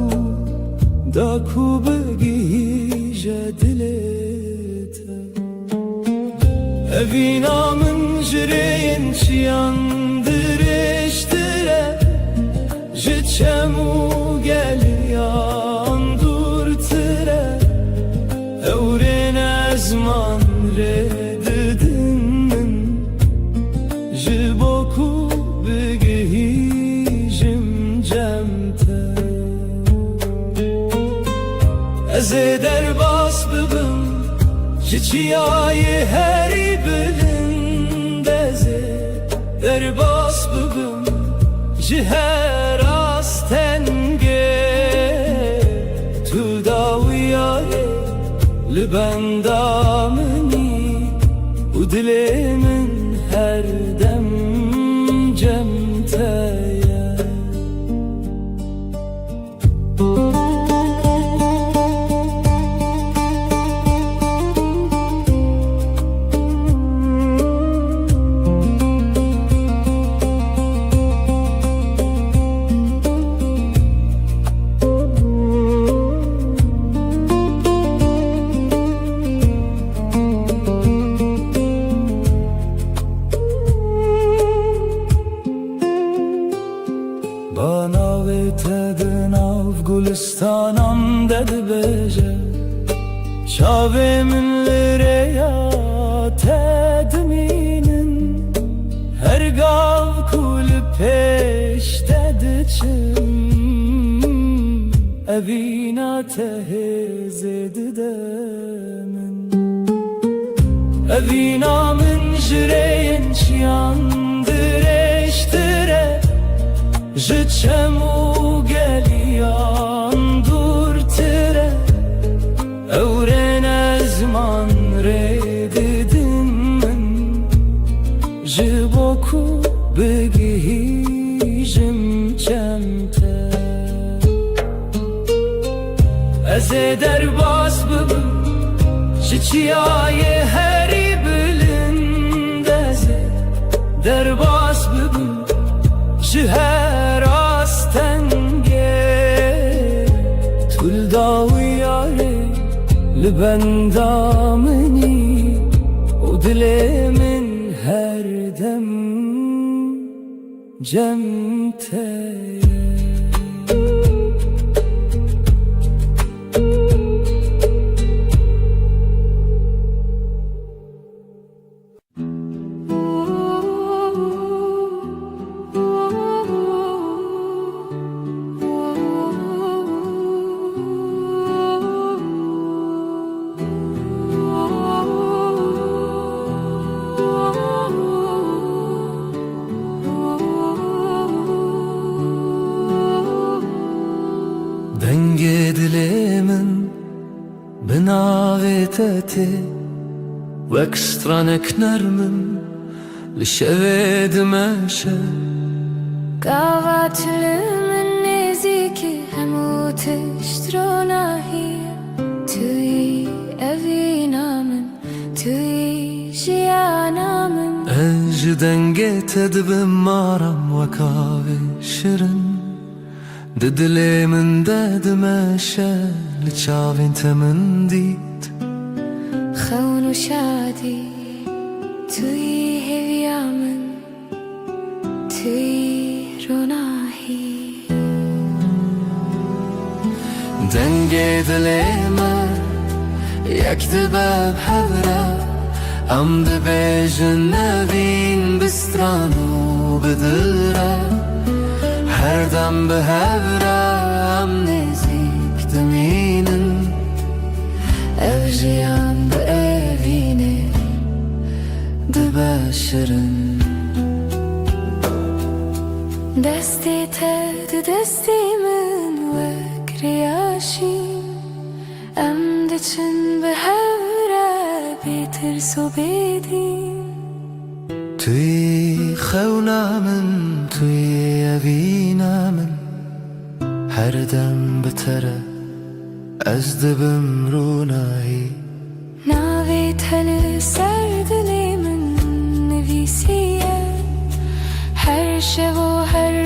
Da ku bigîje dilê te Evîna min ji rêyên çiyan dirêjtir e Ji çem û geliyan dûrtir e Ewrên ezman rê didin min Ji bo ku bigihîjim cem te Ez ê derbas bibim Ji çiyayê herî bilind Ez ê derbas bibim Ji her astengê Tu dawiyayê li benda minî û dilê min her dem cem te ye Bana vetedin av gulistanam dedi beje Çavê min lê ya tedmînin Her gav ku li pêş te diçim Evîna te hêzê dide min Evîna min ji rêyên çiyan dirêjtir e Ji çem û geliyan dûrtir e Ewrên ezman rê didin min Ji bo ku bigihîjim cem te Ez ê derbas bibim Ji çiyayê herî bilind Ez ê derbas bibim Ji her astengê Tul dawiyarê li benda minî û dilê min her dem cem te ye Denge dilê min bi navê te tê Wek stranek nermin لشوید مشه قواتلمن نزیکی همو تشتروناهی توی اوینامن توی جیانامن اج دنگه تدبم مارم وکاوی شرن ددلی من داد مشه لچاوین تمن دید خون و شادی توی هویامن توی روناهی دنگه دلی من یک دباب هورا ام دبیجن نوین بسترانو بدلرا هر دم به هورا ام نزیک دمینن evjiyan bu evine dibashirın دستی تد دستی من وکریاشیم ام دچن به هورا بیتر سو بیدیم توی خونامن توی evینامن her dem betere از دبم رونایی ناوی تل سردلی من نویسیه هر شب و هر